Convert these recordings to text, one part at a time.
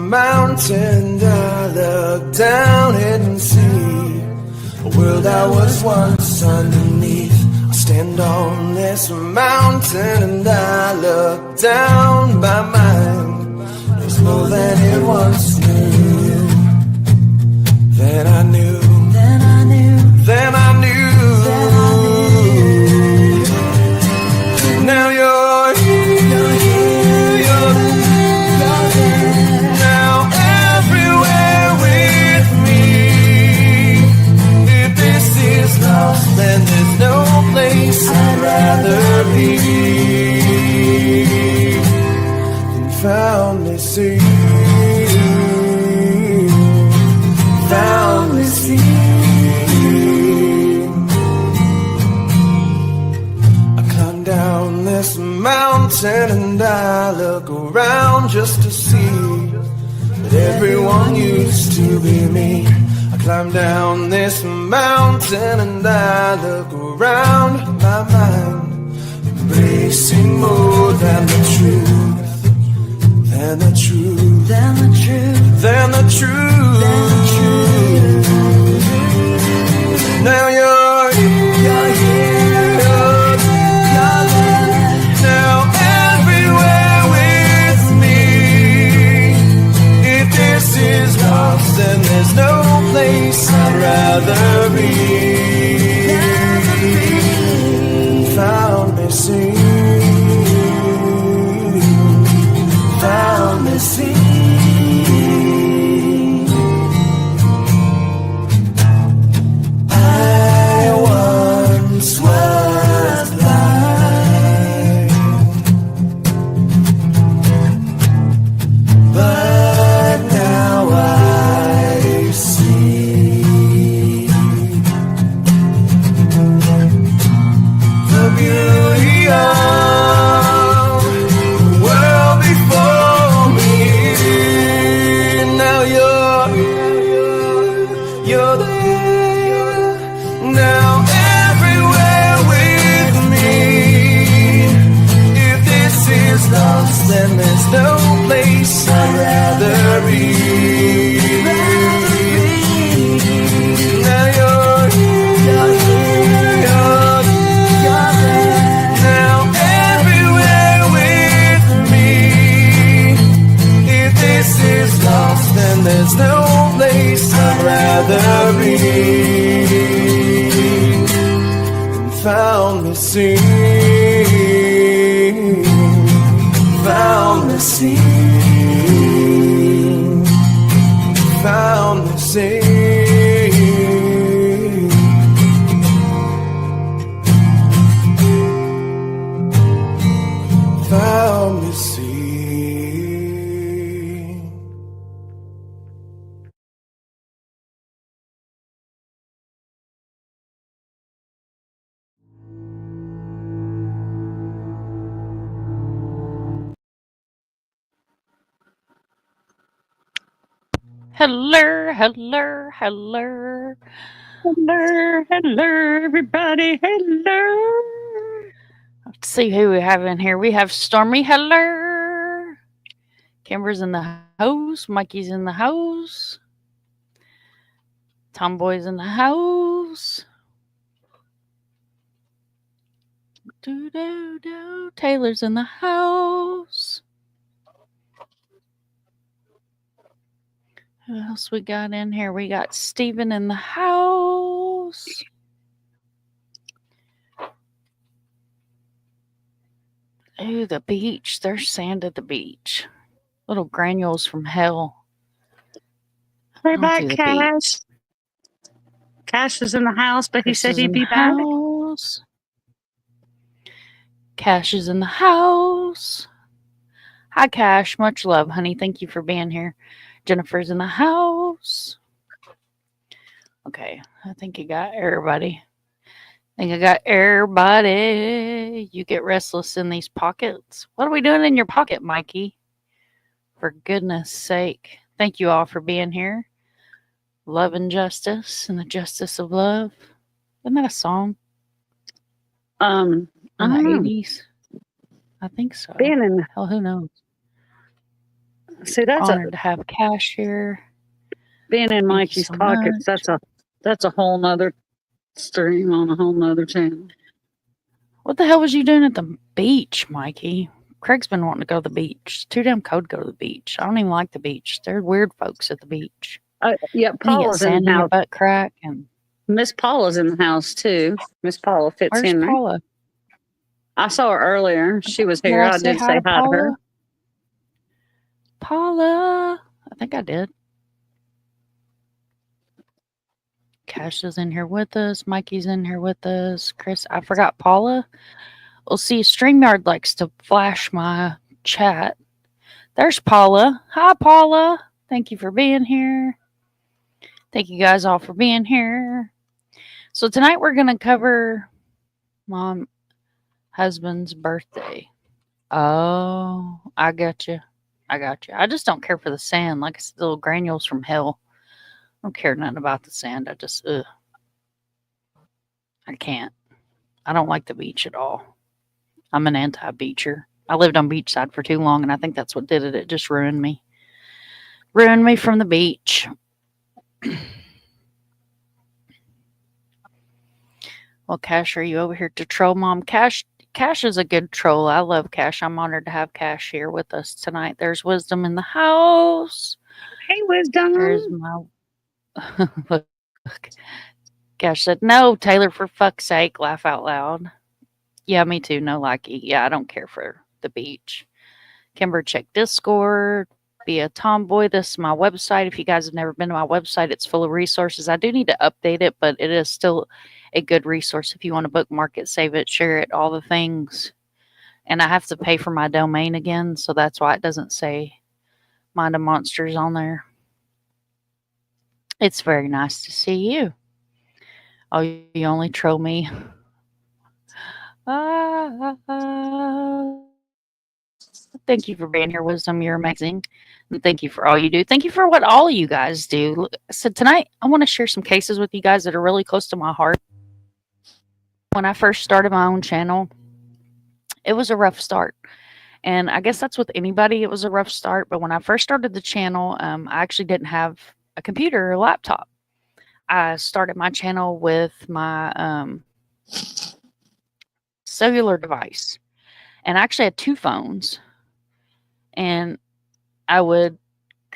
mountain, and I look down and see a world I was once underneath. I stand on this mountain and I look down. My mind knows more than it once knew. Then I knew. Then I knew. Then I knew. Then I knew. Now you're here. You're here. You're there. Now everywhere with me. If this is lost, then there's no place I'd rather be than found me see. Found me see. I climb down this mountain and I look around just to see that everyone used to be me. I climb down this mountain and I look around. My mind embracing more than the truth, than the truth, than the truth, than the truth, than the truth. Now you're here, you're here, you're there. Now everywhere with me. If this is lost, then there's no place I'd rather be. Found me sing. Found me sing. I once was blind, but now I see the beauty of the world before me. Now you're there. Now everywhere with me. If this is lost, then there's no place I'd rather be. Now you're here, you're there. Now everywhere with me. If this is lost, then there's no place I'd rather be. Found me sing. Found me sing. Found me sing. Found me sing. Hello, hello, hello. Hello, hello, everybody. Hello. Let's see who we have in here. We have Stormy. Hello. Kimber's in the house. Mikey's in the house. Tomboy's in the house. Do. Taylor's in the house. Who else we got in here? We got Steven in the house. Ooh, the beach. There's sand at the beach. Little granules from hell. What about Cash? Cash is in the house, but he said he'd be back. Cash is in the house. Hi, Cash. Much love, honey. Thank you for being here. Jennifer's in the house. Okay, I think you got everybody. You get restless in these pockets. What are we doing in your pocket, Mikey? For goodness sake. Thank you all for being here. Love and justice and the justice of love. Isn't that a song? In the 80s? I think so. Being in hell, who knows? See, that's Honored to have Cash here. being in Thank you Mikey's so pockets. much. That's a whole nother stream on a whole nother channel. What the hell was you doing at the beach, Mikey? Craig's been wanting to go to the beach. It's too damn cold to go to the beach. I don't even like the beach. They're weird folks at the beach. Yeah, And you get Paula's in sand the in your house. butt crack. And Miss Paula's in the house too. Miss Paula fits where's in there. Paula? I saw her earlier. She was Did here. I I say did hi say to hi to her. Paula? Paula. I think I did. Cash is in here with us. Mikey's in here with us. Chris, I forgot Paula. Well, see, StreamYard likes to flash my chat. There's Paula. Hi, Paula. Thank you for being here. Thank you guys all for being here. So tonight we're going to cover my husband's birthday. Oh, I got you. I just don't care for the sand. Like it's little granules from hell. I don't care nothing about the sand. I just, I can't. I don't like the beach at all. I'm an anti-beacher. I lived on beachside for too long, and I think that's what did it. It just ruined me. Ruined me from the beach. Well, Cash, are you over here to troll Mom? Cash is a good troll. I love Cash. I'm honored to have Cash here with us tonight. There's Wisdom in the house. Hey, Wisdom. There's my... Look. Cash said, no, Taylor, for fuck's sake. Laugh out loud. Yeah, me too. No likey. Yeah, I don't care for the beach. Kimber, check Discord. Be a tomboy. This is my website. If you guys have never been to my website, it's full of resources. I do need to update it, but it is still a good resource if you want to bookmark it, save it, share it, all the things. And I have to pay for my domain again, so that's why it doesn't say Mind of Monsters on there. It's very nice to see you. Oh, you only troll me. Thank you for being here, Wisdom. You're amazing. And thank you for all you do. Thank you for what all you guys do. So tonight, I want to share some cases with you guys that are really close to my heart. When I first started my own channel, it was a rough start. And I guess that's with anybody. It was a rough start. But when I first started the channel, I actually didn't have a computer or a laptop. I started my channel with my cellular device. And I actually had 2 phones. And I would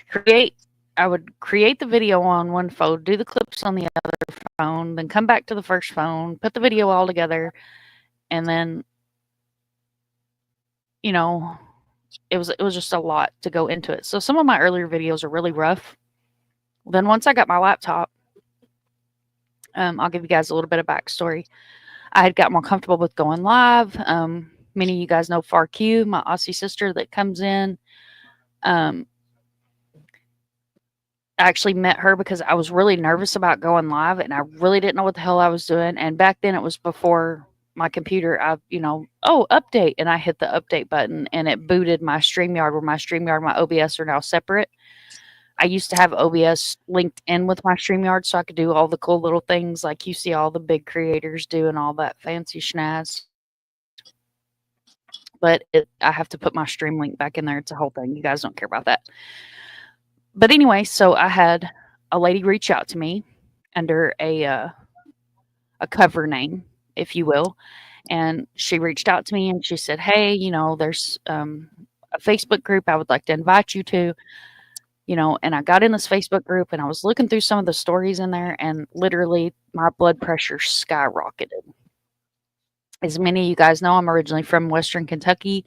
create the video on one phone, do the clips on the other phone, then come back to the first phone, put the video all together, and then, you know, it was just a lot to go into it. So some of my earlier videos are really rough. Then once I got my laptop, I'll give you guys a little bit of backstory. I had got more comfortable with going live. Many of you guys know FarQ, my Aussie sister that comes in. I actually met her because I was really nervous about going live and I really didn't know what the hell I was doing. And back then it was before my computer, update. And I hit the update button and it booted my StreamYard, where my StreamYard and my OBS are now separate. I used to have OBS linked in with my StreamYard so I could do all the cool little things like you see all the big creators do and all that fancy schnaz. But I have to put my stream link back in there. It's a whole thing. You guys don't care about that. But anyway, so I had a lady reach out to me under a cover name, if you will. And she reached out to me and she said, hey, there's a Facebook group I would like to invite you to. And I got in this Facebook group and I was looking through some of the stories in there and literally my blood pressure skyrocketed. As many of you guys know, I'm originally from Western Kentucky.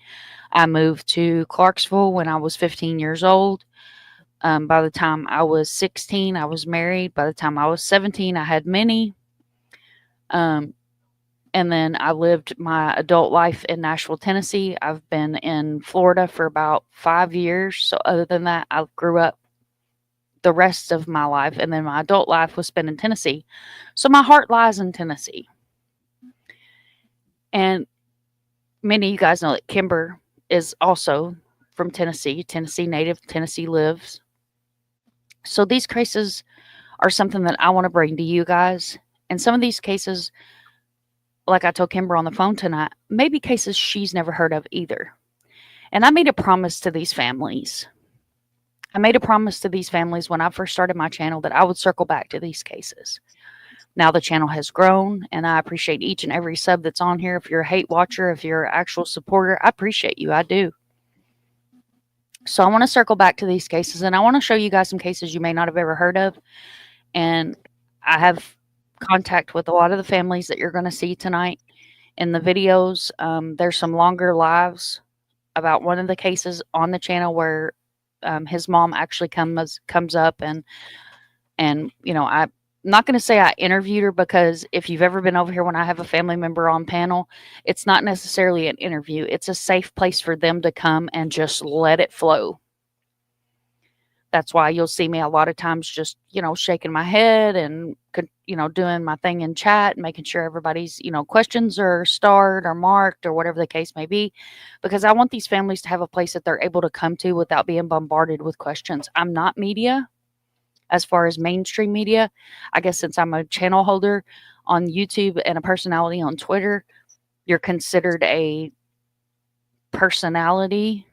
I moved to Clarksville when I was 15 years old. By the time I was 16, I was married. By the time I was 17, I had Minnie. And then I lived my adult life in Nashville, Tennessee. I've been in Florida for about 5 years. So other than that, I grew up the rest of my life. And then my adult life was spent in Tennessee. So my heart lies in Tennessee. And many of you guys know that Kimber is also from Tennessee. Tennessee native. Tennessee lives. So these cases are something that I want to bring to you guys. And some of these cases, like I told Kimber on the phone tonight, may be cases she's never heard of either. And I made a promise to these families I made a promise to these families when I first started my channel that I would circle back to these cases. Now the channel has grown, and I appreciate each and every sub that's on here. If you're a hate watcher, if you're an actual supporter, I appreciate you. I do. So I want to circle back to these cases, and I want to show you guys some cases you may not have ever heard of. And I have contact with a lot of the families that you're going to see tonight in the videos. There's some longer lives about one of the cases on the channel where his mom actually comes up and you know, I'm not going to say I interviewed her, because if you've ever been over here when I have a family member on panel, it's not necessarily an interview. It's a safe place for them to come and just let it flow. That's why you'll see me a lot of times just, you know, shaking my head and, you know, doing my thing in chat, making sure everybody's, you know, questions are starred or marked or whatever the case may be, because I want these families to have a place that they're able to come to without being bombarded with questions. I'm not media as far as mainstream media. I guess since I'm a channel holder on YouTube and a personality on Twitter, you're considered a personality.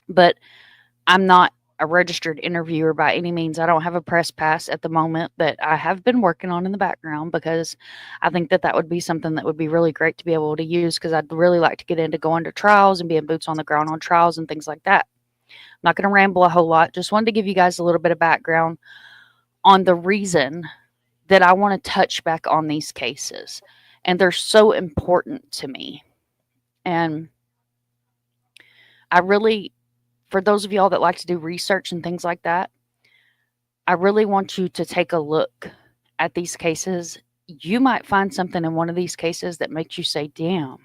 But I'm not a registered interviewer by any means. I don't have a press pass at the moment that I have been working on in the background, because I think that that would be something that would be really great to be able to use, because I'd really like to get into going to trials and being boots on the ground on trials and things like that. I'm not going to ramble a whole lot. Just wanted to give you guys a little bit of background on the reason that I want to touch back on these cases. And they're so important to me. And I really, for those of y'all that like to do research and things like that, I really want you to take a look at these cases. You might find something in one of these cases that makes you say, damn,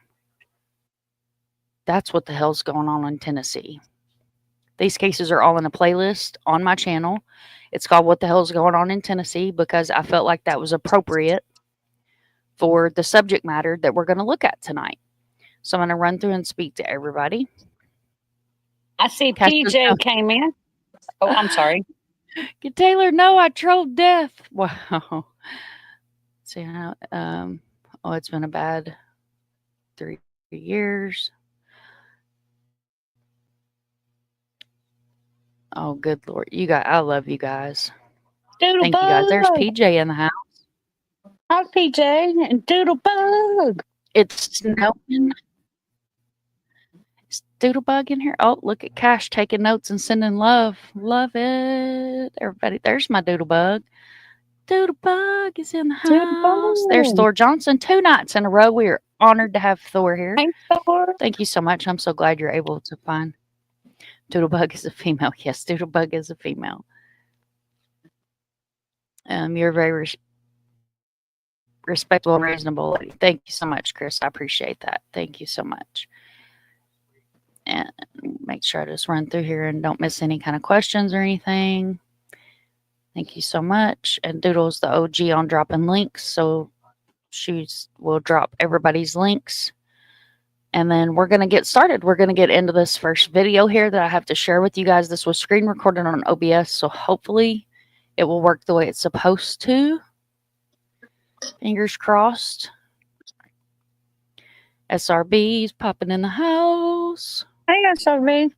that's what the hell's going on in Tennessee. These cases are all in a playlist on my channel. It's called What the Hell's Going On in Tennessee, because I felt like that was appropriate for the subject matter that we're going to look at tonight. So I'm going to run through and speak to everybody. I see PJ came in. Oh, I'm sorry. Taylor, no, I trolled death. Wow. See how, oh, it's been a bad 3 years. Oh, good Lord. I love you guys. Doodlebug. Thank you guys. There's PJ in the house. Hi, PJ and Doodlebug. It's snowing. Is Doodlebug in here? Oh, look at Cash taking notes and sending love. Love it. Everybody, there's my Doodlebug. Doodlebug is in the house. There's Thor Johnson. 2 nights in a row. We are honored to have Thor here. Thanks, Thor. Thank you so much. I'm so glad you're able to find. Doodlebug is a female. Yes, Doodlebug is a female. You're very respectable and reasonable lady. Thank you so much, Chris. I appreciate that. Thank you so much. And make sure I just run through here and don't miss any kind of questions or anything. Thank you so much. And Doodle's the OG on dropping links, so she will drop everybody's links. And then we're going to get started. We're going to get into this first video here that I have to share with you guys. This was screen recorded on OBS, so hopefully it will work the way it's supposed to. Fingers crossed. SRB's popping in the house. Hey, SRB.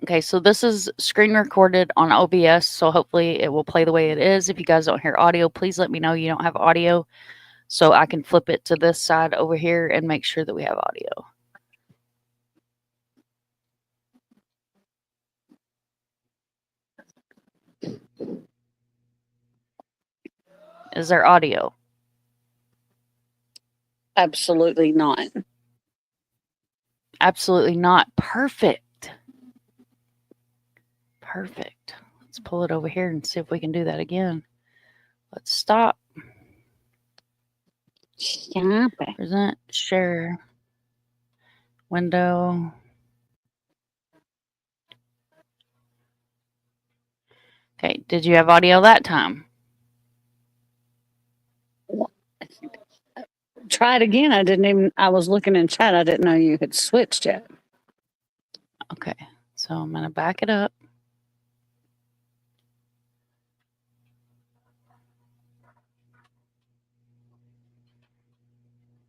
Okay, so this is screen recorded on OBS, so hopefully it will play the way it is. If you guys don't hear audio, please let me know you don't have audio so I can flip it to this side over here and make sure that we have audio. Is there audio? Absolutely not. Absolutely not. Perfect. Perfect. Let's pull it over here and see if we can do that again. Let's stop. Stop it. Present, share, window. Okay, did you have audio that time? Try it again. I was looking in chat. I didn't know you had switched yet. Okay, so I'm going to back it up.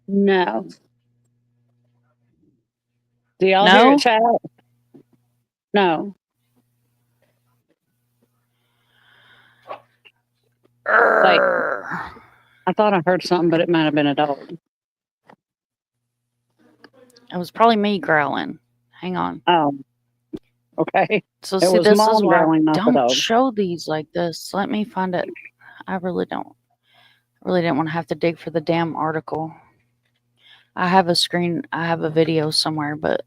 No. Do y'all hear it, chat? No. Like, I thought I heard something, but it might have been a dog. It was probably me growling. Hang on. Oh, okay. So It see, was this Mom is why I growling, not the don't dog. show these like this. Let me find it. I really don't. I really didn't want to have to dig for the damn article. I have a screen. I have a video somewhere, but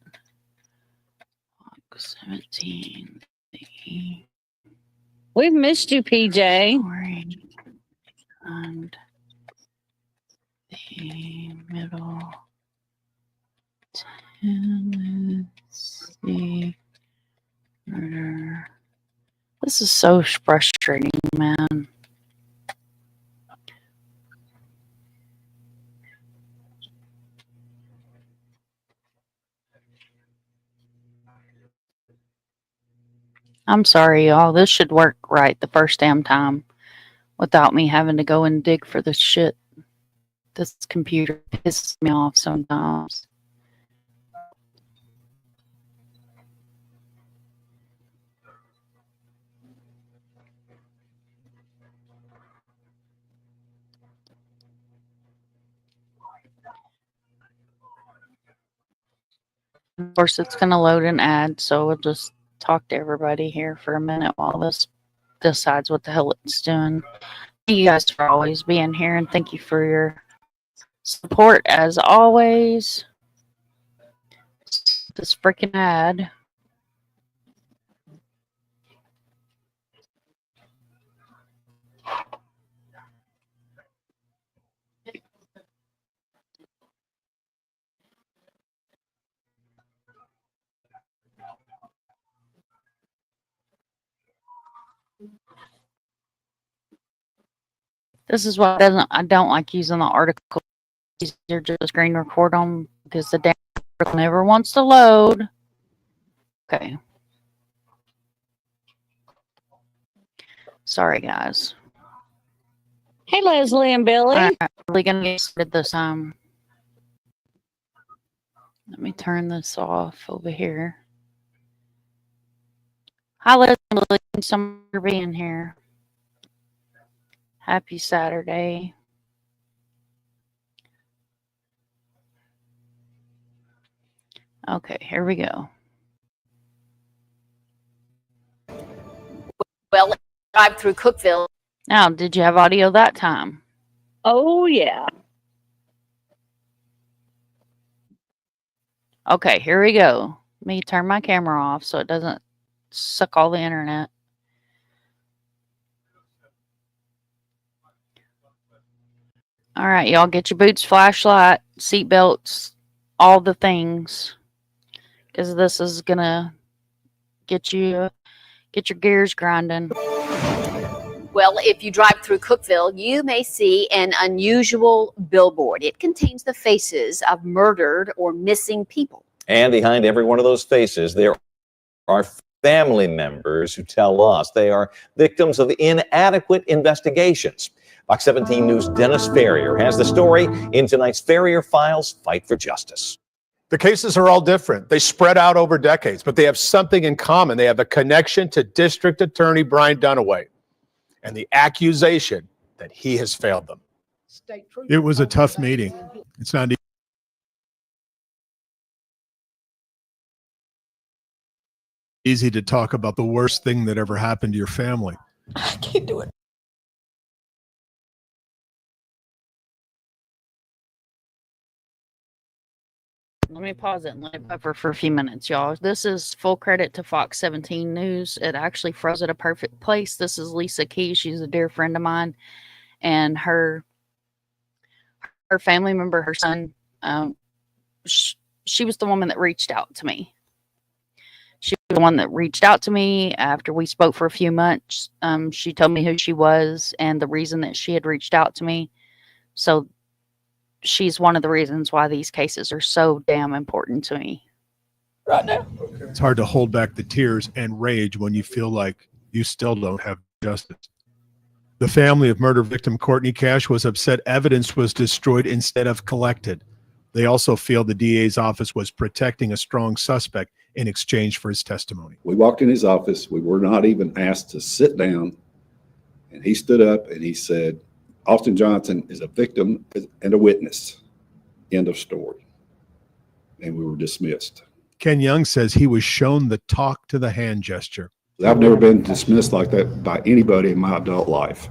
17. We've missed you, PJ. Story and the middle Tennessee murder. This is so frustrating, man. I'm sorry, y'all. This should work right the first damn time without me having to go and dig for this shit. This computer pisses me off sometimes. Of course, it's going to load an ad, so we'll just talk to everybody here for a minute while this decides what the hell it's doing. Thank you guys for always being here, and thank you for your support as always. This freaking ad. This is what I don't like using the article. Easier just screen record them because the damn article never wants to load. Okay. Sorry, guys. Hey, Leslie and Billy. All right, I'm really gonna get started this time. Let me turn this off over here. Hi, Leslie. Thanks so much for being here. Happy Saturday. Okay, here we go. Well, drive through Cookville. Now, did you have audio that time? Oh, yeah. Okay, here we go. Let me turn my camera off so it doesn't suck all the internet. All right, y'all get your boots, flashlight, seat belts, all the things, because this is gonna get your gears grinding. Well, if you drive through Cookville, you may see an unusual billboard. It contains the faces of murdered or missing people. And behind every one of those faces, there are family members who tell us they are victims of inadequate investigations. Fox 17 News' Dennis Ferrier has the story in tonight's Ferrier Files Fight for Justice. The cases are all different. They spread out over decades, but they have something in common. They have a connection to District Attorney Brian Dunaway and the accusation that he has failed them. It was a tough meeting. It's not easy to talk about the worst thing that ever happened to your family. I can't do it. Let me pause it and let it buffer for a few minutes, y'all. This is full credit to Fox 17 News. It actually froze at a perfect place. This is Lisa Key. She's a dear friend of mine. And her family member, her son, she was the woman that reached out to me. She was the one that reached out to me after we spoke for a few months. She told me who she was and the reason that she had reached out to me. So she's one of the reasons why these cases are so damn important to me right now. It's hard to hold back the tears and rage when you feel like you still don't have justice. The family of murder victim Courtney Cash was upset evidence was destroyed instead of collected. They also feel the DA's office was protecting a strong suspect in exchange for his testimony. We walked in his office. We were not even asked to sit down. And he stood up and he said, Austin Johnson is a victim and a witness. End of story. And we were dismissed. Ken Young says he was shown the talk to the hand gesture. I've never been dismissed like that by anybody in my adult life.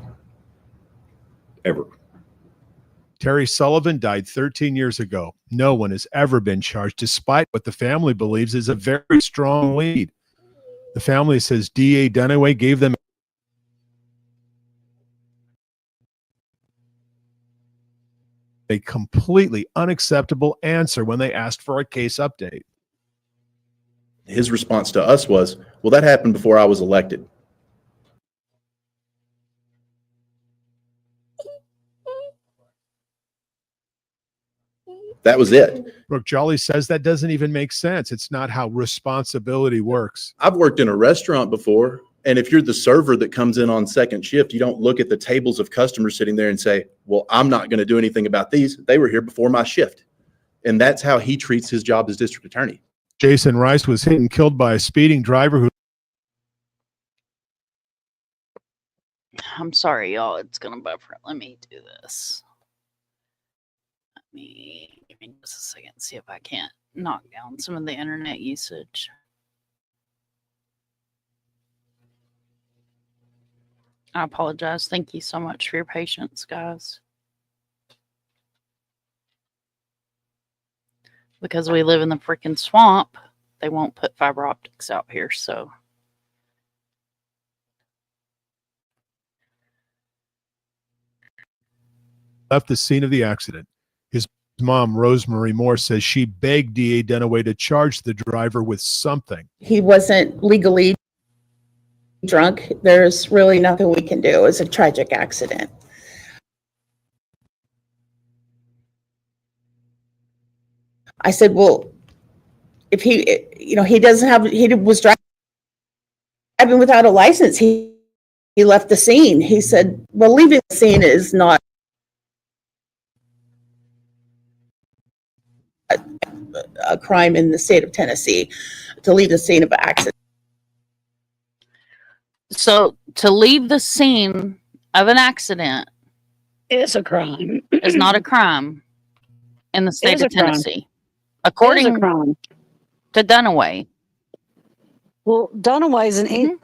Ever. Terry Sullivan died 13 years ago. No one has ever been charged, despite what the family believes is a very strong lead. The family says DA Dunaway gave them a completely unacceptable answer when they asked for a case update. His response to us was, well, that happened before I was elected. That was it. Brooke Jolly says that doesn't even make sense. It's not how responsibility works. I've worked in a restaurant before, and if you're the server that comes in on second shift, you don't look at the tables of customers sitting there and say, well, I'm not going to do anything about these. They were here before my shift. And that's how he treats his job as district attorney. Jason Rice was hit and killed by a speeding driver who... I'm sorry, y'all. It's going to buffer. Let me do this. Give me just a second. See if I can't knock down some of the internet usage. I apologize. Thank you so much for your patience, guys. Because we live in the freaking swamp, they won't put fiber optics out here, so. Left the scene of the accident. His mom, Rosemary Moore, says she begged DA Dunaway to charge the driver with something. He wasn't legally drunk. There's really nothing we can do. It's a tragic accident. I said, well, if he was driving without a license, he left the scene. He said, well, leaving the scene is not a crime in the state of Tennessee, to leave the scene of an accident. So to leave the scene of an accident It's a crime. is not a crime in the state Is of a crime. Tennessee, according It's a crime. to Dunaway. Well, Dunaway's an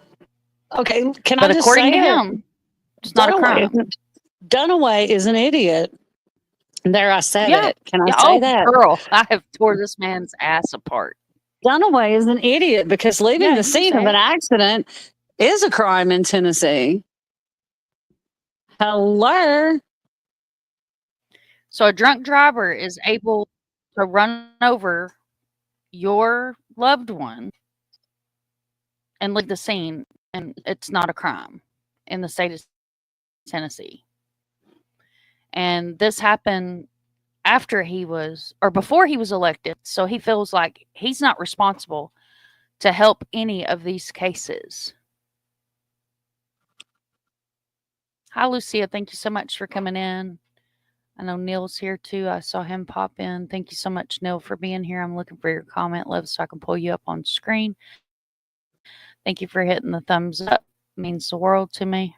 okay. Can But I just according say to it? him, it's not a crime. Dunaway is an idiot. There, I said Yeah. it. Can I Yeah, say that? girl, I have tore this man's ass apart. Dunaway is an idiot because leaving Yeah, the you scene say of an accident is a crime in Tennessee. Hello. So a drunk driver is able to run over your loved one and leave the scene, and it's not a crime in the state of Tennessee. And this happened after he was, or before he was elected. So he feels like he's not responsible to help any of these cases. Hi, Lucia. Thank you so much for coming in. I know Neil's here too. I saw him pop in. Thank you so much, Neil, for being here. I'm looking for your comment, love, so I can pull you up on screen. Thank you for hitting the thumbs up. It means the world to me.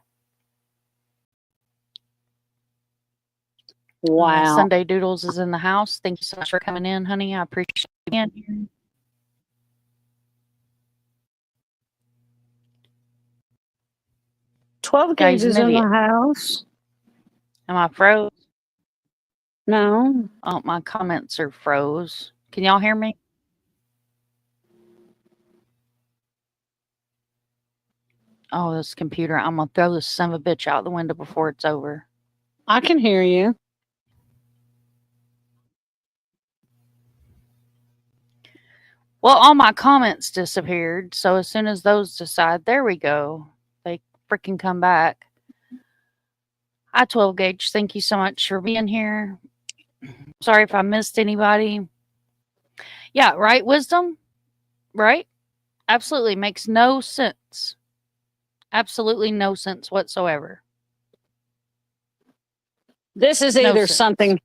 Wow. Sunday Doodles is in the house. Thank you so much for coming in, honey. I appreciate you being here. Twelve Guys, gauge is in maybe- the house. Am I froze? No. Oh, my comments are froze. Can y'all hear me? Oh, this computer. I'm going to throw this son of a bitch out the window before it's over. I can hear you. Well, all my comments disappeared. So as soon as those decide, there we go. They freaking come back. Hi, 12 gauge. Thank you so much for being here. Sorry if I missed anybody. Yeah, right, Wisdom? Right? Absolutely. Makes no sense. Absolutely no sense whatsoever. This is No either sense. something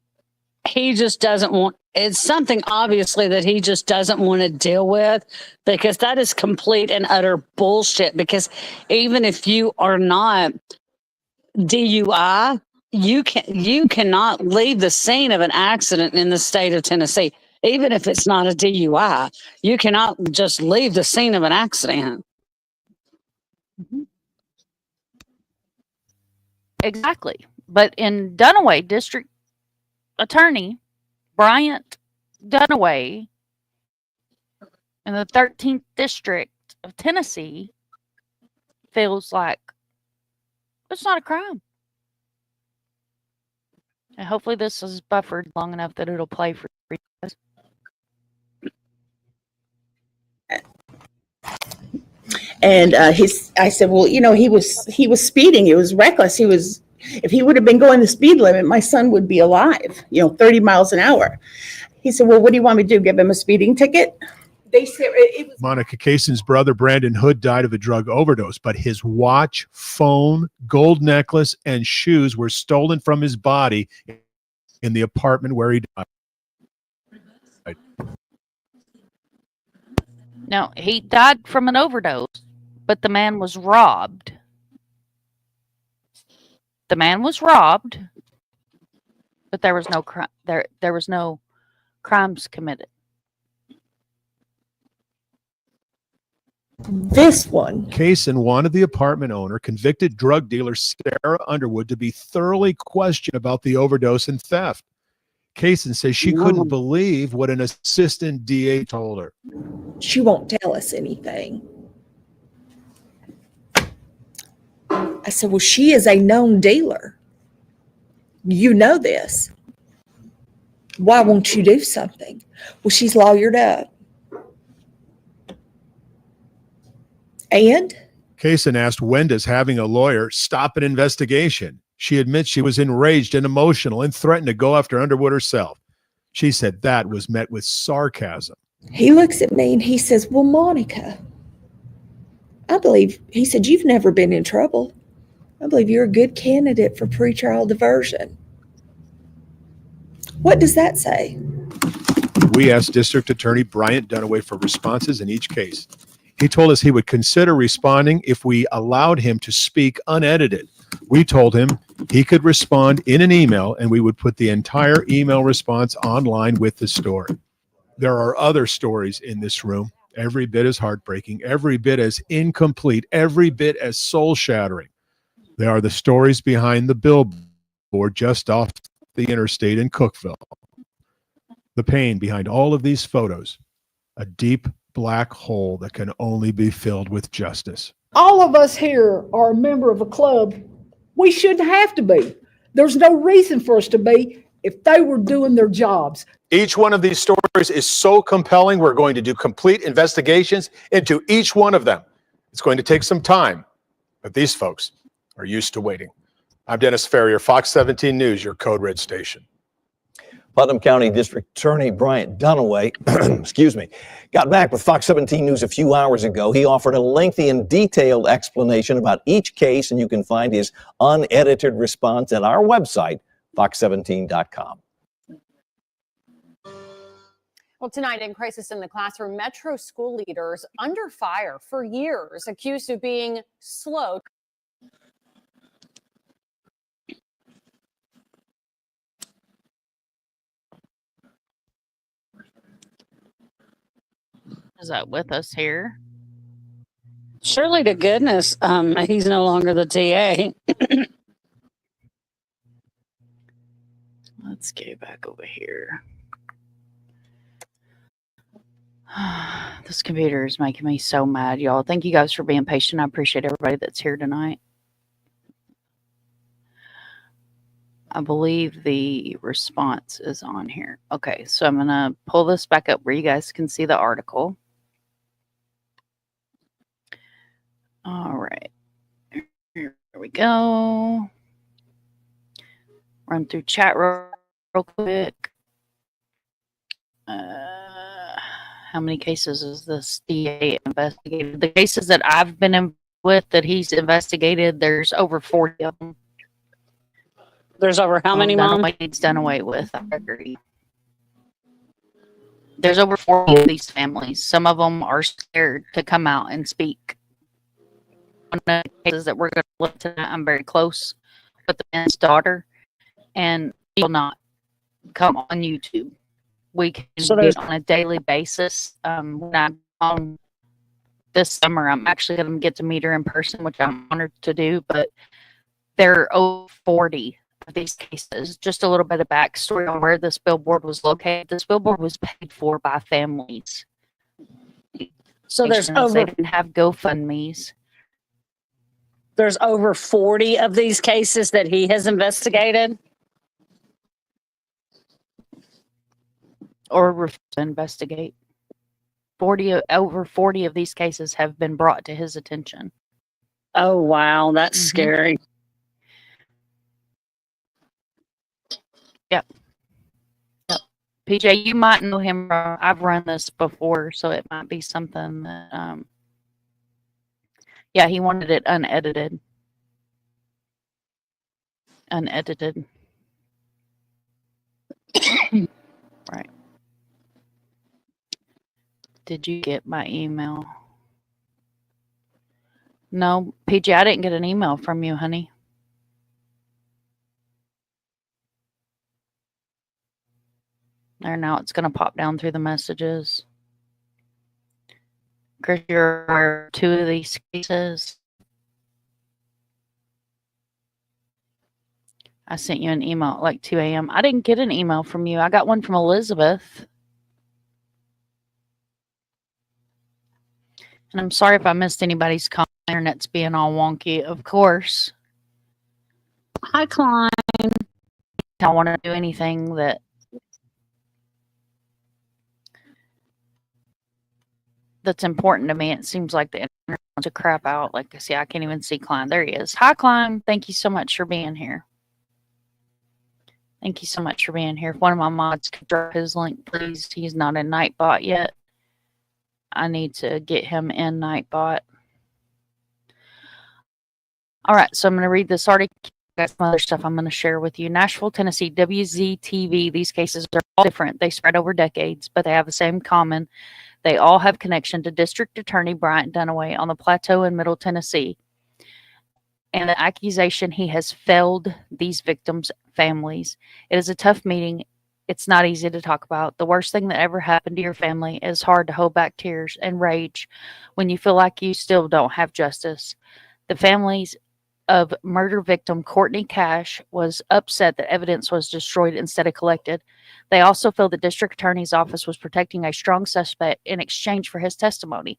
he just doesn't want, it's something obviously that he just doesn't want to deal with, because that is complete and utter bullshit. Because even if you are not DUI, you cannot leave the scene of an accident in the state of Tennessee. Even if it's not a DUI, you cannot just leave the scene of an accident. Exactly. But in Dunaway, District Attorney Bryant Dunaway in the 13th District of Tennessee feels like it's not a crime. And hopefully this is buffered long enough that it'll play for you guys. And I said, well, you know, he was speeding. It was reckless. If he would have been going the speed limit, my son would be alive, 30 miles an hour. He said, well, what do you want me to do? Give him a speeding ticket? They said it was. Monica Kaysen's brother, Brandon Hood, died of a drug overdose, but his watch, phone, gold necklace, and shoes were stolen from his body in the apartment where he died. No, he died from an overdose, but the man was robbed. The man was robbed, but there was no crime. There was no crimes committed. This one. Kaysen wanted the apartment owner, convicted drug dealer Sarah Underwood, to be thoroughly questioned about the overdose and theft. Kaysen says she couldn't believe what an assistant DA told her. She won't tell us anything. I said, well, she is a known dealer. You know this. Why won't you do something? Well, she's lawyered up. And? Kaysen asked, when does having a lawyer stop an investigation? She admits she was enraged and emotional and threatened to go after Underwood herself. She said that was met with sarcasm. He looks at me and he says, well, Monica, he said, you've never been in trouble. I believe you're a good candidate for pretrial diversion. What does that say? We asked District Attorney Bryant Dunaway for responses in each case. He told us he would consider responding if we allowed him to speak unedited. We told him he could respond in an email, and we would put the entire email response online with the story. There are other stories in this room, every bit as heartbreaking, every bit as incomplete, every bit as soul-shattering. They are the stories behind the billboard just off the interstate in Cookeville. The pain behind all of these photos, a deep black hole that can only be filled with justice. All of us here are a member of a club. We shouldn't have to be. There's no reason for us to be if they were doing their jobs. Each one of these stories is so compelling. We're going to do complete investigations into each one of them. It's going to take some time, but these folks are used to waiting. I'm Dennis Ferrier, Fox 17 News, your Code Red station. Putnam County District Attorney Bryant Dunaway, got back with Fox 17 News a few hours ago. He offered a lengthy and detailed explanation about each case, and you can find his unedited response at our website, fox17.com. Well, tonight in Crisis in the Classroom, Metro school leaders under fire for years, accused of being slow. Is that with us here? Surely to goodness, he's no longer the TA. Let's get back over here. This computer is making me so mad, y'all. Thank you guys for being patient. I appreciate everybody that's here tonight. I believe the response is on here. Okay, so I'm going to pull this back up where you guys can see the article. All right. Here we go. Run through chat real quick. How many cases is this DA investigated? The cases that I've been in with that he's investigated, there's over 40 of them. There's over how many, Mom? It's done away with. I agree. There's over 40 of these families. Some of them are scared to come out and speak. One of the cases that we're going to look tonight, I'm very close with the man's daughter, and he will not come on YouTube. We can So do there's- it on a daily basis. When I'm on this summer, I'm actually going to get to meet her in person, which I'm honored to do, but there are over 40 of these cases. Just a little bit of backstory on where this billboard was located. This billboard was paid for by families. So there's They over didn't have GoFundMe's. there's over 40 of these cases that he has investigated. Or refused to investigate. Over 40 of these cases have been brought to his attention. Oh wow, that's scary. Yep. PJ, you might know him. I've run this before, so it might be something that, yeah, he wanted it unedited. Unedited. Right. Did you get my email? No, PJ, I didn't get an email from you, honey. There, now it's going to pop down through the messages. Chris, you're aware of 2 of these cases. I sent you an email at like 2 a.m. I didn't get an email from you. I got one from Elizabeth. And I'm sorry if I missed anybody's comment. Internet's being all wonky, of course. Hi, Klein. I don't want to do anything that's important to me. It seems like the internet wants to crap out. Like, see, I can't even see Klein. There he is. Hi, Klein. Thank you so much for being here. Thank you so much for being here. If one of my mods could drop his link, please. He's not in Nightbot yet. I need to get him in Nightbot. All right, so I'm going to read this article. Got some other stuff I'm going to share with you. Nashville, Tennessee, WZTV. These cases are all different. They spread over decades, but they have the same common. They all have connection to District Attorney Bryant Dunaway on the Plateau in Middle Tennessee. And the accusation he has failed these victims' families. It is a tough meeting. It's not easy to talk about. The worst thing that ever happened to your family is hard to hold back tears and rage when you feel like you still don't have justice. The families of murder victim Courtney Cash was upset that evidence was destroyed instead of collected. They also feel the district attorney's office was protecting a strong suspect in exchange for his testimony.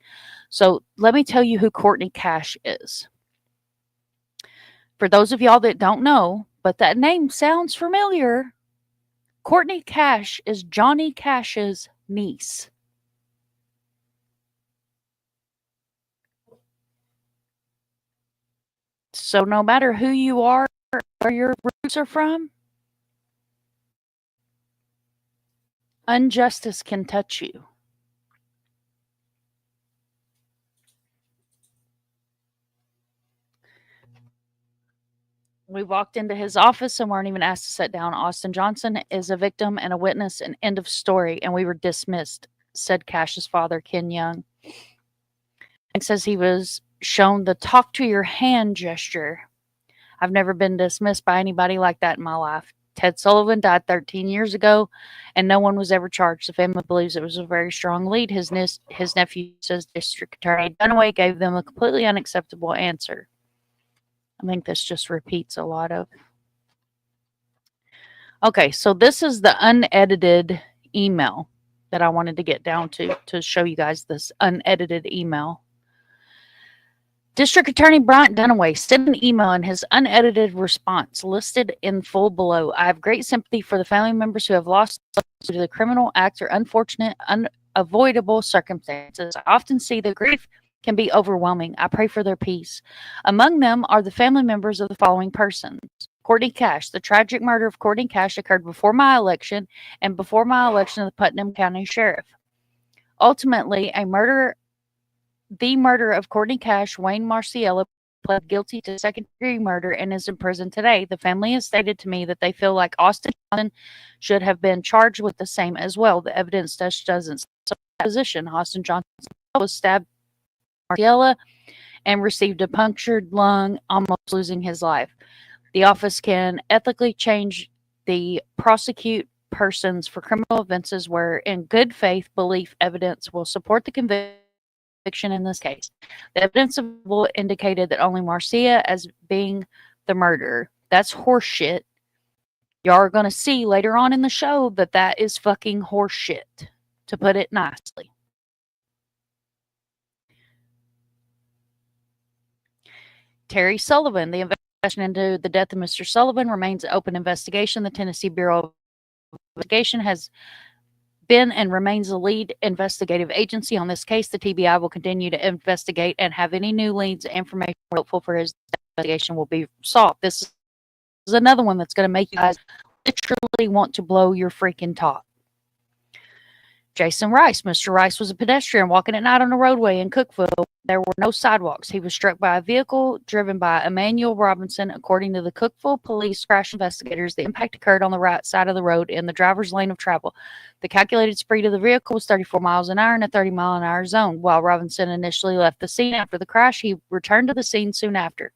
So let me tell you who Courtney Cash is. For those of y'all that don't know, but that name sounds familiar, Courtney Cash is Johnny Cash's niece. So no matter who you are or where your roots are from, injustice can touch you. We walked into his office and weren't even asked to sit down. Austin Johnson is a victim and a witness, and end of story, and we were dismissed, said Cash's father, Ken Young. It says he was shown the talk to your hand gesture. I've never been dismissed by anybody like that in my life. Ted Sullivan died 13 years ago, and no one was ever charged. The family believes it was a very strong lead. His nephew says District Attorney Dunaway gave them a completely unacceptable answer. I think this just repeats a lot of. Okay, so this is the unedited email that I wanted to get down to show you guys this unedited email. District Attorney Bryant Dunaway sent an email in his unedited response listed in full below. I have great sympathy for the family members who have lost due to the criminal act or unfortunate, unavoidable circumstances. I often see the grief can be overwhelming. I pray for their peace. Among them are the family members of the following persons. Courtney Cash. The tragic murder of Courtney Cash occurred before my election and before my election of the Putnam County Sheriff. Ultimately, the murder of Courtney Cash, Wayne Marciello, pled guilty to second-degree murder and is in prison today. The family has stated to me that they feel like Austin Johnson should have been charged with the same as well. The evidence doesn't support that position. Austin Johnson was stabbed by Marcella and received a punctured lung, almost losing his life. The office can ethically change the prosecute persons for criminal offenses where, in good faith belief, evidence will support the conviction in this case. The evidence indicated that only Marcia as being the murderer. That's horseshit. Y'all are going to see later on in the show that that is fucking horseshit, to put it nicely. Terry Sullivan. The investigation into the death of Mr. Sullivan remains an open investigation. The Tennessee Bureau of Investigation has been and remains the lead investigative agency on this case. The TBI will continue to investigate and have any new leads and information helpful for his investigation will be sought. This is another one that's going to make you guys literally want to blow your freaking top. Jason Rice. Mr. Rice was a pedestrian walking at night on a roadway in Cookville. There were no sidewalks. He was struck by a vehicle driven by Emmanuel Robinson. According to the Cookville police crash investigators, the impact occurred on the right side of the road in the driver's lane of travel. The calculated speed of the vehicle was 34 miles an hour in a 30-mile-an-hour zone. While Robinson initially left the scene after the crash, he returned to the scene soon after.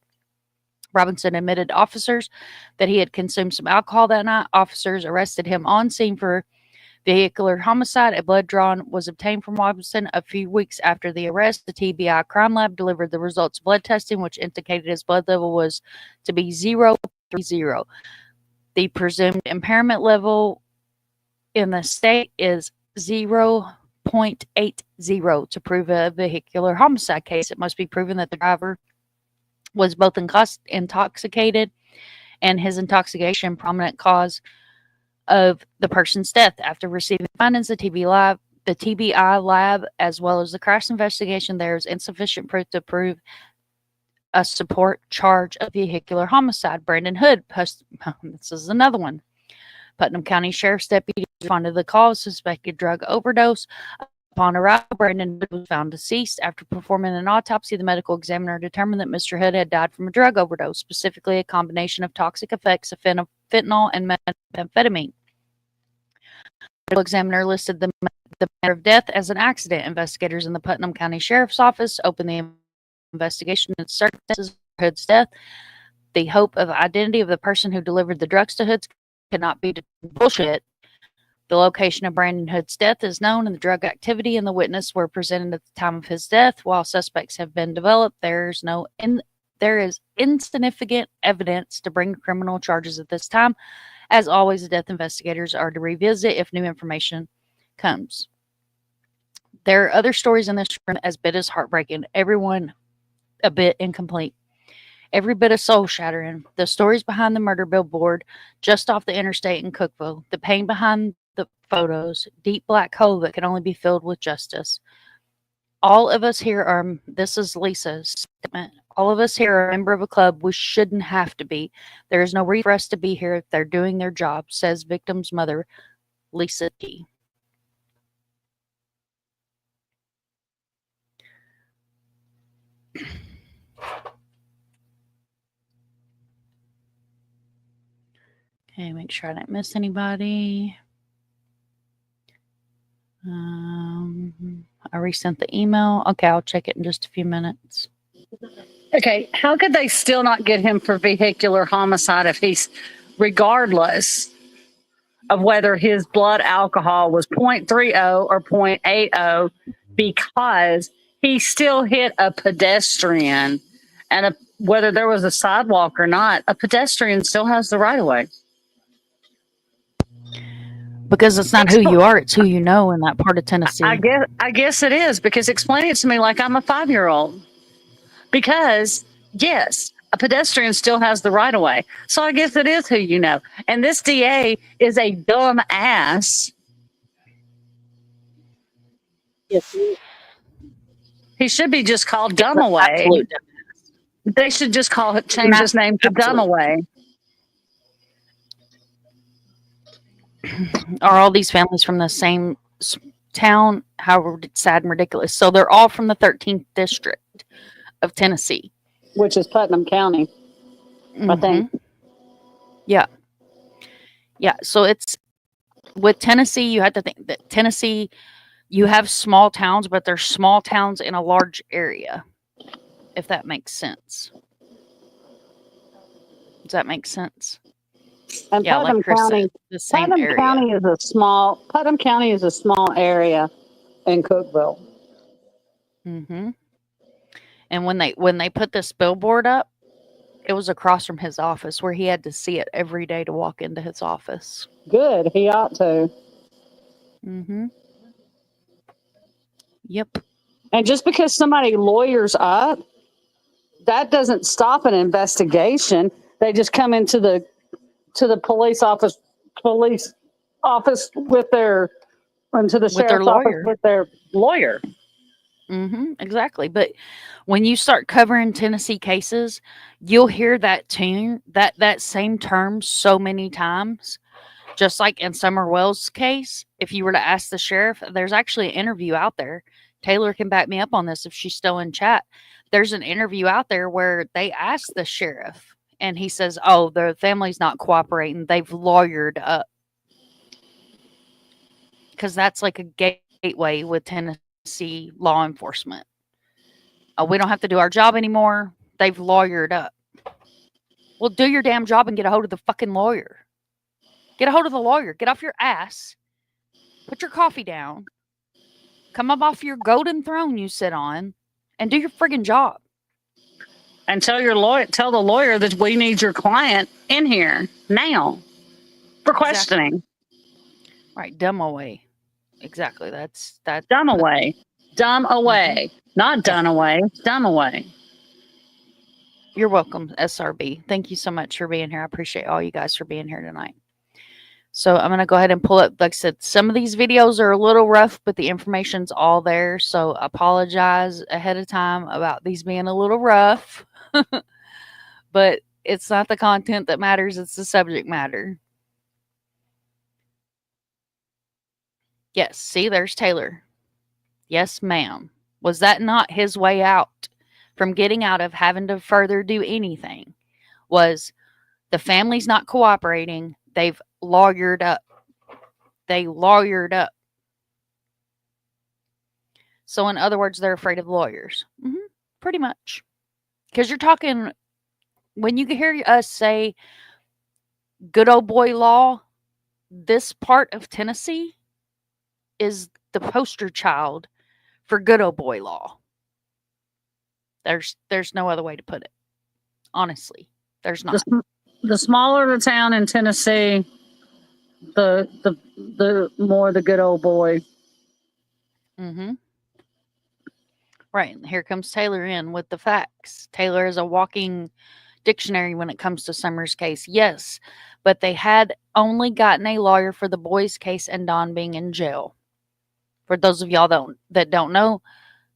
Robinson admitted to officers that he had consumed some alcohol that night. Officers arrested him on scene for vehicular homicide. A blood drawn was obtained from Robinson a few weeks after the arrest. The TBI crime lab delivered the results of blood testing, which indicated his blood level was to be 0.30. The presumed impairment level in the state is 0.80. To prove a vehicular homicide case, it must be proven that the driver was both intoxicated and his intoxication prominent cause of the person's death. After receiving findings, the TBI lab, as well as the crash investigation, there is insufficient proof to prove a support charge of vehicular homicide. Brandon Hood, this is another one. Putnam County Sheriff's deputy responded to the call of suspected drug overdose. Upon arrival, Brandon Hood was found deceased. After performing an autopsy, the medical examiner determined that Mr. Hood had died from a drug overdose, specifically a combination of toxic effects of fentanyl and methamphetamine. The medical examiner listed the manner of death as an accident. Investigators in the Putnam County Sheriff's Office opened the investigation into circumstances of Hood's death. The hope of identity of the person who delivered the drugs to Hood cannot be bullshit. The location of Brandon Hood's death is known, and the drug activity and the witness were presented at the time of his death. While suspects have been developed, there is insignificant evidence to bring criminal charges at this time. As always, the death investigators are to revisit if new information comes. There are other stories in this room as bit as heartbreaking, everyone a bit incomplete. Every bit of soul-shattering. The stories behind the murder billboard just off the interstate in Cookville. The pain behind the photos. Deep black hole that can only be filled with justice. All of us here are, this is Lisa's statement, all of us here are a member of a club we shouldn't have to be. There is no reason for us to be here if they're doing their job, says victim's mother, Lisa T. Okay, make sure I didn't miss anybody. I resent the email. Okay, I'll check it in just a few minutes. Okay, how could they still not get him for vehicular homicide if he's, regardless of whether his blood alcohol was 0.30 or 0.80, because he still hit a pedestrian, and whether there was a sidewalk or not, a pedestrian still has the right of way. Because it's not who you are, it's who you know in that part of Tennessee. I guess it is, because explain it to me like I'm a 5-year-old. Because, yes, a pedestrian still has the right of way. So I guess it is who you know. And this DA is a dumb ass. Yes. He should be just called Dumaway. They should just change his name to Dumaway. Are all these families from the same town? How sad and ridiculous. So they're all from the 13th district of Tennessee. which is Putnam County, I think. Yeah. Yeah. So it's with Tennessee, you have to think that Tennessee, you have small towns, but they're small towns in a large area, if that makes sense. Does that make sense? And Yeah, Putnam like Chris County, said, the same Putnam area. County is a small. Putnam County is a small area in Cookville. Mm-hmm. And when they put this billboard up, it was across from his office where he had to see it every day to walk into his office. Good, he ought to. Mm-hmm. Yep. And just because somebody lawyers up, that doesn't stop an investigation. They just come into the police office with their into the With their sheriff's office lawyer. with their lawyer. Mm-hmm. Exactly. But when you start covering Tennessee cases, you'll hear that tune, that same term so many times. Just like in Summer Wells' case, if you were to ask the sheriff, there's actually an interview out there. Taylor can back me up on this if she's still in chat. There's an interview out there where they asked the sheriff, and he says, "Oh, the family's not cooperating. They've lawyered up." Because that's like a gateway with Tennessee law enforcement. We don't have to do our job anymore. They've lawyered up. Well, do your damn job and get a hold of the fucking lawyer. Get a hold of the lawyer. Get off your ass. Put your coffee down. Come up off your golden throne you sit on and do your friggin' job. And tell the lawyer that we need your client in here now for questioning. Right, dumb away. Exactly. That's that. Dumb away. Dumb away. Not done away. Dumb away. You're welcome, SRB. Thank you so much for being here. I appreciate all you guys for being here tonight. So I'm going to go ahead and pull up, like I said, some of these videos are a little rough, but the information's all there. So apologize ahead of time about these being a little rough. But it's not the content that matters. It's the subject matter. Yes. See, there's Taylor. Yes, ma'am. Was that not his way out from getting out of having to further do anything? Was the family's not cooperating. They've lawyered up. They lawyered up. So in other words, they're afraid of lawyers. Pretty much. Because you're talking, when you hear us say good old boy law, this part of Tennessee is the poster child for good old boy law. There's no other way to put it. Honestly, there's not. The smaller the town in Tennessee, the more the good old boy. Right. And here comes Taylor in with the facts. Taylor is a walking dictionary when it comes to Summer's case. Yes, but they had only gotten a lawyer for the boys' case and Don being in jail. For those of y'all that don't know,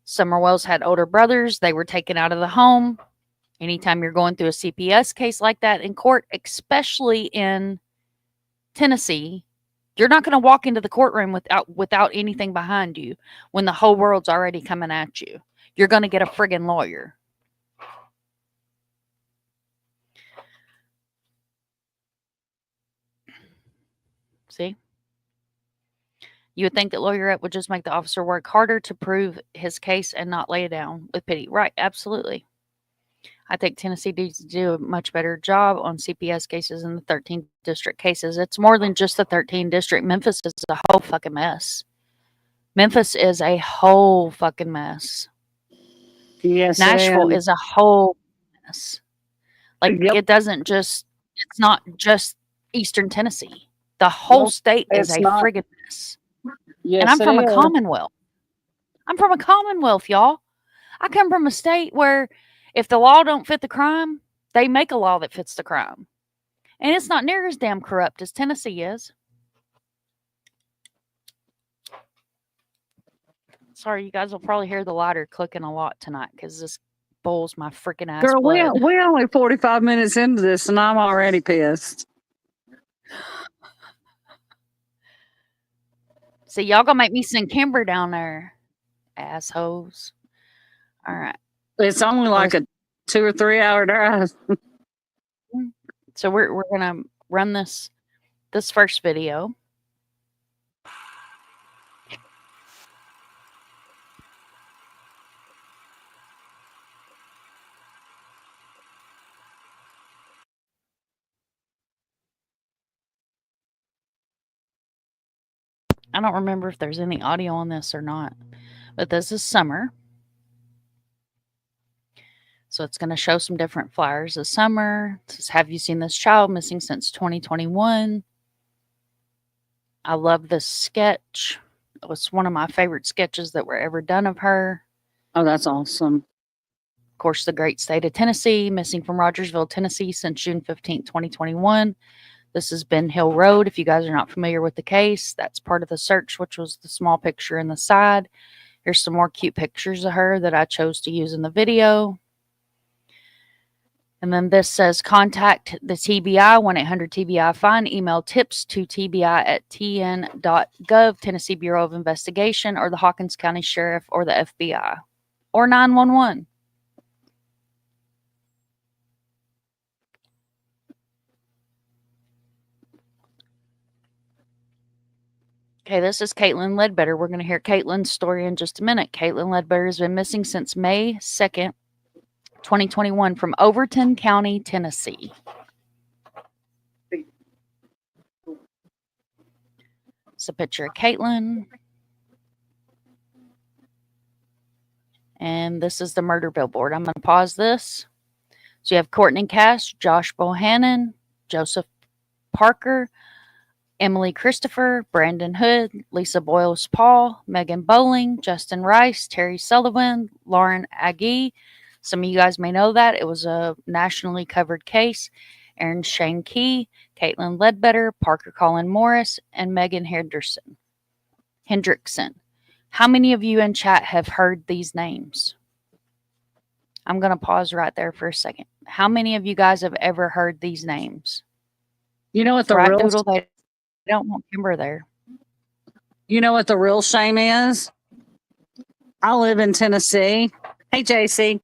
Summer Wells had older brothers. They were taken out of the home. Anytime you're going through a CPS case like that in court, especially in Tennessee, you're not going to walk into the courtroom without anything behind you when the whole world's already coming at you. You're going to get a friggin' lawyer. See? You would think that lawyer up would just make the officer work harder to prove his case and not lay it down with pity. Right, absolutely. I think Tennessee needs to do a much better job on CPS cases in the 13th district cases. It's more than just the 13th district. Memphis is a whole fucking mess. Memphis is a whole fucking mess. Yes, Nashville is a whole mess. Like, it's not just Eastern Tennessee. The whole state is a friggin' mess. Yes, and I'm from a is. Commonwealth. I'm from a Commonwealth, y'all. I come from a state where if the law don't fit the crime, they make a law that fits the crime. And it's not near as damn corrupt as Tennessee is. Sorry, you guys will probably hear the lighter clicking a lot tonight because this boils my freaking ass Girl, blood. we're only 45 minutes into this and I'm already pissed. See, y'all gonna make me send Kimber down there, assholes. All right. It's only like a 2 or 3 hour drive. So we're gonna run this first video. I don't remember if there's any audio on this or not, but this is summer. So it's going to show some different flowers of summer. It says, have you seen this child missing since 2021? I love this sketch. It was one of my favorite sketches that were ever done of her. Oh, that's awesome. Of course, the great state of Tennessee, missing from Rogersville, Tennessee since June 15th, 2021. This is Ben Hill Road. If you guys are not familiar with the case, that's part of the search, which was the small picture in the side. Here's some more cute pictures of her that I chose to use in the video. And then this says, contact the TBI, 1-800-TBI-FIND, email tips to tbi@tn.gov, Tennessee Bureau of Investigation, or the Hawkins County Sheriff, or the FBI, or 911. Okay, this is Caitlin Ledbetter. We're going to hear Caitlin's story in just a minute. Caitlin Ledbetter has been missing since May 2nd, 2021 from Overton County, Tennessee. It's a picture of Caitlin. And this is the murder billboard. I'm going to pause this. So you have Courtney Cash, Josh Bohannon, Joseph Parker, Emily Christopher, Brandon Hood, Lisa Boyles Paul, Megan Bowling, Justin Rice, Terry Sullivan, Lauren Agee. Some of you guys may know that. It was a nationally covered case. Aaron Shane Key, Caitlin Ledbetter, Parker Colin Morris, and Megan Hendrickson. How many of you in chat have heard these names? I'm going to pause right there for a second. How many of you guys have ever heard these names? You know what the right, real Doodle? They don't want Kimber there. You know what the real shame is? I live in Tennessee. Hey, JC.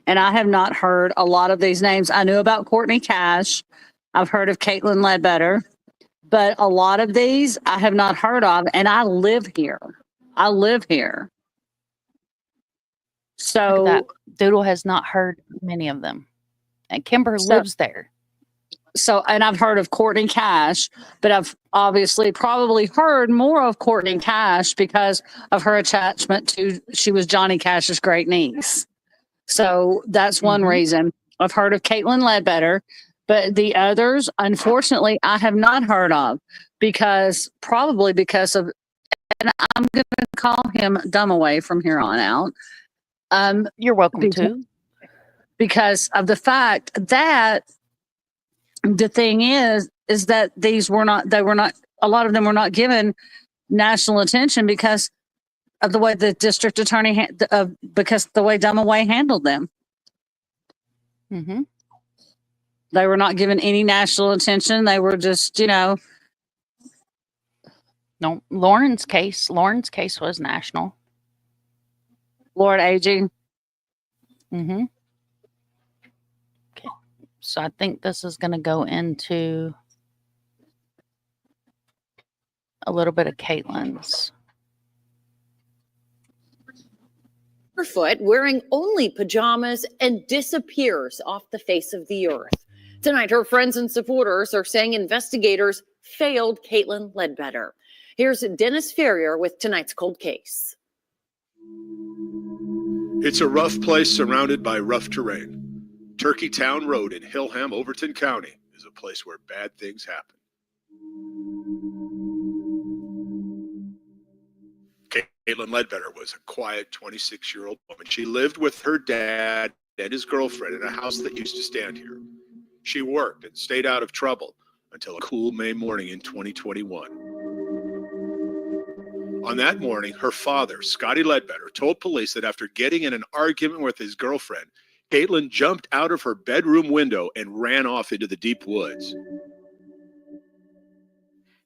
And I have not heard a lot of these names. I knew about Courtney Cash. I've heard of Caitlin Ledbetter. But a lot of these I have not heard of. And I live here. So Look at that. Doodle has not heard many of them. And Kimber lives there. So, and I've heard of Courtney Cash, but I've obviously probably heard more of Courtney Cash because of her attachment to, she was Johnny Cash's great niece. So that's one reason. I've heard of Caitlin Ledbetter, but the others, unfortunately, I have not heard of probably because of, and I'm going to call him Dumbaway from here on out. You're welcome to. Because of the fact that the thing is that a lot of them were not given national attention because of the way the district attorney, because the way Dumbaway handled them. Mm-hmm. They were not given any national attention. They were just, No, Lauren's case was national. Lord Agee. Mm-hmm. Okay. So I think this is going to go into a little bit of Caitlin's. Barefoot, wearing only pajamas, and disappears off the face of the earth. Tonight, her friends and supporters are saying investigators failed Caitlin Ledbetter. Here's Dennis Ferrier with tonight's cold case. It's a rough place surrounded by rough terrain. Turkey Town Road in Hillham, Overton County is a place where bad things happen. Caitlin Ledbetter was a quiet 26-year-old woman. She lived with her dad and his girlfriend in a house that used to stand here. She worked and stayed out of trouble until a cool May morning in 2021. On that morning, her father, Scotty Ledbetter, told police that after getting in an argument with his girlfriend, Caitlin jumped out of her bedroom window and ran off into the deep woods.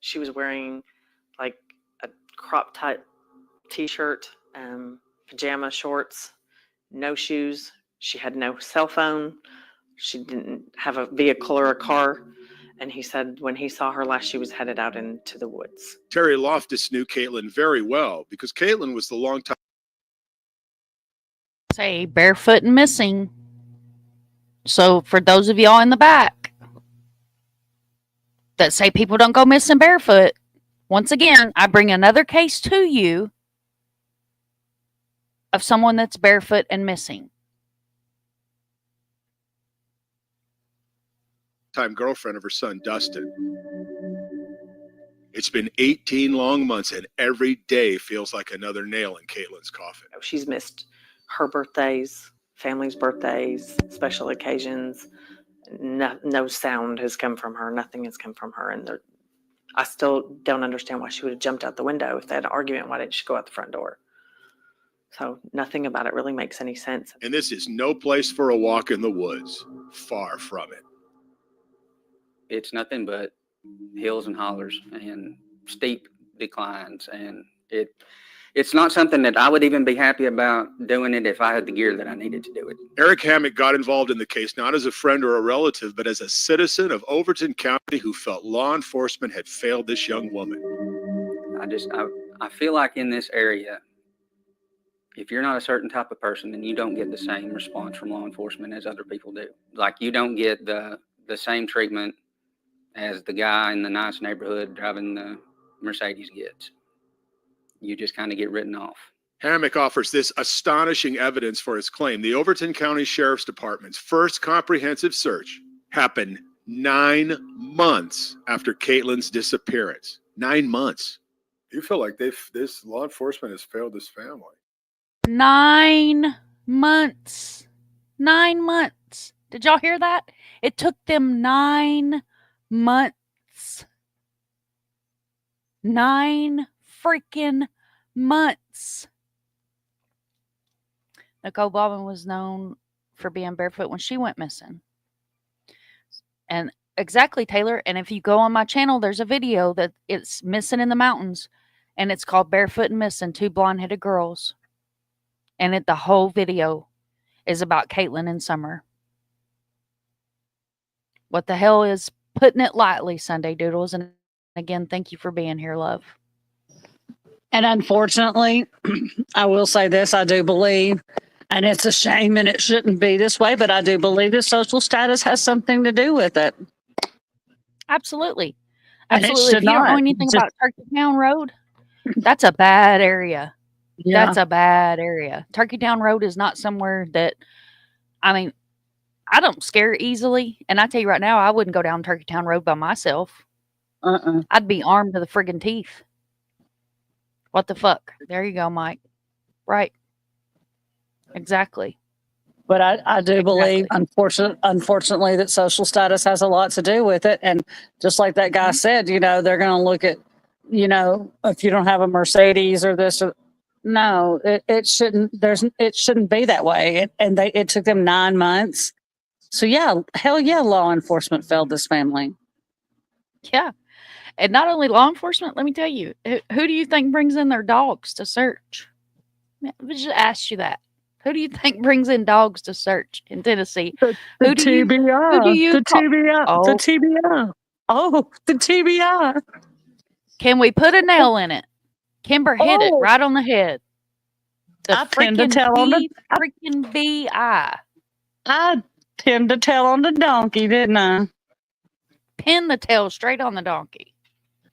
She was wearing like a crop type t-shirt, pajama shorts, no shoes, She had no cell phone. She didn't have a vehicle or a car. And he said when he saw her last, she was headed out into the woods. Terry Loftus knew Caitlin very well because Caitlin was the longtime. Say barefoot and missing. So for those of y'all in the back that say people don't go missing barefoot, once again, I bring another case to you of someone that's barefoot and missing. Time girlfriend of her son, Dustin. It's been 18 long months, and every day feels like another nail in Caitlin's coffin. She's missed her birthdays, family's birthdays, special occasions. No sound has come from her. Nothing has come from her. And I still don't understand why she would have jumped out the window. If they had an argument, why didn't she go out the front door? So nothing about it really makes any sense. And this is no place for a walk in the woods. Far from it. It's nothing but hills and hollers and steep declines. And it's not something that I would even be happy about doing it if I had the gear that I needed to do it. Eric Hammock got involved in the case not as a friend or a relative, but as a citizen of Overton County who felt law enforcement had failed this young woman. I feel like in this area, if you're not a certain type of person, then you don't get the same response from law enforcement as other people do. Like you don't get the same treatment as the guy in the nice neighborhood driving the Mercedes gets. You just kind of get written off. Hammock offers this astonishing evidence for his claim. The Overton County Sheriff's Department's first comprehensive search happened 9 months after Caitlin's disappearance. 9 months. You feel like this law enforcement has failed this family. 9 months. 9 months. Did y'all hear that? It took them 9 months. 9 freaking months. Nicole Bobbin was known for being barefoot when she went missing. And exactly, Taylor. And if you go on my channel, there's a video that it's missing in the mountains. And it's called Barefoot and Missing, 2 blonde-headed girls. And the whole video is about Caitlin and Summer. What the hell is putting it lightly, Sunday Doodles? And again, thank you for being here, love. And unfortunately, I will say this, I do believe, and it's a shame and it shouldn't be this way, but I do believe that social status has something to do with it. Absolutely. And it Absolutely. should If you don't know not. anything Just- about Turkey Town Road, that's a bad area. Yeah. That's a bad area. Turkey Town Road is not somewhere that, I mean, I don't scare easily. And I tell you right now, I wouldn't go down Turkey Town Road by myself. I'd be armed to the friggin' teeth. What the fuck? There you go, Mike. Right. Exactly. But I do believe, unfortunately, that social status has a lot to do with it. And just like that guy said, you know, they're going to look at, you know, if you don't have a Mercedes or this or no, it shouldn't. It shouldn't be that way. It took them 9 months. So yeah, hell yeah, law enforcement failed this family. Yeah. And not only law enforcement, let me tell you, who do you think brings in their dogs to search? I just asked you that. Who do you think brings in dogs to search in Tennessee? The TBI. Who do you call? The TBI. Oh, the TBI. Can we put a nail in it? Kimber hit it right on the head. The I pinned the tail on the freaking BI. I pinned the tail on the donkey, didn't I? Pin the tail straight on the donkey.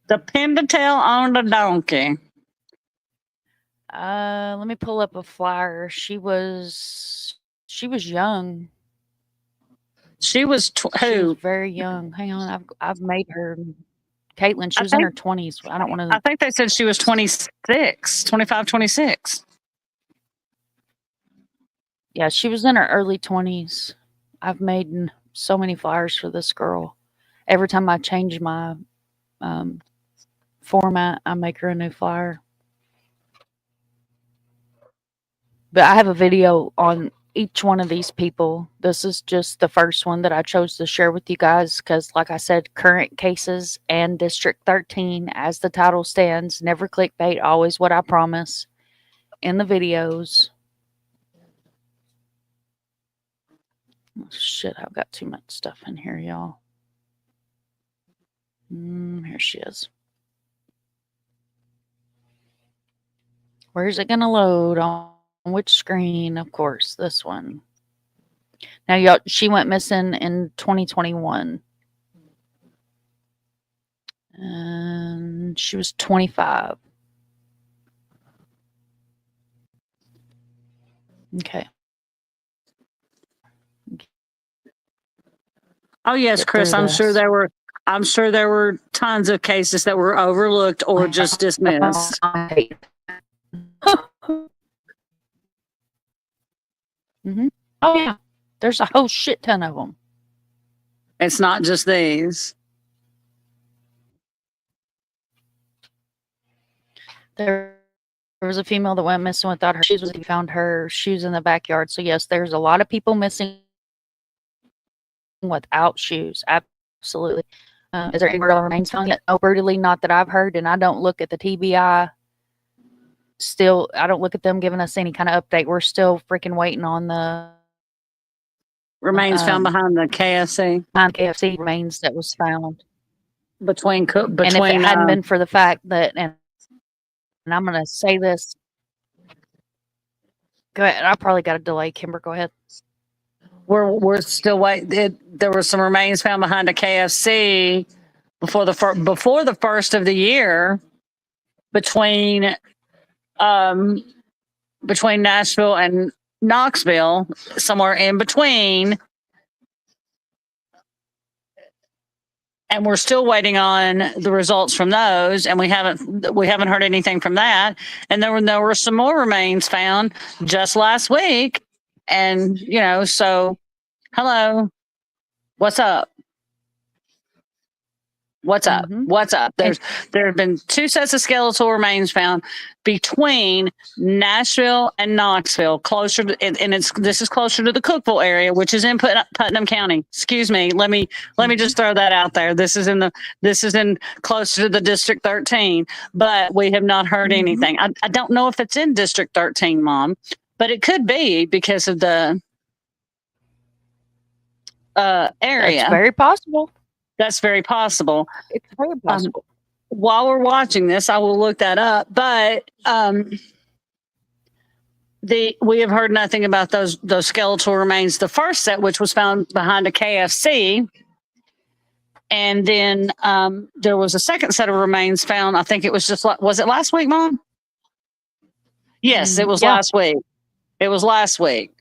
The pin the tail on the donkey. Let me pull up a flyer. She was young. She was She was very young. Hang on, I've made her. Caitlin, she was in her 20s. I don't want to. I think they said she was 25, 26. Yeah, she was in her early 20s. I've made so many flyers for this girl. Every time I change my format, I make her a new flyer. But I have a video on each one of these people. This is just the first one that I chose to share with you guys because, like I said, current cases and District 13, as the title stands, never clickbait, always what I promise in the videos. Oh, shit, I've got too much stuff in here, y'all. Here she is. Where's it going to load? On which screen? Of course, this one. Now, y'all, she went missing in 2021. And she was 25. Okay. Oh yes, Get Chris. through I'm sure this. there were tons of cases that were overlooked or just dismissed. Oh yeah, there's a whole shit ton of them. It's not just these. There was a female that went missing without her shoes. He found her shoes in the backyard. So yes, there's a lot of people missing without shoes. Absolutely. Is there any murder remains found yet? No, brutally, not that I've heard, and I don't look at the TBI. Still, I don't look at them giving us any kind of update. We're still freaking waiting on the Remains found behind the KFC. Behind KFC remains that was found Between and if it hadn't been for the fact that, and I'm going to say this. Go ahead. I probably got a delay. Kimber, go ahead. We're still waiting. There were some remains found behind a KFC before the first of the year between Nashville and Knoxville, somewhere in between. And we're still waiting on the results from those, and we haven't heard anything from that. And there were some more remains found just last week, and so hello, what's up? What's up? What's up? There have been 2 sets of skeletal remains found between Nashville and Knoxville, closer to, and this is closer to the Cookeville area, which is in Putnam County. Excuse me. Let me just throw that out there. This is in closer to the District 13, but we have not heard anything. I don't know if it's in District 13, Mom, but it could be because of the area. That's very possible. That's very possible. It's very possible. While we're watching this, I will look that up. But we have heard nothing about those skeletal remains. The first set, which was found behind a KFC, and then there was a second set of remains found. I think it was was it last week, Mom? Yes, it was last week. It was last week.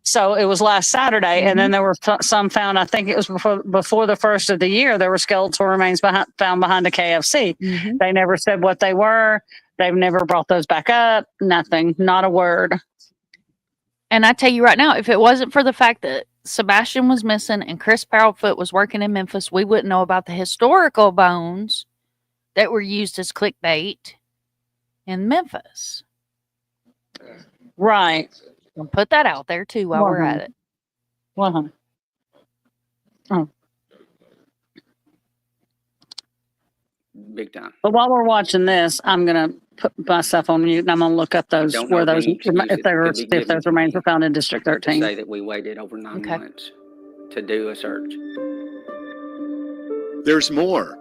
So it was last Saturday, and then there were some found. I think it was before the first of the year. There were skeletal remains found behind the KFC. They never said what they were. They've never brought those back up. Nothing. Not a word. And I tell you right now, if it wasn't for the fact that Sebastian was missing and Chris Barrelfoot was working in Memphis, we wouldn't know about the historical bones that were used as clickbait in Memphis. Right. And put that out there too while we're at it. Oh. Big time. But while we're watching this, I'm gonna put myself on mute and I'm gonna look up those if those remains were found in District 13. Say that we waited over 9 months to do a search. There's more.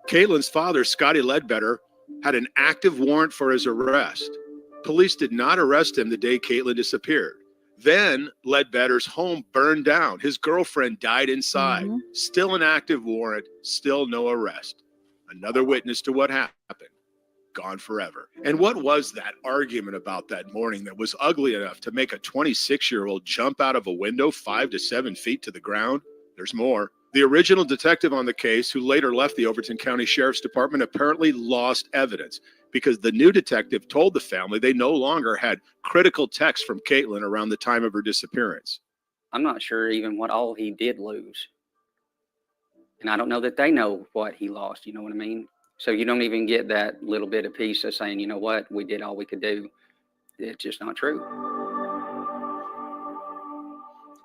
Caitlin's father, Scotty Ledbetter, had an active warrant for his arrest. Police did not arrest him the day Caitlin disappeared. Then Ledbetter's home burned down. His girlfriend died inside. Still an active warrant, still no arrest. Another witness to what happened. Gone forever. And what was that argument about that morning that was ugly enough to make a 26-year-old jump out of a window 5 to 7 feet to the ground? There's more. The original detective on the case, who later left the Overton County Sheriff's Department, apparently lost evidence because the new detective told the family they no longer had critical texts from Caitlin around the time of her disappearance. I'm not sure even what all he did lose. And I don't know that they know what he lost, you know what I mean? So you don't even get that little bit of piece of saying, you know what, we did all we could do. It's just not true.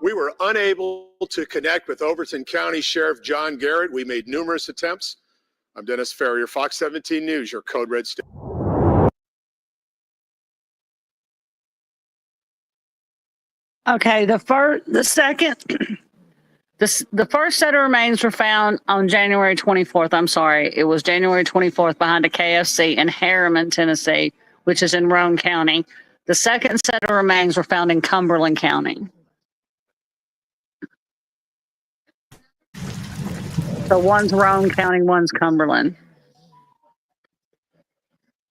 We were unable to connect with Overton County Sheriff John Garrett. We made numerous attempts. I'm Dennis Ferrier, Fox 17 News, your Code Red station. Okay, the first set of remains were found on January 24th. I'm sorry, it was January 24th behind a KFC in Harriman, Tennessee, which is in Roane County. The second set of remains were found in Cumberland County. So one's Roane County, one's Cumberland.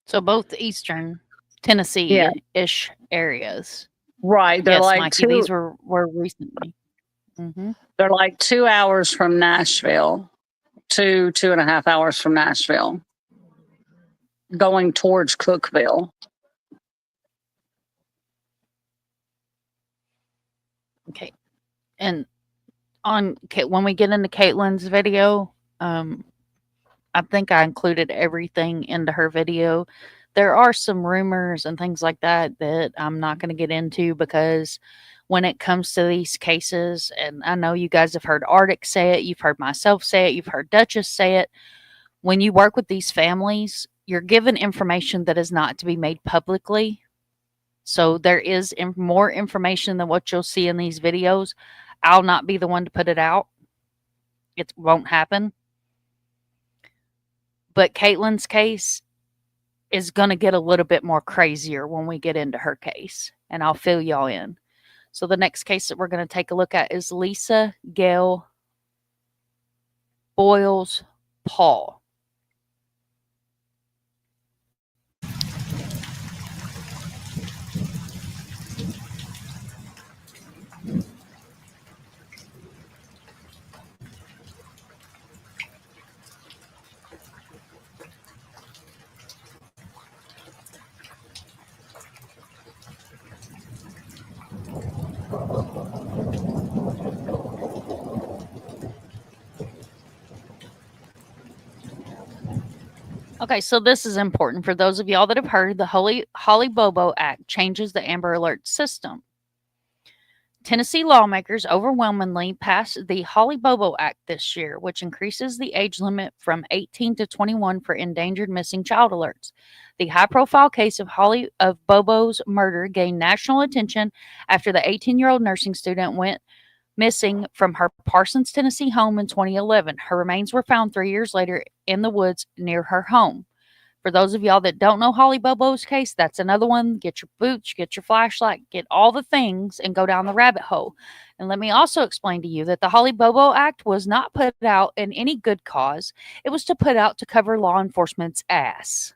So both eastern Tennessee-ish areas. Right. They're Yes, like Mikey, two, these were recently. Mm-hmm. they're like 2 hours from Nashville, 2.5 hours from Nashville, going towards Cookville. Okay. And when we get into Caitlin's video, I think I included everything into her video. There are some rumors and things like that that I'm not going to get into because when it comes to these cases, and I know you guys have heard Arctic say it, you've heard myself say it, you've heard Dutchess say it. When you work with these families, you're given information that is not to be made publicly. So there is more information than what you'll see in these videos. I'll not be the one to put it out. It won't happen. But Caitlin's case is going to get a little bit more crazier when we get into her case. And I'll fill y'all in. So the next case that we're going to take a look at is Lisa Gail Boyles Paul. Okay, so this is important for those of y'all that have heard. The Holly Bobo Act changes the Amber Alert system. Tennessee lawmakers overwhelmingly passed the Holly Bobo Act this year, which increases the age limit from 18 to 21 for endangered missing child alerts. The high-profile case of Bobo's murder gained national attention after the 18-year-old nursing student went missing from her Parsons, Tennessee home in 2011. Her remains were found 3 years later in the woods near her home. For those of y'all that don't know Holly Bobo's case, that's another one. Get your boots, get your flashlight, get all the things and go down the rabbit hole. And let me also explain to you that the Holly Bobo Act was not put out in any good cause. It was to put out to cover law enforcement's ass.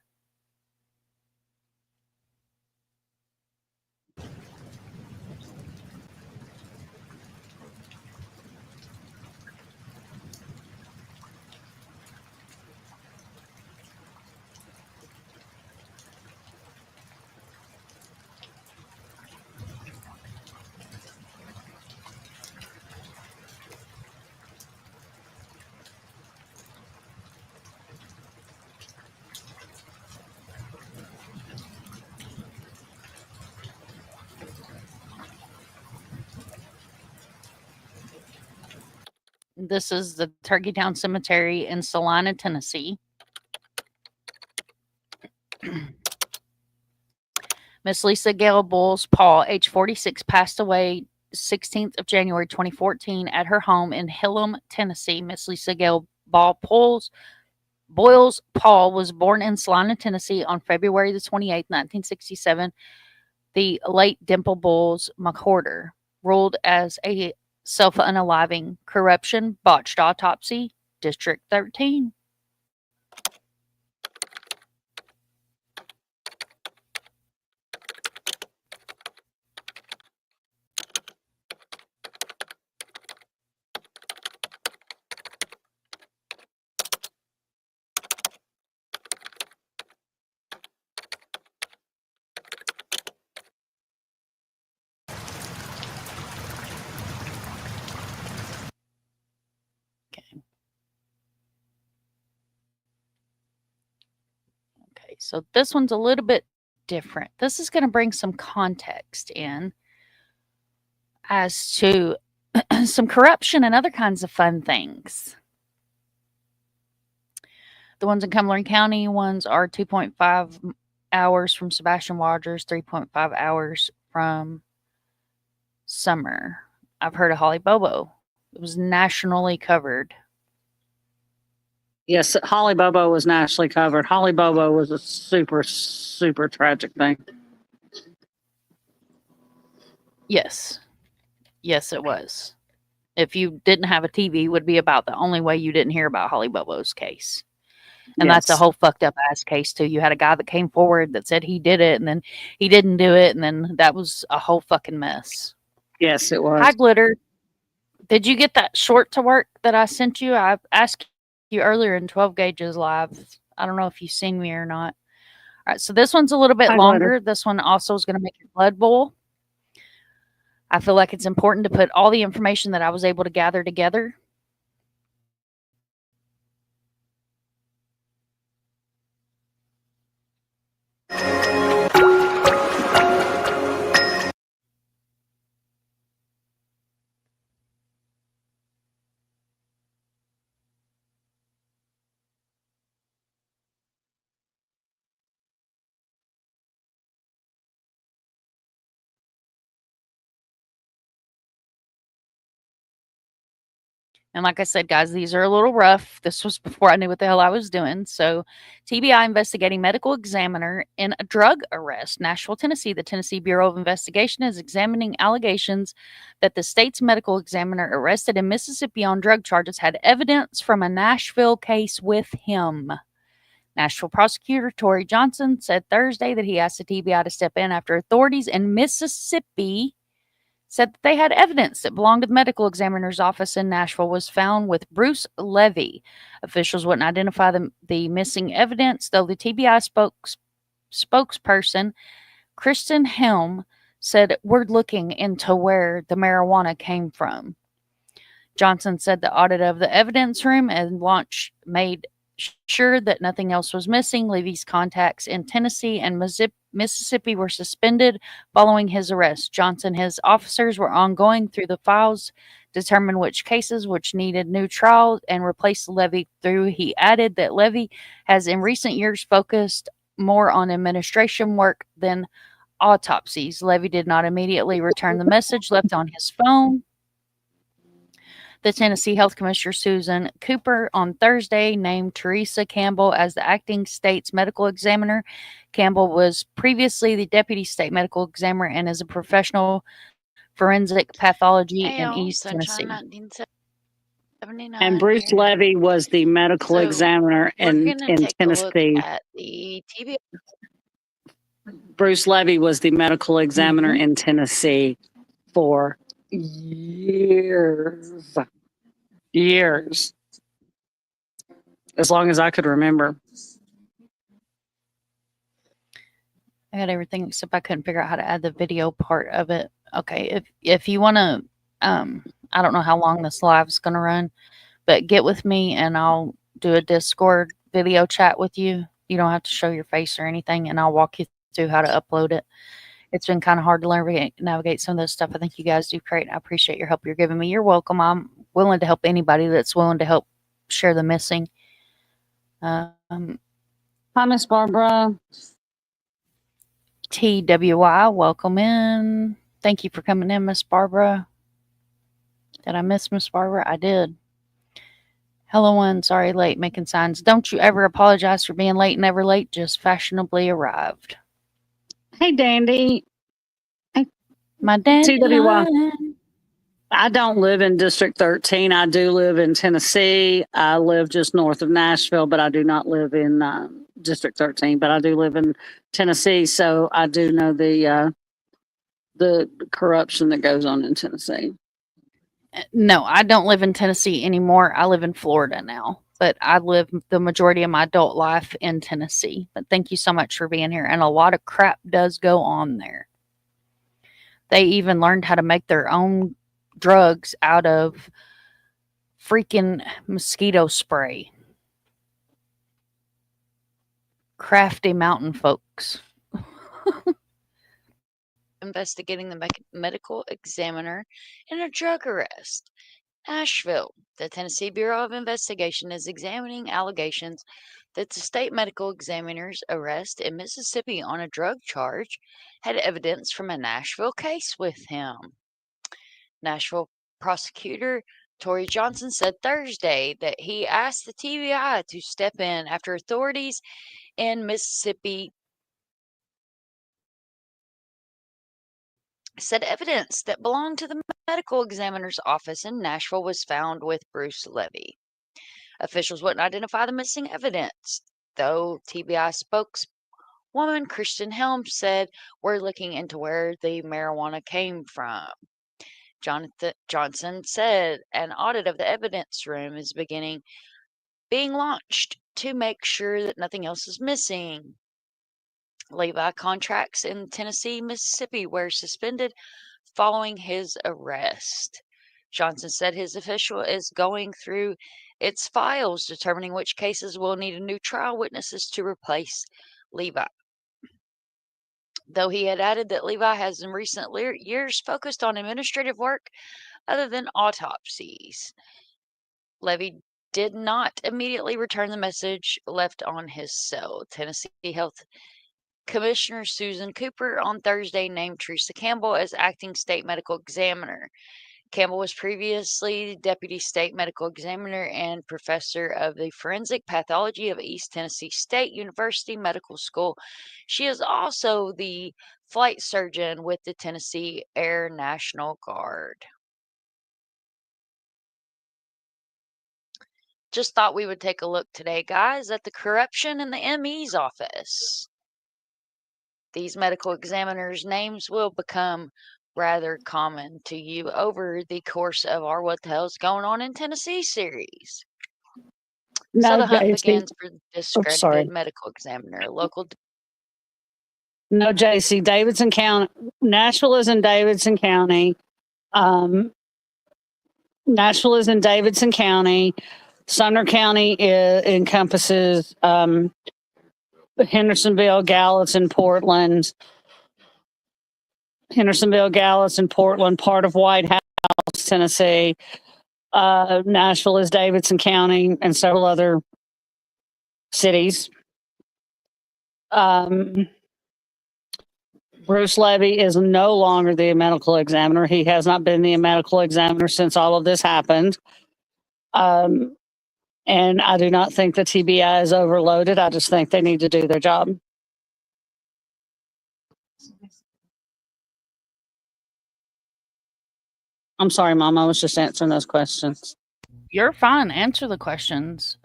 This is the Turkeytown Cemetery in Salina, Tennessee. Miss Lisa Gail Boyles Paul, age 46, passed away 16th of January 2014 at her home in Hillam, Tennessee. Miss Lisa Gail Boyles Paul was born in Salina, Tennessee on February the 28th, 1967. The late Dimple Bowles McWhorter ruled as a self-unaliving, corruption, botched autopsy, District 13. Okay, so this one's a little bit different. This is going to bring some context in as to some corruption and other kinds of fun things. The ones in Cumberland County ones are 2.5 hours from Sebastian Rogers, 3.5 hours from summer. I've heard of Holly Bobo. It was nationally covered. Yes, Holly Bobo was nationally covered. Holly Bobo was a super, super tragic thing. Yes. Yes, it was. If you didn't have a TV, it would be about the only way you didn't hear about Holly Bobo's case. And that's a Yes. whole fucked up ass case too. You had a guy that came forward that said he did it, and then he didn't do it, and then that was a whole fucking mess. Yes, it was. Hi, Glitter. Did you get that short to work that I sent you? I asked you earlier in 12 Gauges Live. I don't know if you've seen me or not. All right, so this one's a little bit Hi, longer. Glitter. This one also is going to make your blood boil. I feel like it's important to put all the information that I was able to gather together. And like I said, guys, these are a little rough. This was before I knew what the hell I was doing. So, TBI investigating medical examiner in a drug arrest. Nashville, Tennessee. The Tennessee Bureau of Investigation is examining allegations that the state's medical examiner arrested in Mississippi on drug charges had evidence from a Nashville case with him. Nashville prosecutor Tory Johnson said Thursday that he asked the TBI to step in after authorities in Mississippi said that they had evidence that belonged to the medical examiner's office in Nashville was found with Bruce Levy. Officials wouldn't identify the missing evidence, though the TBI spokesperson, Kristen Helm, said, "We're looking into where the marijuana came from." Johnson said the audit of the evidence room and launch made sure that nothing else was missing. Levy's contacts in Tennessee and Mississippi were suspended following his arrest. Johnson and his officers were ongoing through the files, determine which cases which needed new trial, and replace Levy through. He added that Levy has in recent years focused more on administration work than autopsies. Levy did not immediately return the message left on his phone. The Tennessee Health Commissioner Susan Cooper on Thursday named Teresa Campbell as the acting state's medical examiner. Campbell was previously the deputy state medical examiner and is a professional forensic pathology in East Tennessee. And Bruce Levy was the medical examiner in Tennessee. At the TBI. Bruce Levy was the medical examiner in Tennessee for years. As long as I could remember. I got everything except I couldn't figure out how to add the video part of it. Okay, if you want to, I don't know how long this live is going to run, but get with me and I'll do a Discord video chat with you. You don't have to show your face or anything, and I'll walk you through how to upload it. It's been kind of hard to navigate some of this stuff. I think you guys do great. I appreciate your help you're giving me. You're welcome. I'm willing to help anybody that's willing to help share the missing. Hi, Miss Barbara. TWI, welcome in. Thank you for coming in, Miss Barbara. Did I miss Miss Barbara? I did. Hello, one. Sorry, late, making signs. Don't you ever apologize for being late, never late, just fashionably arrived. Hey, Dandy. Hey, my dandy. TWI. I don't live in District 13. I do live in Tennessee. I live just north of Nashville, but I do not live in District 13. But I do live in Tennessee, so I do know the corruption that goes on in Tennessee. No, I don't live in Tennessee anymore. I live in Florida now, but I live the majority of my adult life in Tennessee. But thank you so much for being here. And a lot of crap does go on there. They even learned how to make their own drugs out of freaking mosquito spray. Crafty mountain folks. Investigating the medical examiner in a drug arrest. Nashville. The Tennessee Bureau of Investigation is examining allegations that the state medical examiner's arrest in Mississippi on a drug charge had evidence from a Nashville case with him. Nashville prosecutor Tory Johnson said Thursday that he asked the TBI to step in after authorities in Mississippi said evidence that belonged to the medical examiner's office in Nashville was found with Bruce Levy. Officials wouldn't identify the missing evidence, though TBI spokeswoman Kristen Helms said, "We're looking into where the marijuana came from." Johnson said an audit of the evidence room is being launched to make sure that nothing else is missing. Levi contracts in Tennessee, Mississippi were suspended following his arrest. Johnson said his official is going through its files, determining which cases will need a new trial witnesses to replace Levi. Though he had added that Levi has in recent years focused on administrative work other than autopsies. Levy did not immediately return the message left on his cell. Tennessee Health Commissioner Susan Cooper on Thursday named Teresa Campbell as acting state medical examiner. Campbell was previously deputy state medical examiner and professor of the forensic pathology of East Tennessee State University Medical School. She is also the flight surgeon with the Tennessee Air National Guard. Just thought we would take a look today, guys, at the corruption in the ME's office. These medical examiners' names will become rather common to you over the course of our What the Hell's Going On in Tennessee series. So the hunt begins for the discredited medical examiner. No, JC, Davidson County. Nashville is in Davidson County. Nashville is in Davidson County. Sumner County encompasses Hendersonville, Gallatin, Portland. Hendersonville, Gallatin, Portland, part of White House, Tennessee. Nashville is Davidson County and several other cities. Bruce Levy is no longer the medical examiner. He has not been the medical examiner since all of this happened. And I do not think the TBI is overloaded. I just think they need to do their job. I'm sorry, Mom. I was just answering those questions. You're fine. Answer the questions.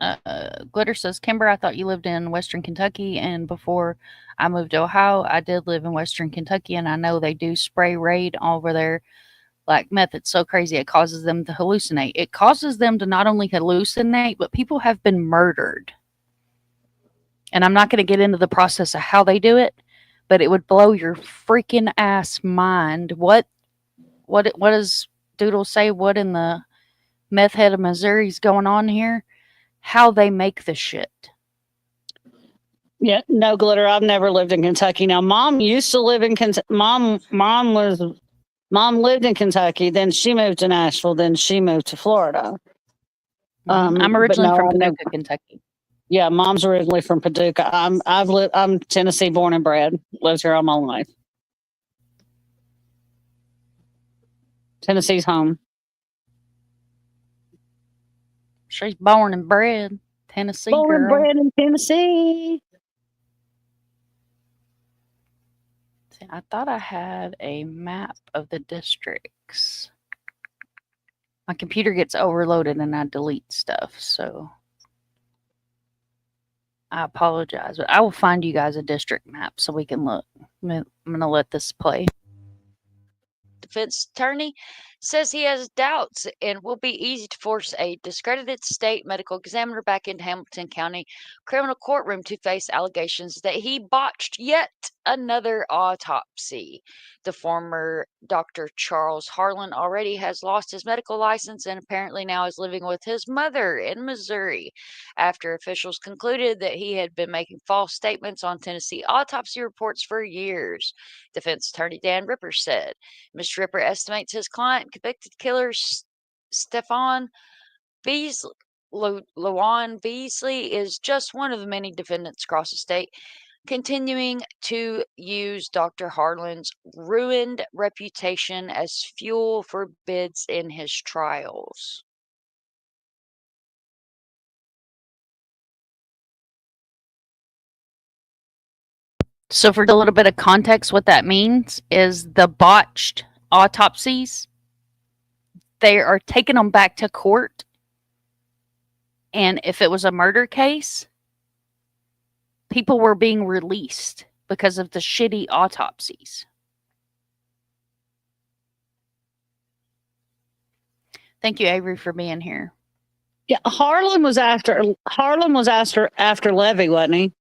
Glitter says, Kimber, I thought you lived in Western Kentucky, and before I moved to Ohio, I did live in Western Kentucky, and I know they do spray raid over there. Like meth, it's so crazy. It causes them to hallucinate. It causes them to not only hallucinate, but people have been murdered. And I'm not going to get into the process of how they do it, but it would blow your freaking ass mind. What does Doodle say? What in the meth head of Missouri is going on here? How they make the shit. Yeah, no, Glitter. I've never lived in Kentucky. Now, Mom used to live in Kentucky. Mom lived in Kentucky. Then she moved to Nashville. Then she moved to Florida. I'm originally from Paducah, Kentucky. Yeah, Mom's originally from Paducah. I'm Tennessee born and bred. Lived here all my life. Tennessee's home. She's born and bred Tennessee born girl. and bred in Tennessee. See, I thought I had a map of the districts. My computer gets overloaded and I delete stuff, so I apologize. But I will find you guys a district map so we can look. I'm going to let this play. Defense attorney says he has doubts and will be easy to force a discredited state medical examiner back into Hamilton County criminal courtroom to face allegations that he botched yet another autopsy. The former Dr. Charles Harlan already has lost his medical license and apparently now is living with his mother in Missouri after officials concluded that he had been making false statements on Tennessee autopsy reports for years. Defense attorney Dan Ripper said. Mr. Ripper estimates his client, convicted killer Stefan Beasley, is just one of the many defendants across the state continuing to use Dr. Harlan's ruined reputation as fuel for bids in his trials. So, for a little bit of context, what that means is the botched autopsies, they are taking them back to court. And if it was a murder case, people were being released because of the shitty autopsies. Thank you, Avery, for being here. Yeah, Harlan was after Levy, wasn't he?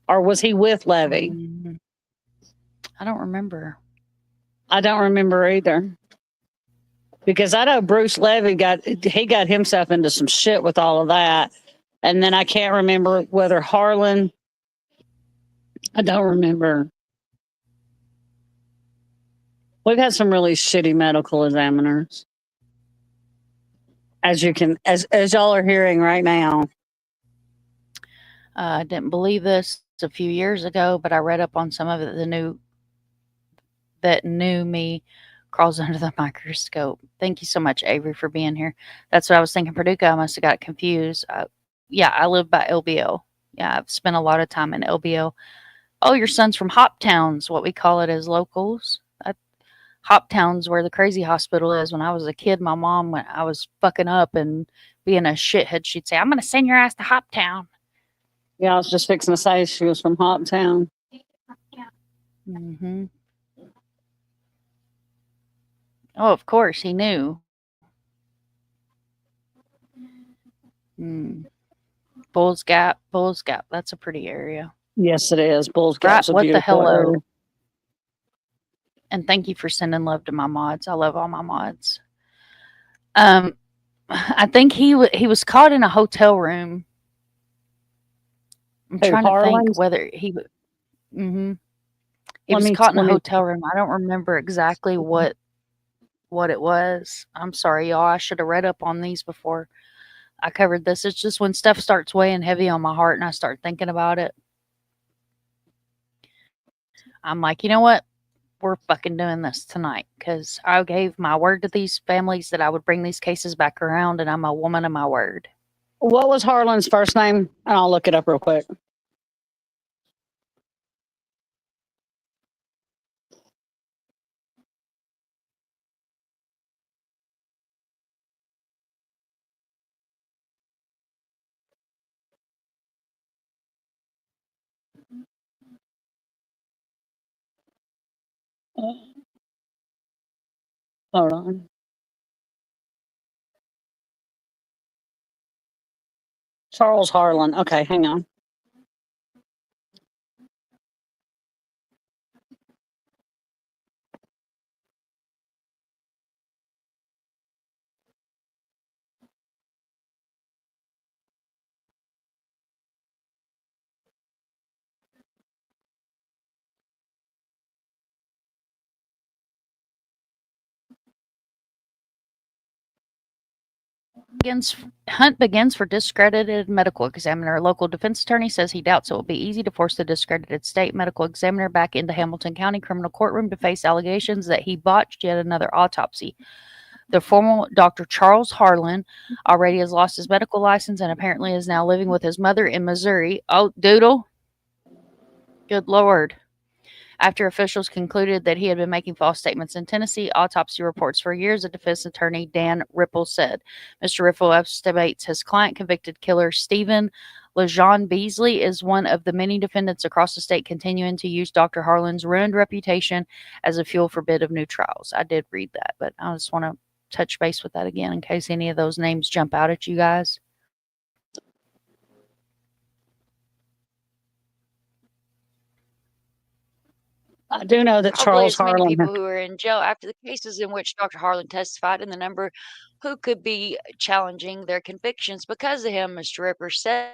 Or was he with Levy? I don't remember. I don't remember either. Because I know Bruce Levy got himself into some shit with all of that. And then I can't remember whether Harlan, I don't remember. We've had some really shitty medical examiners. As y'all are hearing right now. I didn't believe this a few years ago, but I read up on some of it. That knew me crawls under the microscope. Thank you so much, Avery, for being here. That's what I was thinking. Paducah, I must have got confused. Yeah, I live by LBL. Yeah, I've spent a lot of time in LBL. Oh, your son's from Hop Towns, what we call it as locals. Hop Towns, where the crazy hospital is. When I was a kid, my mom, when I was fucking up and being a shithead, she'd say, "I'm going to send your ass to Hop Town." Yeah, I was just fixing to say she was from Hop Town. Mm-hmm. Oh, of course, he knew. Bulls Gap. That's a pretty area. Yes, it is. Bulls Gap's a what the beautiful hello. area. And thank you for sending love to my mods. I love all my mods. I think he was caught in a hotel room. I'm trying to think whether he would. He was caught in a hotel room. I don't remember exactly what it was. I'm sorry, y'all. I should have read up on these before I covered this. It's just when stuff starts weighing heavy on my heart and I start thinking about it, I'm like, you know what? We're fucking doing this tonight, because I gave my word to these families that I would bring these cases back around, and I'm a woman of my word. What was Harlan's first name? I'll look it up real quick. Hold on. Charles Harlan. Okay, hang on. Hunt begins for discredited medical examiner. Local defense attorney says he doubts it will be easy to force the discredited state medical examiner back into Hamilton County criminal courtroom to face allegations that he botched yet another autopsy. The former Dr. Charles Harlan already has lost his medical license and apparently is now living with his mother in Missouri. Oh, Doodle. Good Lord. After officials concluded that he had been making false statements in Tennessee autopsy reports for years, a defense attorney, Dan Ripple, said. Mr. Ripple estimates his client, convicted killer Stephen LeJean Beasley, is one of the many defendants across the state continuing to use Dr. Harlan's ruined reputation as a fuel for bid of new trials. I did read that, but I just want to touch base with that again in case any of those names jump out at you guys. I do know that Probably Charles as many Harlan. people who are in jail after the cases in which Dr. Harlan testified, and the number who could be challenging their convictions because of him, Mr. Ripper said.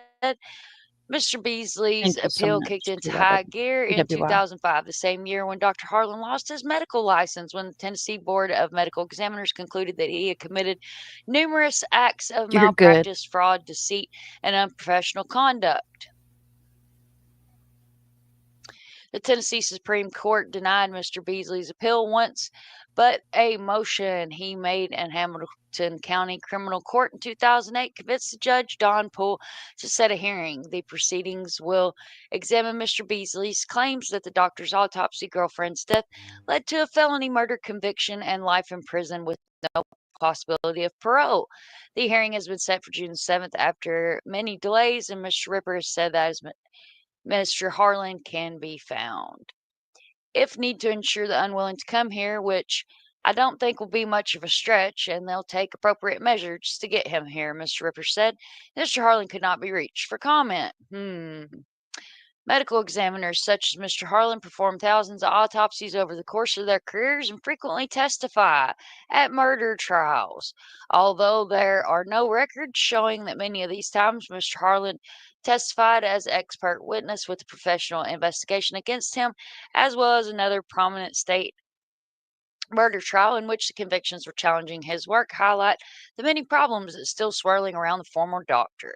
Mr. Beasley's Thank you so appeal much, kicked into PW. high gear in PWI. 2005, the same year when Dr. Harlan lost his medical license, when the Tennessee Board of Medical Examiners concluded that he had committed numerous acts of You're good. malpractice, fraud, deceit, and unprofessional conduct. The Tennessee Supreme Court denied Mr. Beasley's appeal once, but a motion he made in Hamilton County Criminal Court in 2008 convinced the judge, Don Poole, to set a hearing. The proceedings will examine Mr. Beasley's claims that the doctor's autopsy girlfriend's death led to a felony murder conviction and life in prison with no possibility of parole. The hearing has been set for June 7th after many delays, and Mr. Ripper has said that Mr. Harlan can be found. If need to ensure the unwilling to come here, which I don't think will be much of a stretch, and they'll take appropriate measures to get him here, Mr. Ripper said. Mr. Harlan could not be reached for comment. Medical examiners such as Mr. Harlan perform thousands of autopsies over the course of their careers and frequently testify at murder trials. Although there are no records showing that many of these times Mr. Harlan testified as expert witness with a professional investigation against him, as well as another prominent state murder trial in which the convictions were challenging his work, highlight the many problems that still swirling around the former doctor.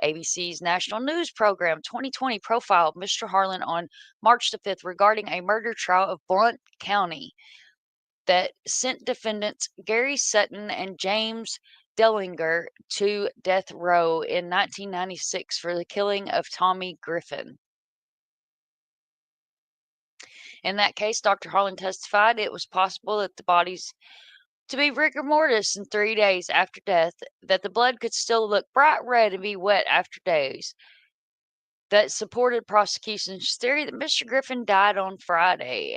ABC's national news program 2020 profiled Mr. Harlan on March the 5th regarding a murder trial of Blount County that sent defendants Gary Sutton and James Dellinger to death row in 1996 for the killing of Tommy Griffin. In that case, Dr. Harlan testified it was possible that the bodies to be rigor mortis in 3 days after death, that the blood could still look bright red and be wet after days. That supported prosecution's theory that Mr. Griffin died on Friday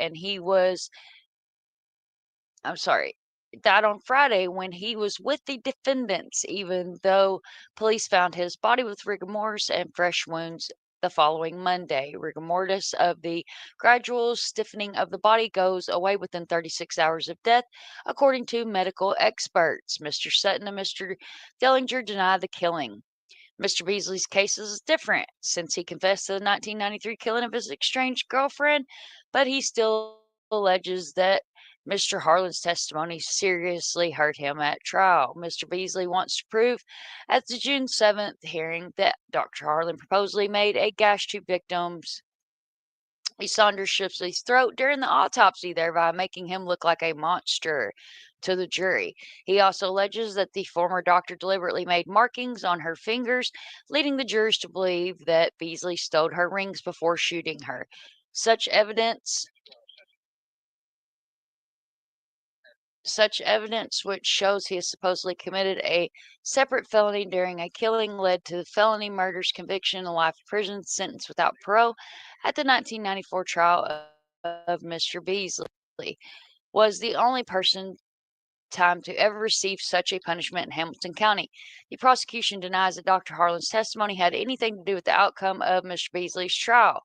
died on Friday when he was with the defendants, even though police found his body with rigor mortis and fresh wounds the following Monday. Rigor mortis of the gradual stiffening of the body goes away within 36 hours of death, according to medical experts. Mr. Sutton and Mr. Dellinger deny the killing. Mr. Beasley's case is different since he confessed to the 1993 killing of his estranged girlfriend, but he still alleges that Mr. Harlan's testimony seriously hurt him at trial. Mr. Beasley wants to prove at the June 7th hearing that Dr. Harlan purportedly made a gash to victims Saunders Shipley's throat during the autopsy, thereby making him look like a monster to the jury. He also alleges that the former doctor deliberately made markings on her fingers, leading the jurors to believe that Beasley stole her rings before shooting her. Such evidence which shows he has supposedly committed a separate felony during a killing led to the felony murders conviction and life prison sentence without parole at the 1994 trial of Mr. Beasley. Was the only time to ever receive such a punishment in Hamilton County. The prosecution denies that Dr. Harlan's testimony had anything to do with the outcome of Mr. Beasley's trial.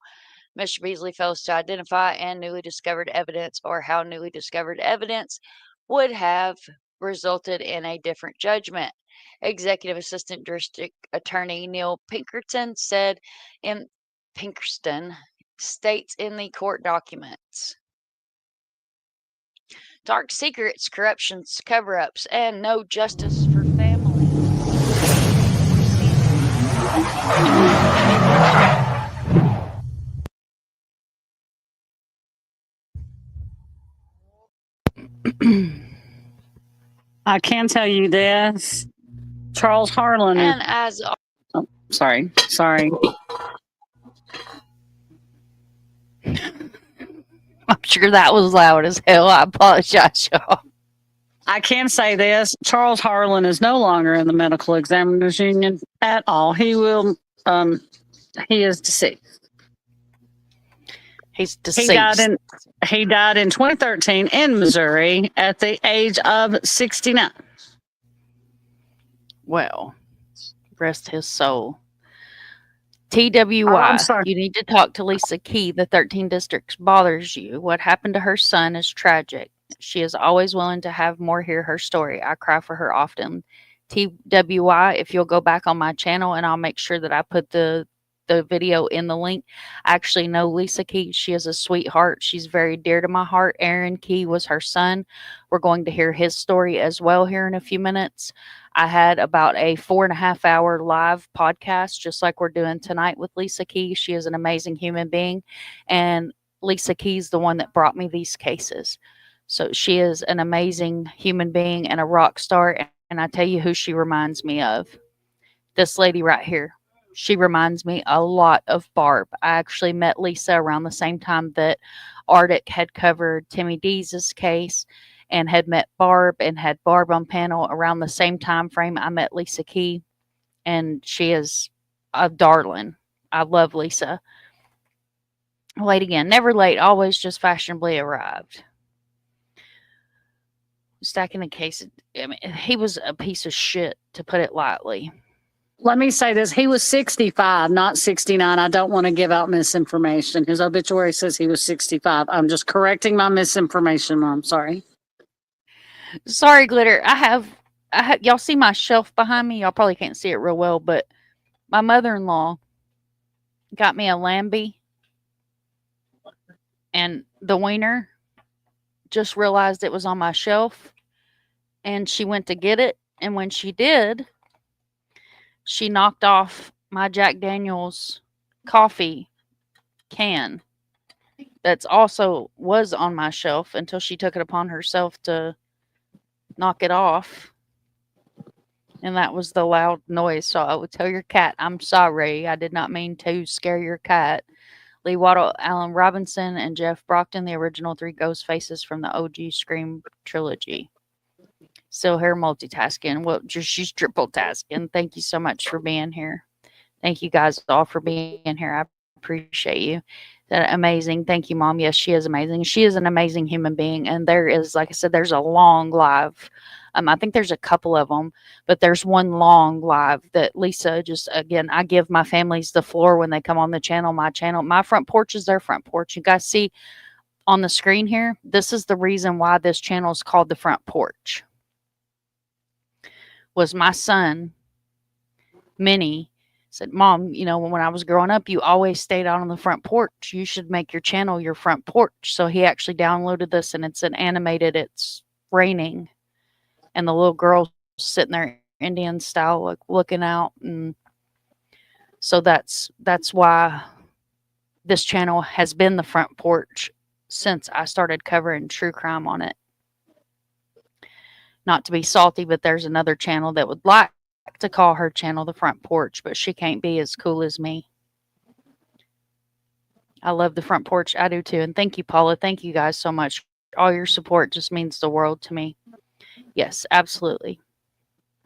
Mr. Beasley fails to identify and newly discovered evidence or how newly discovered evidence would have resulted in a different judgment. Executive Assistant District Attorney Neil Pinkerton states in the court documents. Dark secrets, corruptions, cover-ups, and no justice for family. I can tell you this. Charles Harlan. And as sorry. I'm sure that was loud as hell. I apologize, y'all. I can say this. Charles Harlan is no longer in the Medical Examiners Union at all. He is deceased. He's deceased. He died in 2013 in Missouri at the age of 69. Well, rest his soul. TWY, you need to talk to Lisa Key. The 13 districts bothers you. What happened to her son is tragic. She is always willing to have more hear her story. I cry for her often. TWY, if you'll go back on my channel, and I'll make sure that I put the video in the link. I actually know Lisa Key. She is a sweetheart. She's very dear to my heart. Aaron Key was her son. We're going to hear his story as well here in a few minutes. I had about a 4.5 hour live podcast, just like we're doing tonight with Lisa Key. She is an amazing human being. And Lisa Key's the one that brought me these cases. So she is an amazing human being and a rock star. And I tell you who she reminds me of. This lady right here. She reminds me a lot of Barb. I actually met Lisa around the same time that Arctic had covered Timmy Dees' case and had met Barb and had Barb on panel around the same time frame. I met Lisa Key, and she is a darling. I love Lisa. Late again, never late, always just fashionably arrived. Stacking the case. I mean, he was a piece of shit, to put it lightly. Let me say this. He was 65, not 69. I don't want to give out misinformation. His obituary says he was 65. I'm just correcting my misinformation, Mom. Sorry. Sorry, Glitter. I have y'all see my shelf behind me? Y'all probably can't see it real well, but my mother-in-law got me a Lambie, and the wiener just realized it was on my shelf, and she went to get it, and when she did, she knocked off my Jack Daniel's coffee can that's also was on my shelf until she took it upon herself to knock it off. And that was the loud noise. So I would tell your cat, I'm sorry. I did not mean to scare your cat. Lee Waddle, Alan Robinson, and Jeff Brockton, the original 3 ghost faces from the OG Scream trilogy. Still here multitasking. Well, she's triple tasking. Thank you so much for being here. Thank you guys all for being here. I appreciate you. That amazing. Thank you, Mom. Yes, she is amazing. She is an amazing human being. And there is, like I said, there's a long live. I think there's a couple of them, but there's one long live that Lisa just, again, I give my families the floor when they come on the channel. My front porch is their front porch. You guys see on the screen here, this is the reason why this channel is called the front porch. Was my son, Minnie, said, Mom, you know, when I was growing up, you always stayed out on the front porch. You should make your channel your front porch. So he actually downloaded this, and it's an animated, it's raining, and the little girl sitting there Indian style, like looking out. And so that's why this channel has been the front porch since I started covering true crime on it. Not to be salty, but there's another channel that would like to call her channel the front porch, but she can't be as cool as me. I love the front porch. I do too. And thank you, Paula. Thank you guys so much. All your support just means the world to me. Yes, absolutely.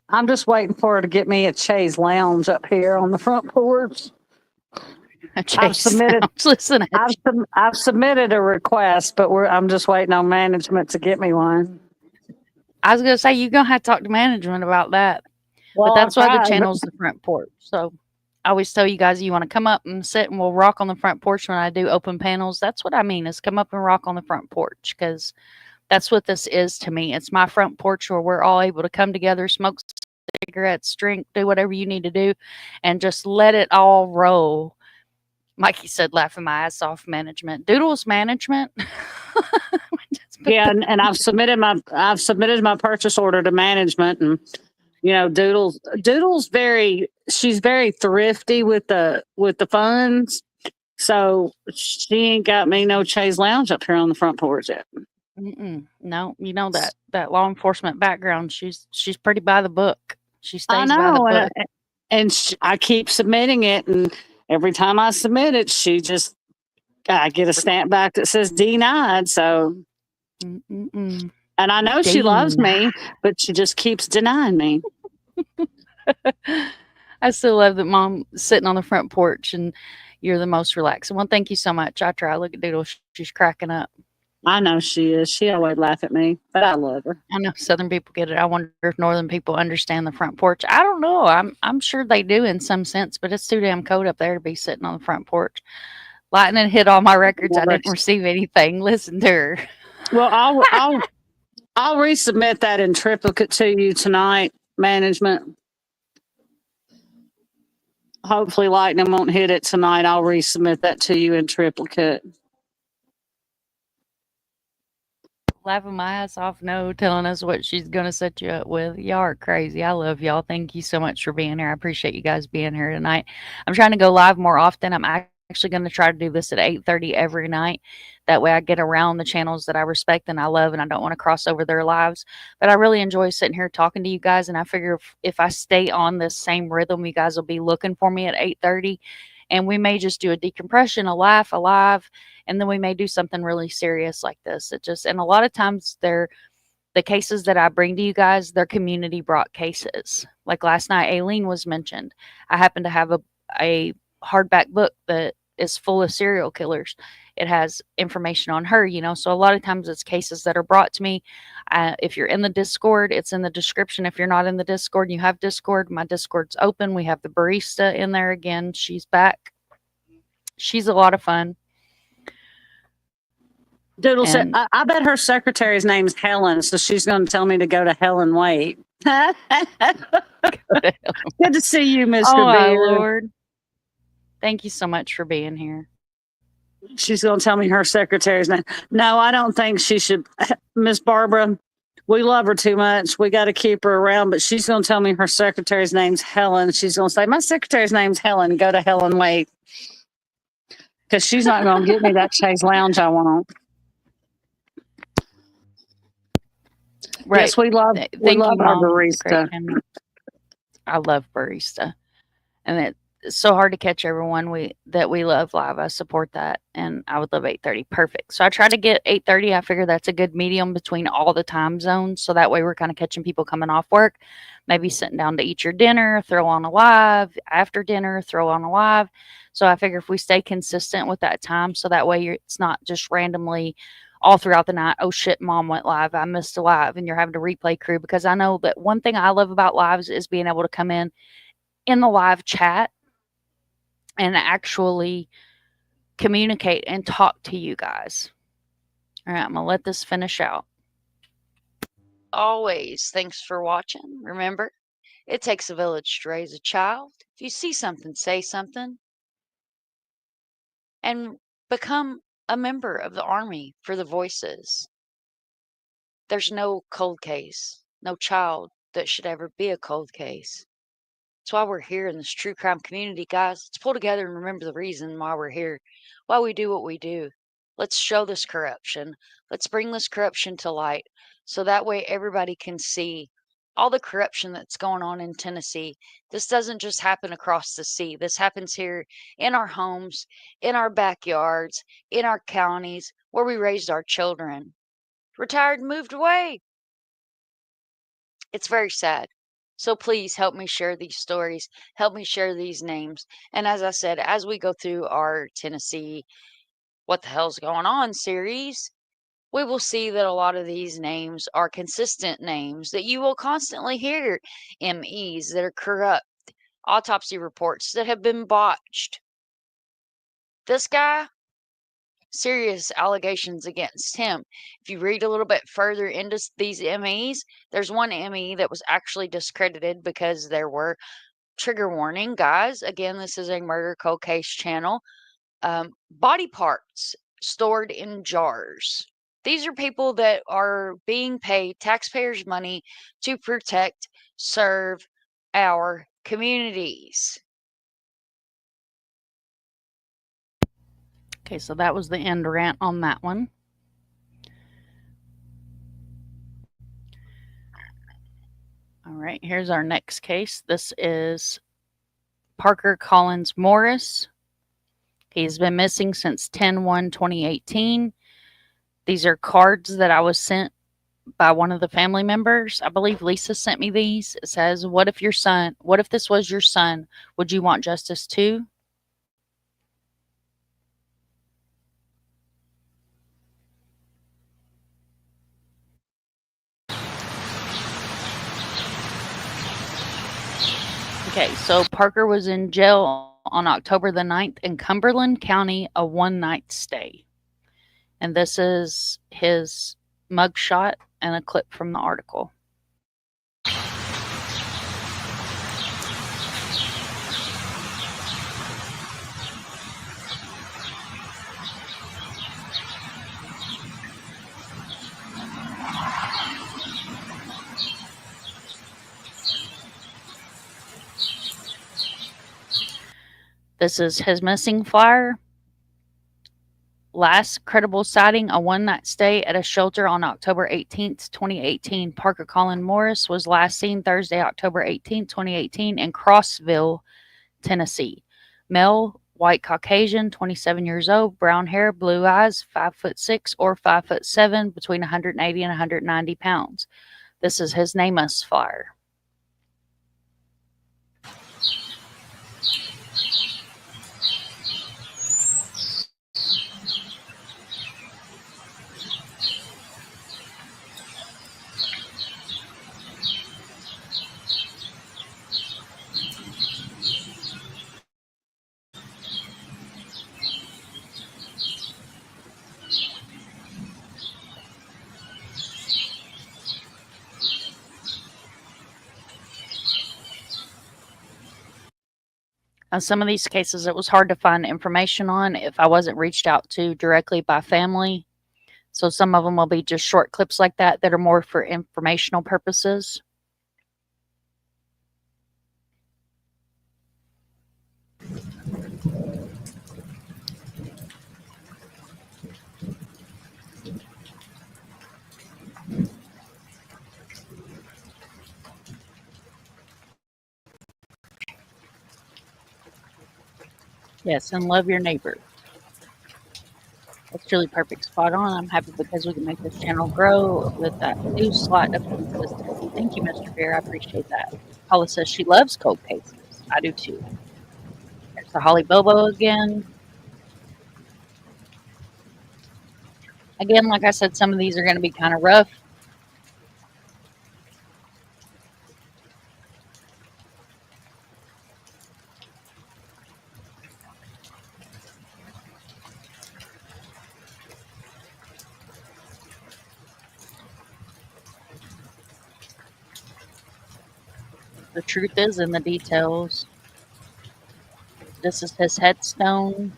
I'm just waiting for her to get me a chaise lounge up here on the front porch. I've submitted a request, but I'm just waiting on management to get me one. I was going to say, you're going to have to talk to management about that. Well, but that's why the channel's the front porch. So I always tell you guys, you want to come up and sit and we'll rock on the front porch when I do open panels. That's what I mean, is come up and rock on the front porch, because that's what this is to me. It's my front porch where we're all able to come together, smoke cigarettes, drink, do whatever you need to do, and just let it all roll. Mikey said, laughing my ass off, management. Doodles management. Yeah, and I've submitted my purchase order to management, and you know, Doodles she's very thrifty with the funds, so she ain't got me no chaise lounge up here on the front porch yet. No, you know that law enforcement background. She's pretty by the book. She stays by the book. I keep submitting it, and every time I submit it, I get a stamp back that says denied. So. And I know she loves me, but she just keeps denying me. I still love that Mom sitting on the front porch and you're the most relaxed. Well, thank you so much. I try. Look at Doodle. She's cracking up. I know she is. She always laughs at me, but I love her. I know Southern people get it. I wonder if Northern people understand the front porch. I don't know. I'm sure they do in some sense, but it's too damn cold up there to be sitting on the front porch. Lightning hit all my records. I didn't receive anything. Listen to her. Well, I'll resubmit that in triplicate to you tonight, management. Hopefully lightning won't hit it tonight. I'll resubmit that to you in triplicate. Laughing my ass off, no, telling us what she's going to set you up with. Y'all are crazy. I love y'all. Thank you so much for being here. I appreciate you guys being here tonight. I'm trying to go live more often. I'm actually going to try to do this at 8:30 every night. That way I get around the channels that I respect and I love, and I don't want to cross over their lives. But I really enjoy sitting here talking to you guys, and I figure if I stay on this same rhythm, you guys will be looking for me at 8:30, and we may just do a decompression, a laugh, a live, and then we may do something really serious like this. And a lot of times the cases that I bring to you guys, they're community brought cases. Like last night, Aileen was mentioned. I happen to have a hardback book that is full of serial killers. It has information on her, so a lot of times it's cases that are brought to me. If you're in the Discord, it's in the description. If you're not in the Discord and you have Discord, my Discord's open. We have the barista in there again. She's back. She's a lot of fun. Doodle said, I bet her secretary's name's Helen, so she's going to tell me to go to Helen Wait. Good to see you, Mr. Oh, my Beard. Lord. Thank you so much for being here. She's going to tell me her secretary's name. No, I don't think she should. Miss Barbara, we love her too much. We got to keep her around, but she's going to tell me her secretary's name's Helen. She's going to say, my secretary's name's Helen. Go to Helen Wait. Because she's not going to get me that Chase Lounge I want. Right. Yes, we love our barista. I love barista. And it's so hard to catch everyone that we love live. I support that. And I would love 8:30. Perfect. So I try to get 8:30. I figure that's a good medium between all the time zones. So that way we're kind of catching people coming off work, maybe sitting down to eat your dinner, throw on a live, after dinner, throw on a live. So I figure if we stay consistent with that time, so that way it's not just randomly all throughout the night, oh shit, mom went live, I missed a live, and you're having to replay crew. Because I know that one thing I love about lives is being able to come in the live chat and actually communicate and talk to you guys. All right, I'm going to let this finish out. Always, thanks for watching. Remember, it takes a village to raise a child. If you see something, say something. And become a member of the Army for the Voices. There's no cold case, no child that should ever be a cold case. That's why we're here in this true crime community, guys. Let's pull together and remember the reason why we're here, why we do what we do. Let's show this corruption. Let's bring this corruption to light so that way everybody can see all the corruption that's going on in Tennessee. This doesn't just happen across the sea. This happens here in our homes, in our backyards, in our counties where we raised our children. Retired and moved away. It's very sad. So please help me share these stories. Help me share these names. And as I said, as we go through our Tennessee What the Hell's Going On series, we will see that a lot of these names are consistent names that you will constantly hear. MEs that are corrupt, autopsy reports that have been botched. This guy, serious allegations against him. If you read a little bit further into these MEs, there's one ME that was actually discredited because there were, trigger warning, guys, again, this is a murder cold case channel, body parts stored in jars. These are people that are being paid taxpayers' money to protect, serve our communities. Okay, so that was the end rant on that one. All right, here's our next case. This is Parker Collins Morris. He's been missing since 10/1/2018. These are cards that I was sent by one of the family members. I believe Lisa sent me these. It says, what if this was your son? Would you want justice too? Okay, so Parker was in jail on October the 9th in Cumberland County, a one-night stay. And this is his mugshot and a clip from the article. This is his missing flyer. Last credible sighting, a one-night stay at a shelter on October 18th, 2018. Parker Colin Morris was last seen Thursday, October 18th, 2018 in Crossville, Tennessee. Male, white Caucasian, 27 years old, brown hair, blue eyes, 5'6" or 5'7", between 180 and 190 pounds. This is his NamUs flyer. Some of these cases, it was hard to find information on if I wasn't reached out to directly by family. So some of them will be just short clips like that are more for informational purposes. Yes, and love your neighbor. That's really perfect. Spot on. I'm happy because we can make this channel grow with that new slot of consistency. Thank you, Mr. Bear. I appreciate that. Paula says she loves cold cases. I do too. There's the Holly Bobo again. Again, like I said, some of these are going to be kind of rough. The truth is in the details. This is his headstone.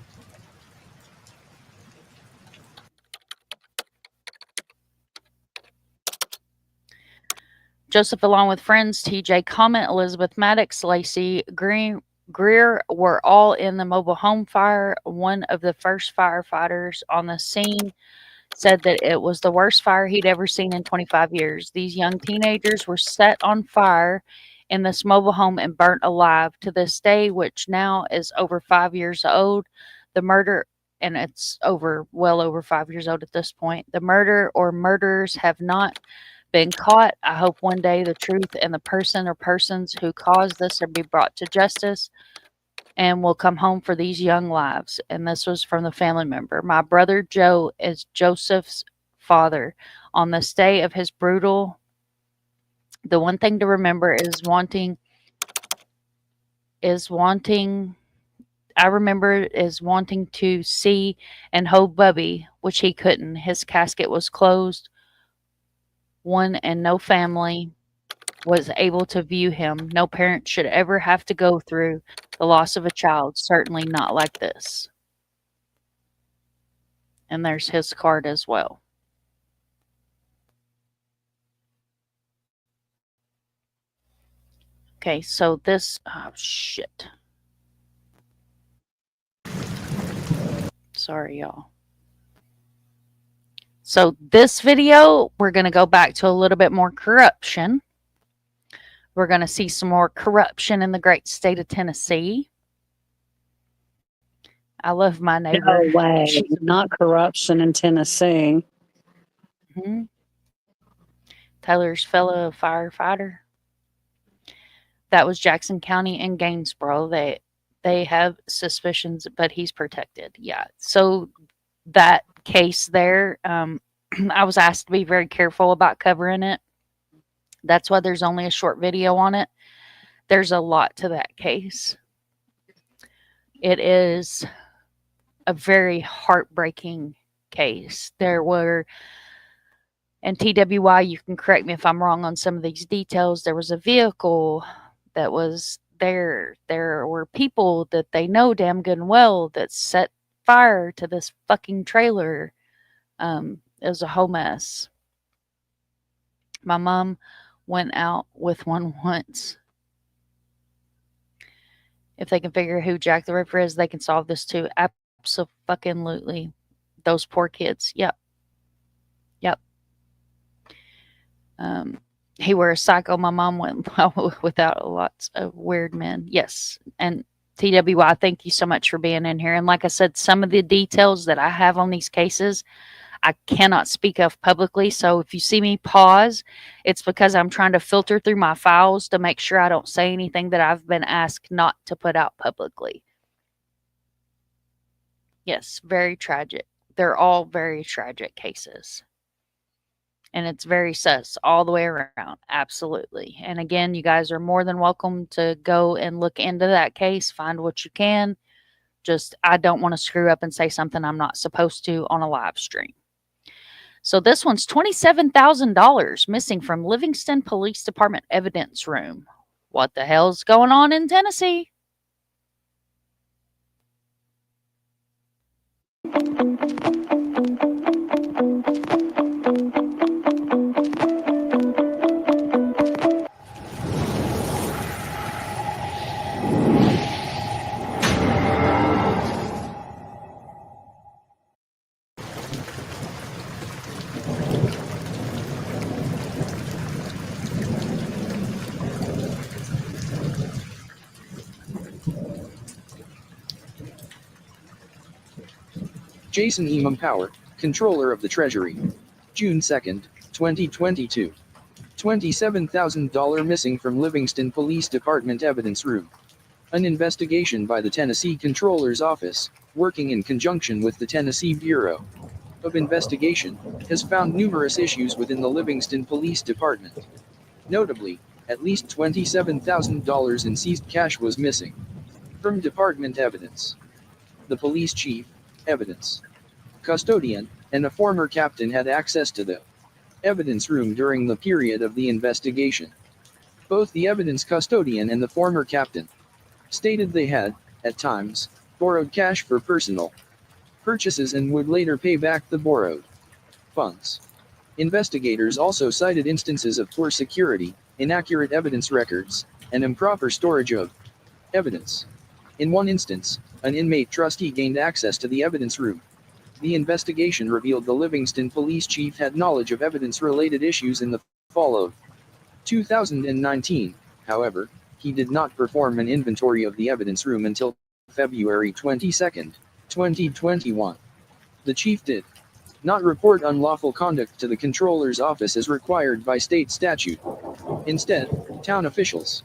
Joseph, along with friends, TJ Comment, Elizabeth Maddox, Lacey Greer were all in the mobile home fire. One of the first firefighters on the scene said that it was the worst fire he'd ever seen in 25 years. These young teenagers were set on fire in this mobile home and burnt alive. To this day, which now is over 5 years old, the murder, and it's well over 5 years old at this point, the murder or murderers have not been caught. I hope one day the truth and the person or persons who caused this will be brought to justice and will come home for these young lives. And this was from the family member. My brother Joe is Joseph's father. On this day of his brutal, the one thing to remember is wanting to see and hold Bubby, which he couldn't. His casket was closed. One and no family was able to view him. No parent should ever have to go through the loss of a child, certainly not like this. And there's his card as well. Okay, so this, oh shit. Sorry, y'all. So this video, we're going to go back to a little bit more corruption. We're going to see some more corruption in the great state of Tennessee. I love my neighbor. No way. Not corruption in Tennessee. Mm-hmm. Taylor's fellow firefighter. That was Jackson County and Gainesboro. They have suspicions, but he's protected. Yeah. So that case there, I was asked to be very careful about covering it. That's why there's only a short video on it. There's a lot to that case. It is a very heartbreaking case. There were, and TWY, you can correct me if I'm wrong on some of these details, there was a vehicle that was there. There were people that they know damn good and well that set fire to this fucking trailer. It was a whole mess. My mom went out with one once. If they can figure who Jack the Ripper is, they can solve this too. Abso-fucking-lutely. Those poor kids. Yep. Yep. He were a psycho. My mom went without lots of weird men. Yes. And TWY, thank you so much for being in here. And like I said, some of the details that I have on these cases, I cannot speak of publicly. So if you see me pause, it's because I'm trying to filter through my files to make sure I don't say anything that I've been asked not to put out publicly. Yes, very tragic. They're all very tragic cases. And it's very sus all the way around. Absolutely. And again, you guys are more than welcome to go and look into that case, find what you can. Just, I don't want to screw up and say something I'm not supposed to on a live stream. So this one's $27,000 missing from Livingston Police Department evidence room. What the hell's going on in Tennessee? Jason E. Mumpower, Controller of the Treasury. June 2nd, 2022. $27,000 missing from Livingston Police Department evidence room. An investigation by the Tennessee Controller's Office, working in conjunction with the Tennessee Bureau of Investigation, has found numerous issues within the Livingston Police Department. Notably, at least $27,000 in seized cash was missing from department evidence. The police chief, evidence custodian, and a former captain had access to the evidence room during the period of the investigation. Both the evidence custodian and the former captain stated they had, at times, borrowed cash for personal purchases and would later pay back the borrowed funds. Investigators also cited instances of poor security, inaccurate evidence records, and improper storage of evidence. In one instance, an inmate trustee gained access to the evidence room. The investigation revealed the Livingston police chief had knowledge of evidence-related issues in the fall of 2019. However, he did not perform an inventory of the evidence room until February 22, 2021. The chief did not report unlawful conduct to the controller's office as required by state statute. Instead, town officials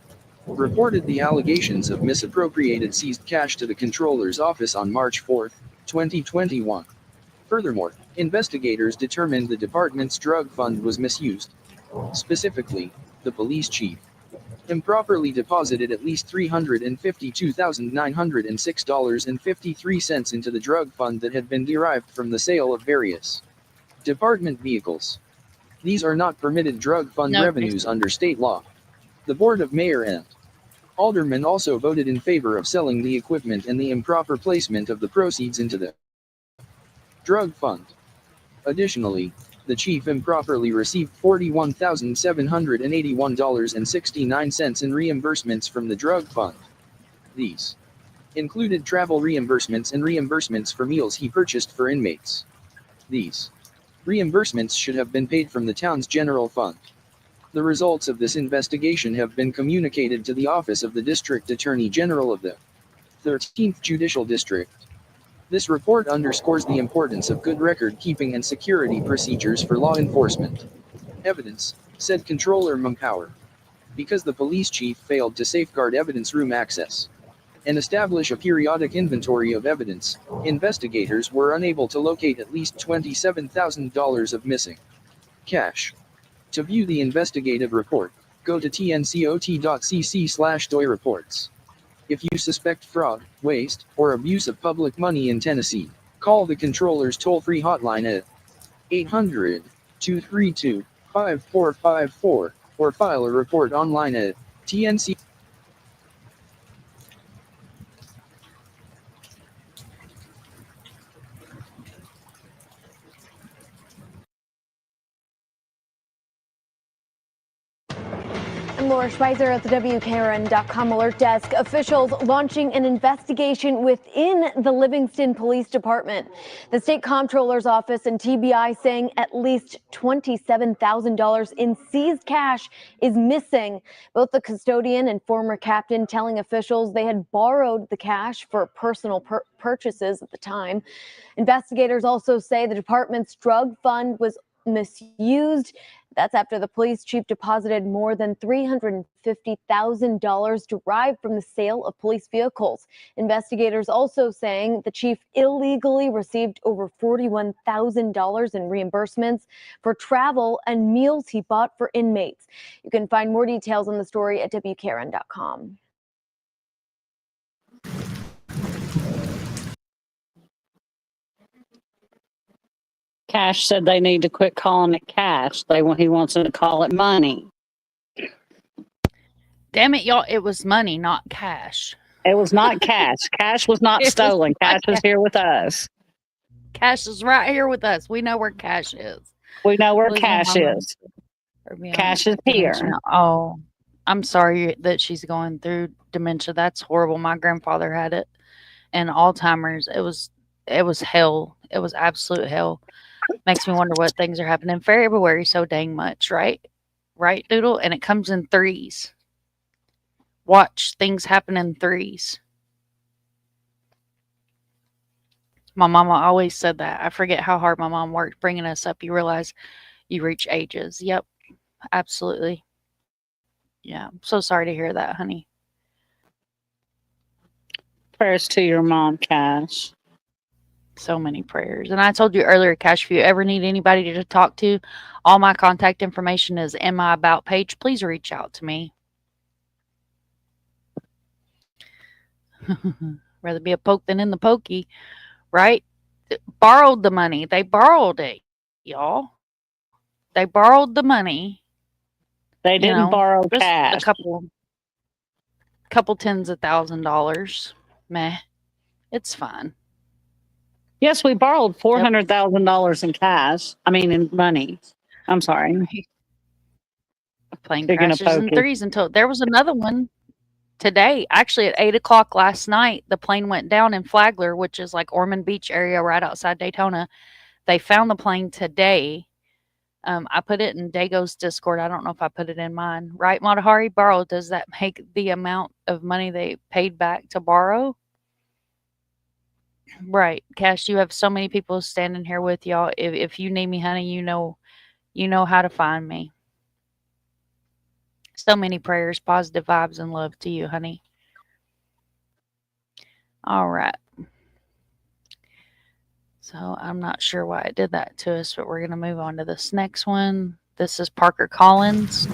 reported the allegations of misappropriated seized cash to the controller's office on March 4, 2021. Furthermore, investigators determined the department's drug fund was misused. Specifically, the police chief improperly deposited at least $352,906.53 into the drug fund that had been derived from the sale of various department vehicles. These are not permitted drug fund revenues under state law. The Board of Mayor and Aldermen also voted in favor of selling the equipment and the improper placement of the proceeds into the drug fund. Additionally, the chief improperly received $41,781.69 in reimbursements from the drug fund. These included travel reimbursements and reimbursements for meals he purchased for inmates. These reimbursements should have been paid from the town's general fund. The results of this investigation have been communicated to the Office of the District Attorney General of the 13th Judicial District. This report underscores the importance of good record-keeping and security procedures for law enforcement. Evidence, said Controller Mumpower. Because the police chief failed to safeguard evidence room access and establish a periodic inventory of evidence, investigators were unable to locate at least $27,000 of missing cash. To view the investigative report, go to tncot.cc/DOI-reports. If you suspect fraud, waste, or abuse of public money in Tennessee, call the Controller's toll-free hotline at 800-232-5454 or file a report online at TNC. I'm Laura Schweizer at the WKRN.com Alert Desk. Officials launching an investigation within the Livingston Police Department. The state comptroller's office and TBI saying at least $27,000 in seized cash is missing. Both the custodian and former captain telling officials they had borrowed the cash for personal purchases at the time. Investigators also say the department's drug fund was misused. That's after the police chief deposited more than $350,000 derived from the sale of police vehicles. Investigators also saying the chief illegally received over $41,000 in reimbursements for travel and meals he bought for inmates. You can find more details on the story at WKRN.com. Cash said they need to quit calling it cash. He wants them to call it money. Damn it, y'all. It was money, not cash. It was not cash. Cash was not stolen. Cash is here with us. Cash is right here with us. We know where cash is. We know where Losing cash my mind. is. Cash is here. Dementia. Oh, I'm sorry that she's going through dementia. That's horrible. My grandfather had it, and Alzheimer's. It was hell. It was absolute hell. Makes me wonder what things are happening for February so dang much, right? Right, Doodle? And it comes in threes. Watch things happen in threes. My mama always said that. I forget how hard my mom worked bringing us up. You realize you reach ages. Yep, absolutely. Yeah, I'm so sorry to hear that, honey. Prayers to your mom, Cash. So many prayers. And I told you earlier, Cash, if you ever need anybody to talk to, all my contact information is in my About page. Please reach out to me. Rather be a poke than in the pokey, right? Borrowed the money. They borrowed it, y'all. They borrowed the money. They didn't borrow just cash. A couple tens of $1,000s. Meh. It's fine. Yes, we borrowed $400,000 in cash. I mean, in money. I'm sorry. Plane Speaking of crashes in pokey. threes until there was another one today. Actually, at 8:00 last night, the plane went down in Flagler, which is like Ormond Beach area right outside Daytona. They found the plane today. I put it in Dago's Discord. I don't know if I put it in mine. Right, Matahari? Borrow, does that make the amount of money they paid back to borrow? Right. Cash, you have so many people standing here with y'all. If you need me, honey, you know how to find me. So many prayers, positive vibes, and love to you, honey. All right. So I'm not sure why it did that to us, but we're going to move on to this next one. This is Parker Collins.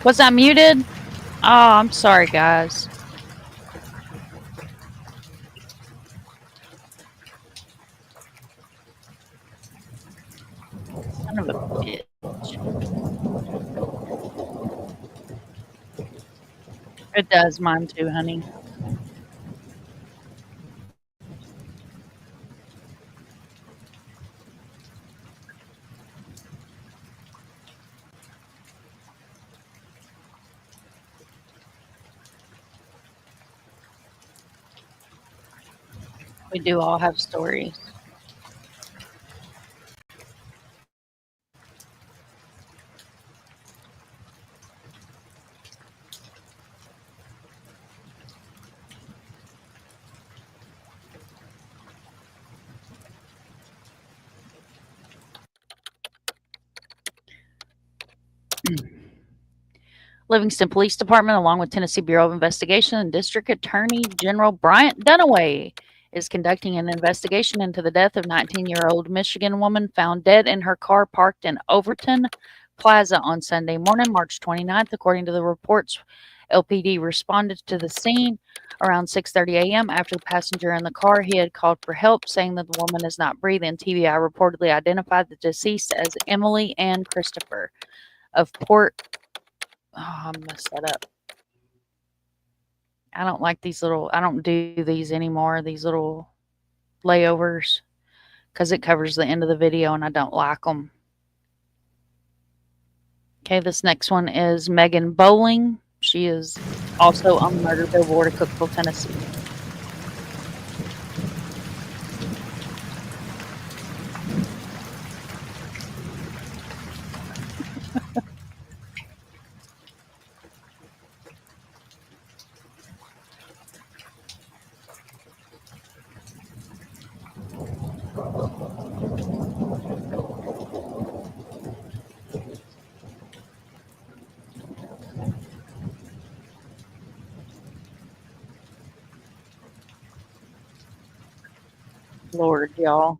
Was I muted? Oh, I'm sorry, guys. Son of a bitch. It does mine too, honey. We do all have stories. Livingston Police Department, along with Tennessee Bureau of Investigation and District Attorney General Bryant Dunaway, is conducting an investigation into the death of 19-year-old Michigan woman found dead in her car parked in Overton Plaza on Sunday morning, March 29th. According to the reports, LPD responded to the scene around 6:30 a.m. after the passenger in the car he had called for help, saying that the woman is not breathing. TBI reportedly identified the deceased as Emily Ann Christopher of Port. Oh, I messed that up. I don't like these little, I don't do these anymore, these little layovers, because it covers the end of the video and I don't like them. Okay, this next one is Megan Bowling. She is also on the murder billboard of Cookeville, Tennessee. Lord, y'all.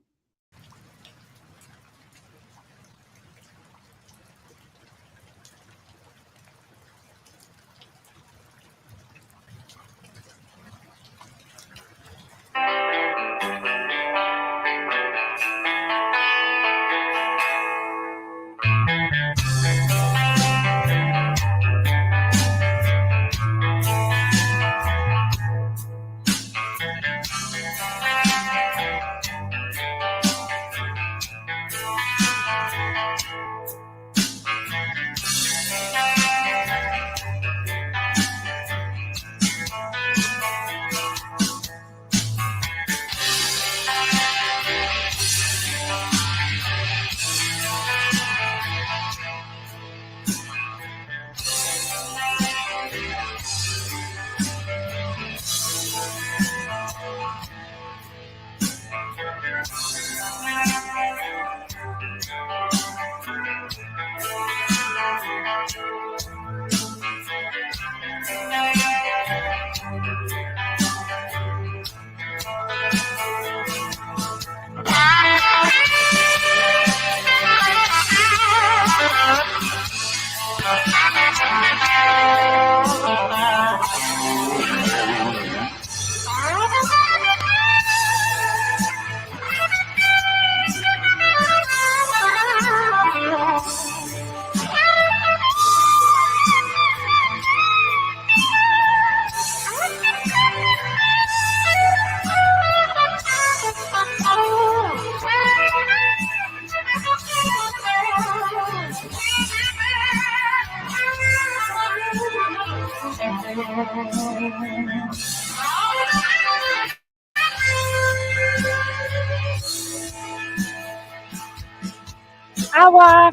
Awa.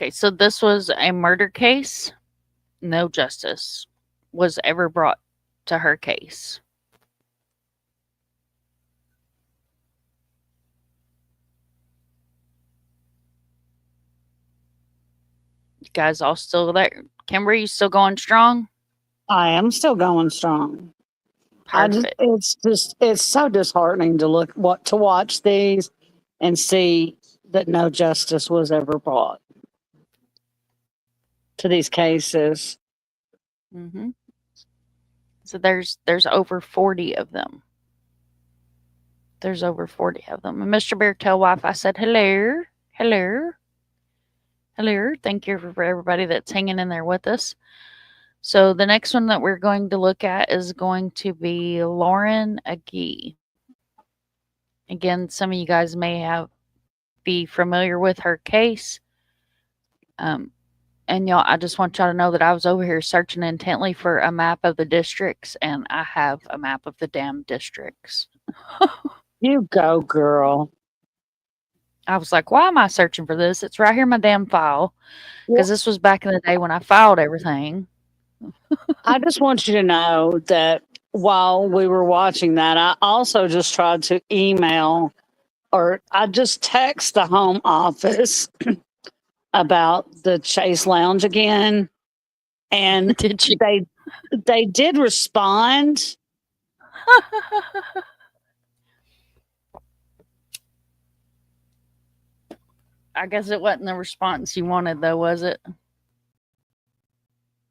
Okay, so this was a murder case. No justice was ever brought to her case. You guys all still there? Kimber, you still going strong? I am still going strong. Perfect. It's so disheartening to watch these and see that no justice was ever brought to these cases. Mm-hmm. So there's over 40 of them. There's over 40 of them. And Mr. Bear, tell wife I said hello, hello, hello. Thank you for everybody that's hanging in there with us. So the next one that we're going to look at is going to be Lauren Agee. Again, some of you guys may be familiar with her case. And y'all, I just want y'all to know that I was over here searching intently for a map of the districts, and I have a map of the damn districts. You go, girl. I was like, why am I searching for this? It's right here in my damn file. Because this was back in the day when I filed everything. I just want you to know that while we were watching that, I also just tried to email, or I just text the home office about the Chase Lounge again. And they did respond. I guess it wasn't the response you wanted, though, was it?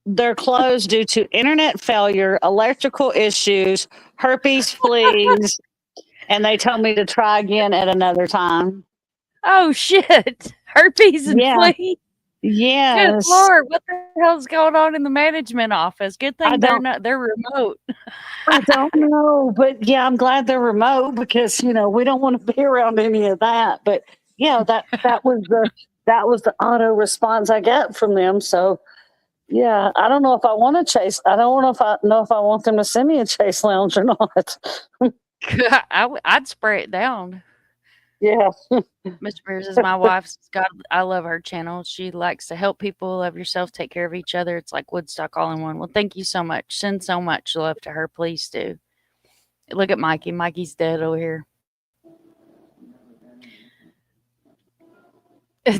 They're closed due to internet failure, electrical issues, herpes fleas, and they told me to try again at another time. Oh, shit. Herpes and fleas? Yes. Good Lord, what the hell's going on in the management office? Good thing they're remote. I don't know, but yeah, I'm glad they're remote because we don't want to be around any of that. But yeah, that was the auto response I get from them. So yeah, I don't know if I want to chase. I don't know if I want them to send me a Chase Lounge or not. I'd spray it down. Yeah. Mr. Bears is my wife's. God, I love her channel. She likes to help people, love yourself, take care of each other. It's like Woodstock all in one. Well, thank you so much. Send so much love to her. Please do. Look at Mikey. Mikey's dead over here.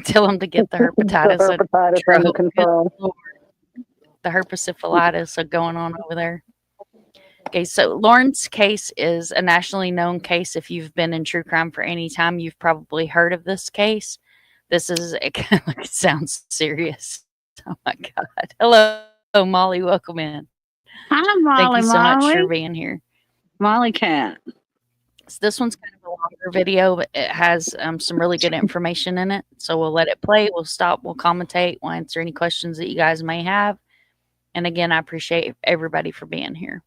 Tell him to get the herpetitis. The herpetitis under control. The herpessyphilitis are going on over there. Okay, so Lauren's case is a nationally known case. If you've been in true crime for any time, you've probably heard of this case. This is it sounds serious. Oh my God. Hello, Molly. Welcome in. Hi, Molly. Thank you so much for being here. Molly Cat. So this one's kind of a longer video, but it has some really good information in it. So we'll let it play. We'll stop. We'll commentate. We'll answer any questions that you guys may have. And again, I appreciate everybody for being here.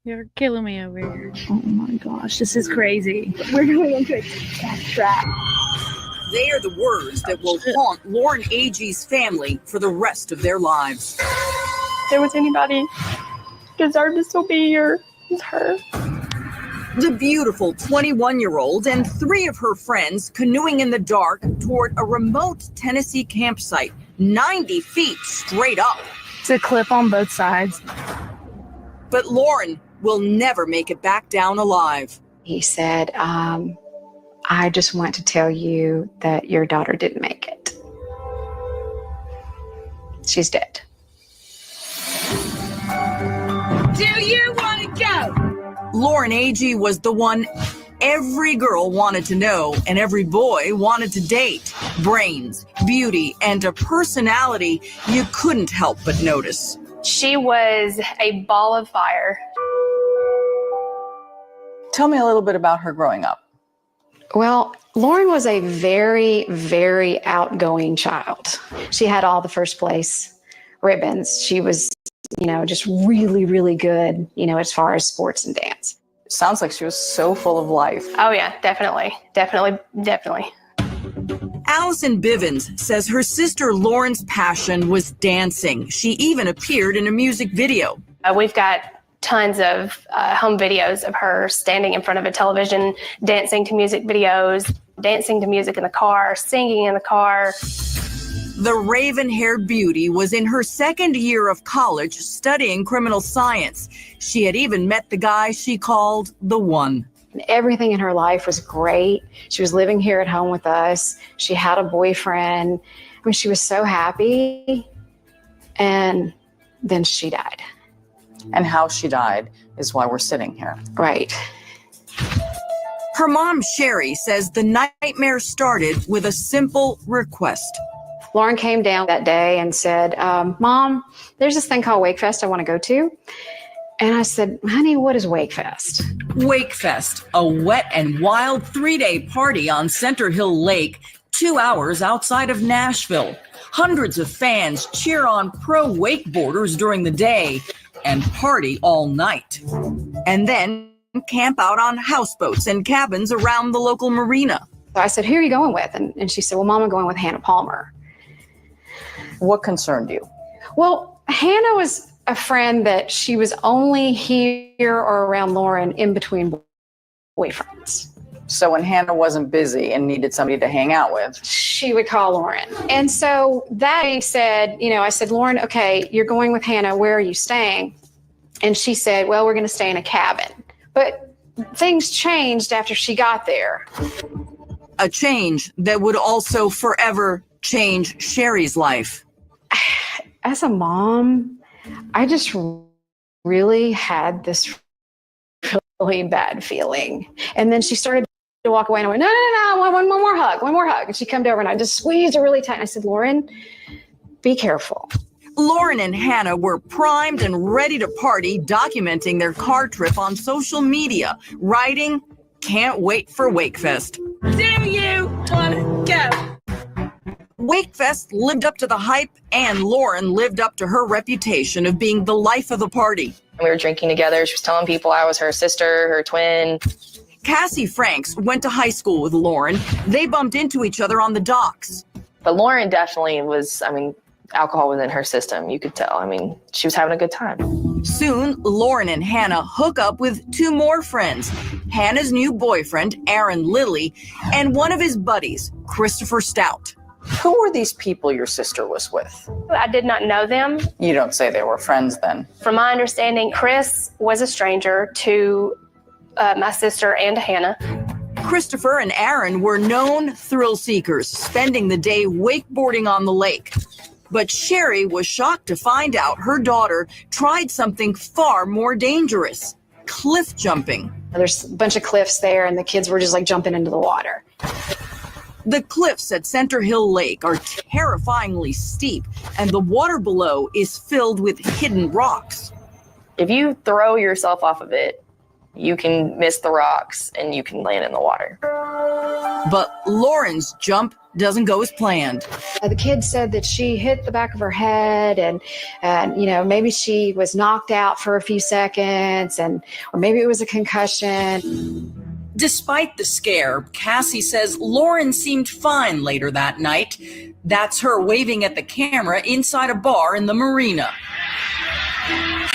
You're killing me over here. Oh my gosh, this is crazy. We're going into a cat trap. They are the words that will haunt Lauren Agee's family for the rest of their lives. If there was anybody deserved to still be here, it's her. The beautiful 21-year-old and 3 of her friends canoeing in the dark toward a remote Tennessee campsite, 90 feet straight up. It's a cliff on both sides. But Lauren will never make it back down alive. He said, I just want to tell you that your daughter didn't make it. She's dead. Do you want to go? Lauren Agee was the one every girl wanted to know and every boy wanted to date. Brains, beauty, and a personality you couldn't help but notice. She was a ball of fire. Tell me a little bit about her growing up. Well, Lauren was a very, very outgoing child. She had all the first place ribbons. She was, just really, really good, as far as sports and dance. Sounds like she was so full of life. Oh yeah, definitely. Allison Bivens says her sister Lauren's passion was dancing. She even appeared in a music video. We've got tons of home videos of her standing in front of a television, dancing to music videos, dancing to music in the car, singing in the car. The raven-haired beauty was in her second year of college studying criminal science. She had even met the guy she called the one. Everything in her life was great. She was living here at home with us. She had a boyfriend. She was so happy. And then she died. And how she died is why we're sitting here. Right. Her mom, Sherry, says the nightmare started with a simple request. Lauren came down that day and said, Mom, there's this thing called Wakefest I want to go to. And I said, honey, what is Wakefest? Wakefest, a wet and wild 3-day party on Center Hill Lake, 2 hours outside of Nashville. Hundreds of fans cheer on pro wakeboarders during the day and party all night. And then camp out on houseboats and cabins around the local marina. So I said, who are you going with? And she said, well, Mom, I'm going with Hannah Palmer. What concerned you? Well, Hannah was a friend that she was only here or around Lauren in between boyfriends. So when Hannah wasn't busy and needed somebody to hang out with, she would call Lauren. And so that being said, I said, Lauren, okay, you're going with Hannah. Where are you staying? And she said, well, we're going to stay in a cabin. But things changed after she got there. A change that would also forever change Sherry's life. As a mom, I just really had this really bad feeling. And then she started to walk away and I went, no, one more hug. And she came over and I just squeezed her really tight. And I said, Lauren, be careful. Lauren and Hannah were primed and ready to party, documenting their car trip on social media, writing, can't wait for Wakefest. Do you want to go? Wakefest lived up to the hype, and Lauren lived up to her reputation of being the life of the party. We were drinking together. She was telling people I was her sister, her twin. Cassie Franks went to high school with Lauren. They bumped into each other on the docks. But Lauren definitely was, alcohol was in her system. You could tell. She was having a good time. Soon, Lauren and Hannah hook up with 2 more friends, Hannah's new boyfriend, Aaron Lilly, and one of his buddies, Christopher Stout. Who were these people your sister was with? I did not know them. You don't say they were friends then. From my understanding, Chris was a stranger to my sister and to Hannah. Christopher and Aaron were known thrill seekers, spending the day wakeboarding on the lake. But Sherry was shocked to find out her daughter tried something far more dangerous, cliff jumping. There's a bunch of cliffs there and the kids were just jumping into the water. The cliffs at Center Hill Lake are terrifyingly steep, and the water below is filled with hidden rocks. If you throw yourself off of it, you can miss the rocks and you can land in the water. But Lauren's jump doesn't go as planned. The kid said that she hit the back of her head and maybe she was knocked out for a few seconds or maybe it was a concussion. Despite the scare, Cassie says Lauren seemed fine later that night. That's her waving at the camera inside a bar in the marina.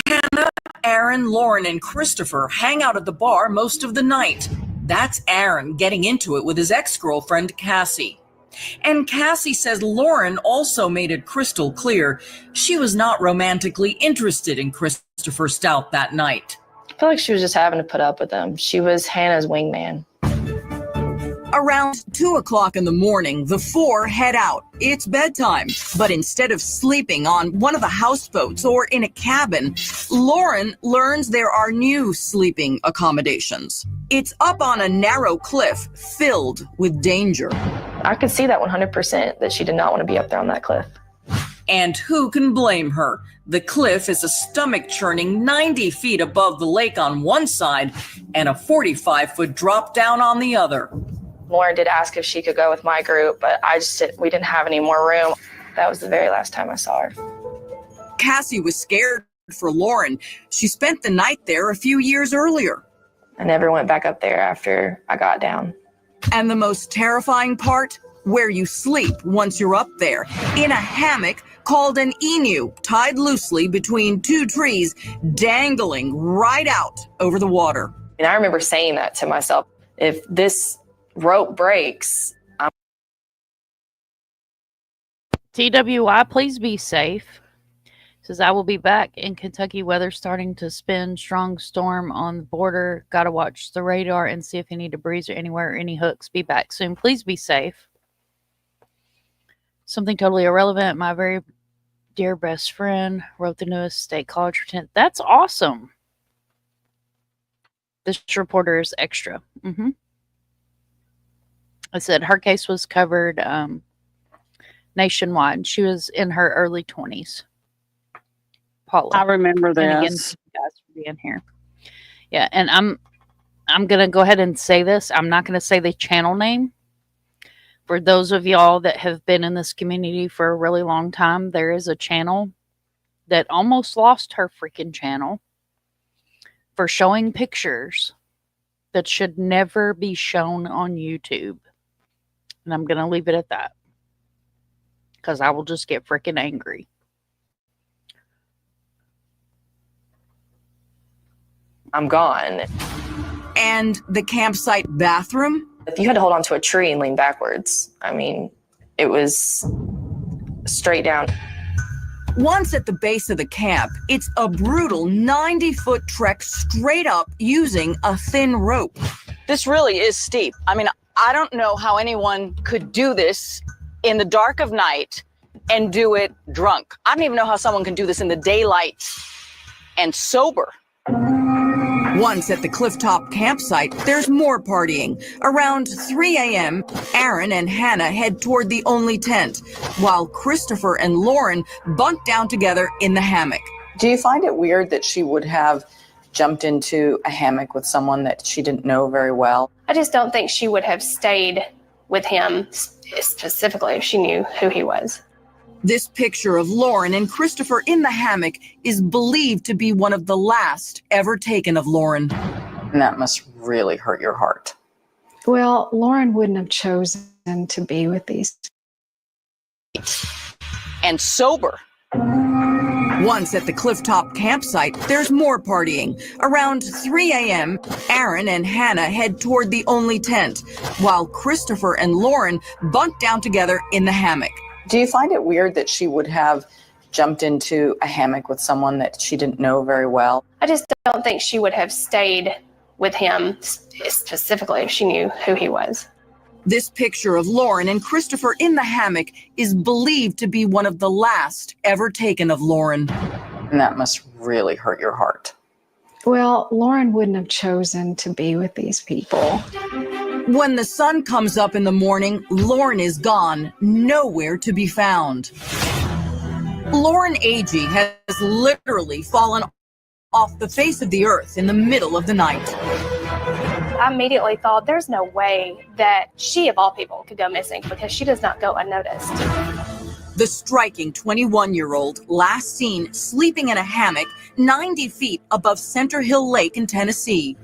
Hannah, Aaron, Lauren, and Christopher hang out at the bar most of the night. That's Aaron getting into it with his ex-girlfriend, Cassie. And Cassie says Lauren also made it crystal clear she was not romantically interested in Christopher Stout that night. I feel like she was just having to put up with him. She was Hannah's wingman. Around 2 o'clock in the morning, the four head out. It's bedtime. But instead of sleeping on one of the houseboats or in a cabin, Lauren learns there are new sleeping accommodations. It's up on a narrow cliff filled with danger. I could see that 100% that she did not want to be up there on that cliff. And who can blame her? The cliff is a stomach-churning 90 feet above the lake on one side and a 45-foot drop down on the other. Lauren did ask if she could go with my group, but we didn't have any more room. That was the very last time I saw her. Cassie was scared for Lauren. She spent the night there a few years earlier. I never went back up there after I got down. And the most terrifying part? Where you sleep once you're up there, in a hammock called an emu, tied loosely between two trees, dangling right out over the water. And I remember saying that to myself, if this rope breaks, TWI, please be safe. Says, I will be back in Kentucky. Weather starting to spin. Strong storm on the border. Got to watch the radar and see if any debris or anywhere or any hooks. Be back soon. Please be safe. Something totally irrelevant. My very dear best friend wrote the newest state college for 10th. That's awesome. This reporter is extra. I said her case was covered nationwide. She was in her early 20s. Paula. I remember this. And again, thank you guys for being here. Yeah, and I'm gonna go ahead and say this. I'm not gonna say the channel name. For those of y'all that have been in this community for a really long time, there is a channel that almost lost her freaking channel for showing pictures that should never be shown on YouTube. And I'm going to leave it at that, because I will just get freaking angry. I'm gone. And the campsite bathroom? You had to hold onto a tree and lean backwards. I mean, it was straight down. Once at the base of the camp, it's a brutal 90-foot trek straight up using a thin rope. This really is steep. I mean, I don't know how anyone could do this in the dark of night and do it drunk. I don't even know how someone can do this in the daylight and sober. Once at the clifftop campsite, there's more partying. Around 3 a.m., Aaron and Hannah head toward the only tent, while Christopher and Lauren bunk down together in the hammock. Do you find it weird that she would have jumped into a hammock with someone that she didn't know very well? I just don't think she would have stayed with him specifically if she knew who he was. This picture of Lauren and Christopher in the hammock is believed to be one of the last ever taken of Lauren. And that must really hurt your heart. Well, Lauren wouldn't have chosen to be with these. And sober. Once at the clifftop campsite, there's more partying. Around 3 a.m., Aaron and Hannah head toward the only tent, while Christopher and Lauren bunk down together in the hammock. Do you find it weird that she would have jumped into a hammock with someone that she didn't know very well? I just don't think she would have stayed with him specifically if she knew who he was. This picture of Lauren and Christopher in the hammock is believed to be one of the last ever taken of Lauren. And that must really hurt your heart. Well, Lauren wouldn't have chosen to be with these people. When the sun comes up in the morning, Lauren is gone, nowhere to be found. Lauren Agee has literally fallen off the face of the earth in the middle of the night. I immediately thought there's no way that she, of all people, could go missing because she does not go unnoticed. The striking 21-year-old last seen sleeping in a hammock 90 feet above Center Hill Lake in Tennessee.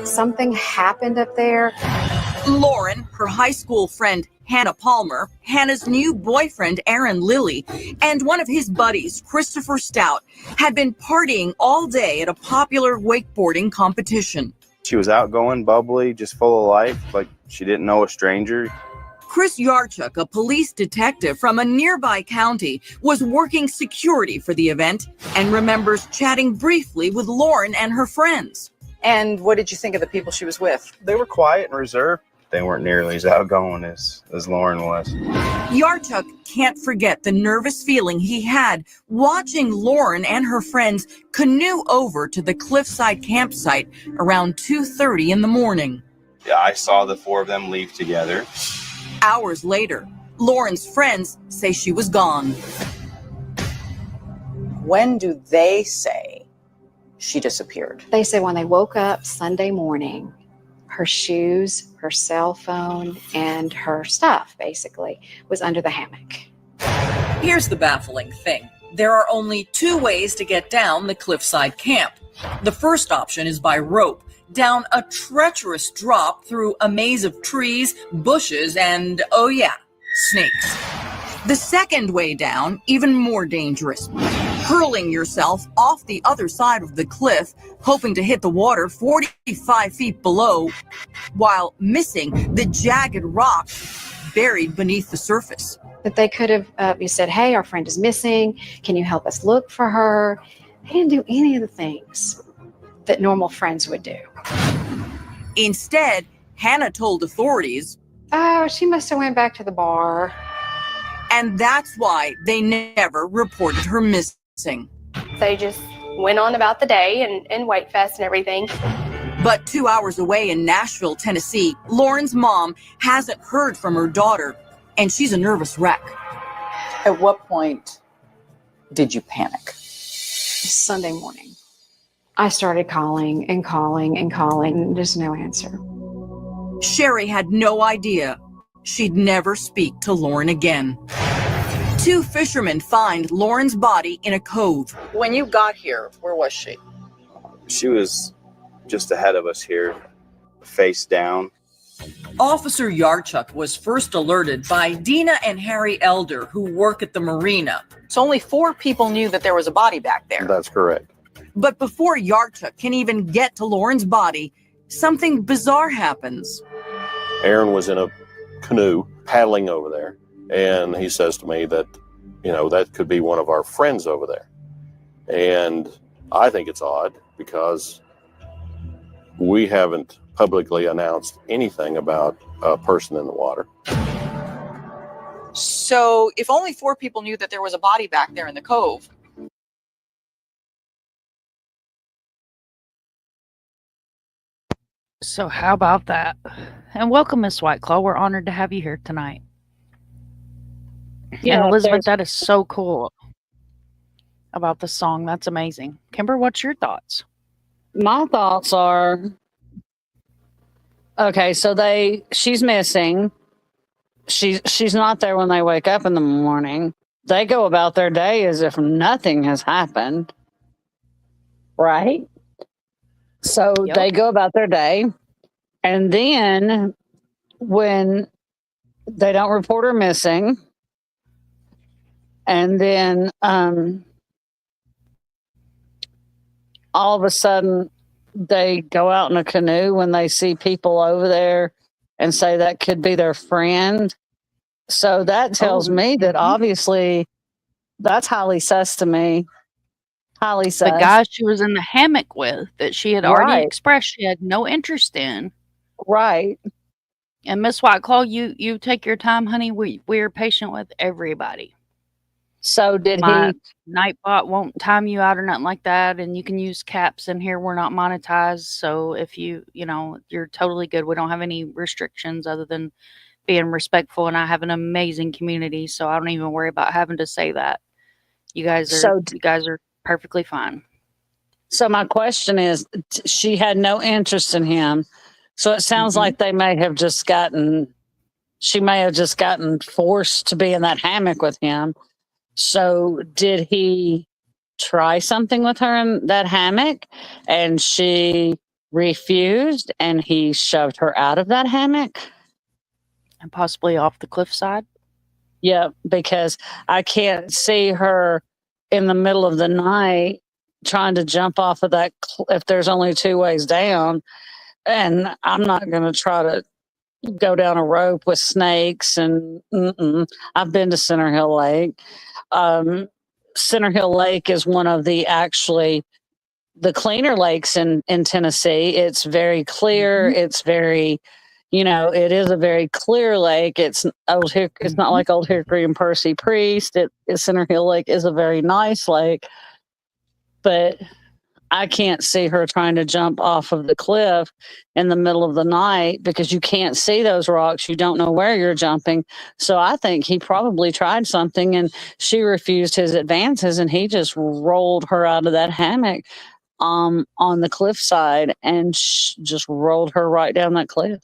Something happened up there. Lauren, her high school friend Hannah Palmer, Hannah's new boyfriend Aaron Lilly, and one of his buddies, Christopher Stout, had been partying all day at a popular wakeboarding competition. She was outgoing, bubbly, just full of life, like she didn't know a stranger. Chris Yarchuk, a police detective from a nearby county, was working security for the event and remembers chatting briefly with Lauren and her friends. And what did you think of the people she was with? They were quiet and reserved. they weren't nearly as outgoing as Lauren was. Yarchuk can't forget the nervous feeling he had watching Lauren and her friends canoe over to the cliffside campsite around 2:30 in the morning. Yeah, I saw the four of them leave together. Hours later, Lauren's friends say she was gone. When do they say she disappeared? They say when they woke up Sunday morning, her shoes, her cell phone, and her stuff basically was under the hammock. Here's the baffling thing. There are only two ways to get down the cliffside camp. The first option is by rope, down a treacherous drop through a maze of trees, bushes, and, oh yeah, snakes. The second way down, even more dangerous, hurling yourself off the other side of the cliff, hoping to hit the water 45 feet below, while missing the jagged rock buried beneath the surface. That they could have you said, hey, our friend is missing. Can you help us look for her? They didn't do any of the things that normal friends would do. Instead, Hannah told authorities, oh, she must have went back to the bar. And that's why they never reported her missing. They just went on about the day and Wait Fest and everything. But 2 hours away in Nashville, Tennessee, Lauren's mom hasn't heard from her daughter, and she's a nervous wreck. At what point did you panic? Sunday morning. I started calling and calling and calling, just no answer. Sherry had no idea she'd never speak to Lauren again. Two fishermen find Lauren's body in a cove. When you got here, where was she? She was just ahead of us here, face down. Officer Yarchuk was first alerted by Dina and Harry Elder, who work at the marina. So only 4 people knew that there was a body back there. That's correct. But before Yarchuk can even get to Lauren's body, something bizarre happens. Aaron was in a canoe paddling over there, and he says to me that, that could be one of our friends over there. And I think it's odd because we haven't publicly announced anything about a person in the water. So if only 4 people knew that there was a body back there in the cove, So how about that? And welcome, Miss Whiteclaw. We're honored to have you here tonight. Yeah, and Elizabeth, there's- that is so cool about the song. That's amazing. Kimber, what's your thoughts? My thoughts are, okay, so she's missing. She's not there when they wake up in the morning. They go about their day as if nothing has happened. Right? So they go about their day. And then when they don't report her missing, and then all of a sudden they go out in a canoe when they see people over there and say that could be their friend. So that tells me that obviously that's highly sus to me. Highly sus. The guy she was in the hammock with that she had already Right. expressed she had no interest in. Right. And Miss Whiteclaw, you take your time, honey. We're patient with everybody. So did My he? Nightbot won't time you out or nothing like that, and you can use caps in here. We're not monetized, so if you're totally good. We don't have any restrictions other than being respectful, and I have an amazing community, so I don't even worry about having to say that. You guys are perfectly fine. So my question is, she had no interest in him. So it sounds like she may have just gotten forced to be in that hammock with him. So did he try something with her in that hammock and she refused and he shoved her out of that hammock? And possibly off the cliffside? Yeah, because I can't see her in the middle of the night trying to jump off of that if there's only 2 ways down. And I'm not going to try to go down a rope with snakes. And I've been to Center Hill Lake. Center Hill Lake is one of the cleaner lakes in Tennessee. It's very clear. It's very, you know, it is a very clear lake. It's it's not like Old Hickory and Percy Priest. Center Hill Lake is a very nice lake, but I can't see her trying to jump off of the cliff in the middle of the night because you can't see those rocks. You don't know where you're jumping. So I think he probably tried something and she refused his advances and he just rolled her out of that hammock on the cliffside and just rolled her right down that cliff.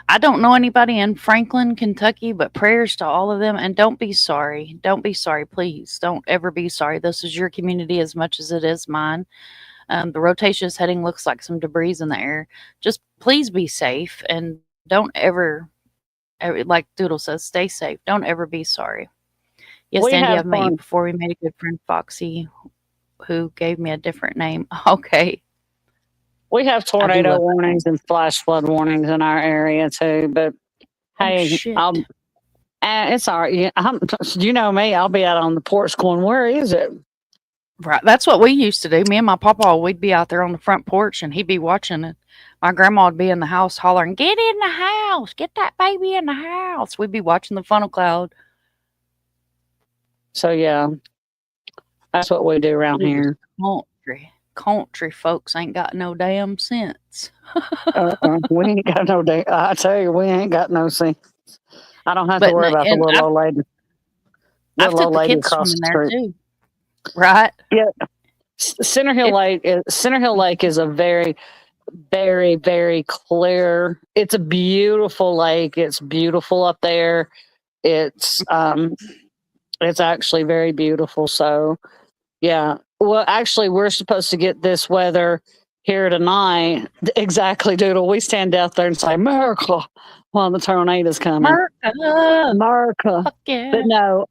I don't know anybody in Franklin, Kentucky, but prayers to all of them. And don't be sorry. Don't be sorry, please. Don't ever be sorry. This is your community as much as it is mine. The rotationist heading looks like some debris in the air. Just please be safe and don't ever, like Doodle says, stay safe. Don't ever be sorry. Yes, Sandy, I've met you before. We made a good friend, Foxy, who gave me a different name. Okay. We have tornado warnings and flash flood warnings in our area too, but hey, it's all right. You know me, I'll be out on the porch going, where is it? Right. That's what we used to do. Me and my papa, we'd be out there on the front porch and he'd be watching it. My grandma would be in the house hollering, get in the house, get that baby in the house. We'd be watching the funnel cloud. So yeah, that's what we do around here. Country folks ain't got no damn sense. We ain't got no damn. I tell you, we ain't got no sense. I don't have to worry about the little old lady. Little old lady across the street. Too. Right? Yeah. Center Hill Lake is a very, very, very clear. It's a beautiful lake. It's beautiful up there. It's actually very beautiful. So, yeah. Well, actually, we're supposed to get this weather here tonight. Exactly, Doodle. We stand out there and say, America, while the tornado's coming. America. Yeah. But no,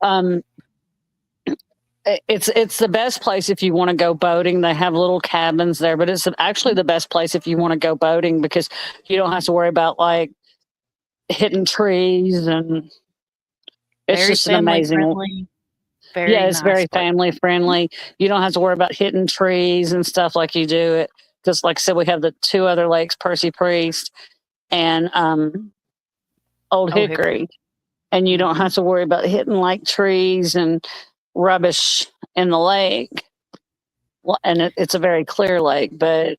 it's the best place if you want to go boating. They have little cabins there, but it's actually the best place if you want to go boating because you don't have to worry about like hitting trees and it's very just an amazing. Friendly. It's very family friendly. You don't have to worry about hitting trees and stuff like you do it. Just like I said, we have the two other lakes, Percy Priest and Old Hickory. And you don't have to worry about hitting like trees and rubbish in the lake. And it's a very clear lake, but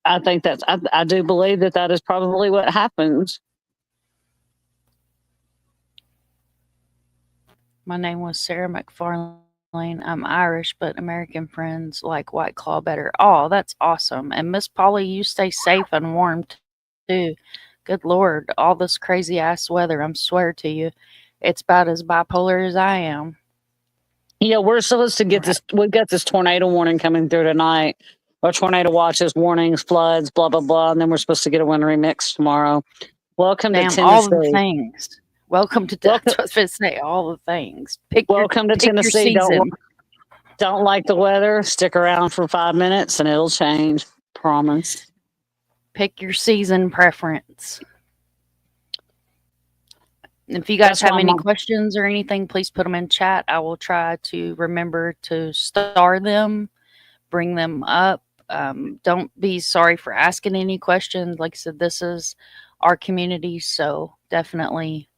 I think I do believe that is probably what happens. My name was Sarah McFarlane. I'm Irish, but American friends like White Claw better. Oh, that's awesome. And Miss Polly, you stay safe and warm too. Good Lord, all this crazy ass weather, I swear to you, it's about as bipolar as I am. Yeah, we're supposed to get this. We've got this tornado warning coming through tonight. Or tornado watches, warnings, floods, blah, blah, blah. And then we're supposed to get a winter remix tomorrow. Welcome to Tennessee. All the things. Welcome to that's what I was going to say. All the things. Welcome to Tennessee. Don't like the weather. Stick around for 5 minutes and it'll change. Promise. Pick your season preference. If you guys have any questions or anything, please put them in chat. I will try to remember to star them, bring them up. Don't be sorry for asking any questions. Like I said, this is our community, so definitely.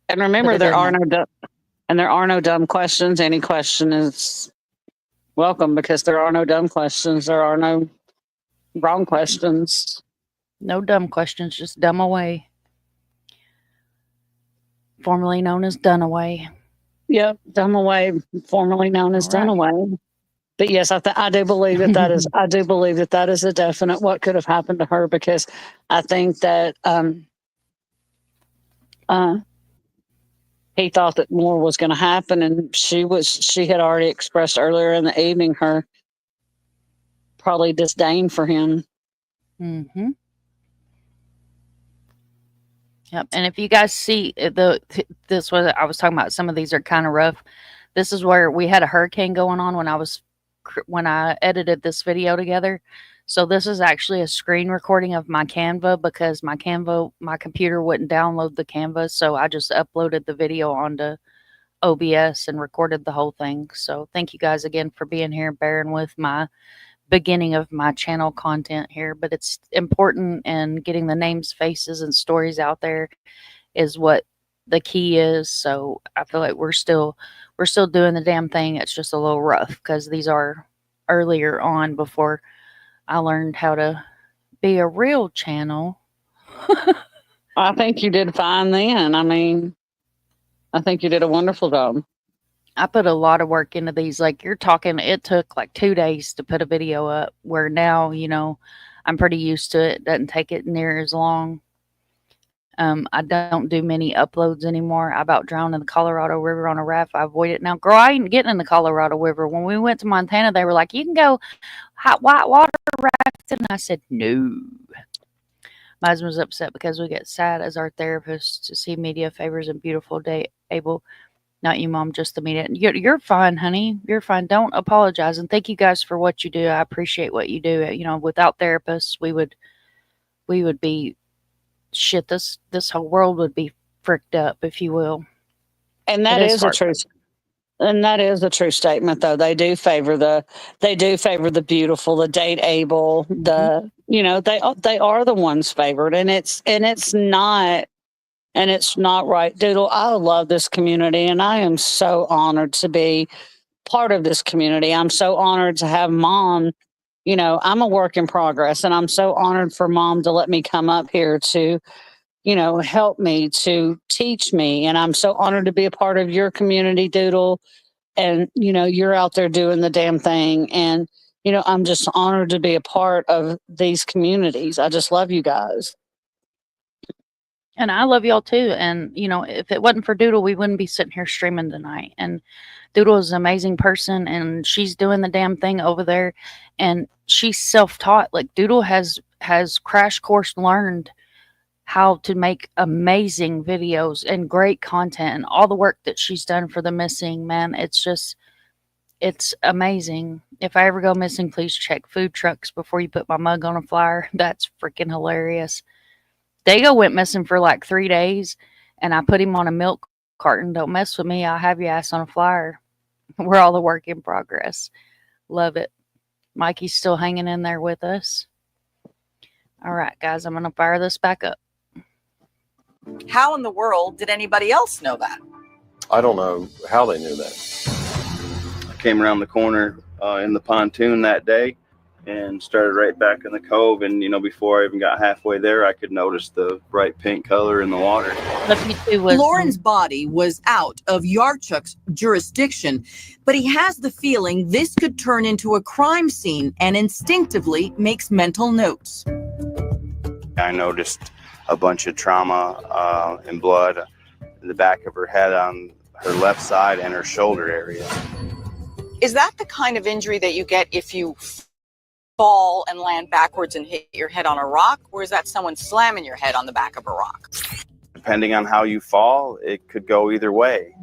And remember, there are no dumb questions. Any question is welcome because there are no dumb questions. There are no wrong questions. No dumb questions, just dumb away. Formerly known as Dunaway. Yep, Dunaway, formerly known as Dunaway. But yes, I do believe that is. I do believe that is a definite what could have happened to her because I think that he thought that more was going to happen, and she had already expressed earlier in the evening her probably disdain for him. Mm-hmm. Yep. And if you guys see this was I was talking about, some of these are kind of rough. This is where we had a hurricane going on when I edited this video together. So this is actually a screen recording of my Canva because my computer wouldn't download the Canva. So I just uploaded the video onto OBS and recorded the whole thing. So thank you guys again for being here, bearing with my beginning of my channel content here, but it's important, and getting the names, faces, and stories out there is what the key is. So I feel like we're still doing the damn thing. It's just a little rough because these are earlier on before I learned how to be a real channel. I think you did fine then. I mean, I think you did a wonderful job. I put a lot of work into these. Like you're talking, it took like 2 days to put a video up, where now, I'm pretty used to it. It doesn't take it near as long. I don't do many uploads anymore. I about drowned in the Colorado River on a raft. I avoid it now. Girl, I ain't getting in the Colorado River. When we went to Montana, they were like, you can go hot white water rafting. And I said, no. My husband was upset because we get sad as our therapist to see media favors a beautiful day able. Not you, Mom, just the media. You're fine, honey. You're fine. Don't apologize. And thank you guys for what you do. I appreciate what you do. Without therapists, we would be shit. This whole world would be fricked up, if you will. And that is a true. And that is a true statement, though. They do favor the beautiful, the date able, they are the ones favored, and it's not right. Doodle, I love this community, and I am so honored to be part of this community. I'm so honored to have Mom. I'm a work in progress, and I'm so honored for Mom to let me come up here to, help me, to teach me. And I'm so honored to be a part of your community, Doodle. And, you're out there doing the damn thing. And, I'm just honored to be a part of these communities. I just love you guys. And I love y'all too. And, if it wasn't for Doodle, we wouldn't be sitting here streaming tonight. And Doodle is an amazing person, and she's doing the damn thing over there. And she's self-taught. Like Doodle has crash course learned how to make amazing videos and great content, and all the work that she's done for the missing, man. It's amazing. If I ever go missing, please check food trucks before you put my mug on a flyer. That's freaking hilarious. Dago went missing for like 3 days, and I put him on a milk carton. Don't mess with me. I'll have your ass on a flyer. We're all the work in progress. Love it. Mikey's still hanging in there with us. All right, guys, I'm going to fire this back up. How in the world did anybody else know that? I don't know how they knew that. I came around the corner in the pontoon that day and started right back in the cove. And, before I even got halfway there, I could notice the bright pink color in the water. Lauren's body was out of Yarchuk's jurisdiction, but he has the feeling this could turn into a crime scene and instinctively makes mental notes. I noticed a bunch of trauma and blood in the back of her head on her left side and her shoulder area. Is that the kind of injury that you get if you fall and land backwards and hit your head on a rock, or is that someone slamming your head on the back of a rock? Depending on how you fall, it could go either way.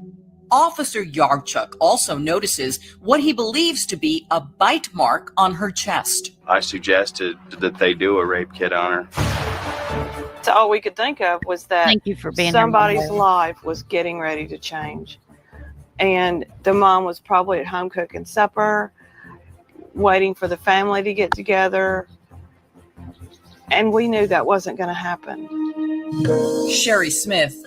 Officer Yarchuk also notices what he believes to be a bite mark on her chest. I suggested that they do a rape kit on her. So all we could think of was that Thank you for being somebody's here. life was getting ready to change. And the mom was probably at home cooking supper, waiting for the family to get together. And we knew that wasn't going to happen. Sherry Smith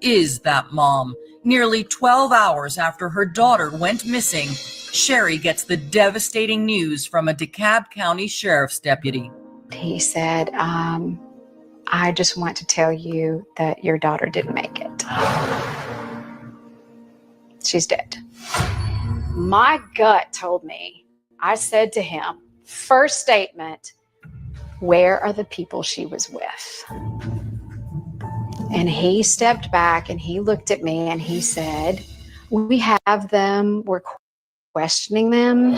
is that mom. Nearly 12 hours after her daughter went missing, Sherry gets the devastating news from a DeKalb County Sheriff's deputy. He said, I just want to tell you that your daughter didn't make it. She's dead. My gut told me, I said to him, first statement, where are the people she was with? And he stepped back and he looked at me and he said, we have them, we're questioning them.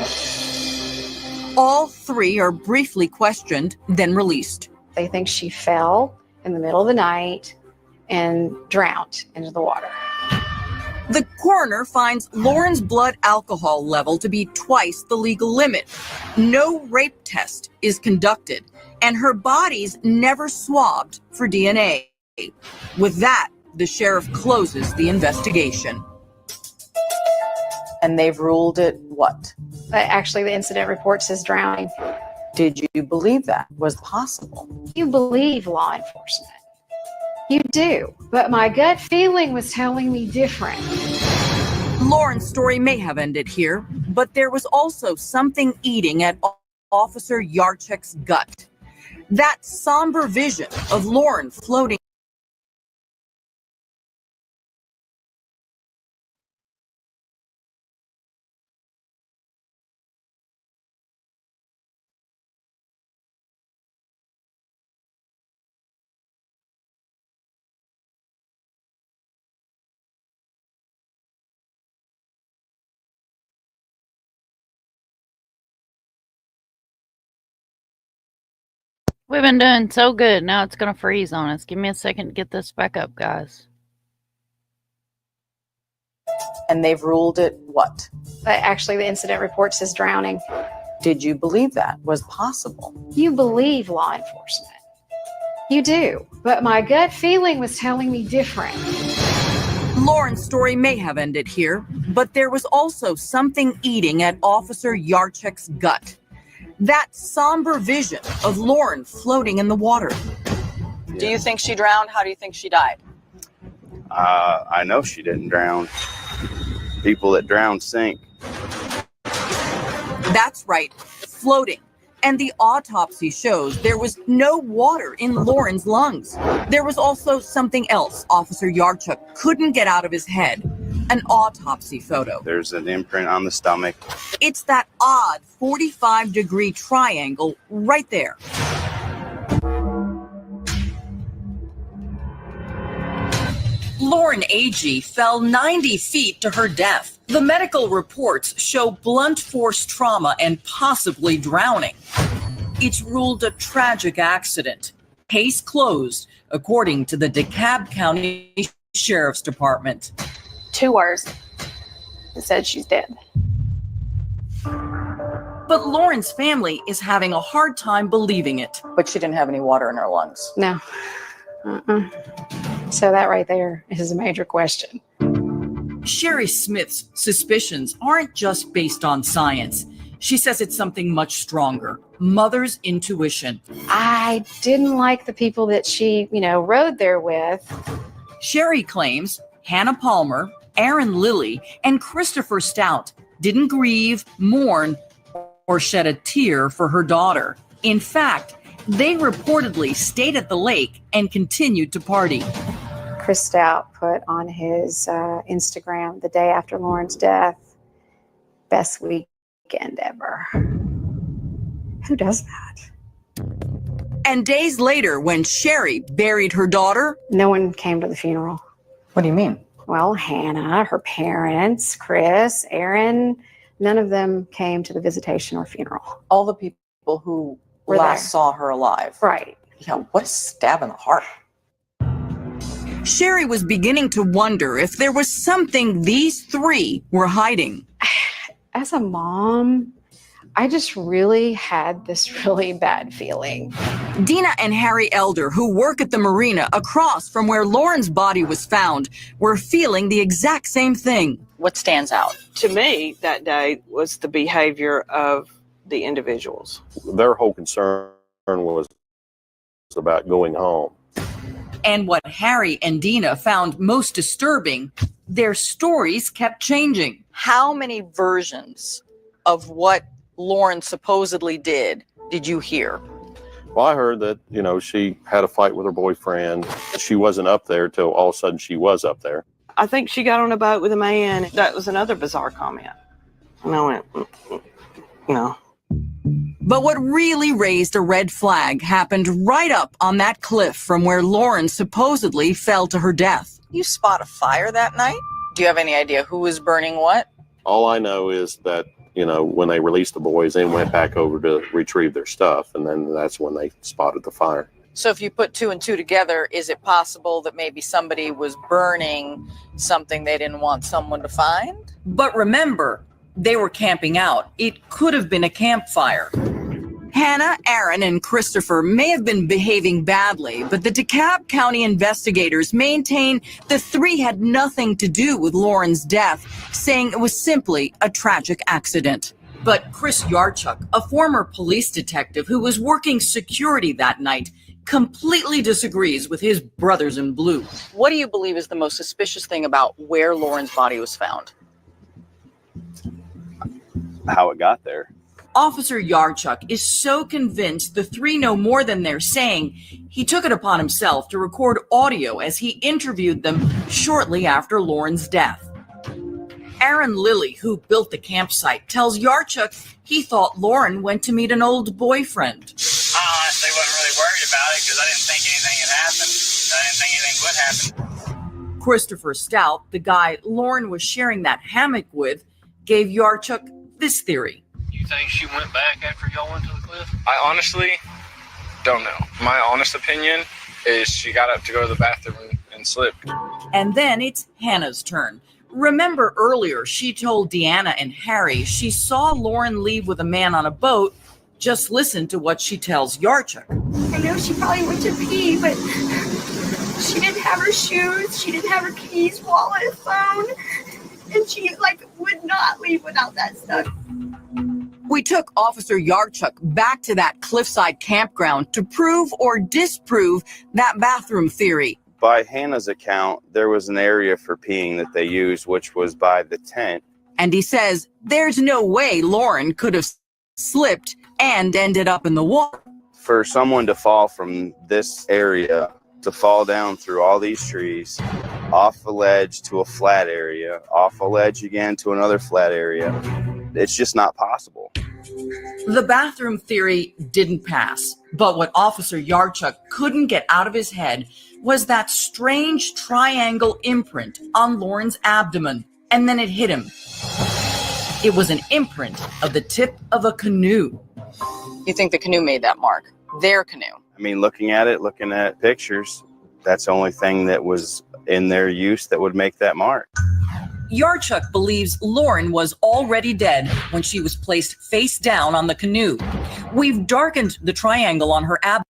All three are briefly questioned, then released. They think she fell in the middle of the night and drowned into the water. The coroner finds Lauren's blood alcohol level to be twice the legal limit. No rape test is conducted, and her body's never swabbed for DNA. With that, the sheriff closes the investigation. And they've ruled it what? But actually, the incident report says drowning. Did you believe that was possible? You believe law enforcement. You do. But my gut feeling was telling me different. Lauren's story may have ended here, but there was also something eating at Officer Yarchek's gut. That somber vision of Lauren floating. We've been doing so good. Now it's going to freeze on us. Give me a second to get this back up, guys. And they've ruled it what? But actually, the incident report says drowning. Did you believe that was possible? You believe law enforcement. You do. But my gut feeling was telling me different. Lauren's story may have ended here, but there was also something eating at Officer Yarchek's gut. That somber vision of Lauren floating in the water. Do you think she drowned? How do you think she died? I know she didn't drown. People that drown sink. That's right, floating. And the autopsy shows there was no water in Lauren's lungs. There was also something else Officer Yarchuk couldn't get out of his head. An autopsy photo. There's an imprint on the stomach. It's that odd 45-degree triangle right there. Lauren Agee fell 90 feet to her death. The medical reports show blunt force trauma and possibly drowning. It's ruled a tragic accident. Case closed, according to the DeKalb County Sheriff's Department. 2 words. It said she's dead. But Lauren's family is having a hard time believing it. But she didn't have any water in her lungs. No. So that right there is a major question. Sherry Smith's suspicions aren't just based on science. She says it's something much stronger. Mother's intuition. I didn't like the people that she, rode there with. Sherry claims Hannah Palmer, Aaron Lilly, and Christopher Stout didn't grieve, mourn, or shed a tear for her daughter. In fact, they reportedly stayed at the lake and continued to party. Chris Stout put on his Instagram the day after Lauren's death, best weekend ever. Who does that? And days later, when Sherry buried her daughter, no one came to the funeral. What do you mean? Well, Hannah, her parents, Chris, Aaron, none of them came to the visitation or funeral. All the people who last saw her alive. Right. Yeah, what a stab in the heart. Sherry was beginning to wonder if there was something these three were hiding. As a mom, I just really had this really bad feeling. Dina and Harry Elder, who work at the marina across from where Lauren's body was found, were feeling the exact same thing. What stands out? To me, that day was the behavior of the individuals. Their whole concern was about going home. And what Harry and Dina found most disturbing, their stories kept changing. How many versions of what Lauren supposedly did you hear? Well, I heard that, she had a fight with her boyfriend. She wasn't up there till all of a sudden she was up there. I think she got on a boat with a man. That was another bizarre comment. And I went, no. But what really raised a red flag happened right up on that cliff from where Lauren supposedly fell to her death. You spot a fire that night? Do you have any idea who was burning what? All I know is that, when they released the boys, they went back over to retrieve their stuff, and then that's when they spotted the fire. So if you put 2 and 2 together, is it possible that maybe somebody was burning something they didn't want someone to find? But remember, they were camping out. It could have been a campfire. Hannah, Aaron, and Christopher may have been behaving badly, but the DeKalb County investigators maintain the three had nothing to do with Lauren's death, saying it was simply a tragic accident. But Chris Yarchuk, a former police detective who was working security that night, completely disagrees with his brothers in blue. What do you believe is the most suspicious thing about where Lauren's body was found? How it got there. Officer Yarchuk is so convinced the three know more than they're saying, he took it upon himself to record audio as he interviewed them shortly after Lauren's death. Aaron Lilly, who built the campsite, tells Yarchuk he thought Lauren went to meet an old boyfriend. I honestly wasn't really worried about it because I didn't think anything had happened. I didn't think anything would happen. Christopher Stout, the guy Lauren was sharing that hammock with, gave Yarchuk this theory. You think she went back after y'all went to the cliff? I honestly don't know. My honest opinion is she got up to go to the bathroom and slipped. And then it's Hannah's turn. Remember earlier, she told Deanna and Harry she saw Lauren leave with a man on a boat. Just listen to what she tells Yarchuk. I know she probably went to pee, but she didn't have her shoes, she didn't have her keys, wallet, phone, and she would not leave without that stuff. We took Officer Yarchuk back to that cliffside campground to prove or disprove that bathroom theory. By Hannah's account, there was an area for peeing that they used, which was by the tent. And he says there's no way Lauren could have slipped and ended up in the water. For someone to fall from this area, to fall down through all these trees, off a ledge to a flat area, off a ledge again to another flat area, it's just not possible. The bathroom theory didn't pass, but what Officer Yarchuk couldn't get out of his head was that strange triangle imprint on Lauren's abdomen, and then it hit him. It was an imprint of the tip of a canoe. You think the canoe made that mark? Their canoe? I mean, looking at pictures, that's the only thing that was in their use that would make that mark. Yarchuk believes Lauren was already dead when she was placed face down on the canoe. We've darkened the triangle on her abdomen.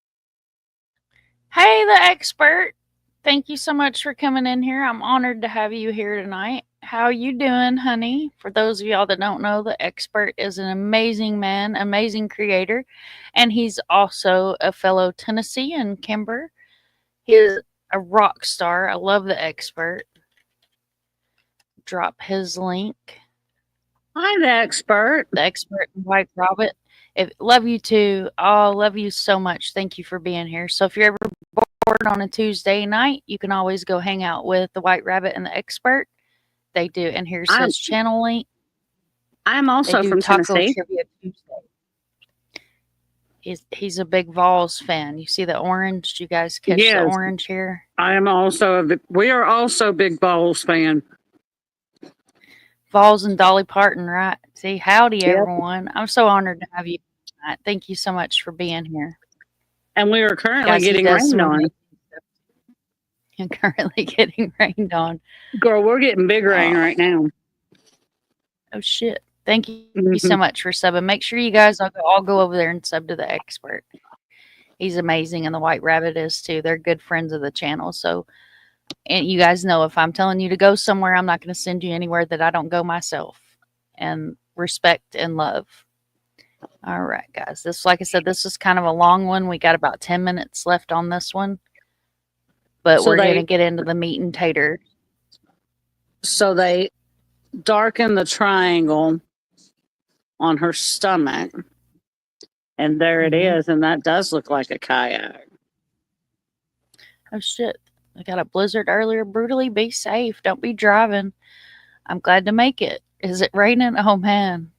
Hey, the expert. Thank you so much for coming in here. I'm honored to have you here tonight. How you doing, honey? For those of y'all that don't know, the expert is an amazing man, amazing creator, and he's also a fellow Tennessean, Kimber. He is a rock star. I love the expert. Drop his link. Hi, the expert. The expert in White Rabbit. Love you too. Oh, love you so much. Thank you for being here. So if you're ever bored on a Tuesday night, you can always go hang out with the White Rabbit and the expert. They do. And here's his channel link. I'm also from Tennessee. He's a big Vols fan. You see the orange? Do you guys catch the orange here? I am also we are also big Vols fan. Vols and Dolly Parton, right? See, howdy, everyone. I'm so honored to have you tonight. Thank you so much for being here. And we are currently getting rained on. And currently getting rained on. Girl, we're getting big rain right now. Oh, shit. Thank you so much for subbing. Make sure you guys all go over there and sub to the expert. He's amazing, and the White Rabbit is too. They're good friends of the channel. So, and you guys know if I'm telling you to go somewhere, I'm not going to send you anywhere that I don't go myself. And respect and love. All right, guys. This, like I said, this is kind of a long one. We got about 10 minutes left on this one. But we're going to get into the meat and tater. So they darken the triangle on her stomach. And there it is. And that does look like a kayak. Oh, shit. I got a blizzard earlier. Brutally be safe. Don't be driving. I'm glad to make it. Is it raining? Oh, man.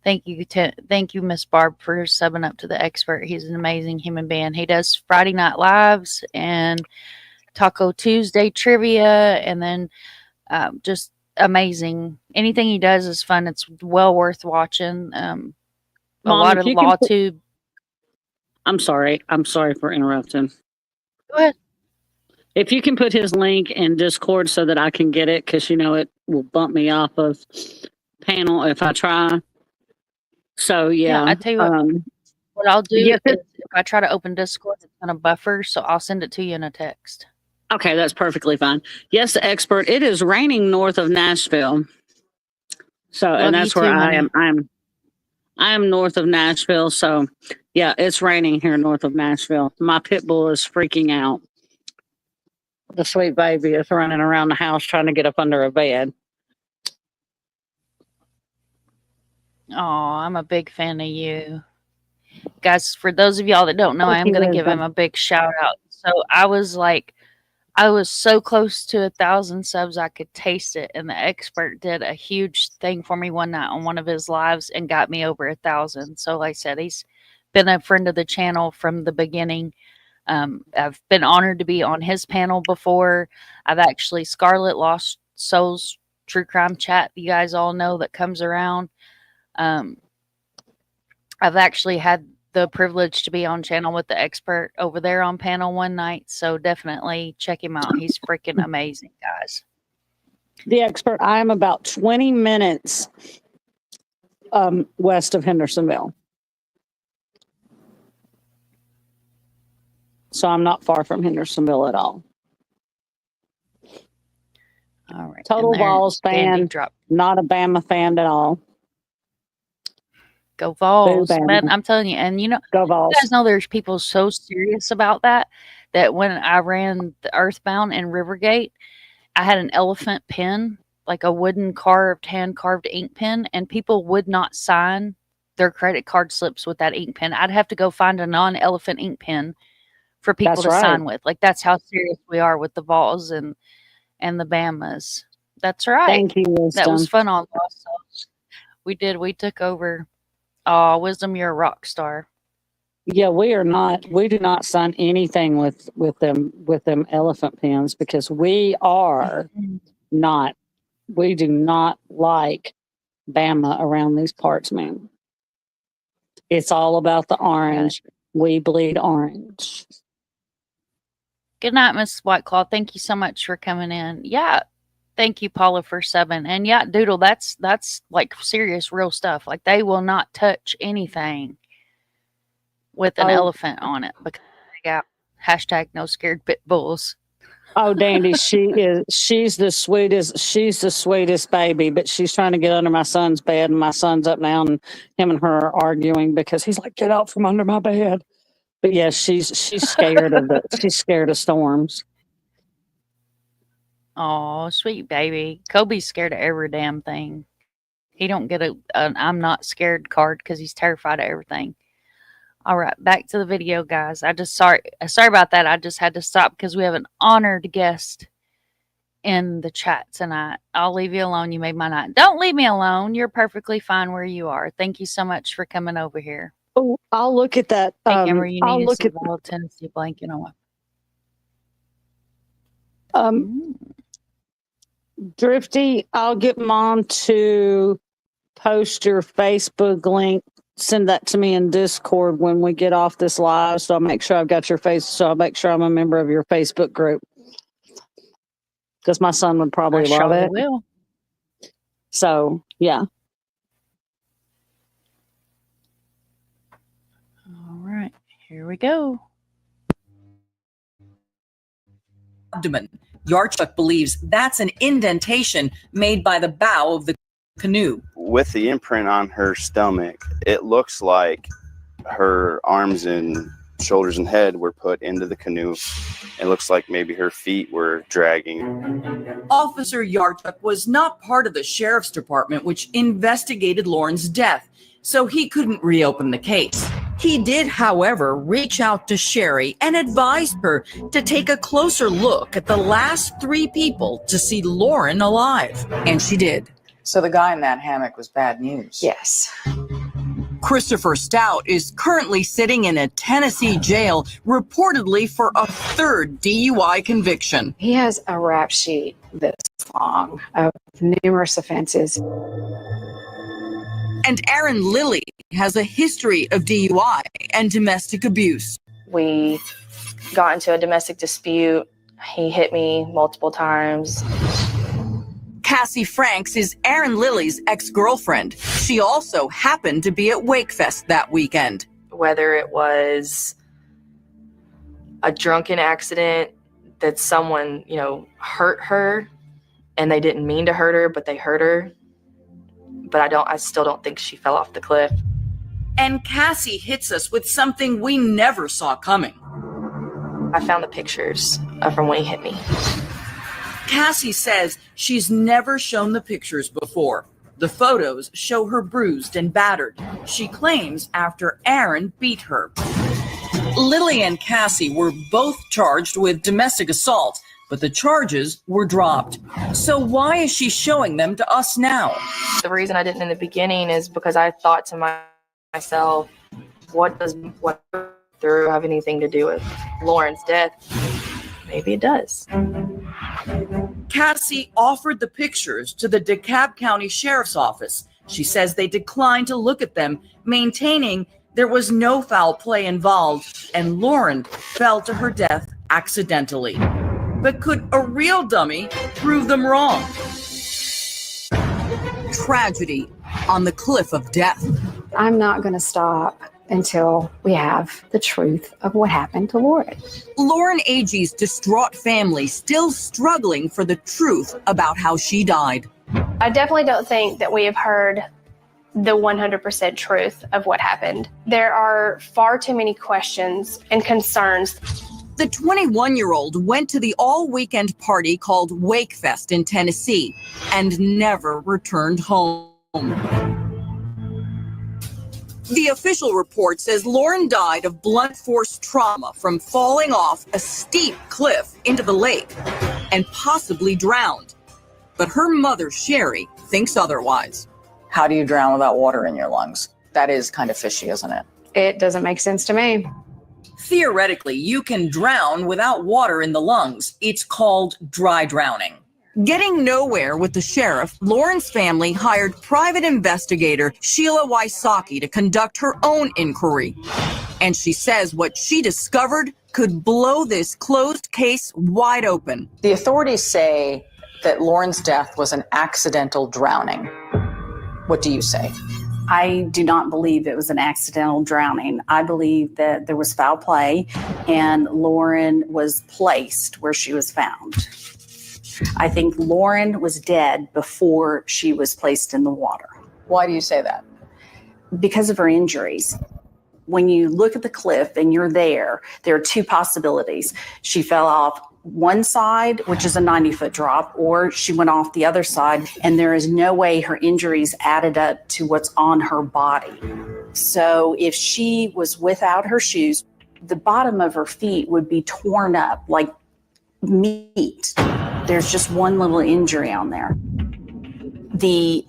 Thank you, Miss Barb, for subbing up to the expert. He's an amazing human being. He does Friday Night Lives and Taco Tuesday trivia, and then just amazing. Anything he does is fun. It's well worth watching. A lot of LawTube. I'm sorry for interrupting. Go ahead. If you can put his link in Discord so that I can get it, because it will bump me off of panel if I try. So yeah, I tell you what I'll do yes, is if I try to open Discord, it's going to buffer, so I'll send it to you in a text. okay, that's perfectly fine. Yes, the expert. It is raining north of Nashville. So, Love and you that's where too, I honey. am. I am north of Nashville. So, yeah, it's raining here north of Nashville. My pit bull is freaking out. The sweet baby is running around the house trying to get up under a bed. Oh, I'm a big fan of you. Guys, for those of y'all that don't know, I am going to give him a big shout out. So I was so close to 1,000 subs, I could taste it. And the expert did a huge thing for me one night on one of his lives and got me over 1,000. So like I said, he's been a friend of the channel from the beginning. I've been honored to be on his panel before. I've actually Scarlet Lost Souls True Crime Chat, you guys all know, that comes around. I've actually had the privilege to be on channel with the expert over there on panel one night. So definitely check him out. He's freaking amazing, guys. The expert, I am about 20 minutes west of Hendersonville. So I'm not far from Hendersonville at all. All right. Total Vols fan, not a Bama fan at all. Go Vols, Boo, man! Bama. I'm telling you, and Go Vols. you guys know there's people so serious about that when I ran the Earthbound in Rivergate, I had an elephant pen, like a wooden hand carved ink pen, and people would not sign their credit card slips with that ink pen. I'd have to go find a non-elephant ink pen for people to sign with. Like, that's how serious we are with the Vols and the Bamas. That's right. Thank you, That was Wisdom. fun on Lost Souls. We did. We took over. Oh, Wisdom, you're a rock star. Yeah, we are not. We do not sign anything with them elephant pens because we are not. We do not like Bama around these parts, man. It's all about the orange. We bleed orange. Good night, Miss Whiteclaw. Thank you so much for coming in. Yeah. Thank you, Paula, for subbing. And yeah, Doodle, that's like serious, real stuff. Like, they will not touch anything with an elephant on it because they got hashtag no scared pit bulls. Oh, Dandy, she's the sweetest baby, but she's trying to get under my son's bed, and my son's up now, and him and her are arguing because he's like, get out from under my bed. But yeah, she's scared she's scared of storms. Oh, sweet baby. Kobe's scared of every damn thing. He don't get an I'm not scared card because he's terrified of everything. All right, back to the video, guys. Sorry about that. I just had to stop because we have an honored guest in the chat tonight. I'll leave you alone. You made my night. Don't leave me alone. You're perfectly fine where you are. Thank you so much for coming over here. Oh, I'll look at that. Hey, Amber, you I'll need look a at Survival Tennessee blanket on. Drifty, I'll get Mom to post your Facebook link. Send that to me in Discord when we get off this live. So I'll make sure I've got your face. So I'll make sure I'm a member of your Facebook group. Because my son would probably love it. Will. So, yeah. All right, here we go. Abdomen. Yarchuk believes that's an indentation made by the bow of the canoe. With the imprint on her stomach, it looks like her arms and shoulders and head were put into the canoe. It looks like maybe her feet were dragging. Officer Yarchuk was not part of the sheriff's department which investigated Lauren's death, so he couldn't reopen the case. He did, however, reach out to Sherry and advised her to take a closer look at the last 3 people to see Lauren alive. And she did. So the guy in that hammock was bad news. Yes. Christopher Stout is currently sitting in a Tennessee jail, reportedly for a 3rd DUI conviction. He has a rap sheet this long of numerous offenses. And Aaron Lilly has a history of DUI and domestic abuse. We got into a domestic dispute. He hit me multiple times. Cassie Franks is Aaron Lilly's ex-girlfriend. She also happened to be at Wakefest that weekend. Whether it was a drunken accident that someone, hurt her and they didn't mean to hurt her, but they hurt her. But I still don't think she fell off the cliff. And Cassie hits us with something we never saw coming. I found the pictures from when he hit me. Cassie says she's never shown the pictures before. The photos show her bruised and battered. She claims after Aaron beat her. Lily and Cassie were both charged with domestic assault, but the charges were dropped. So why is she showing them to us now? The reason I didn't in the beginning is because I thought to myself, what does what through have anything to do with Lauren's death? Maybe it does. Cassie offered the pictures to the DeKalb County Sheriff's Office. She says they declined to look at them, maintaining there was no foul play involved and Lauren fell to her death accidentally. But could a real dummy prove them wrong? Tragedy on the cliff of death. I'm not going to stop until we have the truth of what happened to Lauren. Lauren Agee's distraught family still struggling for the truth about how she died. I definitely don't think that we have heard the 100% truth of what happened. There are far too many questions and concerns. The 21-year-old went to the all-weekend party called Wakefest in Tennessee and never returned home. The official report says Lauren died of blunt force trauma from falling off a steep cliff into the lake and possibly drowned. But her mother, Sherry, thinks otherwise. How do you drown without water in your lungs? That is kind of fishy, isn't it? It doesn't make sense to me. Theoretically, you can drown without water in the lungs. It's called dry drowning. Getting nowhere with the sheriff, Lauren's family hired private investigator Sheila Wysocki to conduct her own inquiry. And she says what she discovered could blow this closed case wide open. The authorities say that Lauren's death was an accidental drowning. What do you say? I do not believe it was an accidental drowning. I believe that there was foul play and Lauren was placed where she was found. I think Lauren was dead before she was placed in the water. Why do you say that? Because of her injuries. When you look at the cliff and you're there are two possibilities. She fell off one side, which is a 90-foot drop, or she went off the other side, and there is no way her injuries added up to what's on her body. So if she was without her shoes, the bottom of her feet would be torn up like meat. There's just one little injury on there. The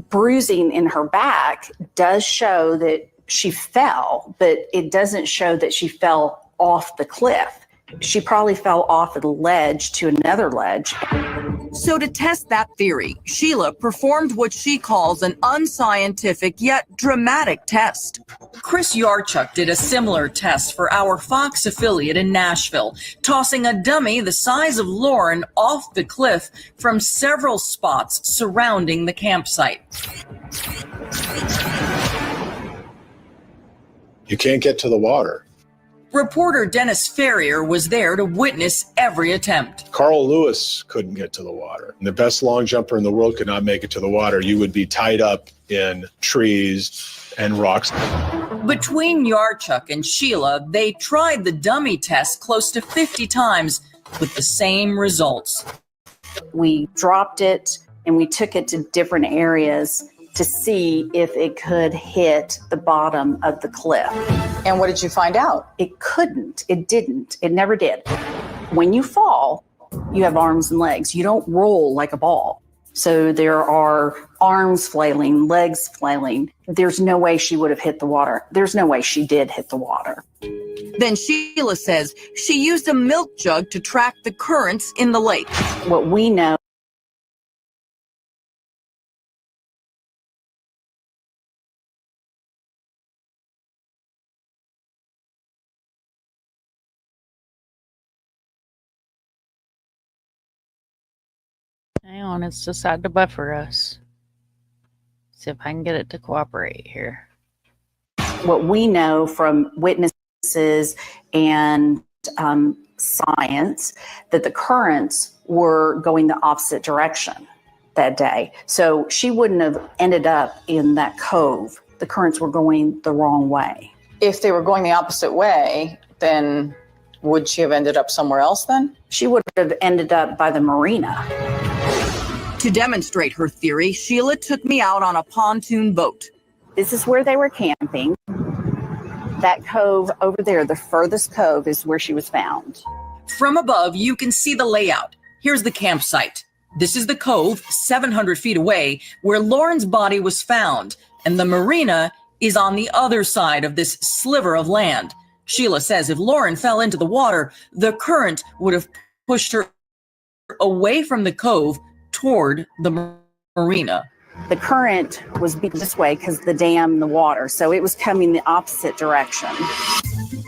bruising in her back does show that she fell, but it doesn't show that she fell off the cliff. She probably fell off a ledge to another ledge. So to test that theory, Sheila performed what she calls an unscientific yet dramatic test. Chris Yarchuk did a similar test for our Fox affiliate in Nashville, tossing a dummy the size of Lauren off the cliff from several spots surrounding the campsite. You can't get to the water. Reporter Dennis Ferrier was there to witness every attempt. Carl Lewis couldn't get to the water. The best long jumper in the world could not make it to the water. You would be tied up in trees and rocks. Between Yarchuk and Sheila, they tried the dummy test close to 50 times with the same results. We dropped it and we took it to different areas to see if it could hit the bottom of the cliff. And what did you find out? It couldn't. It didn't. It never did. When you fall, you have arms and legs. You don't roll like a ball. So there are arms flailing, legs flailing. There's no way she would have hit the water. There's no way she did hit the water. Then Sheila says she used a milk jug to track the currents in the lake. What we know Hang on, it's decided to buffer us. See if I can get it to cooperate here. What we know from witnesses and science, that the currents were going the opposite direction that day. So she wouldn't have ended up in that cove. The currents were going the wrong way. If they were going the opposite way, then would she have ended up somewhere else then? She would have ended up by the marina. To demonstrate her theory, Sheila took me out on a pontoon boat. This is where they were camping. That cove over there, the furthest cove, is where she was found. From above, you can see the layout. Here's the campsite. This is the cove, 700 feet away, where Lauren's body was found, and the marina is on the other side of this sliver of land. Sheila says if Lauren fell into the water, the current would have pushed her away from the cove toward the marina. The current was this way because the dam, the water, so it was coming the opposite direction.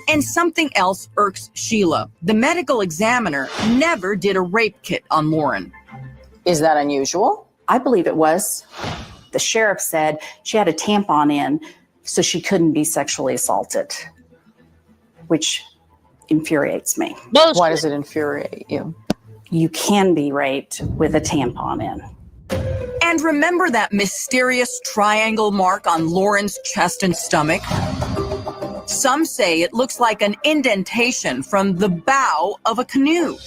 And something else irks Sheila. The medical examiner never did a rape kit on Lauren. Is that unusual? I believe it was. The sheriff said she had a tampon in, so she couldn't be sexually assaulted, which infuriates me. Why does it infuriate you? You can be raped with a tampon in. And remember that mysterious triangle mark on Lauren's chest and stomach? Some say it looks like an indentation from the bow of a canoe.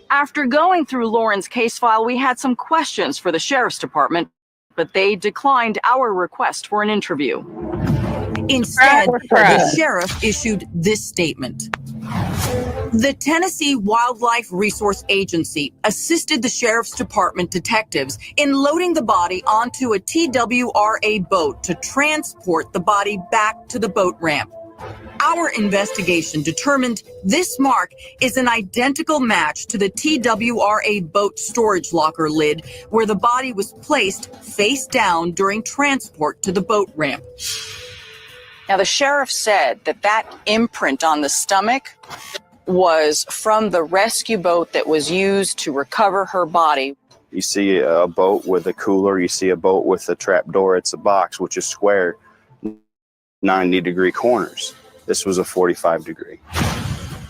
After going through Lauren's case file, we had some questions for the sheriff's department, but they declined our request for an interview. Instead, the sheriff issued this statement. The Tennessee Wildlife Resource Agency assisted the sheriff's department detectives in loading the body onto a TWRA boat to transport the body back to the boat ramp. Our investigation determined this mark is an identical match to the TWRA boat storage locker lid where the body was placed face down during transport to the boat ramp. Now, the sheriff said that that imprint on the stomach was from the rescue boat that was used to recover her body. You see a boat with a cooler, you see a boat with a trap door. It's a box, which is square, 90-degree corners. This was a 45-degree.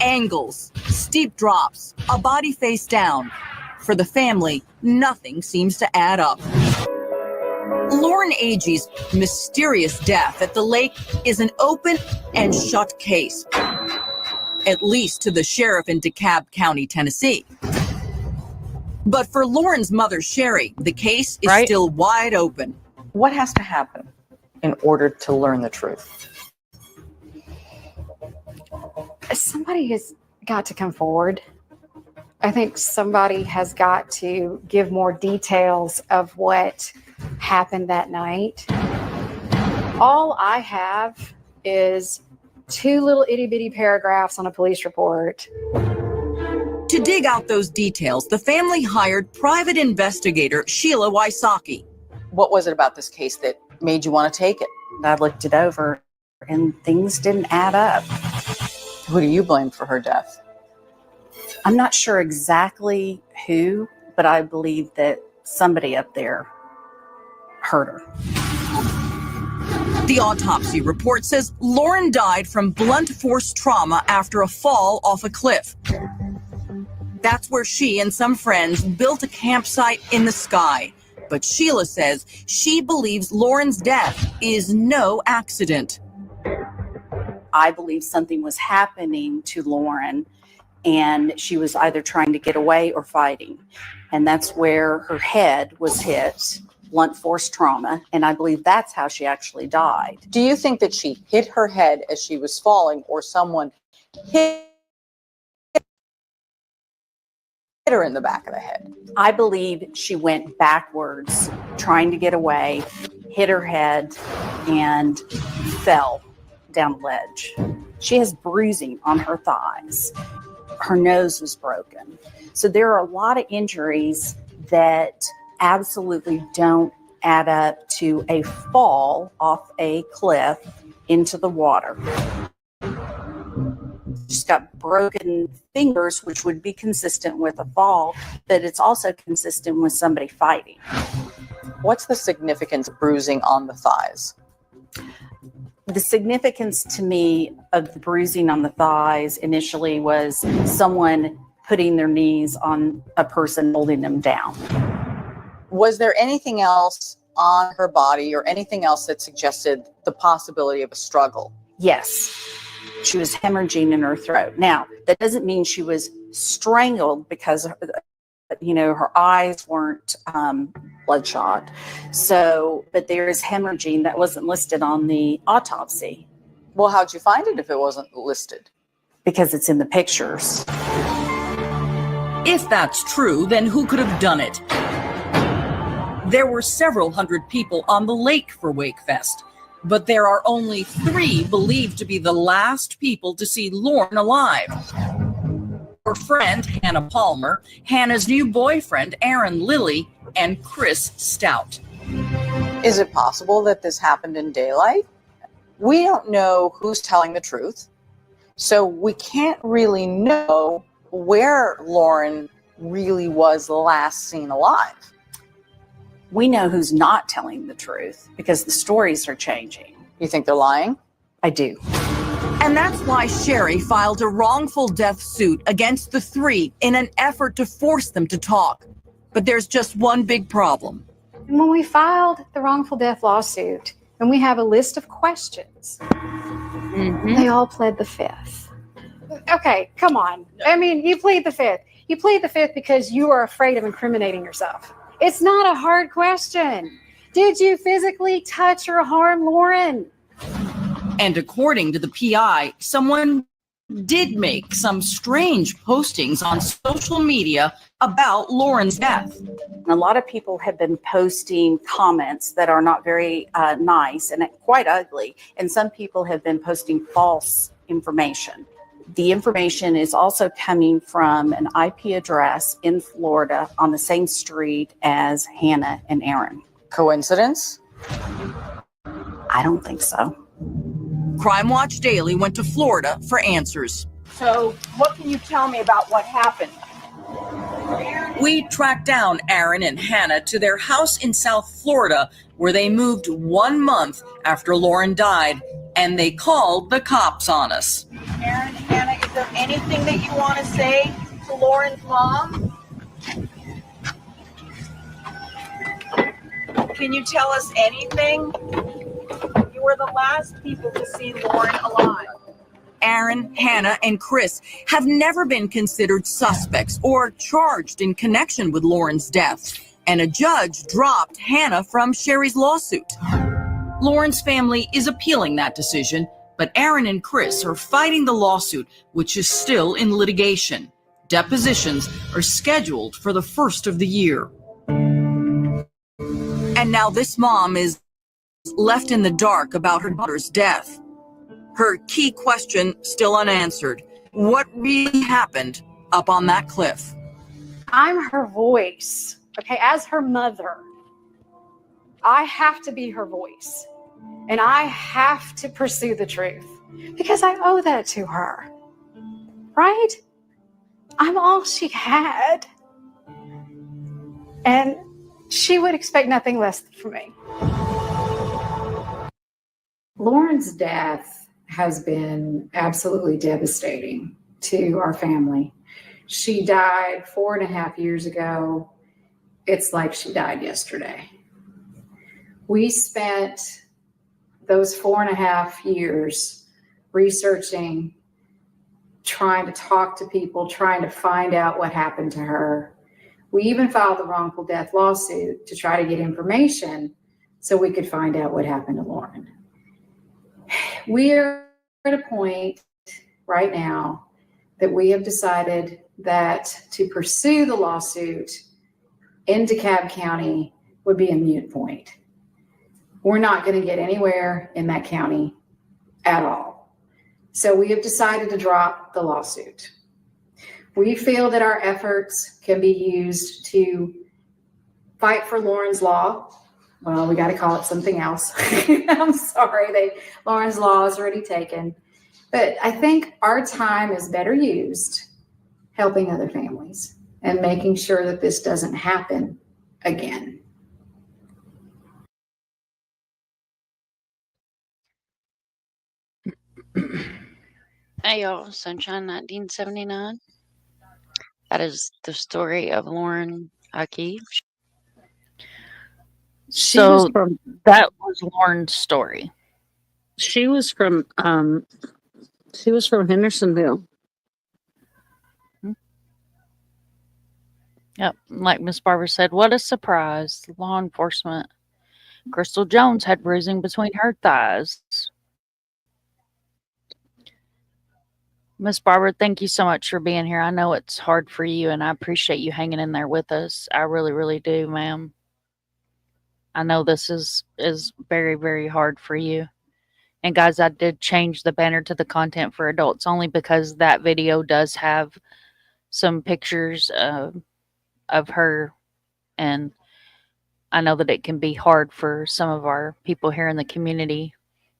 Angles, steep drops, a body face down. For the family, nothing seems to add up. Lauren Agee's mysterious death at the lake is an open and shut case, at least to the sheriff in DeKalb County, Tennessee. But for Lauren's mother, Sherry, the case is still wide open. What has to happen in order to learn the truth? Somebody has got to come forward. I think somebody has got to give more details of what happened that night. All I have is 2 little itty-bitty paragraphs on a police report. To dig out those details, the family hired private investigator Sheila Wysocki. What was it about this case that made you want to take it? I looked it over and things didn't add up. Who do you blame for her death? I'm not sure exactly who, but I believe that somebody up there hurt her. The autopsy report says Lauren died from blunt force trauma after a fall off a cliff. That's where she and some friends built a campsite in the sky. But Sheila says she believes Lauren's death is no accident. I believe something was happening to Lauren and she was either trying to get away or fighting. And that's where her head was hit, blunt force trauma. And I believe that's how she actually died. Do you think that she hit her head as she was falling or someone hit her in the back of the head? I believe she went backwards, trying to get away, hit her head, and fell down a ledge. She has bruising on her thighs. Her nose was broken. So there are a lot of injuries that absolutely don't add up to a fall off a cliff into the water. She's got broken fingers, which would be consistent with a fall, but it's also consistent with somebody fighting. What's the significance of bruising on the thighs? The significance to me of the bruising on the thighs initially was someone putting their knees on a person, holding them down. Was there anything else on her body or anything else that suggested the possibility of a struggle? Yes. She was hemorrhaging in her throat. Now, that doesn't mean she was strangled because, her eyes weren't bloodshot. So, but there is hemorrhaging that wasn't listed on the autopsy. Well, how'd you find it if it wasn't listed? Because it's in the pictures. If that's true, then who could have done it? There were several hundred people on the lake for Wakefest, but there are only 3 believed to be the last people to see Lauren alive. Her friend, Hannah Palmer, Hannah's new boyfriend, Aaron Lilly, and Chris Stout. Is it possible that this happened in daylight? We don't know who's telling the truth, so we can't really know where Lauren really was last seen alive. We know who's not telling the truth because the stories are changing. You think they're lying? I do. And that's why Sherry filed a wrongful death suit against the 3 in an effort to force them to talk. But there's just one big problem. And when we filed the wrongful death lawsuit, and we have a list of questions, they all pled the 5th. Okay, come on. I mean, you plead the 5th. You plead the 5th because you are afraid of incriminating yourself. It's not a hard question. Did you physically touch or harm Lauren? And according to the PI, someone did make some strange postings on social media about Lauren's death. A lot of people have been posting comments that are not very nice and quite ugly. And some people have been posting false information. The information is also coming from an IP address in Florida on the same street as Hannah and Aaron. Coincidence? I don't think so. Crime Watch Daily went to Florida for answers. So what can you tell me about what happened? We tracked down Aaron and Hannah to their house in South Florida, where they moved 1 month after Lauren died, and they called the cops on us. Aaron, Hannah, is there anything that you want to say to Lauren's mom? Can you tell us anything? You were the last people to see Lauren alive. Aaron, Hannah, and Chris have never been considered suspects or charged in connection with Lauren's death, and a judge dropped Hannah from Sherry's lawsuit. Lauren's family is appealing that decision, but Aaron and Chris are fighting the lawsuit, which is still in litigation. Depositions are scheduled for the 1st of the year. And now this mom is left in the dark about her daughter's death. Her key question still unanswered. What really happened up on that cliff? I'm her voice, okay? As her mother, I have to be her voice. And I have to pursue the truth because I owe that to her, right? I'm all she had. And she would expect nothing less from me. Lauren's death has been absolutely devastating to our family. She died 4.5 years ago. It's like she died yesterday. We spent those 4.5 years researching, trying to talk to people, trying to find out what happened to her. We even filed the wrongful death lawsuit to try to get information so we could find out what happened to Lauren. We're at a point right now that we have decided that to pursue the lawsuit in DeKalb County would be a moot point. We're not going to get anywhere in that county at all. So we have decided to drop the lawsuit. We feel that our efforts can be used to fight for Lauren's Law. Well, we got to call it something else. I'm sorry, Lauren's Law is already taken. But I think our time is better used helping other families and making sure that this doesn't happen again. Hey y'all, Sunshine 1979. That is the story of Lauren Aki. So that was Lauren's story. She was from Hendersonville. Yep, like Miss Barbara said, what a surprise. Law enforcement. Crystal Jones had bruising between her thighs. Miss Barbara, thank you so much for being here. I know it's hard for you, and I appreciate you hanging in there with us. I really, really do, ma'am. I know this is very, very hard for you. And guys, I did change the banner to the content for adults only because that video does have some pictures of her, and I know that it can be hard for some of our people here in the community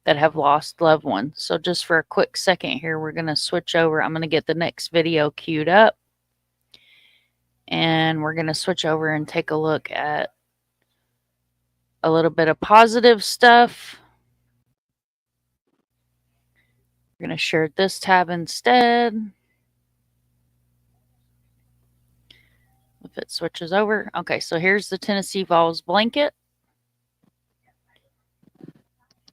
that have lost loved ones. So just for a quick second here, we're going to switch over. I'm going to get the next video queued up, and we're going to switch over and take a look at a little bit of positive stuff. We're going to share this tab instead. If it switches over. Okay, so here's the Tennessee Vols blanket.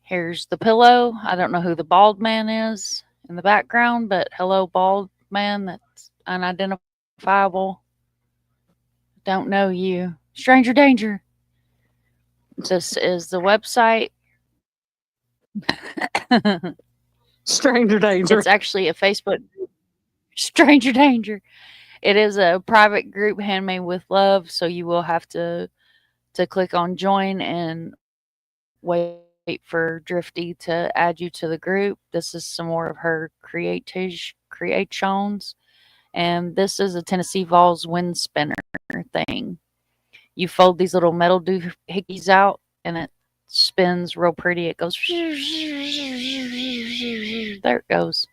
Here's the pillow. I don't know who the bald man is in the background, but hello, bald man that's unidentifiable. Don't know you. Stranger danger. This is the website. Stranger danger. It's actually a Facebook group. Stranger danger. It is a private group handmade with love, so you will have to click on join and wait for Drifty to add you to the group. This is some more of her creations, and this is a Tennessee Vols wind spinner thing. You fold these little metal doohickeys out, and it spins real pretty. It goes. There it goes.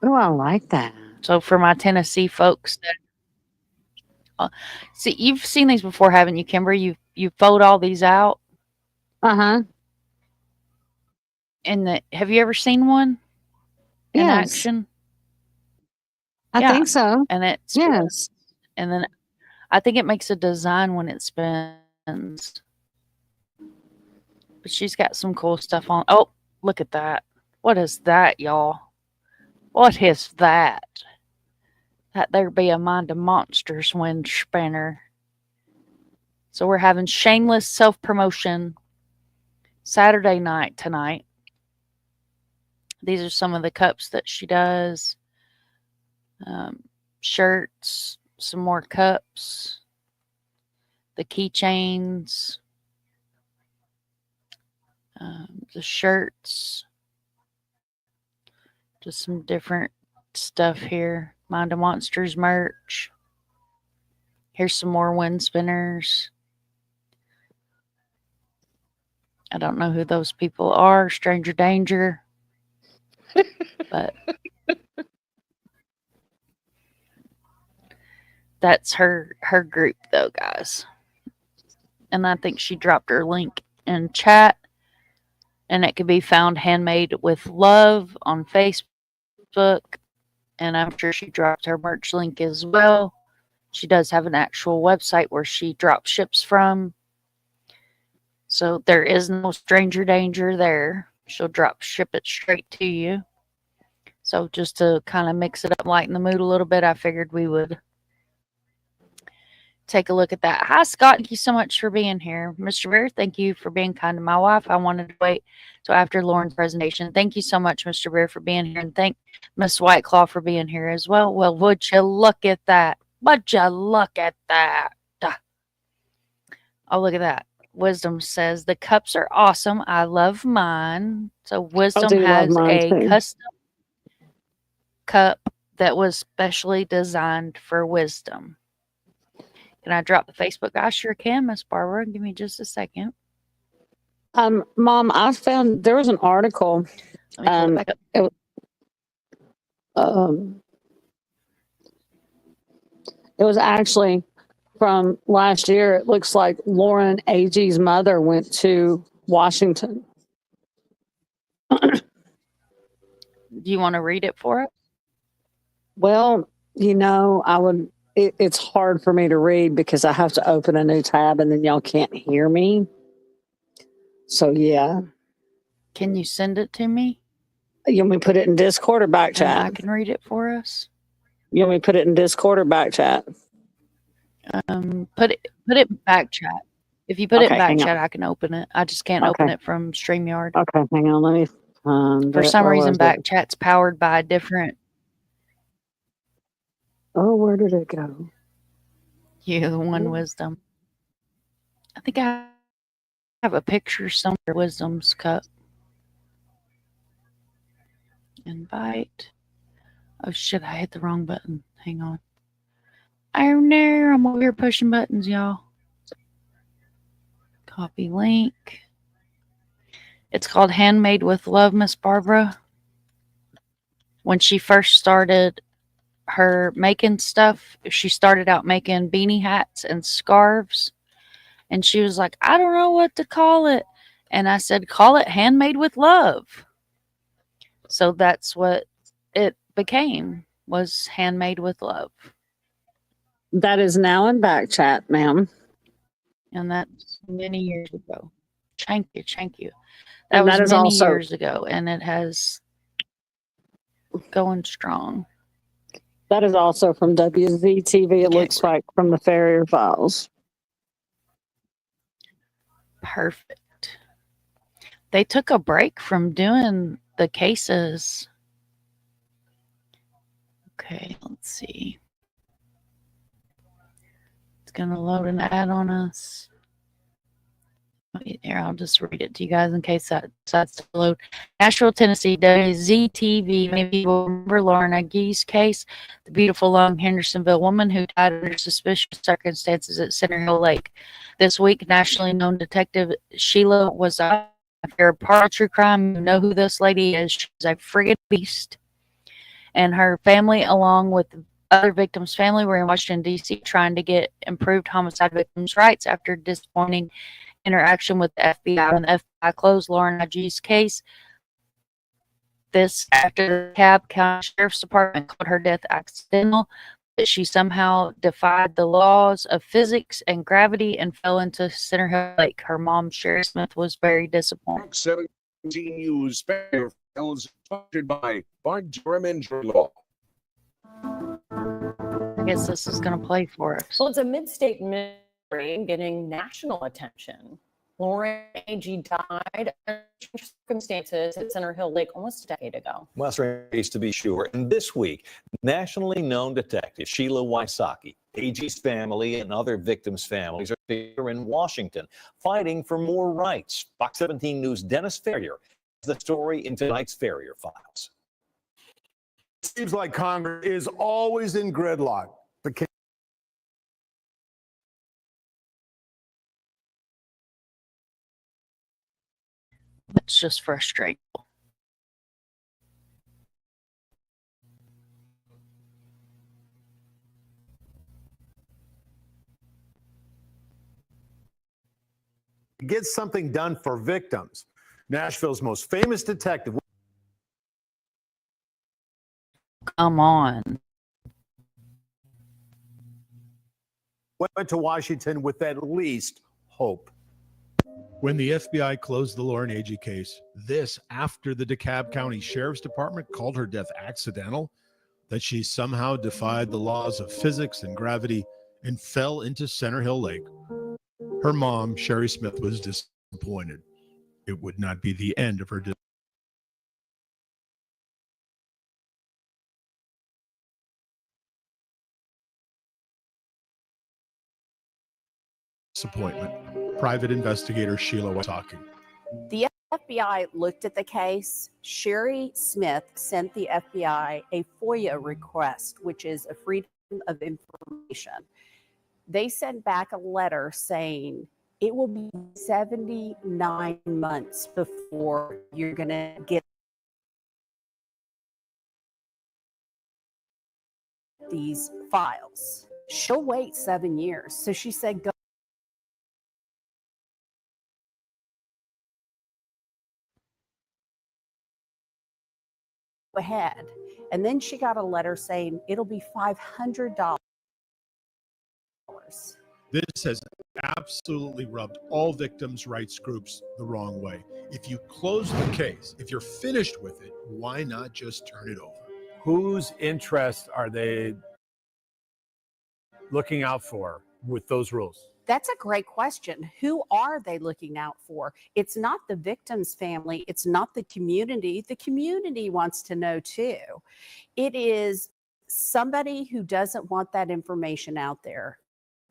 Oh, I like that. So for my Tennessee folks that see, you've seen these before, haven't you, Kimber? You fold all these out. Uh-huh. And have you ever seen one in action? I think so. And it yes. And then I think it makes a design when it spins. But she's got some cool stuff on. Oh, look at that. What is that, y'all? What is that? That there be a Mind of Monsters wind spinner. So we're having shameless self-promotion Saturday night tonight. These are some of the cups that she does. Shirts, some more cups, the keychains, the shirts, just some different stuff here. Mind of Monsters merch. Here's some more wind spinners. I don't know who those people are. Stranger danger. But that's her group though, guys. And I think she dropped her link in chat. And it can be found Handmade with Love on Facebook. And I'm sure she dropped her merch link as well. She does have an actual website where she drop ships from. So there is no stranger danger there. She'll ship it straight to you. So just to kind of mix it up, lighten the mood a little bit, I figured we would take a look at that. Hi, Scott. Thank you so much for being here. Mr. Bear, thank you for being kind to my wife. I wanted to wait till after Lauren's presentation. Thank you so much, Mr. Bear, for being here. And thank Miss Whiteclaw for being here as well. Well, would you look at that? Would you look at that? Oh, look at that. Wisdom says, the cups are awesome. I love mine. So Wisdom has a custom cup that was specially designed for Wisdom. Can I drop the Facebook? I sure can, Miss Barbara. Give me just a second. Mom, I found there was an article. Let me pull it back up. It was actually from last year. It looks like Lauren AG's mother went to Washington. Do you want to read it for us? Well, I would. It's hard for me to read because I have to open a new tab and then y'all can't hear me. So yeah. Can you send it to me? You want me to put it in Discord or back And chat? I can read it for us. You want me to put it in Discord or back chat? Put it back chat. If you put it in Okay, back hang on. chat, I can open it. I just can't open it from StreamYard. Okay, hang on. Let me For some reason, back chat's powered by a different. Oh, where did it go? You, the one wisdom. I think I have a picture somewhere. Wisdom's cup. Invite. Oh shit! I hit the wrong button. Hang on. Oh no! I'm over here pushing buttons, y'all. Copy link. It's called Handmade with Love, Miss Barbara. When she first started her making stuff, she started out making beanie hats and scarves. And she was like, I don't know what to call it. And I said, call it Handmade with Love. So that's what it became, was Handmade with Love. That is now in back chat, ma'am. And that's many years ago. Thank you. That was is many also years ago, and it has going strong. That is also from WZTV. It looks like from the Farrier Files. Perfect. They took a break from doing the cases. Okay, let's see. It's going to load an ad on us. Here, I'll just read it to you guys in case that decides to load. Nashville, Tennessee, WZTV. Many people remember Lauren Agee's case, the beautiful young Hendersonville woman who died under suspicious circumstances at Center Hill Lake. This week, nationally known detective Sheila was out. If you're a part of true crime, you know who this lady is. She's a friggin' beast. And her family, along with other victims' family, were in Washington, D.C. trying to get improved homicide victims' rights after disappointing interaction with the FBI. When the FBI closed Lauren Agee's case, this after the DeKalb County Sheriff's Department called her death accidental, that she somehow defied the laws of physics and gravity and fell into Center Hill Lake. Her mom, Sherry Smith, was very disappointed. 17 News Spare Files sponsored by Bytchin Law. I guess this is going to play for us. Well, it's a mid-state mystery getting national attention. Lauren Agee died under circumstances at Center Hill Lake almost a decade ago. Well, strange to be sure. And this week, nationally known detective Sheila Wysocki, Agee's family, and other victims' families are here in Washington fighting for more rights. Fox 17 News' Dennis Ferrier has the story in tonight's Ferrier Files. It seems like Congress is always in gridlock. That's just frustrating. Get something done for victims. Nashville's most famous detective. Come on. Went to Washington with at least hope. When the FBI closed the Lauren Agee case, this after the DeKalb County Sheriff's Department called her death accidental, that she somehow defied the laws of physics and gravity and fell into Center Hill Lake. Her mom, Sherry Smith, was disappointed. It would not be the end of her disappointment. Private investigator Sheila was talking. The FBI looked at the case. Sherry Smith sent the FBI a FOIA request, which is a Freedom of Information. They sent back a letter saying it will be 79 months before you're going to get these files. She'll wait 7 years. So she said, go ahead. And then she got a letter saying it'll be $500. This has absolutely rubbed all victims' rights groups the wrong way. If you close the case, if you're finished with it, why not just turn it over? Whose interests are they looking out for with those rules? That's a great question. Who are they looking out for? It's not the victim's family. It's not the community. The community wants to know too. It is somebody who doesn't want that information out there.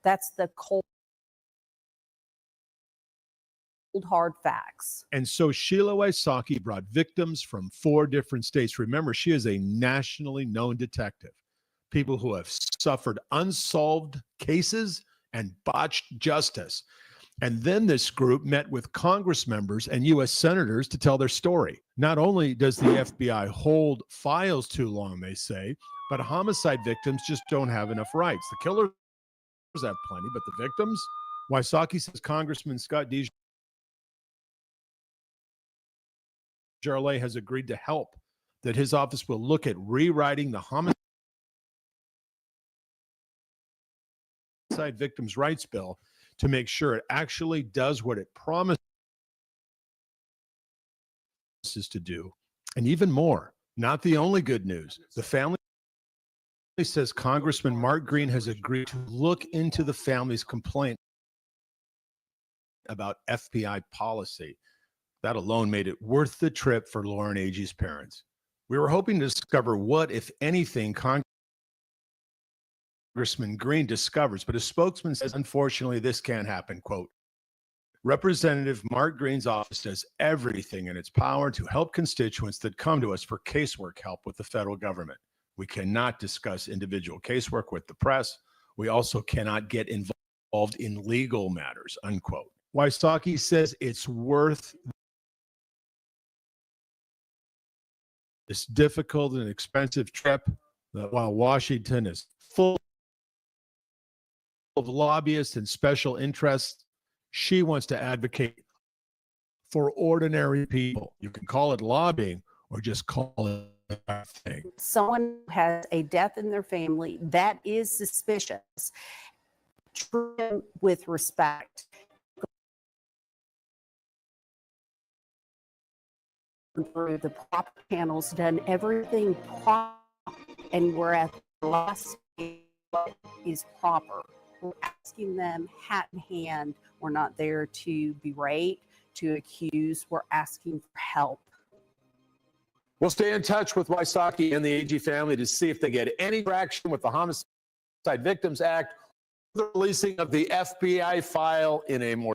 That's the cold, hard facts. And so Sheila Wysocki brought victims from 4 different states. Remember, she is a nationally known detective. People who have suffered unsolved cases and botched justice. And then this group met with Congress members and U.S. senators to tell their story. Not only does the FBI hold files too long, they say, but homicide victims just don't have enough rights. The killers have plenty, but the victims? Wysocki says Congressman Scott DeJarlais has agreed to help, that his office will look at rewriting the homicide victims' rights bill to make sure it actually does what it promises to do. And even more, not the only good news. The family says Congressman Mark Green has agreed to look into the family's complaint about FBI policy. That alone made it worth the trip for Lauren Agee's parents. We were hoping to discover what, if anything, Congressman Green discovers, but a spokesman says, unfortunately, this can't happen. Quote, Representative Mark Green's office does everything in its power to help constituents that come to us for casework help with the federal government. We cannot discuss individual casework with the press. We also cannot get involved in legal matters, unquote. Wysocki says it's worth this difficult and expensive trip, that while Washington is full of lobbyists and special interests, she wants to advocate for ordinary people. You can call it lobbying or just call it a thing. Someone who has a death in their family that is suspicious, treat them with respect. Through the proper channels, done everything proper, and we're at the last what is proper. We're asking them hat in hand. We're not there to berate, to accuse. We're asking for help. We'll stay in touch with Wysocki and the Agee family to see if they get any traction with the Homicide Victims Act, the releasing of the FBI file in a more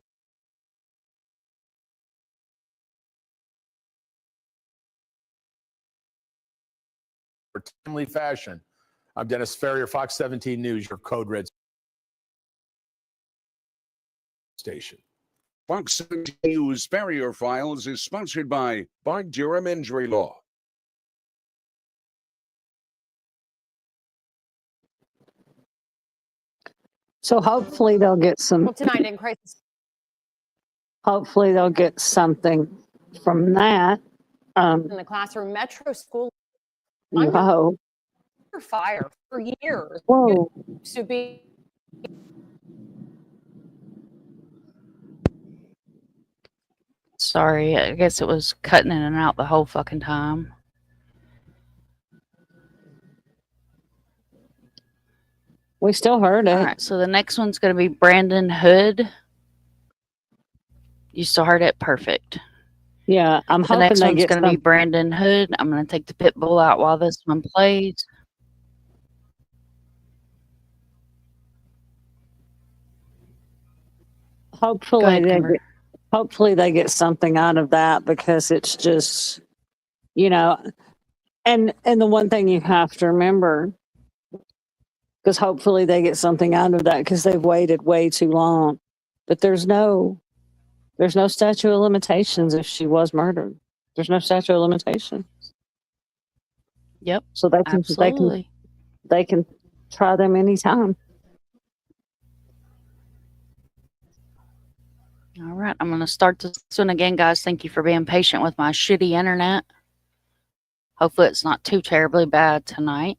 timely fashion. I'm Dennis Ferrier, Fox 17 News, your Code Red station. Fox 17 News Ferrier Files is sponsored by Bard Durham Injury Law. So hopefully they'll get some. Well, tonight in crisis. Hopefully they'll get something from that. In the classroom, Metro School. You hope. Under fire for years. Whoa. To be. Sorry, I guess it was cutting in and out the whole fucking time. We still heard it. All right, so the next one's going to be Brandon Hood. You still heard it? Perfect. Yeah, I'm The hoping next they one's get going to be some. Brandon Hood. I'm going to take the pit bull out while this one plays. Hopefully Go ahead, they Kimber. get. Hopefully they get something out of that, because it's just, you know, and the one thing you have to remember, because hopefully they get something out of that, because they've waited way too long. But there's no statute of limitations if she was murdered. There's no statute of limitations. Yep. So they can Absolutely. they can Try them anytime. All right, I'm going to start this one again, guys. Thank you for being patient with my shitty internet. Hopefully it's not too terribly bad tonight.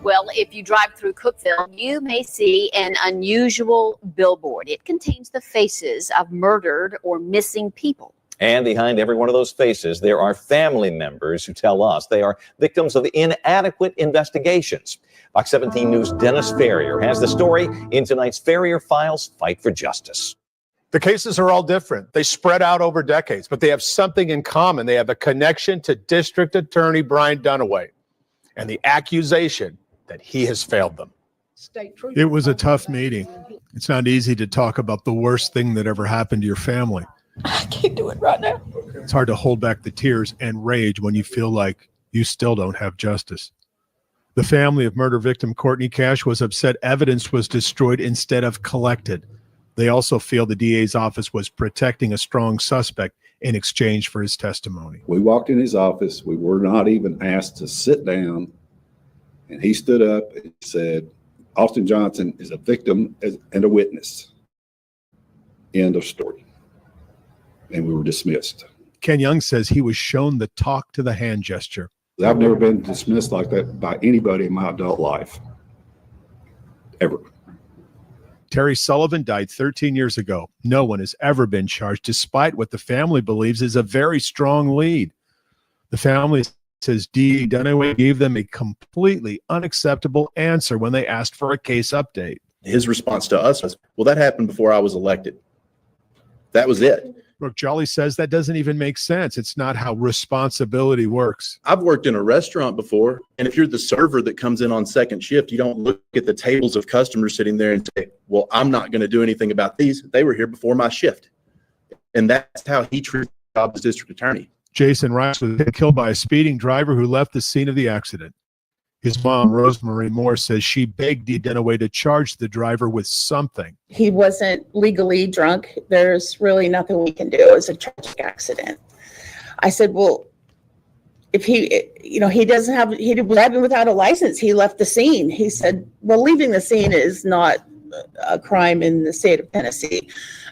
Well, if you drive through Cookville, you may see an unusual billboard. It contains the faces of murdered or missing people. And behind every one of those faces, there are family members who tell us they are victims of inadequate investigations. Fox 17 News' Dennis Ferrier has the story in tonight's Ferrier Files Fight for Justice. The cases are all different. They spread out over decades, but they have something in common. They have a connection to District Attorney Brian Dunaway and the accusation that he has failed them. It was a tough meeting. It's not easy to talk about the worst thing that ever happened to your family. I can't do it right now. It's hard to hold back the tears and rage when you feel like you still don't have justice. The family of murder victim Courtney Cash was upset evidence was destroyed instead of collected. They also feel the DA's office was protecting a strong suspect in exchange for his testimony. We walked in his office. We were not even asked to sit down. And he stood up and said, Austin Johnson is a victim and a witness. End of story. And we were dismissed. Ken Young says he was shown the talk to the hand gesture. I've never been dismissed like that by anybody in my adult life. Ever. Terry Sullivan died 13 years ago. No one has ever been charged, despite what the family believes is a very strong lead. The family says D. Dunaway gave them a completely unacceptable answer when they asked for a case update. His response to us was, well, that happened before I was elected. That was it. Brooke Jolly says that doesn't even make sense. It's not how responsibility works. I've worked in a restaurant before, and if you're the server that comes in on second shift, you don't look at the tables of customers sitting there and say, well, I'm not going to do anything about these. They were here before my shift. And that's how he treats the job as district attorney. Jason Rice was killed by a speeding driver who left the scene of the accident. His mom, Rosemary Moore, says she begged D. Dunaway to charge the driver with something. He wasn't legally drunk. There's really nothing we can do. It was a tragic accident. I said, well, if he was driving without a license, he left the scene. He said, well, leaving the scene is not a crime in the state of Tennessee,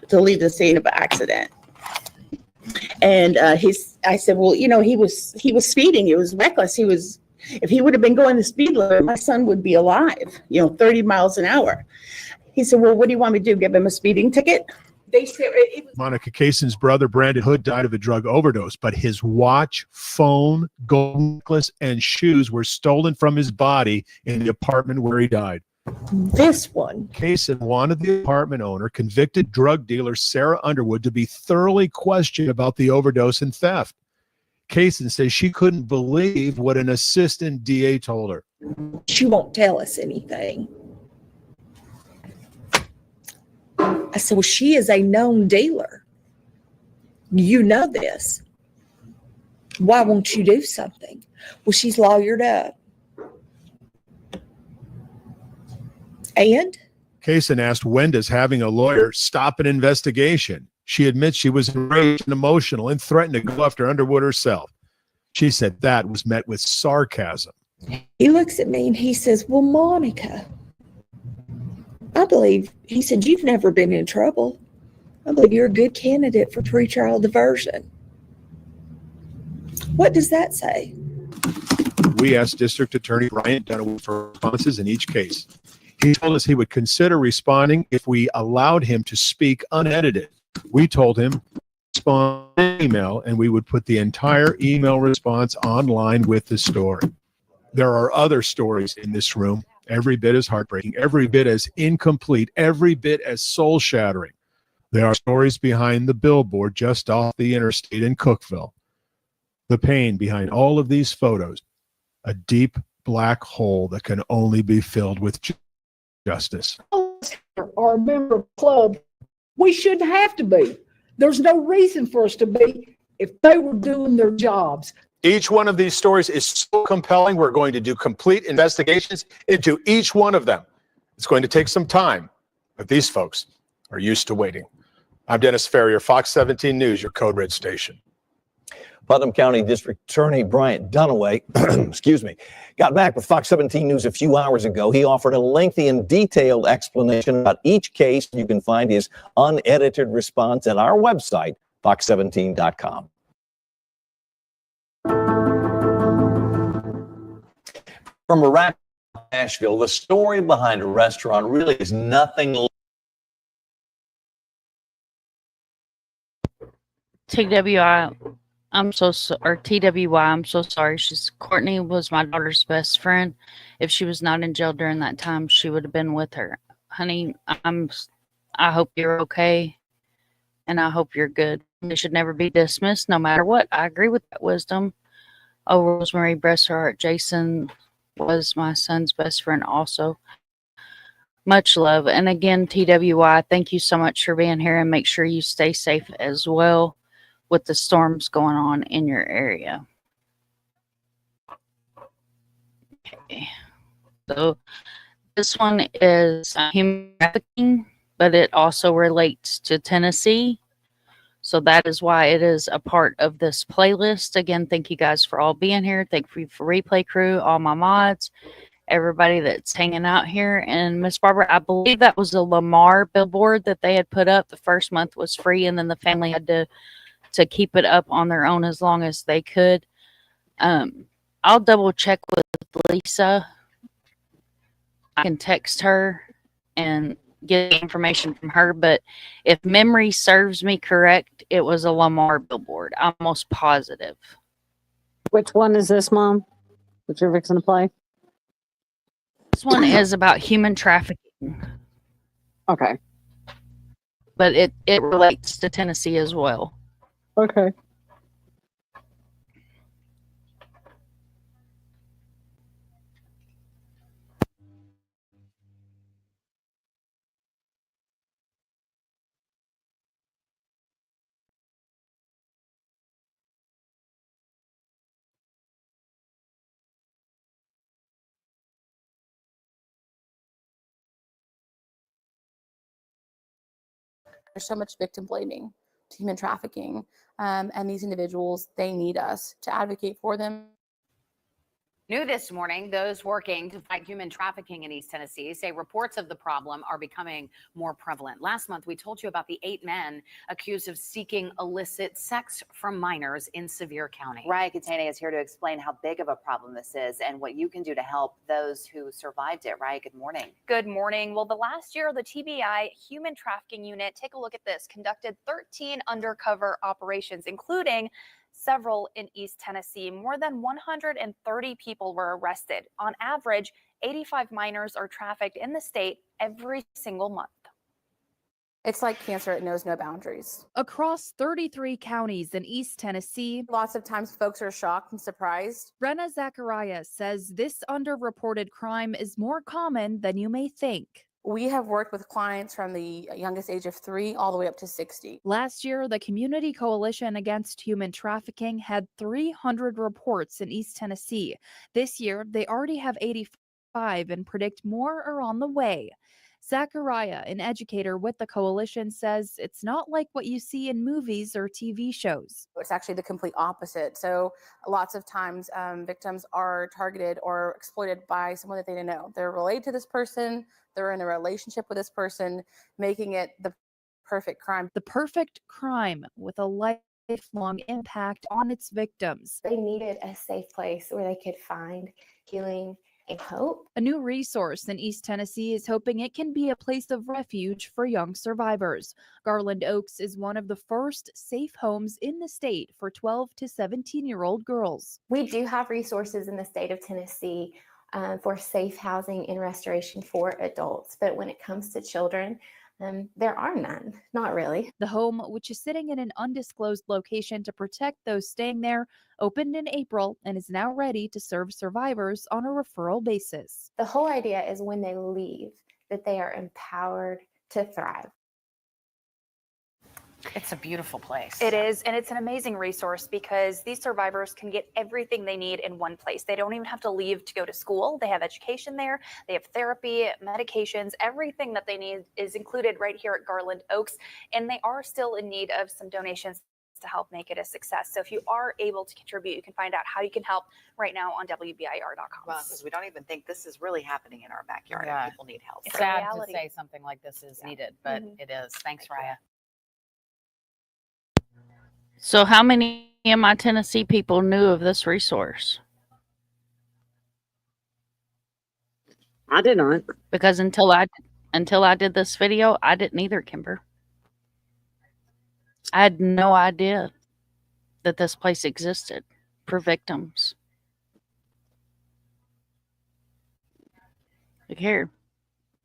to leave the scene of an accident. And I said, well, he was speeding. It was reckless. If he would have been going the speed limit, my son would be alive, 30 miles an hour. He said, well, what do you want me to do? Give him a speeding ticket? They said Monica Kaysen's brother, Brandon Hood, died of a drug overdose, but his watch, phone, gold necklace, and shoes were stolen from his body in the apartment where he died. This one. Kaysen wanted the apartment owner, convicted drug dealer Sarah Underwood, to be thoroughly questioned about the overdose and theft. Kaysen says she couldn't believe what an assistant DA told her. She won't tell us anything. I said, well, she is a known dealer. You know this. Why won't you do something? Well, she's lawyered up. And? Kaysen asked, when does having a lawyer stop an investigation? She admits she was enraged and emotional and threatened to go after Underwood herself. She said that was met with sarcasm. He looks at me and he says, well, Monica, I believe, he said, you've never been in trouble. I believe you're a good candidate for pretrial diversion. What does that say? We asked District Attorney Brian Dunaway for responses in each case. He told us he would consider responding if we allowed him to speak unedited. We told him respond email, and we would put the entire email response online with the story. There are other stories in this room, every bit as heartbreaking, every bit as incomplete, every bit as soul-shattering. There are stories behind the billboard just off the interstate in Cookeville. The pain behind all of these photos, a deep black hole that can only be filled with justice. Or a member of the club, we shouldn't have to be. There's no reason for us to be if they were doing their jobs. Each one of these stories is so compelling. We're going to do complete investigations into each one of them. It's going to take some time, but these folks are used to waiting. I'm Dennis Ferrier, Fox 17 News, your Code Red station. Putnam County District Attorney Bryant Dunaway, excuse me, got back with Fox 17 News a few hours ago. He offered a lengthy and detailed explanation about each case. You can find his unedited response at our website, fox17.com. From Iraq, Nashville, the story behind a restaurant really is nothing. TWI, I'm so TWI, I'm so sorry. Courtney was my daughter's best friend. If she was not in jail during that time, she would have been with her. Honey, I hope you're okay, and I hope you're good. They should never be dismissed, no matter what. I agree with that, Wisdom. Oh, Rosemary, bless her heart. Jason was my son's best friend also. Much love. And again, TWI, thank you so much for being here, and make sure you stay safe as well with the storms going on in your area. Okay. So this one is human trafficking, but it also relates to Tennessee. So that is why it is a part of this playlist. Again, thank you guys for all being here. Thank you for Replay Crew, all my mods, everybody that's hanging out here. And Miss Barbara, I believe that was a Lamar billboard that they had put up. The first month was free, and then the family had to keep it up on their own as long as they could. I'll double check with Lisa. I can text her and get information from her, but if memory serves me correct, it was a Lamar billboard. I'm almost positive. Which one is this, Mom, that you're fixing to play? This one is about human trafficking. Okay. But it relates to Tennessee as well. Okay. There's so much victim blaming to human trafficking, and these individuals, they need us to advocate for them. New this morning, those working to fight human trafficking in East Tennessee say reports of the problem are becoming more prevalent. Last month, we told you about the 8 men accused of seeking illicit sex from minors in Sevier County. Ryan Katane is here to explain how big of a problem this is and what you can do to help those who survived it. Ryan, good morning. Good morning. Well, the last year, the TBI Human Trafficking Unit, take a look at this, conducted 13 undercover operations, including several in East Tennessee. More than 130 people were arrested. On average, 85 minors are trafficked in the state every single month. It's like cancer, it knows no boundaries. Across 33 counties in East Tennessee, lots of times folks are shocked and surprised. Brenna Zacharias says this underreported crime is more common than you may think. We have worked with clients from the youngest age of 3 all the way up to 60. Last year, the Community Coalition Against Human Trafficking had 300 reports in East Tennessee. This year, they already have 85 and predict more are on the way. Zachariah, an educator with the coalition, says it's not like what you see in movies or TV shows. It's actually the complete opposite. So lots of times victims are targeted or exploited by someone that they didn't know. They're related to this person. They're in a relationship with this person, making it the perfect crime. The perfect crime with a lifelong impact on its victims. They needed a safe place where they could find healing hope. A new resource in East Tennessee is hoping it can be a place of refuge for young survivors. Garland Oaks is one of the first safe homes in the state for 12 to 17-year-old girls. We do have resources in the state of Tennessee for safe housing and restoration for adults, but when it comes to children, there are none, not really. The home, which is sitting in an undisclosed location to protect those staying there, opened in April and is now ready to serve survivors on a referral basis. The whole idea is when they leave, that they are empowered to thrive. It's a beautiful place. It is, and it's an amazing resource because these survivors can get everything they need in one place. They don't even have to leave to go to school. They have education there. They have therapy, medications, everything that they need is included right here at Garland Oaks, and they are still in need of some donations to help make it a success. So if you are able to contribute, you can find out how you can help right now on WBIR.com. Well, because we don't even think this is really happening in our backyard Yeah. and people need help. It's sad to say something like this is needed, but it is. Thanks, Raya. So how many of my Tennessee people knew of this resource? I did not. Because until I did this video, I didn't either, Kimber. I had no idea that this place existed for victims. Look here.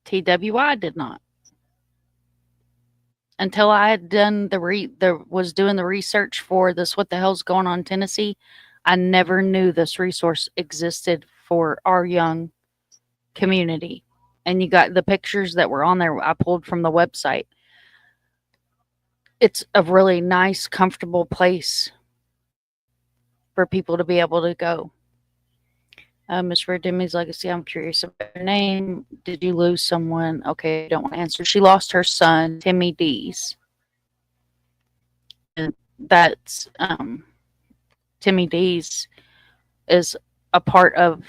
TWI did not. Until I had done was doing the research for this What the Hell's Going On Tennessee, I never knew this resource existed for our young community. And you got the pictures that were on there I pulled from the website. It's a really nice, comfortable place for people to be able to go. Miss Red Demi's legacy, I'm curious about her name. Did you lose someone? Okay, I don't want to answer. She lost her son, Timmy Dees. And that's Timmy Dees is a part of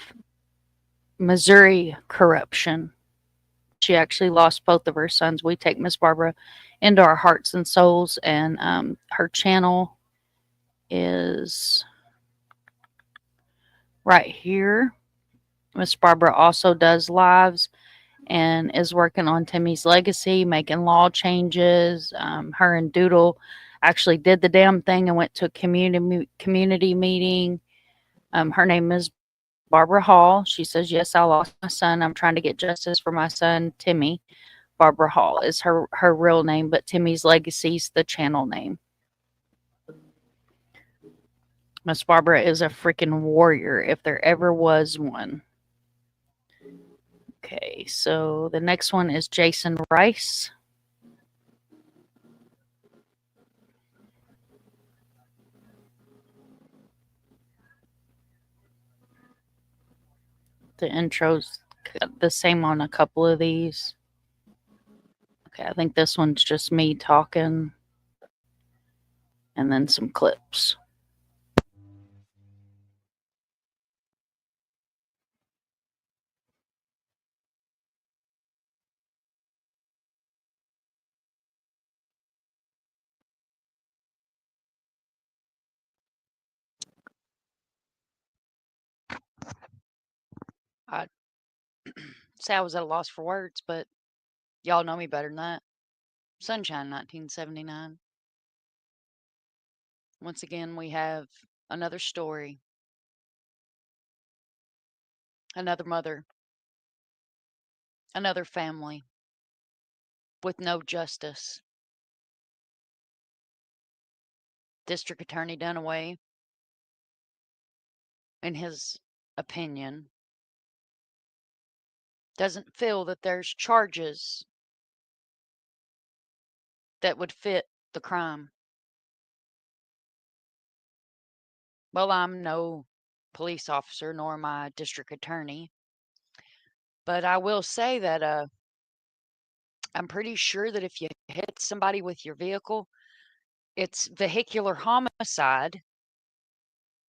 Missouri corruption. She actually lost both of her sons. We take Miss Barbara into our hearts and souls, and her channel is right here. Miss Barbara also does lives and is working on Timmy's legacy, making law changes. Her and Doodle actually did the damn thing and went to a community meeting. Her name is Barbara Hall. She says, yes, I lost my son. I'm trying to get justice for my son, Timmy. Barbara Hall is her real name, but Timmy's legacy's the channel name. Miss Barbara is a freaking warrior if there ever was one. Okay, so the next one is Jason Rice. The intro's the same on a couple of these. Okay, I think this one's just me talking. And then some clips. I'd say I was at a loss for words, but y'all know me better than that. Sunshine 1979. Once again, we have another story. Another mother. Another family with no justice. District Attorney Dunaway, in his opinion, doesn't feel that there's charges that would fit the crime. Well, I'm no police officer, nor am I a district attorney. But I will say that I'm pretty sure that if you hit somebody with your vehicle, it's vehicular homicide.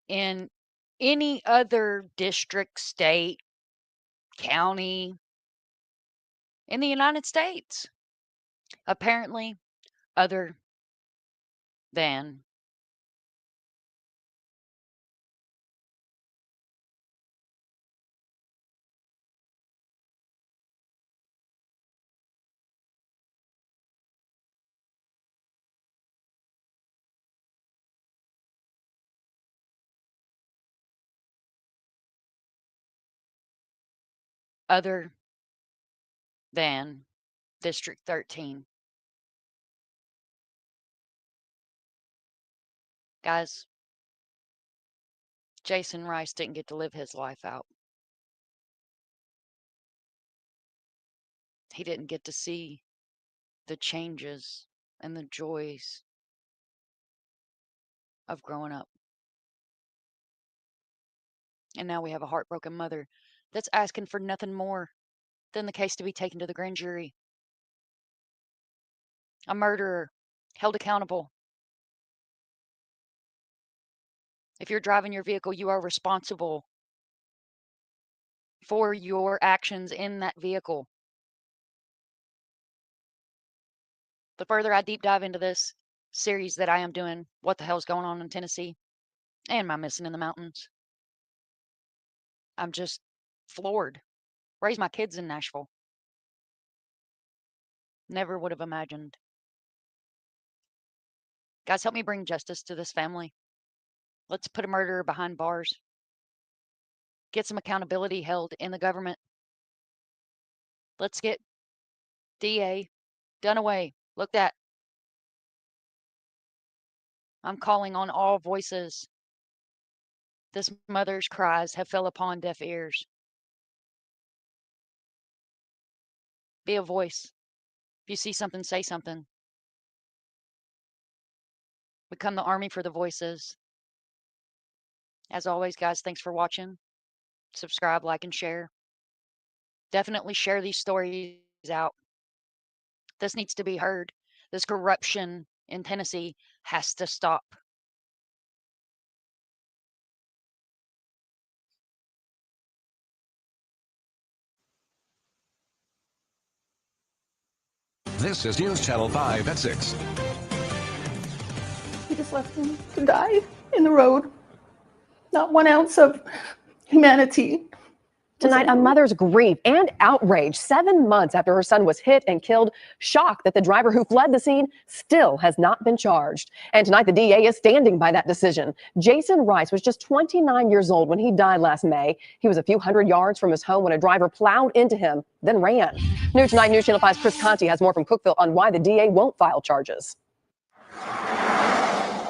In any other district, state, county in the United States, apparently, other than other than District 13. Guys, Jason Rice didn't get to live his life out. He didn't get to see the changes and the joys of growing up. And now we have a heartbroken mother that's asking for nothing more than the case to be taken to the grand jury. A murderer held accountable. If you're driving your vehicle, you are responsible for your actions in that vehicle. The further I deep dive into this series that I am doing, what the hell's going on in Tennessee and my missing in the mountains, I'm just floored. Raised my kids in Nashville. Never would have imagined. Guys, help me bring justice to this family. Let's put a murderer behind bars. Get some accountability held in the government. Let's get DA Dunaway looked at. I'm calling on all voices. This mother's cries have fell upon deaf ears. Be a voice. If you see something, say something. Become the army for the voices. As always, guys, thanks for watching. Subscribe, like, and share. Definitely share these stories out. This needs to be heard. This corruption in Tennessee has to stop. This is News Channel 5 at 6. We just left him to die in the road. Not 1 ounce of humanity. Tonight, a mother's grief and outrage 7 months after her son was hit and killed, shocked that the driver who fled the scene still has not been charged. And tonight, the DA is standing by that decision. Jason Rice was just 29 years old when he died last May. He was a few hundred yards from his home when a driver plowed into him, then ran. New tonight, News Channel 5's Chris Conti has more from Cookeville on why the DA won't file charges.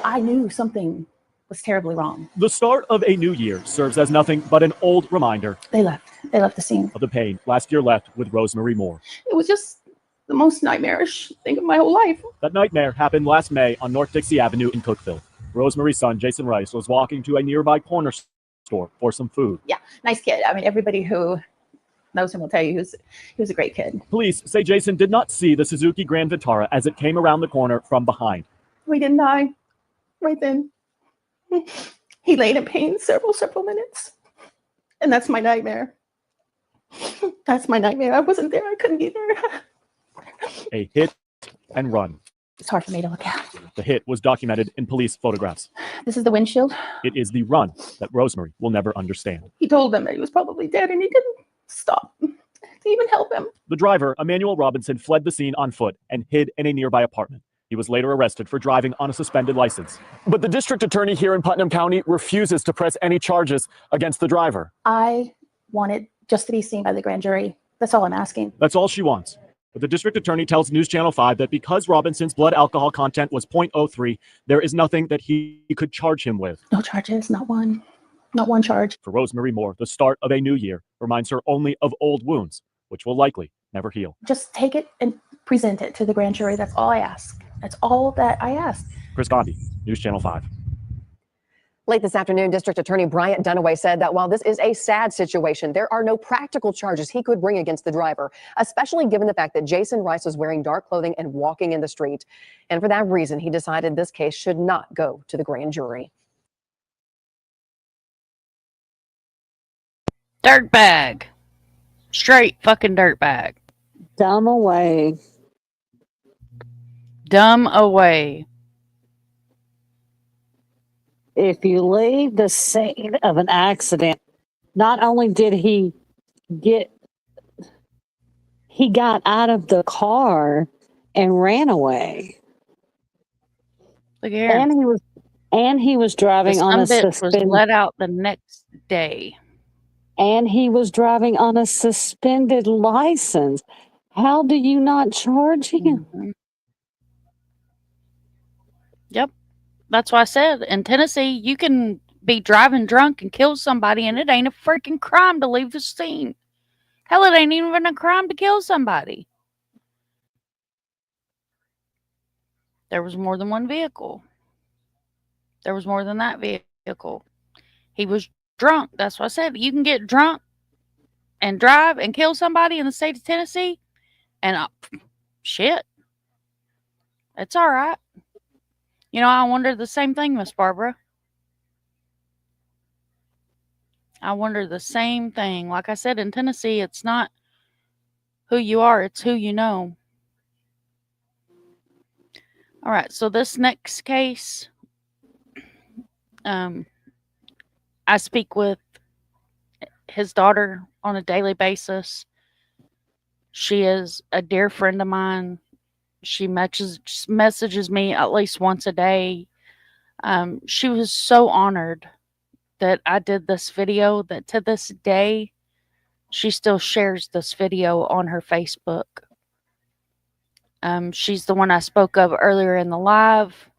I knew something was terribly wrong. The start of a new year serves as nothing but an old reminder. They left the scene. Of the pain last year left with Rosemary Moore. It was just the most nightmarish thing of my whole life. That nightmare happened last May on North Dixie Avenue in Cookeville. Rosemary's son, Jason Rice, was walking to a nearby corner store for some food. Yeah, nice kid. I mean, everybody who knows him will tell you he was a great kid. Police say Jason did not see the Suzuki Grand Vitara as it came around the corner from behind. We didn't die right then. He laid in pain several minutes. And that's my nightmare. That's my nightmare. I wasn't there. I couldn't be there. A hit and run. It's hard for me to look at. The hit was documented in police photographs. This is the windshield. It is the run that Rosemary will never understand. He told them that he was probably dead and he didn't stop to even help him. The driver, Emmanuel Robinson, fled the scene on foot and hid in a nearby apartment. He was later arrested for driving on a suspended license. But the district attorney here in Putnam County refuses to press any charges against the driver. I wanted just to be seen by the grand jury. That's all I'm asking. That's all she wants. But the district attorney tells News Channel 5 that because Robinson's blood alcohol content was 0.03, there is nothing that he could charge him with. No charges, not one. Not one charge. For Rosemary Moore, the start of a new year reminds her only of old wounds, which will likely never heal. Just take it and present it to the grand jury. That's all I ask. That's all that I ask. Chris Gandhi, News Channel 5. Late this afternoon, District Attorney Bryant Dunaway said that while this is a sad situation, there are no practical charges he could bring against the driver, especially given the fact that Jason Rice was wearing dark clothing and walking in the street. And for that reason, he decided this case should not go to the grand jury. Dirtbag. Straight fucking dirtbag. Dumb away. Dumb away. If you leave the scene of an accident, not only did he got out of the car and ran away. Look here. And he was driving the on a suspect was suspended. let out the next day. And he was driving on a suspended license. How do you not charge him? Yep. That's why I said in Tennessee, you can be driving drunk and kill somebody, and it ain't a freaking crime to leave the scene. Hell, it ain't even a crime to kill somebody. There was more than one vehicle. There was more than that vehicle. He was drunk. That's what I said. You can get drunk and drive and kill somebody in the state of Tennessee, and shit, it's all right. You know, I wonder the same thing, Miss Barbara. I wonder the same thing. Like I said, in Tennessee, it's not who you are, it's who you know. All right, so this next case, I speak with his daughter on a daily basis. She is a dear friend of mine. She messages me at least once a day. She was so honored that I did this video that to this day, she still shares this video on her Facebook. She's the one I spoke of earlier in the live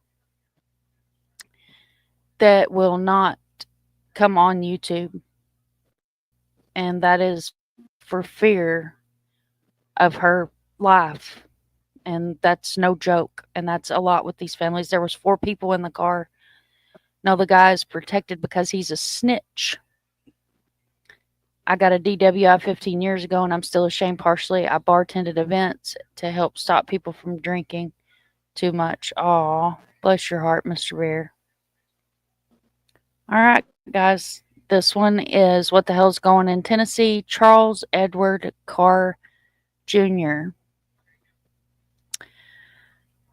that will not come on YouTube. And that is for fear of her life. And that's no joke. And that's a lot with these families. There was 4 people in the car. No, the guy is protected because he's a snitch. I got a DWI 15 years ago, and I'm still ashamed partially. I bartended events to help stop people from drinking too much. Aw, bless your heart, Mr. Bear. All right, guys. This one is What the Hell's Going in Tennessee? Charles Edward Carr Jr.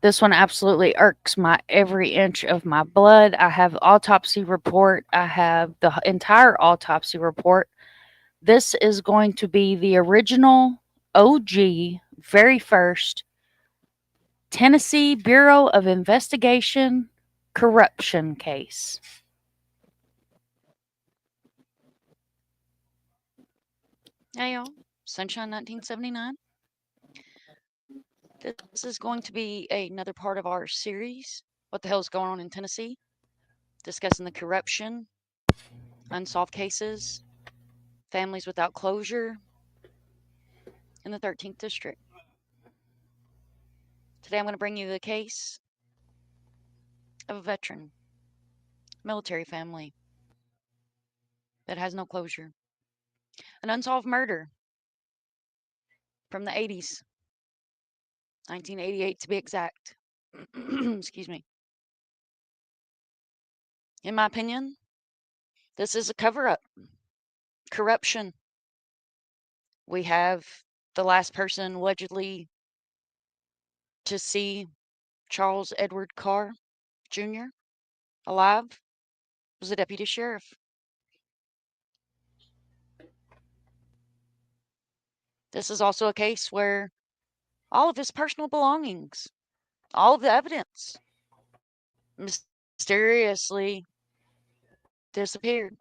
This one absolutely irks my every inch of my blood. I have autopsy report. I have the entire autopsy report. This is going to be the original OG, very first Tennessee Bureau of Investigation corruption case. Hey, y'all. Sunshine 1979. This is going to be another part of our series, What the Hell is Going on in Tennessee? Discussing the corruption, unsolved cases, families without closure in the 13th District. Today I'm going to bring you the case of a veteran, military family that has no closure. An unsolved murder from the 80s, 1988 to be exact. Excuse me. In my opinion, this is a cover-up. Corruption. We have the last person allegedly to see Charles Edward Carr Jr. alive was a deputy sheriff. This is also a case where all of his personal belongings, all of the evidence, mysteriously disappeared.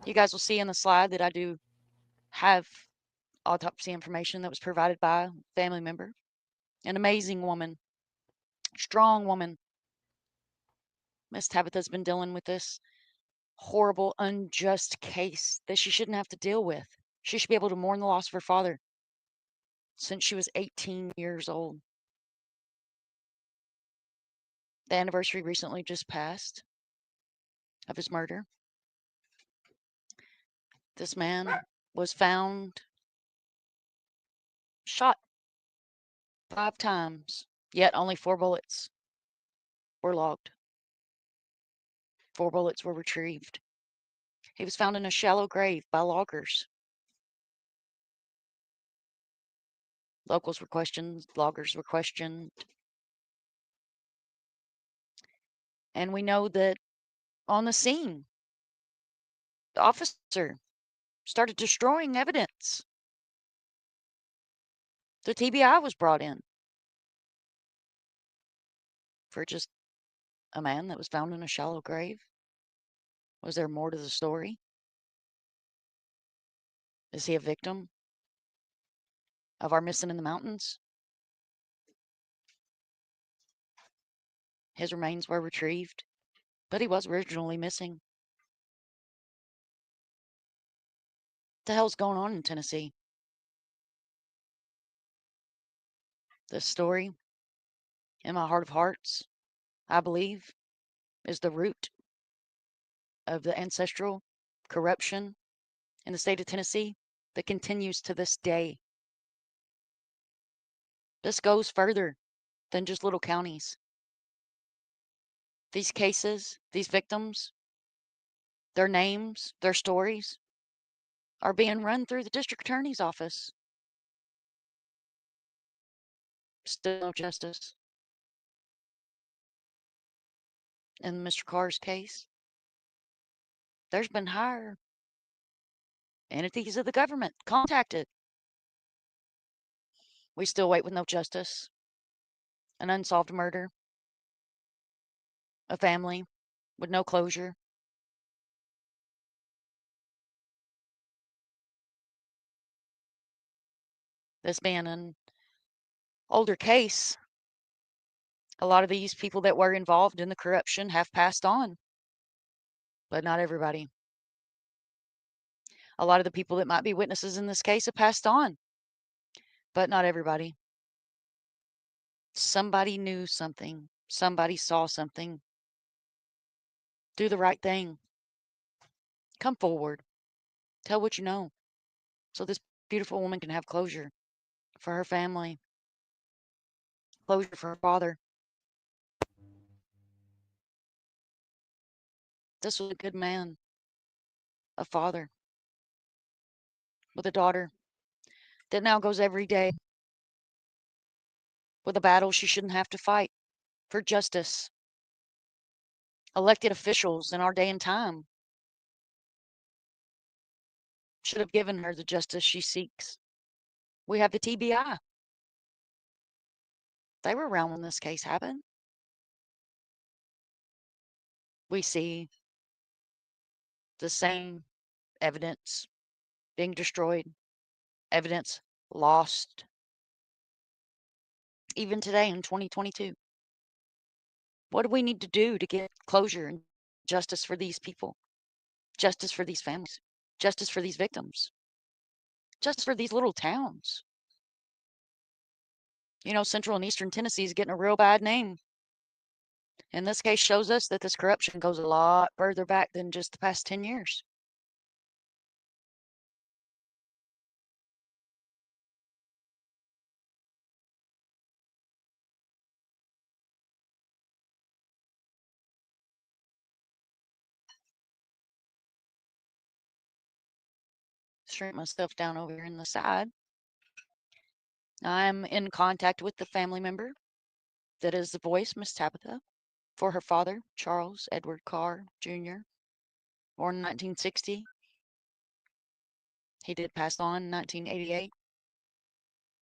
You guys will see in the slide that I do have autopsy information that was provided by a family member. An amazing woman, strong woman. Miss Tabitha's been dealing with this horrible, unjust case that she shouldn't have to deal with. She should be able to mourn the loss of her father since she was 18 years old. The anniversary recently just passed of his murder. This man was found shot 5 times, yet only 4 bullets were logged. 4 bullets were retrieved. He was found in a shallow grave by loggers. Locals were questioned, loggers were questioned. And we know that on the scene, the officer started destroying evidence. The TBI was brought in for just a man that was found in a shallow grave Was there more to the story? Is he a victim of our missing in the mountains? His remains were retrieved, but he was originally missing. What the hell's going on in Tennessee? This story, in my heart of hearts, I believe, is the root of the ancestral corruption in the state of Tennessee that continues to this day. This goes further than just little counties. These cases, these victims, their names, their stories are being run through the district attorney's office. Still no justice. In Mr. Carr's case, there's been higher entities of the government contacted. We still wait with no justice. An unsolved murder. A family with no closure. This being an older case, a lot of these people that were involved in the corruption have passed on, but not everybody. A lot of the people that might be witnesses in this case have passed on, but not everybody. Somebody knew something. Somebody saw something. Do the right thing. Come forward. Tell what you know, so this beautiful woman can have closure for her family, closure for her father. This was a good man, a father, with a daughter that now goes every day with a battle she shouldn't have to fight for justice. Elected officials in our day and time should have given her the justice she seeks. We have the TBI. They were around when this case happened. We see the same evidence being destroyed, evidence lost, even today in 2022. What do we need to do to get closure and justice for these people? Justice for these families? Justice for these victims? Justice for these little towns? You know, Central and Eastern Tennessee is getting a real bad name. And this case shows us that this corruption goes a lot further back than just the past 10 years. Shrink myself down over here in the side. I'm in contact with the family member that is the voice, Miss Tabitha, for her father, Charles Edward Carr, Jr., born in 1960. He did pass on in 1988.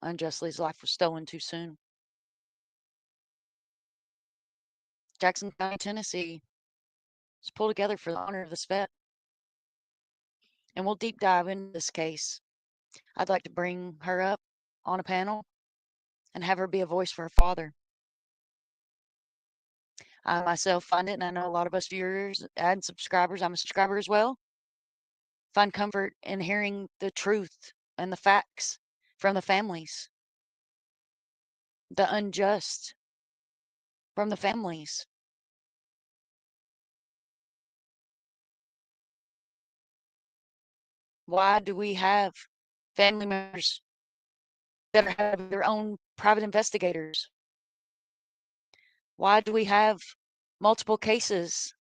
Unjustly, his life was stolen too soon. Jackson County, Tennessee is pulled together for the honor of this vet. And we'll deep dive into this case. I'd like to bring her up on a panel and have her be a voice for her father. I myself find it, and I know a lot of us viewers and subscribers, I'm a subscriber as well, find comfort in hearing the truth and the facts from the families, the unjust from the families. Why do we have family members that have their own private investigators? Why do we have multiple cases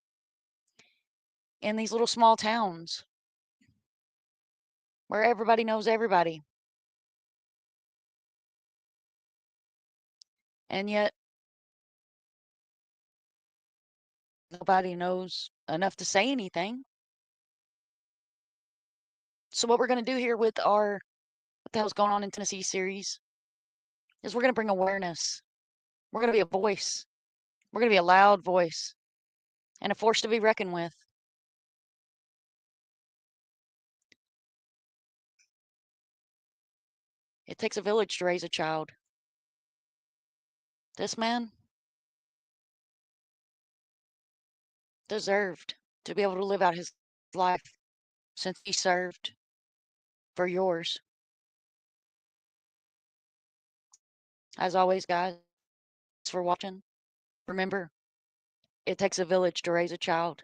in these little small towns where everybody knows everybody? And yet, nobody knows enough to say anything. So what we're going to do here with our What the Hell's Going On in Tennessee series is we're going to bring awareness. We're going to be a voice. We're going to be a loud voice and a force to be reckoned with. It takes a village to raise a child. This man deserved to be able to live out his life since he served for yours. As always, guys, thanks for watching. Remember, it takes a village to raise a child.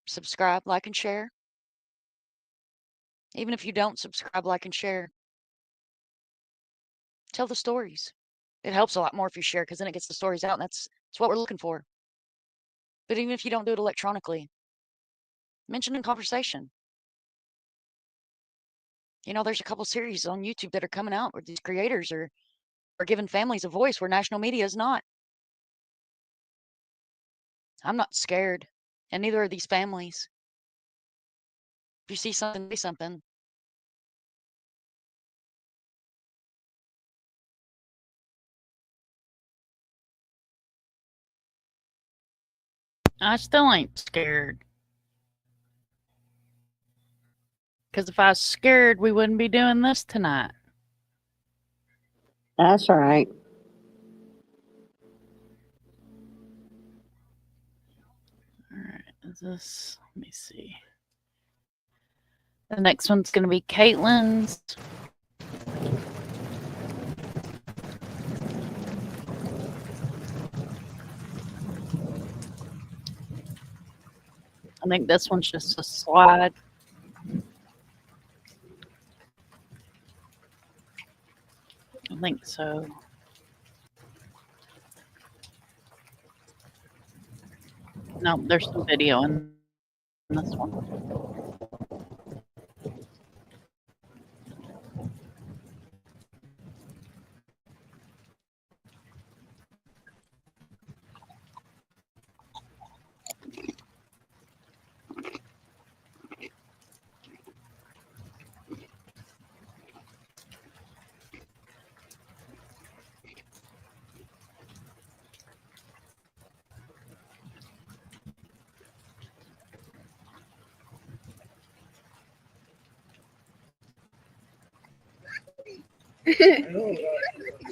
Subscribe, like, and share. Even if you don't subscribe, like, and share, tell the stories. It helps a lot more if you share because then it gets the stories out, and that's what we're looking for. But even if you don't do it electronically, mention in conversation. You know, there's a couple series on YouTube that are coming out where these creators are giving families a voice where national media is not. I'm not scared, and neither are these families. If you see something, say something. I still ain't scared. Because if I was scared, we wouldn't be doing this tonight. That's right. All right, is this? Let me see. The next one's going to be Caitlin's. I think this one's just a slide. I think so. No, there's some video in this one.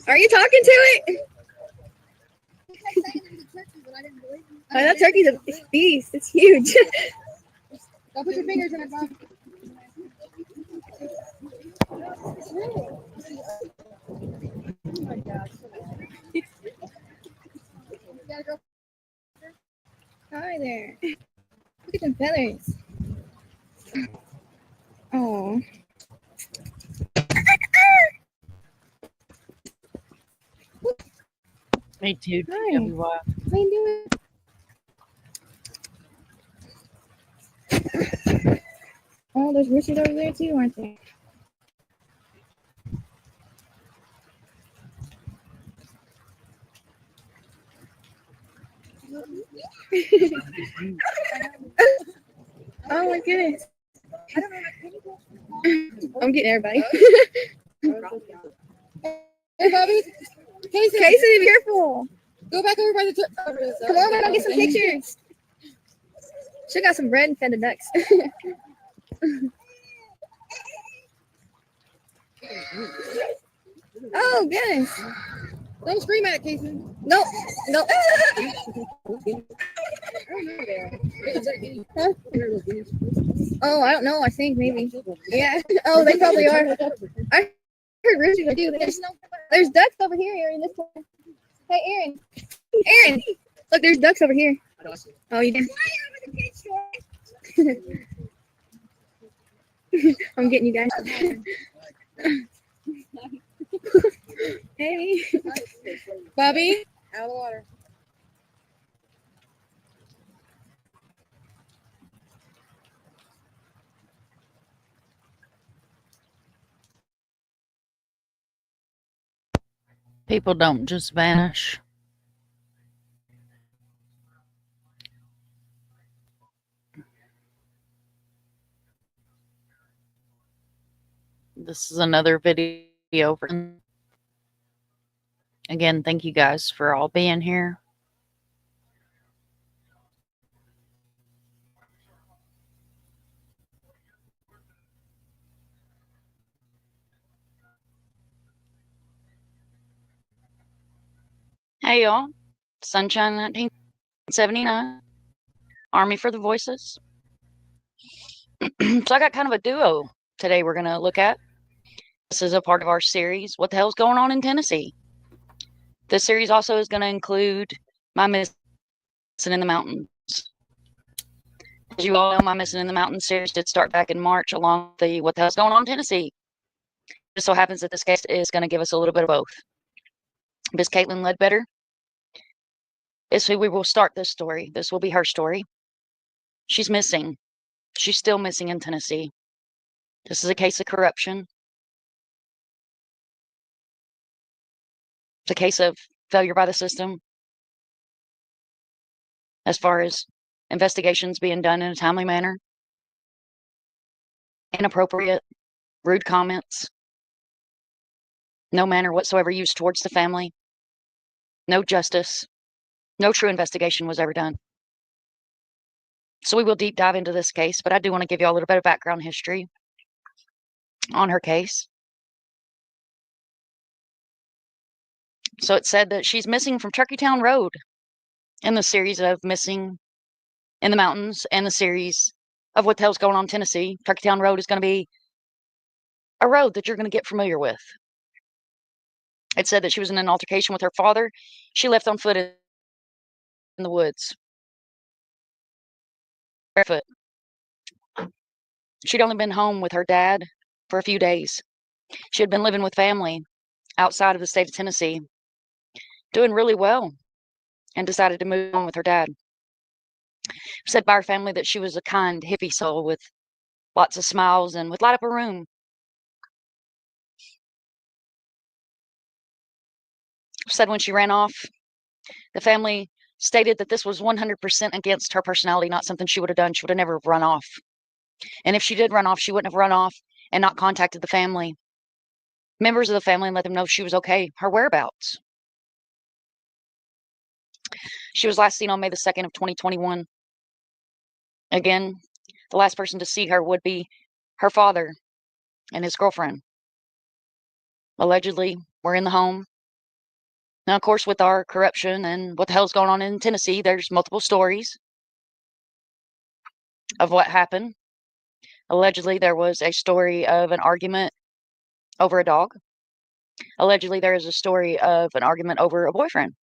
Are you talking to it? Oh, that turkey's a beast. It's huge. Don't put your fingers in it, Bob. Oh my gosh. Hi there. Look at them feathers. Oh. Me too. Hi. DWY. How you doing? Oh, there's roosters over there too, aren't there? Oh my goodness. I'm getting everybody. Hey, Bobby. Casey, be careful. Go back over by the Come on, we're gonna get some pictures. She got some bread and fed the ducks. Oh, goodness. Don't scream at it, Casey. No, no. Huh? Oh, I don't know. I think maybe. Yeah. Oh, they probably are. I heard roosters are too. There's ducks over here, Aaron. This way. Hey, Aaron. Aaron. Look, there's ducks over here. Oh, you did. I'm getting you guys. Hey. Bobby. Out of the water. People don't just vanish. This is another video. Again, thank you guys for all being here. Hey, y'all. Sunshine 1979. Army for the Voices. So I got kind of a duo today we're going to look at. This is a part of our series, What the Hell's Going On in Tennessee? This series also is going to include my Missing in the Mountains. As you all know, my Missing in the Mountains series did start back in March along the What the Hell's Going On in Tennessee. It just so happens that this case is going to give us a little bit of both. Miss Caitlin Ledbetter is who we will start this story. This will be her story. She's missing. She's still missing in Tennessee. This is a case of corruption. It's a case of failure by the system as far as investigations being done in a timely manner, inappropriate, rude comments, no manner whatsoever used towards the family, no justice, no true investigation was ever done. So we will deep dive into this case, but I do want to give you a little bit of background history on her case. So it said that she's missing from Turkeytown Road in the series of Missing in the Mountains and the series of What the Hell's Going On in Tennessee. Turkeytown Road is going to be a road that you're going to get familiar with. It said that she was in an altercation with her father. She left on foot in the woods, barefoot. She'd only been home with her dad for a few days. She had been living with family outside of the state of Tennessee, doing really well, and decided to move on with her dad. Said by her family that she was a kind hippie soul with lots of smiles and would light up a room. Said when she ran off, the family stated that this was 100% against her personality, not something she would have done. She would have never run off. And if she did run off, she wouldn't have run off and not contacted the family, members of the family, and let them know she was okay, her whereabouts. She was last seen on May the 2nd of 2021. Again, the last person to see her would be her father and his girlfriend. Allegedly, were in the home. Now, of course, with our corruption and what the hell's going on in Tennessee, there's multiple stories of what happened. Allegedly, there was a story of an argument over a dog. Allegedly, there is a story of an argument over a boyfriend.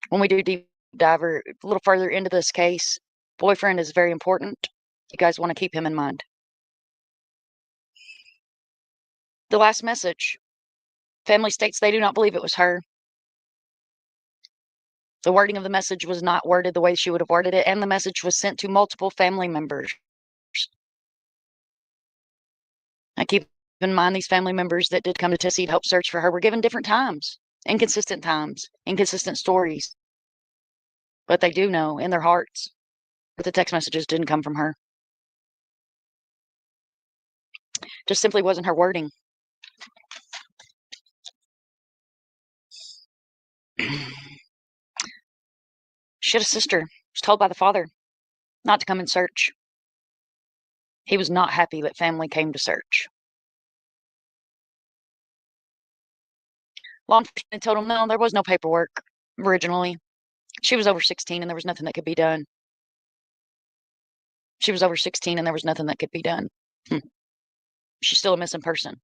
When we do deep dive a little further into this case, boyfriend is very important. You guys want to keep him in mind. The last message. Family states they do not believe it was her. The wording of the message was not worded the way she would have worded it, and the message was sent to multiple family members. I keep in mind these family members that did come to Tennessee to help search for her were given different times, inconsistent stories. But they do know in their hearts that the text messages didn't come from her. Just simply wasn't her wording. She had a sister. Was told by the father not to come and search. He was not happy that family came to search. Law enforcement told him no, there was no paperwork originally. She was over 16 and there was nothing that could be done. She was over 16 and there was nothing that could be done. She's still a missing person.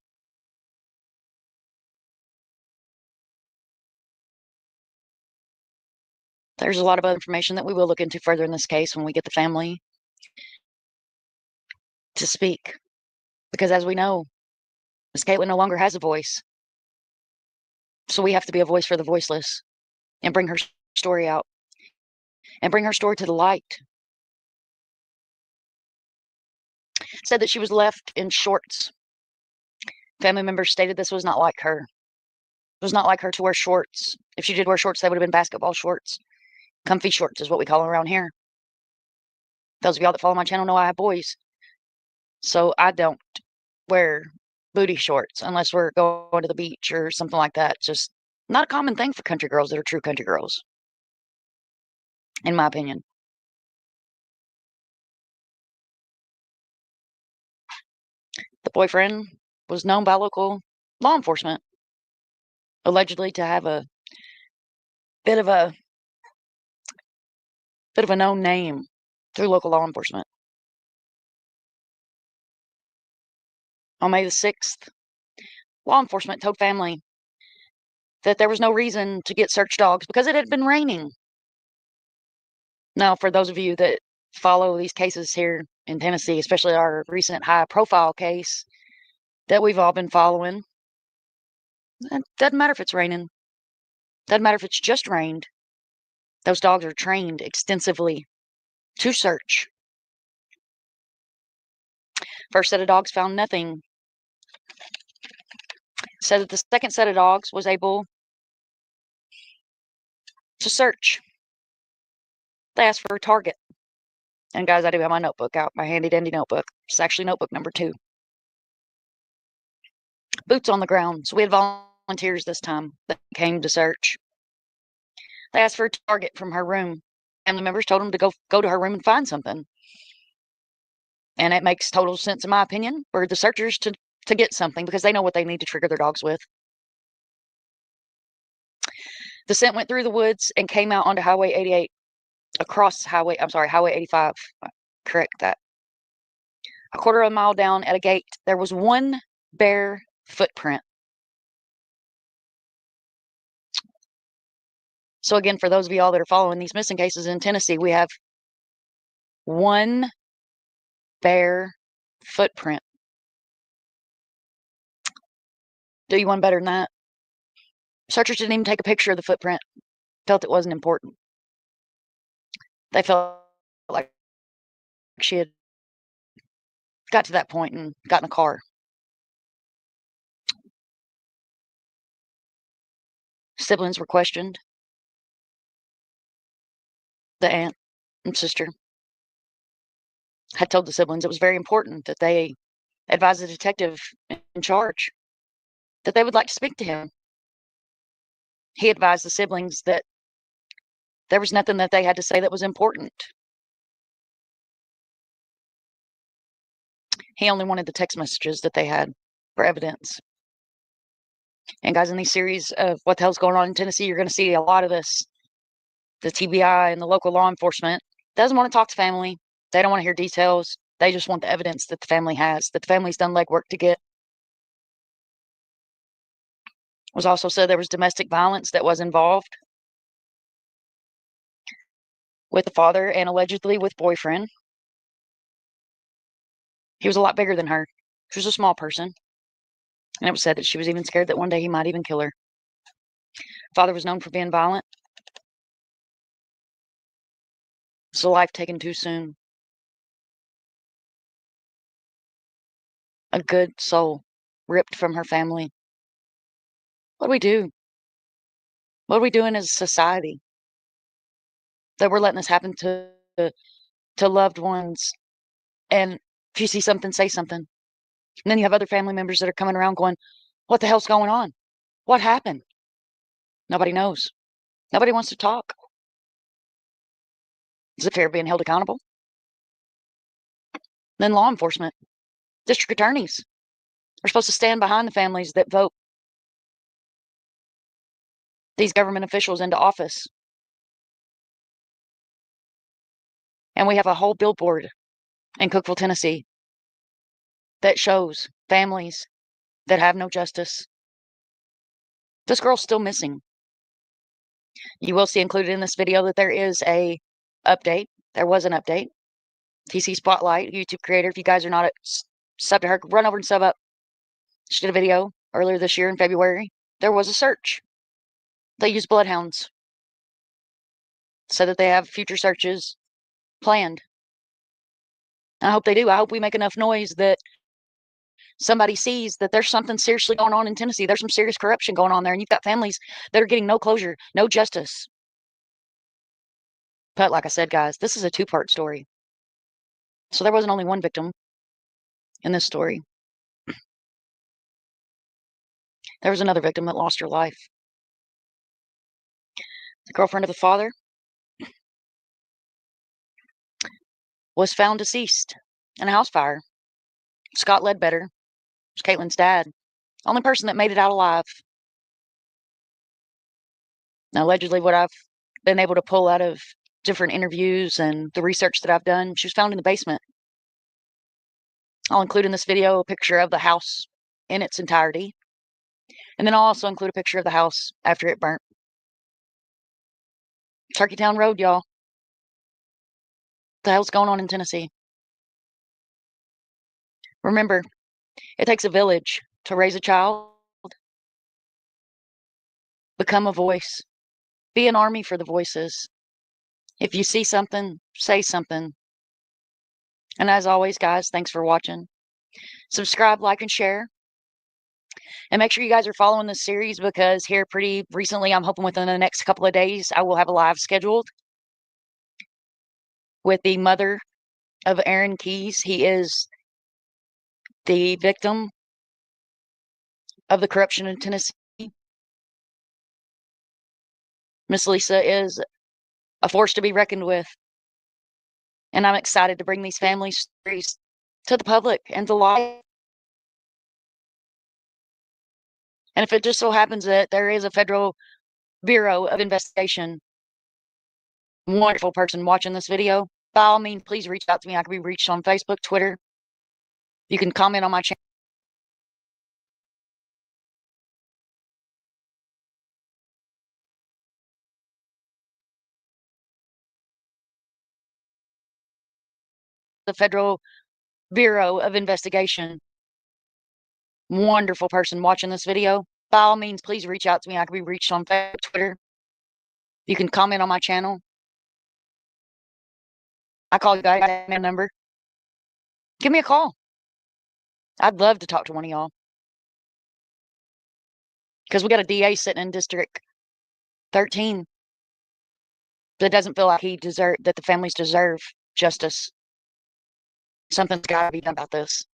There's a lot of other information that we will look into further in this case when we get the family to speak. Because as we know, Miss Caitlin no longer has a voice. So we have to be a voice for the voiceless and bring her story out and bring her story to the light. Said that she was left in shorts. Family members stated this was not like her. It was not like her to wear shorts. If she did wear shorts, they would have been basketball shorts. Comfy shorts is what we call them around here. Those of y'all that follow my channel know I have boys. So I don't wear booty shorts unless we're going to the beach or something like that. It's just not a common thing for country girls that are true country girls, in my opinion. The boyfriend was known by local law enforcement, allegedly to have a bit of a known name through local law enforcement. On May the 6th, law enforcement told family that there was no reason to get search dogs because it had been raining. Now, for those of you that follow these cases here in Tennessee, especially our recent high-profile case that we've all been following, it doesn't matter if it's raining. Doesn't matter if it's just rained. Those dogs are trained extensively to search. First set of dogs found nothing. Said that the second set of dogs was able to search. They asked for a target. And guys, I do have my notebook out, my handy dandy notebook. It's actually notebook number 2. Boots on the ground. So we had volunteers this time that came to search. They asked for a target from her room. Family members told them to go to her room and find something. And it makes total sense, in my opinion, for the searchers to get something because they know what they need to trigger their dogs with. The scent went through the woods and came out onto Highway 88, Highway 85. Correct that. A quarter of a mile down at a gate, there was one bare footprint. So again, for those of y'all that are following these missing cases in Tennessee, we have one bare footprint. Do you want better than that? Searchers didn't even take a picture of the footprint. Felt it wasn't important. They felt like she had got to that point and got in a car. Siblings were questioned. The aunt and sister had told the siblings it was very important that they advise the detective in charge that they would like to speak to him. He advised the siblings that there was nothing that they had to say that was important. He only wanted the text messages that they had for evidence. And guys, in these series of what the hell's going on in Tennessee, you're going to see a lot of this. The TBI and the local law enforcement doesn't want to talk to family. They don't want to hear details. They just want the evidence that the family has, that the family's done legwork to get. It was also said there was domestic violence that was involved with the father and allegedly with boyfriend. He was a lot bigger than her. She was a small person. And it was said that she was even scared that one day he might even kill her. Father was known for being violent. It's a life taken too soon. A good soul ripped from her family. What do we do? What are we doing as a society that we're letting this happen to loved ones? And if you see something, say something. And then you have other family members that are coming around going, what the hell's going on? What happened? Nobody knows. Nobody wants to talk. Is it fair being held accountable? Then law enforcement, district attorneys are supposed to stand behind the families that vote these government officials into office. And we have a whole billboard in Cookeville, Tennessee that shows families that have no justice. This girl's still missing. You will see included in this video that there is a update. There was an update. TC Spotlight, YouTube creator. If you guys are not sub to her, run over and sub up. She did a video earlier this year in February. There was a search. They use bloodhounds. So that they have future searches planned. I hope they do. I hope we make enough noise that somebody sees that there's something seriously going on in Tennessee. There's some serious corruption going on there. And you've got families that are getting no closure, no justice. But like I said, guys, this is a 2-part story. So there wasn't only one victim in this story. There was another victim that lost her life. The girlfriend of the father was found deceased in a house fire. Scott Ledbetter was Caitlin's dad. Only person that made it out alive. Now, allegedly, what I've been able to pull out of different interviews and the research that I've done, she was found in the basement. I'll include in this video a picture of the house in its entirety. And then I'll also include a picture of the house after it burnt. Turkeytown Road, y'all. What the hell's going on in Tennessee? Remember, it takes a village to raise a child. Become a voice. Be an army for the voices. If you see something, say something. And as always, guys, thanks for watching. Subscribe, like, and share. And make sure you guys are following this series because here pretty recently, I'm hoping within the next couple of days, I will have a live scheduled with the mother of Aaron Keys. He is the victim of the corruption in Tennessee. Miss Lisa is a force to be reckoned with. And I'm excited to bring these family stories to the public and to life. And if it just so happens that there is a federal Bureau of Investigation, wonderful person watching this video, by all means, please reach out to me. I can be reached on Facebook, Twitter. You can comment on my channel. The Federal Bureau of Investigation, wonderful person watching this video. By all means, please reach out to me. I can be reached on Facebook, Twitter. You can comment on my channel. I call you guys at my number. Give me a call. I'd love to talk to one of y'all. Because we got a DA sitting in District 13 that doesn't feel like that the families deserve justice. Something's got to be done about this.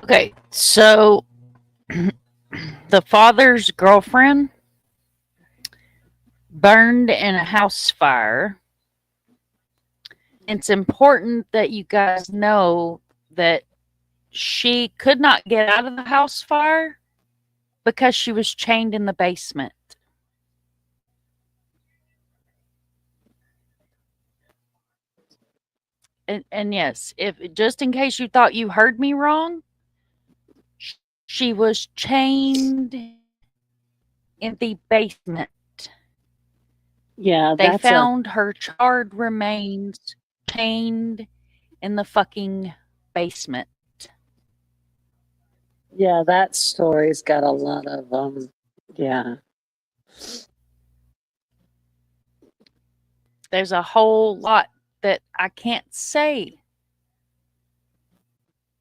Okay, so the father's girlfriend burned in a house fire. It's important that you guys know that she could not get out of the house fire because she was chained in the basement. And yes, if just in case you thought you heard me wrong, she was chained in the basement. Yeah, they found her charred remains chained in the fucking basement. Yeah, that story's got a lot of yeah. There's a whole lot that I can't say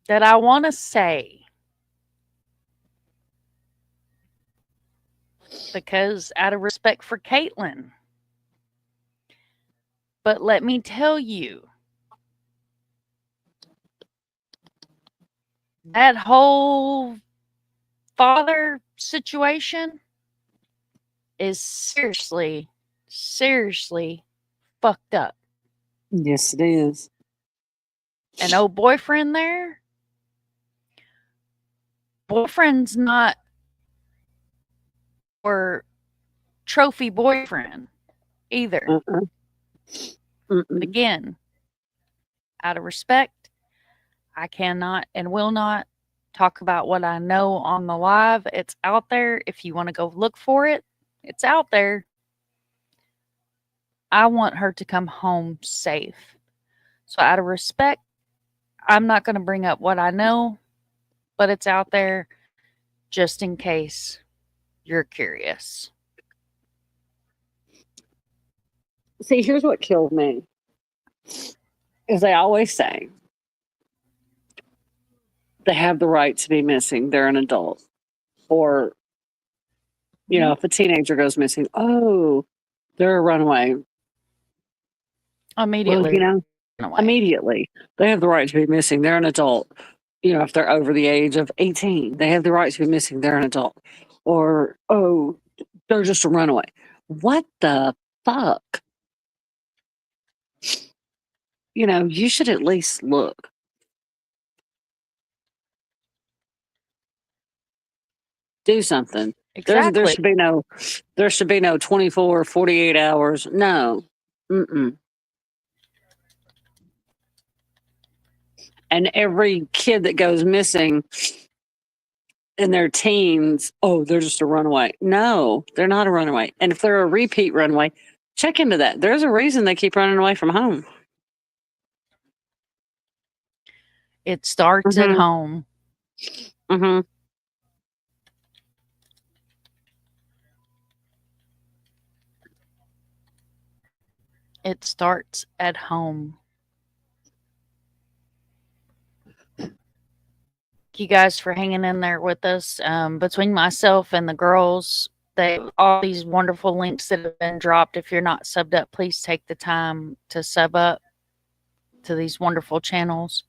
that I want to say because out of respect for Caitlin. But let me tell you, that whole father situation is seriously, seriously fucked up. Yes, it is. An old boyfriend there? Boyfriend's not or trophy boyfriend either. Again, out of respect, I cannot and will not talk about what I know on the live. It's out there. If you want to go look for it, it's out there. I want her to come home safe. So out of respect, I'm not going to bring up what I know, but it's out there just in case you're curious. See, here's what killed me. Is they always say they have the right to be missing. They're an adult. Or, you know, if a teenager goes missing, oh, they're a runaway. Immediately. Well, you know, immediately. They have the right to be missing. They're an adult. You know, if they're over the age of 18, they have the right to be missing. They're an adult. Or, oh, they're just a runaway. What the fuck? You know, you should at least look. Do something. Exactly. There should be no 24, 48 hours. No. Mm-mm. And every kid that goes missing in their teens, oh, they're just a runaway. No, they're not a runaway. And if they're a repeat runaway, check into that. There's a reason they keep running away from home. It starts at home. Mm-hmm. It starts at home. Thank you guys for hanging in there with us. Between myself and the girls, all these wonderful links that have been dropped. If you're not subbed up, please take the time to sub up to these wonderful channels.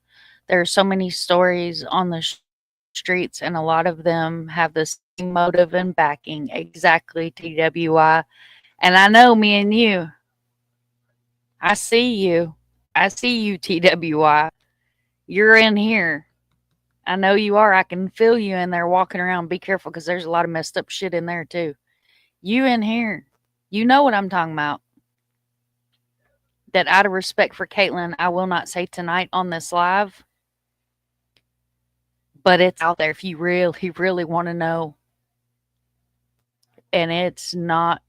There are so many stories on the streets, and a lot of them have the same motive and backing. Exactly, TWI. And I know me and you. I see you. I see you, TWI. You're in here. I know you are. I can feel you in there walking around. Be careful, because there's a lot of messed up shit in there too. You in here. You know what I'm talking about. That out of respect for Caitlin, I will not say tonight on this live. But it's out there if you really, really want to know. And it's not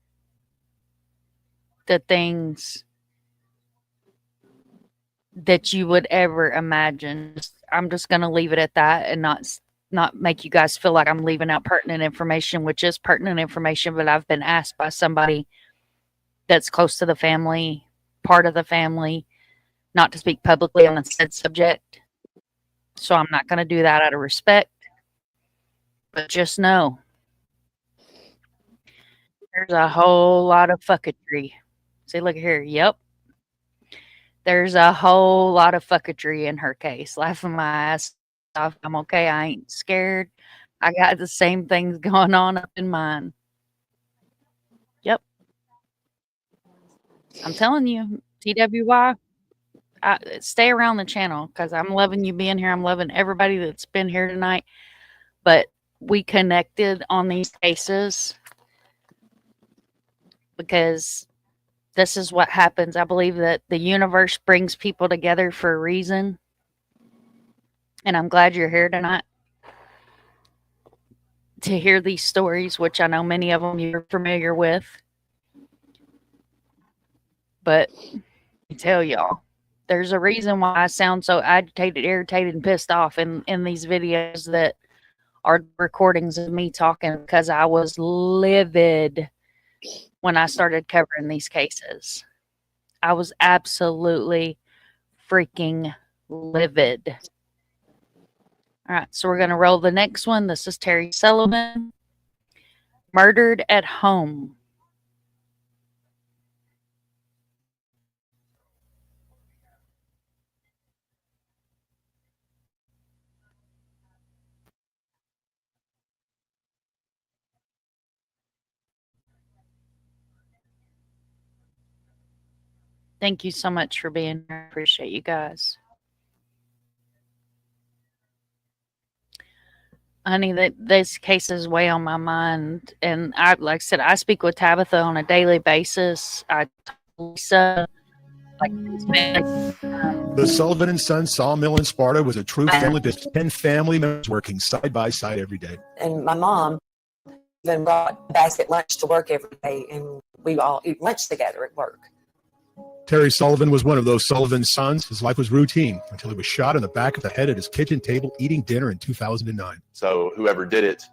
the things that you would ever imagine. I'm just going to leave it at that and not make you guys feel like I'm leaving out pertinent information, which is pertinent information, but I've been asked by somebody that's close to the family, part of the family, not to speak publicly on the said subject. So I'm not going to do that out of respect. But just know, there's a whole lot of fucketry. See, look here. Yep. There's a whole lot of fucketry in her case. Laughing my ass off. I'm okay. I ain't scared. I got the same things going on up in mine. Yep. I'm telling you, TWY, stay around the channel, because I'm loving you being here. I'm loving everybody that's been here tonight. But we connected on these cases because this is what happens. I believe that the universe brings people together for a reason. And I'm glad you're here tonight to hear these stories, which I know many of them you're familiar with. But I tell y'all, there's a reason why I sound so agitated, irritated, and pissed off in these videos that are recordings of me talking, because I was livid when I started covering these cases. I was absolutely freaking livid. All right, so we're going to roll the next one. This is Terry Sullivan. Murdered at home. Thank you so much for being here. I appreciate you guys. Honey, this case is way on my mind. And like I said, I speak with Tabitha on a daily basis. I talk to Lisa. The Sullivan and Sons Sawmill in Sparta was a true family business. 10 family members working side by side every day. And my mom even brought a basket lunch to work every day, and we all eat lunch together at work. Terry Sullivan was one of those Sullivan sons. His life was routine until he was shot in the back of the head at his kitchen table eating dinner in 2009. So whoever did it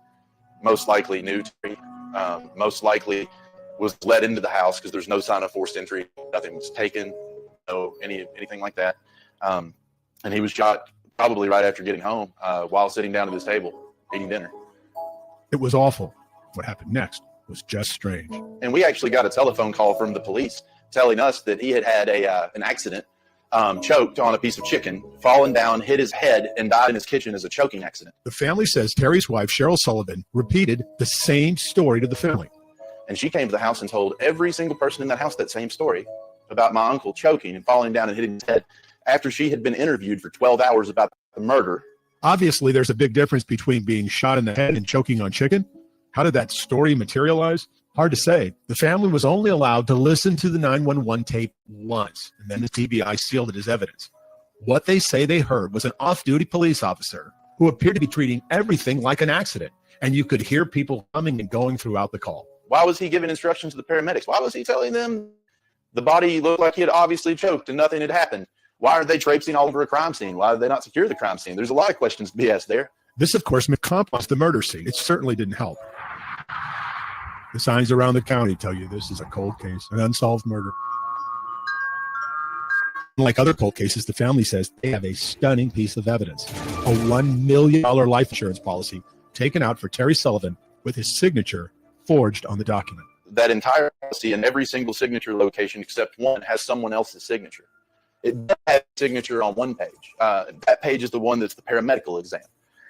most likely knew Terry, most likely was led into the house because there's no sign of forced entry. Nothing was taken, no anything like that. And he was shot probably right after getting home while sitting down at his table eating dinner. It was awful. What happened next was just strange. And we actually got a telephone call from the police telling us that he had had an accident, choked on a piece of chicken, fallen down, hit his head, and died in his kitchen as a choking accident. The family says Terry's wife, Cheryl Sullivan, repeated the same story to the family. And she came to the house and told every single person in that house that same story about my uncle choking and falling down and hitting his head after she had been interviewed for 12 hours about the murder. Obviously, there's a big difference between being shot in the head and choking on chicken. How did that story materialize? Hard to say. The family was only allowed to listen to the 911 tape once, and then the TBI sealed it as evidence. What they say they heard was an off-duty police officer who appeared to be treating everything like an accident, and you could hear people coming and going throughout the call. Why was he giving instructions to the paramedics? Why was he telling them the body looked like he had obviously choked and nothing had happened? Why are they traipsing all over a crime scene? Why did they not secure the crime scene? There's a lot of questions to be asked there. This, of course, compromised the murder scene. It certainly didn't help. The signs around the county tell you this is a cold case, an unsolved murder. Like other cold cases, the family says they have a stunning piece of evidence, a $1 million life insurance policy taken out for Terry Sullivan with his signature forged on the document. That entire policy and every single signature location except one has someone else's signature. It does have a signature on one page. That page is the one that's the paramedical exam.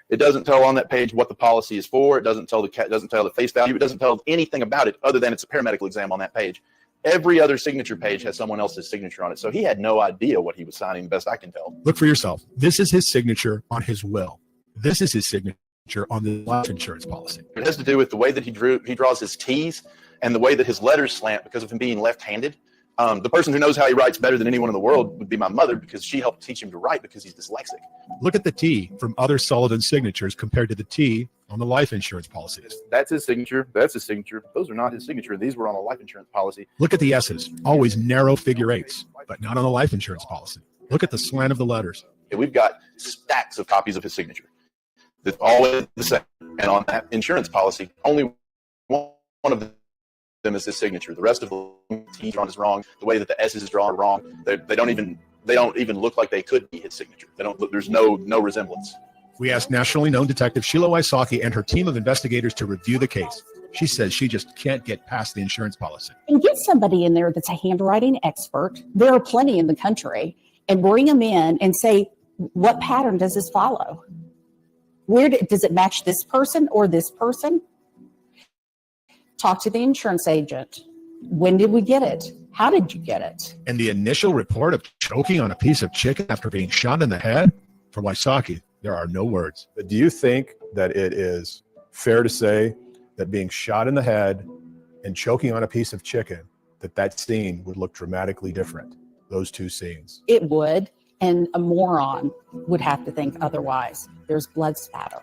It doesn't tell on that page what the policy is for. It doesn't tell the face value. It doesn't tell anything about it other than it's a paramedical exam on that page. Every other signature page has someone else's signature on it. So he had no idea what he was signing, best I can tell. Look for yourself. This is his signature on his will. This is his signature on the life insurance policy. It has to do with the way that he draws his T's and the way that his letters slant because of him being left-handed. The person who knows how he writes better than anyone in the world would be my mother because she helped teach him to write because he's dyslexic. Look at the T from other Sullivan signatures compared to the T on the life insurance policies. That's his signature. That's his signature. Those are not his signature. These were on a life insurance policy. Look at the S's, always narrow figure eights, but not on the life insurance policy. Look at the slant of the letters. We've got stacks of copies of his signature. That's always the same. And on that insurance policy, only one of them is his signature. The rest of the T drawn is wrong. The way that the S's is drawn are wrong. They don't even look like they could be his signature. There's no resemblance. We asked nationally known detective Sheila Wysocki and her team of investigators to review the case. She says she just can't get past the insurance policy. And get somebody in there that's a handwriting expert. There are plenty in the country, and bring them in and say, what pattern does this follow? Does it match this person or this person? Talk to the insurance agent. When did we get it? How did you get it? And the initial report of choking on a piece of chicken after being shot in the head? For Wysocki, there are no words. But do you think that it is fair to say that being shot in the head and choking on a piece of chicken, that scene would look dramatically different, those two scenes? It would, and a moron would have to think otherwise. There's blood spatter.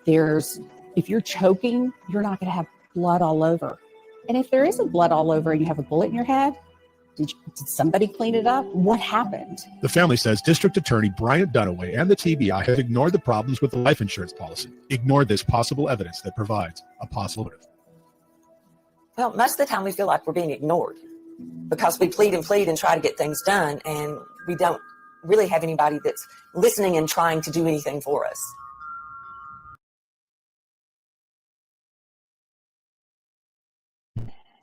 If you're choking, you're not going to have blood all over. And if there isn't blood all over and you have a bullet in your head, did somebody clean it up? What happened? The family says District Attorney Bryant Dunaway and the TBI have ignored the problems with the life insurance policy, ignored this possible evidence that provides a possible motive. Well, most of the time we feel like we're being ignored because we plead and try to get things done, and we don't really have anybody that's listening and trying to do anything for us.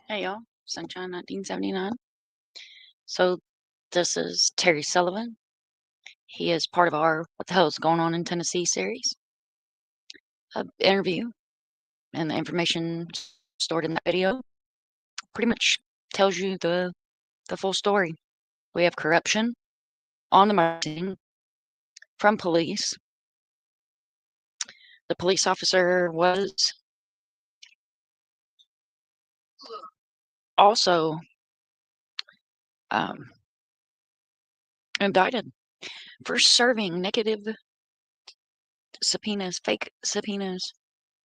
Hey y'all, Sunshine 1979. So this is Terry Sullivan. He is part of our What the Hell is Going On in Tennessee series interview, and the information stored in that video pretty much tells you the full story. We have corruption on the marketing from police. The police officer was also indicted for serving negative subpoenas, fake subpoenas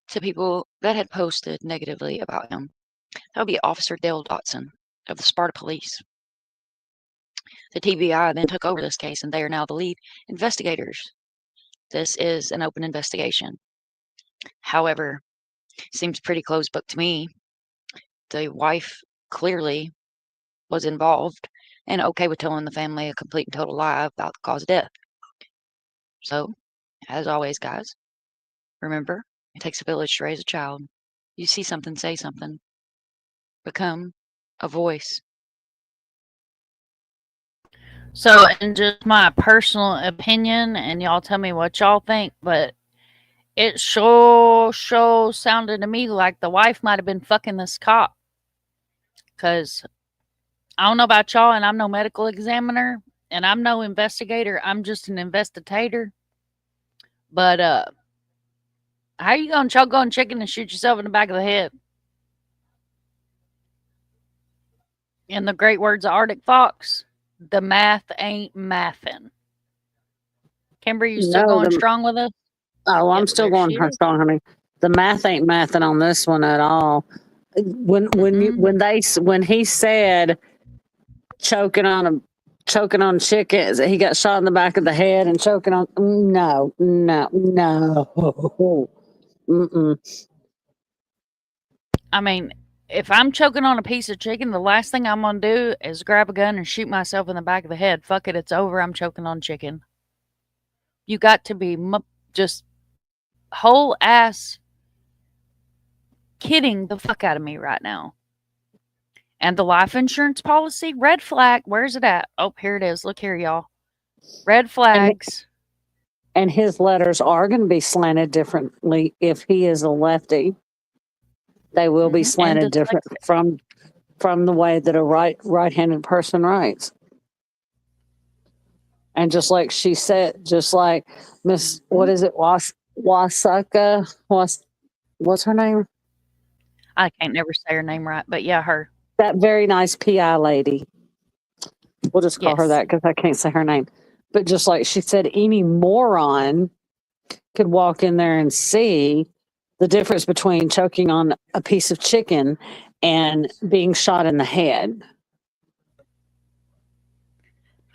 to people that had posted negatively about him. That would be Officer Dale Dotson of the Sparta Police. The TBI then took over this case, and they are now the lead investigators. This is an open investigation. However, seems pretty closed book to me. The wife clearly was involved and okay with telling the family a complete and total lie about the cause of death. So, as always, guys, remember, it takes a village to raise a child. You see something, say something. Become a voice. So, in just my personal opinion, and y'all tell me what y'all think, but it sure sounded to me like the wife might have been fucking this cop. Because I don't know about y'all, and I'm no medical examiner, and I'm no investigator. I'm just an investigator. But how you gonna choke on chicken and shoot yourself in the back of the head? In the great words of ArcticFox, the math ain't mathin'. Kimber, you still going strong with us? Oh, I'm still going strong, honey. The math ain't mathing on this one at all. When he said choking on chickens, he got shot in the back of the head and choking on. No. Mm-mm. I mean, if I'm choking on a piece of chicken, the last thing I'm gonna do is grab a gun and shoot myself in the back of the head. Fuck it, it's over. I'm choking on chicken. You got to be just whole ass kidding the fuck out of me right now. And the life insurance policy, red flag. Where's it at? Oh, here it is. Look here, y'all. Red flags. And his letters are going to be slanted differently if he is a lefty. They will be slanted different from the way that a right-handed person writes. And just like she said, just like Miss, what is it, Wasaka? What's her name? I can't never say her name right, but yeah, her. That very nice PI lady. We'll just call her that because I can't say her name. But just like she said, any moron could walk in there and see the difference between choking on a piece of chicken and being shot in the head.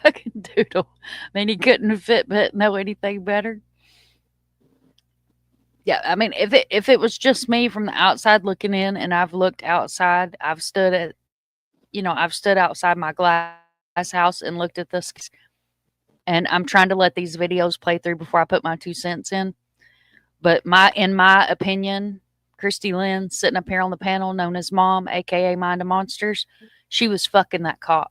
Fucking doodle. I mean, he couldn't fit but know anything better. Yeah, I mean, if it was just me from the outside looking in, and I've looked outside, I've stood outside my glass house and looked at this, and I'm trying to let these videos play through before I put my 2 cents in. But in my opinion, Christy Lynn, sitting up here on the panel, known as Mom, aka Mind of Monsters, she was fucking that cop.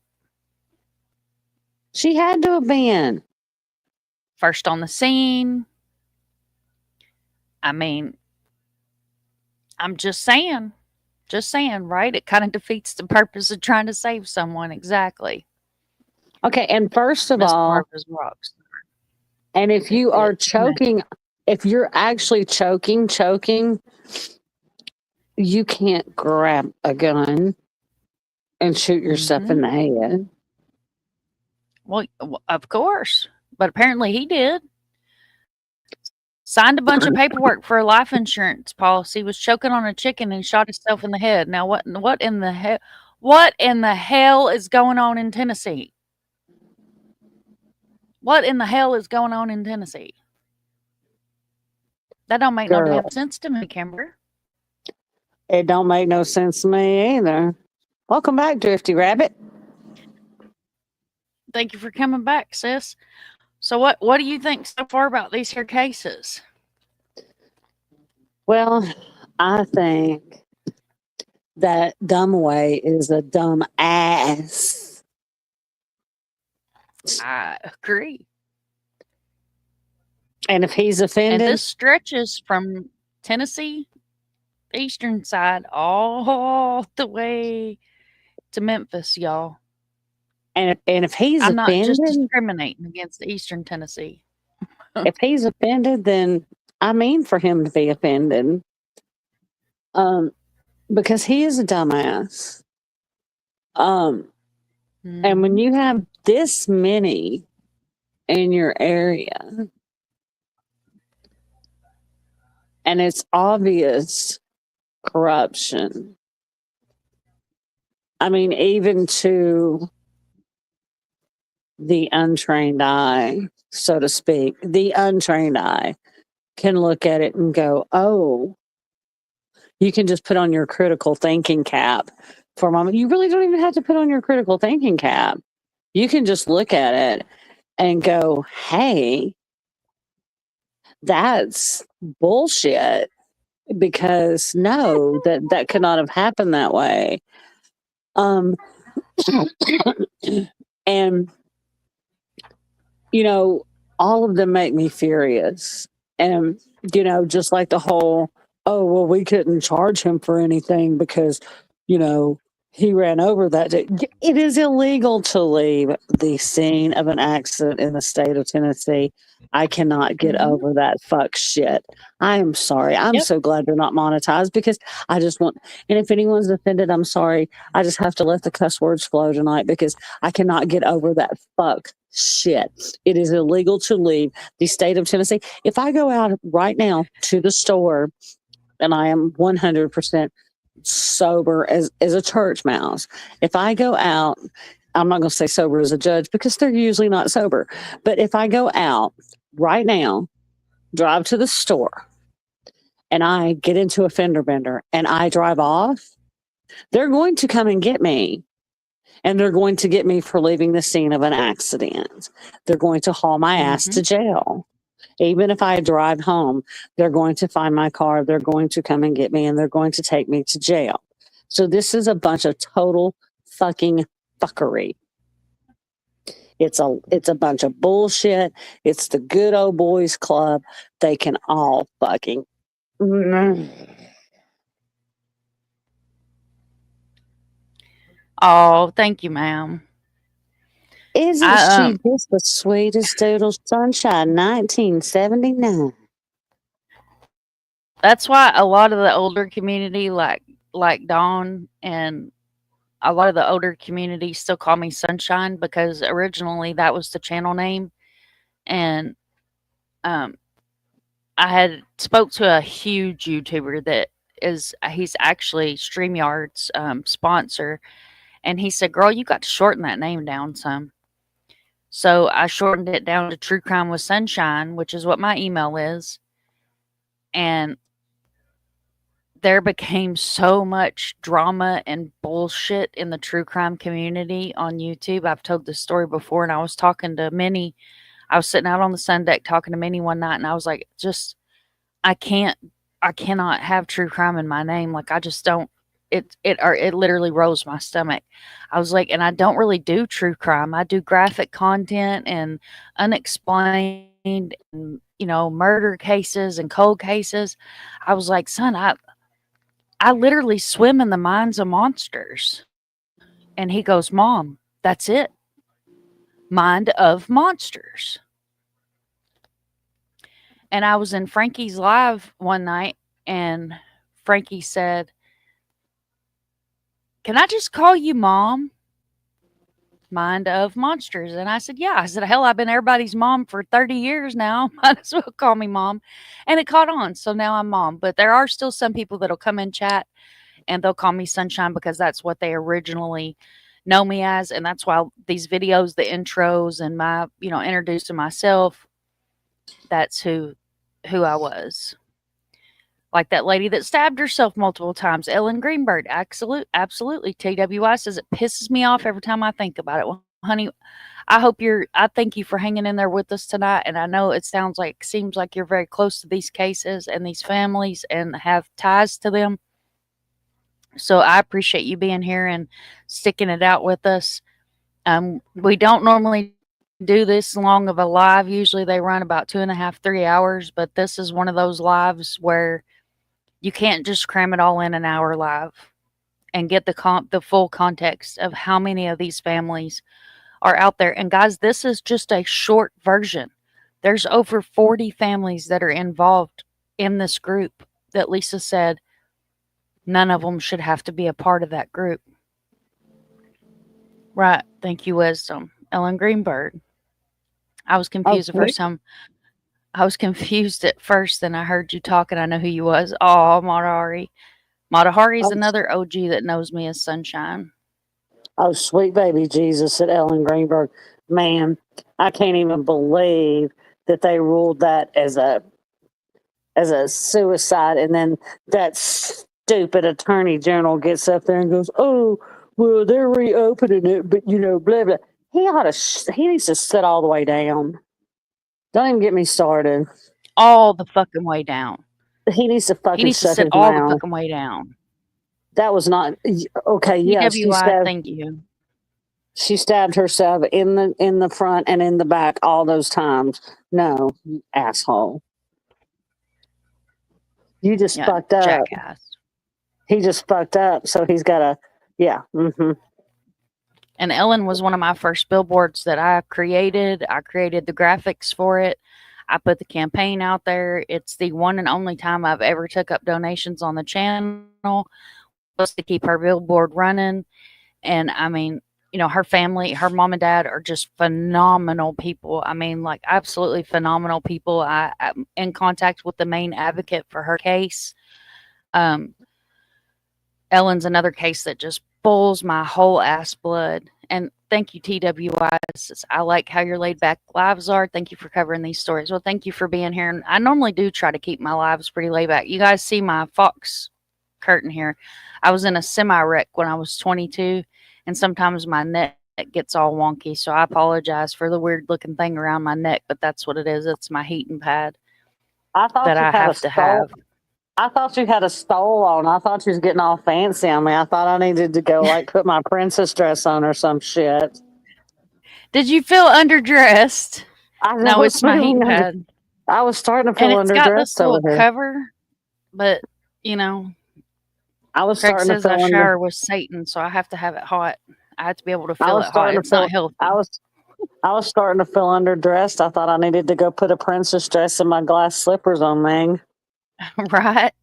She had to have been first on the scene. I mean, I'm just saying, right? It kind of defeats the purpose of trying to save someone. Exactly. Okay, and first of all, and if you are choking, if you're actually choking, you can't grab a gun and shoot yourself in the head. Well, of course. But apparently he did. Signed a bunch of paperwork for a life insurance policy, was choking on a chicken and shot himself in the head. Now, what in the hell is going on in Tennessee? What in the hell is going on in Tennessee? That don't make no damn sense to me, Kimber. It don't make no sense to me either. Welcome back, Drifty Rabbit. Thank you for coming back, sis. So what do you think so far about these here cases? Well, I think that Dumbway is a dumb ass. I agree. And if he's offended, and this stretches from Tennessee, the eastern side, all the way to Memphis, y'all. And if he's I'm offended, not just discriminating against eastern Tennessee. If he's offended, then I mean for him to be offended. Because he is a dumbass. And when you have this many in your area, and it's obvious corruption. I mean, even to the untrained eye, so to speak, the untrained eye can look at it and go, oh, you can just put on your critical thinking cap for a moment. You really don't even have to put on your critical thinking cap. You can just look at it and go, hey, that's bullshit, because no, that could not have happened that way. And you know, all of them make me furious. And you know, just like the whole, oh well, we couldn't charge him for anything because you know he ran over that day. It is illegal to leave the scene of an accident in the state of Tennessee. I cannot get over that fuck shit. I am sorry. I'm so glad they're not monetized, because I just want, and if anyone's offended, I'm sorry. I just have to let the cuss words flow tonight because I cannot get over that fuck shit. It is illegal to leave the state of Tennessee. If I go out right now to the store and I am 100% sober as a church mouse, if I go out, I'm not going to say sober as a judge because they're usually not sober, but if I go out right now, drive to the store, and I get into a fender bender and I drive off, they're going to come and get me. And they're going to get me for leaving the scene of an accident. They're going to haul my ass to jail. Even if I drive home, they're going to find my car. They're going to come and get me, and they're going to take me to jail. So this is a bunch of total fucking fuckery. It's a bunch of bullshit. It's the good old boys club. They can all fucking. Oh, thank you, ma'am. Isn't she just the sweetest doodle sunshine, 1979? That's why a lot of the older community, like Dawn, and a lot of the older community still call me Sunshine, because originally that was the channel name. And I had spoke to a huge YouTuber that he's actually StreamYard's sponsor, and he said, "Girl, you got to shorten that name down some." So I shortened it down to True Crime with Sunshine, which is what my email is. And there became so much drama and bullshit in the true crime community on YouTube. I've told this story before, and I was talking to Minnie. I was sitting out on the sun deck talking to Minnie one night, and I was like, I cannot have true crime in my name. Like, I just don't, it literally rose my stomach. I was like, and I don't really do true crime. I do graphic content and unexplained, and, you know, murder cases and cold cases. I was like, son, I literally swim in the minds of monsters. And he goes, Mom, that's it. Mind of monsters. And I was in Frankie's live one night, and Frankie said, "Can I just call you Mom? Mind of monsters." And I said, yeah. I said, hell, I've been everybody's mom for 30 years now. Might as well call me Mom. And it caught on. So now I'm Mom. But there are still some people that'll come in chat and they'll call me Sunshine, because that's what they originally know me as. And that's why these videos, the intros, and my, you know, introducing myself, that's who I was. Like that lady that stabbed herself multiple times, Ellen Greenberg. Absolutely. TWI says it pisses me off every time I think about it. Well, honey, I thank you for hanging in there with us tonight. And I know it seems like you're very close to these cases and these families and have ties to them. So I appreciate you being here and sticking it out with us. We don't normally do this long of a live. Usually they run about 2.5, 3 hours, but this is one of those lives where you can't just cram it all in an hour live and get the full context of how many of these families are out there. And guys, this is just a short version. There's over 40 families that are involved in this group that Lisa said none of them should have to be a part of that group. Right. Thank you, Wisdom. Ellen Greenberg. I was confused the first time. I was confused at first, then I heard you talk and I know who you was. Oh, Matahari. Matahari is another OG that knows me as Sunshine. Oh, sweet baby Jesus, said Ellen Greenberg. Man, I can't even believe that they ruled that as a suicide, and then that stupid attorney general gets up there and goes, "Oh, well, they're reopening it, but blah blah." He needs to sit all the way down. Don't even get me started. All the fucking way down. He needs to He fucking needs to shut sit his all the mouth. fucking way down. That was not okay. Yeah, TWI, thank you. she stabbed herself in the front and in the back all those times. No, you asshole. You just Yeah, fucked up. jackass. He just fucked up, so he's got to, yeah. Mm-hmm. And Ellen was one of my first billboards that I created. I created the graphics for it. I put the campaign out there. It's the one and only time I've ever took up donations on the channel was to keep her billboard running. And I mean, her family, her mom and dad are just phenomenal people. I mean, like absolutely phenomenal people. I'm in contact with the main advocate for her case. Ellen's another case that just pulls my whole ass blood. And thank you, TWIs. I like how your laid back lives are. Thank you for covering these stories. Well, thank you for being here. And I normally do try to keep my lives pretty laid back. You guys see my Fox curtain here. I was in a semi-wreck when I was 22, and sometimes my neck gets all wonky. So I apologize for the weird looking thing around my neck, but that's what it is. It's my heating pad that I have to have. I thought you had a stole on. I thought you was getting all fancy on me. I thought I needed to go put my princess dress on or some shit. Did you feel underdressed? No, it's my heat pad. I was starting to feel underdressed and it's got this little over here. cover, but I was Craig starting to says feel I shower with Satan, so I have to have it hot. I have to be able to feel it hot. It's not healthy. I was starting to feel underdressed. I thought I needed to go put a princess dress and my glass slippers on, man. Right?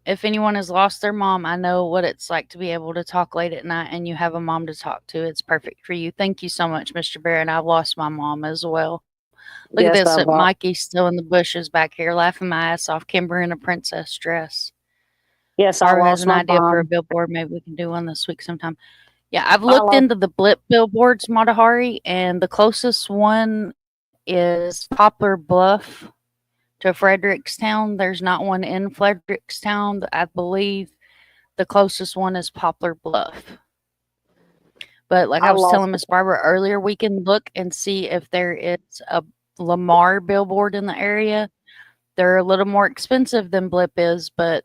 If anyone has lost their mom, I know what it's like to be able to talk late at night and you have a mom to talk to. It's perfect for you. Thank you so much, Mr. Barrett. I've lost my mom as well. Look at this. Mikey's still in the bushes back here laughing my ass off. Kimber in a princess dress. Yes, I has lost an my idea for a mom. billboard. Maybe we can do one this week sometime. Yeah, I've looked into the blip billboards, Matahari, and the closest one is Poplar Bluff to Frederickstown. There's not one in Frederickstown. I believe the closest one is Poplar Bluff. But like I was telling Miss Barbara earlier, we can look and see if there is a Lamar billboard in the area. They're a little more expensive than Blip is, but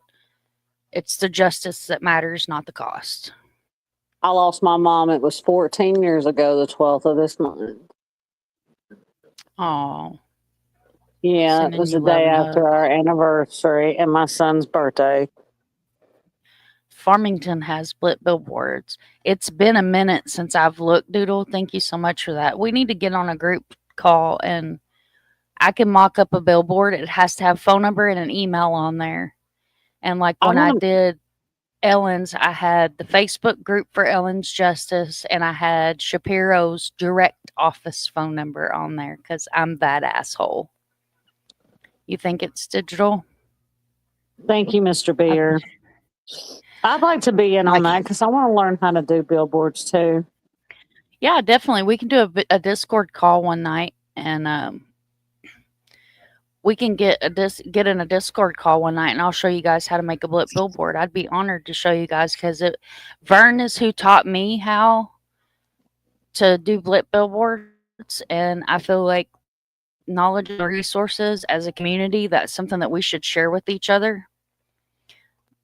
it's the justice that matters, not the cost. I lost my mom. It was 14 years ago, the 12th of this month. Oh. Yeah, it was the day after our anniversary and my son's birthday. Farmington has Blip billboards. It's been a minute since I've looked, Doodle. Thank you so much for that. We need to get on a group call and I can mock up a billboard. It has to have phone number and an email on there. And like when I did Ellen's, I had the Facebook group for Ellen's Justice and I had Shapiro's direct office phone number on there because I'm that asshole. You think it's digital? Thank you, Mr. Beer. I'd like to be in on that because I want to learn how to do billboards too. Yeah, definitely. We can do a Discord call one night and we can get in a Discord call one night and I'll show you guys how to make a Blip billboard. I'd be honored to show you guys because Vern is who taught me how to do Blip billboards, and I feel like knowledge and resources as a community, that's something that we should share with each other.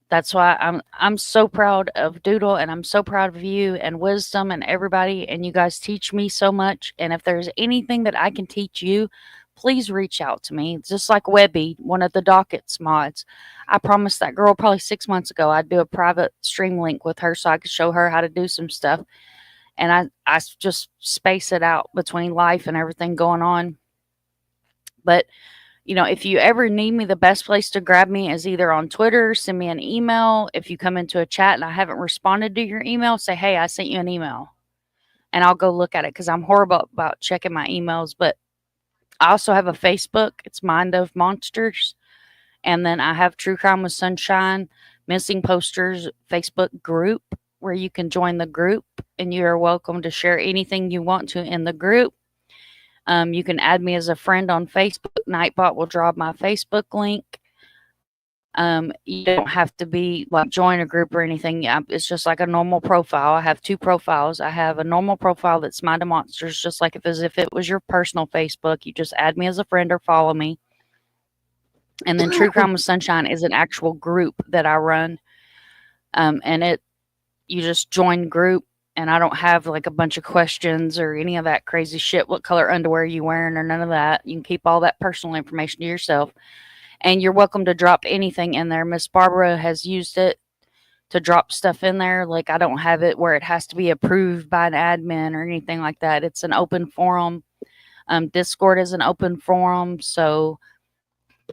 That's why I'm so proud of Doodle and I'm so proud of you and Wisdom and everybody, and you guys teach me so much. And if there's anything that I can teach you, please reach out to me. It's just like Webby, one of the Dockets mods. I promised that girl probably 6 months ago I'd do a private stream link with her so I could show her how to do some stuff. And I just space it out between life and everything going on. But, if you ever need me, the best place to grab me is either on Twitter, send me an email. If you come into a chat and I haven't responded to your email, say, hey, I sent you an email. And I'll go look at it because I'm horrible about checking my emails. But I also have a Facebook. It's Mind of Monsters. And then I have True Crime with Sunshine, Missing Posters Facebook group where you can join the group. And you are welcome to share anything you want to in the group. You can add me as a friend on Facebook. Nightbot will drop my Facebook link. You don't have to be like join a group or anything. It's just like a normal profile. I have 2 profiles. I have a normal profile that's Mind of Monsters, just like as if it was your personal Facebook. You just add me as a friend or follow me. And then True Crime with Sunshine is an actual group that I run. And you just join group, and I don't have like a bunch of questions or any of that crazy shit. What color underwear you wearing or none of that. You can keep all that personal information to yourself. And you're welcome to drop anything in there. Miss Barbara has used it to drop stuff in there. Like I don't have it where it has to be approved by an admin or anything like that. It's an open forum. Discord is an open forum. So,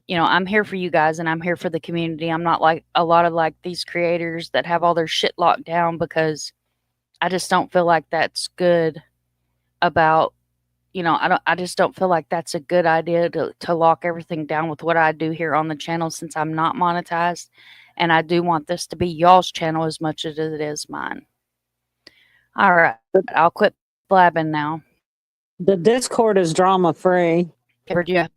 I'm here for you guys and I'm here for the community. I'm not like a lot of like these creators that have all their shit locked down, because I just don't feel like that's good about, I just don't feel like that's a good idea to lock everything down with what I do here on the channel, since I'm not monetized. And I do want this to be y'all's channel as much as it is mine. All right. I'll quit blabbing now. The Discord is drama free. Yeah.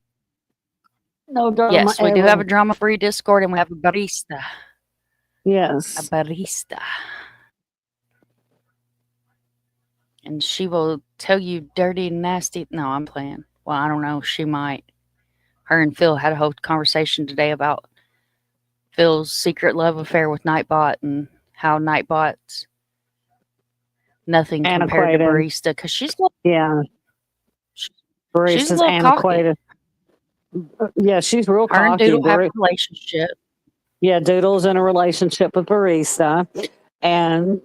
No drama. Yes, we do have a drama free Discord, and we have a barista. Yes. A barista. And she will tell you dirty and nasty. No, I'm playing. Well, I don't know. She might. Her and Phil had a whole conversation today about Phil's secret love affair with Nightbot and how Nightbot's nothing compared to barista, because she's barista's a little antiquated. Yeah, she's real cocky. Her and cocky. Doodle have a relationship. Yeah, Doodle's in a relationship with barista, and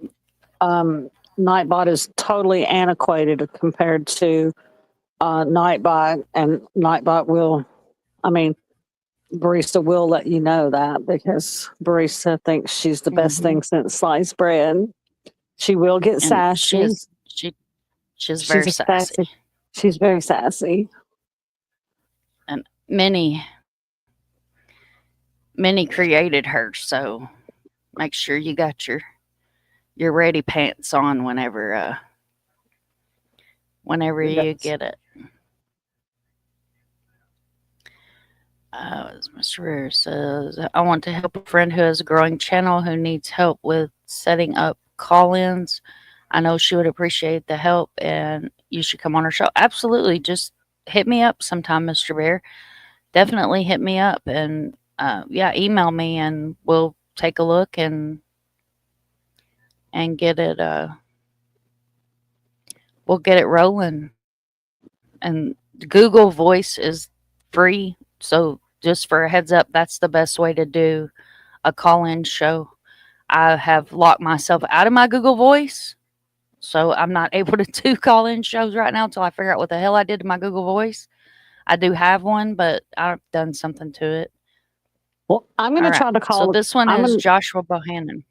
Nightbot is totally antiquated compared to Nightbot, and Nightbot will, barista will let you know that, because barista thinks she's the best thing since sliced bread. She will get sassy. She's very sassy. She's very sassy. And many created her, so make sure you got your ready pants on whenever you get it. As Mr. Rare says, I want to help a friend who has a growing channel who needs help with setting up call-ins. I know she would appreciate the help, and you should come on her show. Absolutely. Just hit me up sometime, Mr. Bear. Definitely hit me up, and email me, and we'll take a look and get it we'll get it rolling. And Google Voice is free, so just for a heads up, that's the best way to do a call-in show. I have locked myself out of my Google Voice, so I'm not able to do call-in shows right now until I figure out what the hell I did to my Google Voice. I do have one, but I've done something to it. Well, I'm going to try to call. So this one is Joshua Bohannon.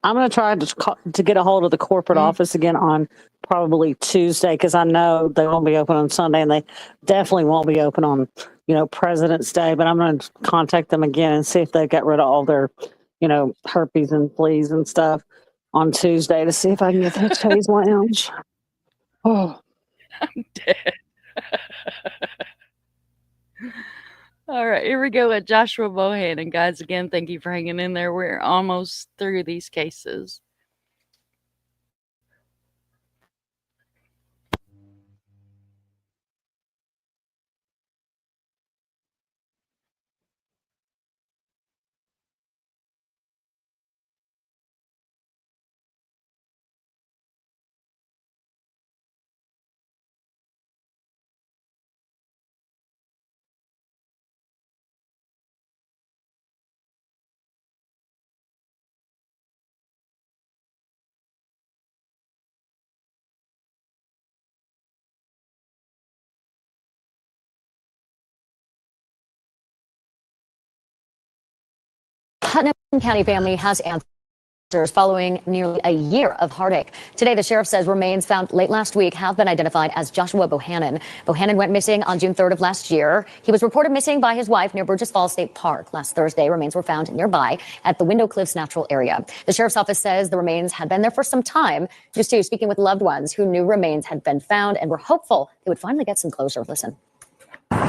I'm going to try to get a hold of the corporate office again on probably Tuesday, because I know they won't be open on Sunday, and they definitely won't be open on, President's Day. But I'm going to contact them again and see if they got rid of all their, herpes and fleas and stuff on Tuesday, to see if I can get that Chase Lounge. Oh, I'm dead. All right, here we go with Joshua Bohannon. Guys, again, thank you for hanging in there. We're almost through these cases. Putnam County family has answered following nearly a year of heartache. Today, the sheriff says remains found late last week have been identified as Joshua Bohannon. Bohannon went missing on June 3rd of last year. He was reported missing by his wife near Burgess Falls State Park. Last Thursday, remains were found nearby at the Window Cliffs Natural Area. The sheriff's office says the remains had been there for some time. News 2 speaking with loved ones who knew remains had been found and were hopeful they would finally get some closure. Listen.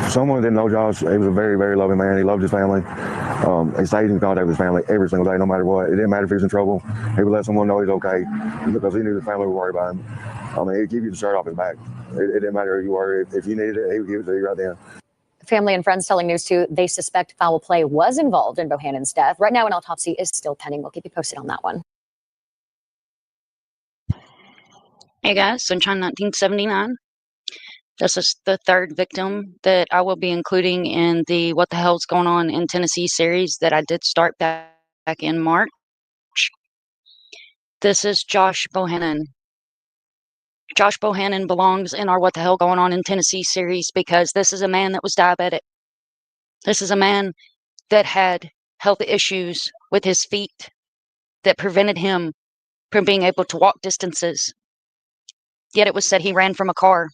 Someone didn't know Josh. He was a very, very loving man. He loved his family. He stayed in contact with his family every single day, no matter what. It didn't matter if he was in trouble. He would let someone know he's okay because he knew the family would worry about him. I mean, he'd give you the shirt off his back. It didn't matter who you were. If you needed it, he would give it to you right then. Family and friends telling News 2 they suspect foul play was involved in Bohannon's death. Right now, an autopsy is still pending. We'll keep you posted on that one. Hey guys, Sunshine 1979. This is the third victim that I will be including in the What the Hell's Going On in Tennessee series that I did start back in March. This is Josh Bohannon. Josh Bohannon belongs in our What the Hell Going On in Tennessee series because this is a man that was diabetic. This is a man that had health issues with his feet that prevented him from being able to walk distances. Yet it was said he ran from a car.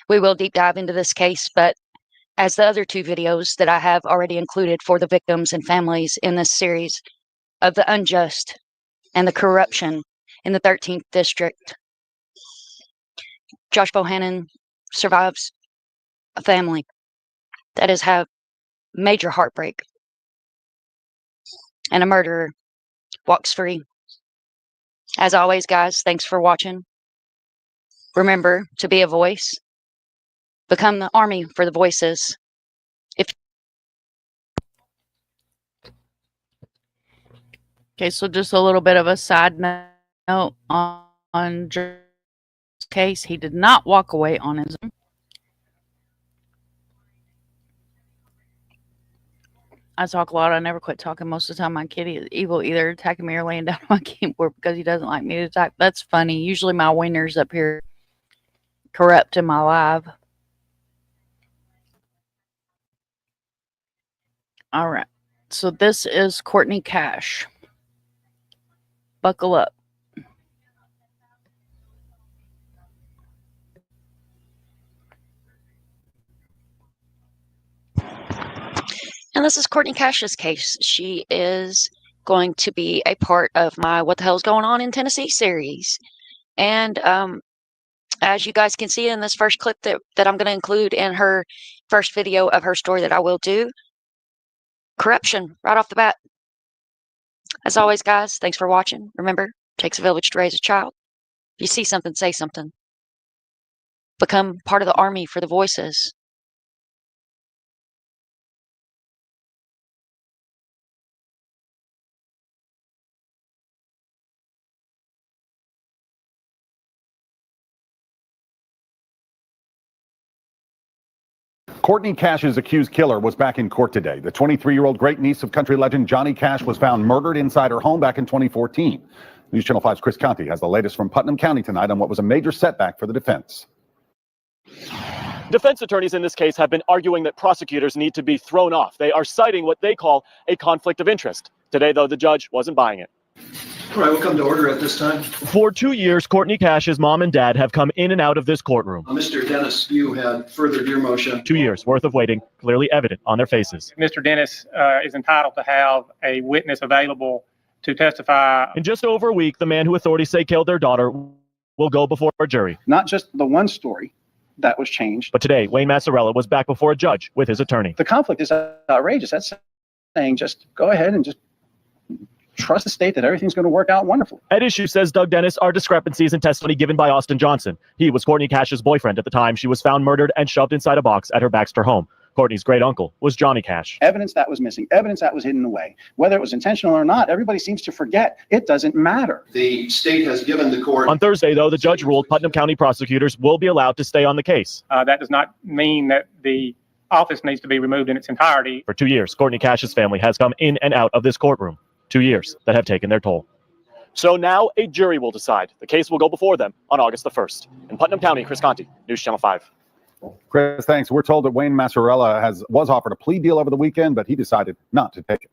We will deep dive into this case, but as the other two videos that I have already included for the victims and families in this series of the unjust and the corruption in the 13th district, Josh Bohannon survives a family that has had major heartbreak, and a murderer walks free. As always, guys, thanks for watching. Remember to be a voice. Become the army for the voices. Okay, so just a little bit of a side note on Josh's case. He did not walk away on his own. I talk a lot. I never quit talking. Most of the time, my kid is evil, either attacking me or laying down on my keyboard because he doesn't like me to type. That's funny. Usually my winner's up here corrupt in my live. All right. So this is Courtney Cash. Buckle up. And this is Courtney Cash's case. She is going to be a part of my What the Hell's Going On in Tennessee series. And as you guys can see in this first clip that I'm going to include in her first video of her story that I will do, corruption right off the bat. As always, guys, thanks for watching. Remember, it takes a village to raise a child. If you see something, say something. Become part of the army for the voices. Courtney Cash's accused killer was back in court today. The 23-year-old great niece of country legend Johnny Cash was found murdered inside her home back in 2014. News Channel 5's Chris Conti has the latest from Putnam County tonight on what was a major setback for the defense. Defense attorneys in this case have been arguing that prosecutors need to be thrown off. They are citing what they call a conflict of interest. Today, though, the judge wasn't buying it. All right, we'll come to order at this time. For 2 years, Courtney Cash's mom and dad have come in and out of this courtroom. Mr. Dennis, you had furthered your motion. 2 years worth of waiting, clearly evident on their faces. Mr. Dennis is entitled to have a witness available to testify. In just over a week, the man who authorities say killed their daughter will go before a jury. Not just the one story that was changed. But today, Wayne Massarella was back before a judge with his attorney. The conflict is outrageous. That's saying just go ahead and just trust the state that everything's going to work out wonderfully. At issue, says Doug Dennis, are discrepancies in testimony given by Austin Johnson. He was Courtney Cash's boyfriend at the time she was found murdered and shoved inside a box at her Baxter home. Courtney's great uncle was Johnny Cash. Evidence that was missing, evidence that was hidden away. Whether it was intentional or not, everybody seems to forget. It doesn't matter. The state has given the court. On Thursday, though, the judge ruled Putnam County prosecutors will be allowed to stay on the case. That does not mean that the office needs to be removed in its entirety. For 2 years, Courtney Cash's family has come in and out of this courtroom. 2 years that have taken their toll. So now a jury will decide. The case will go before them on August the 1st. In Putnam County, Chris Conti, News Channel 5. Chris, thanks. We're told that Wayne Massarella was offered a plea deal over the weekend, but he decided not to take it.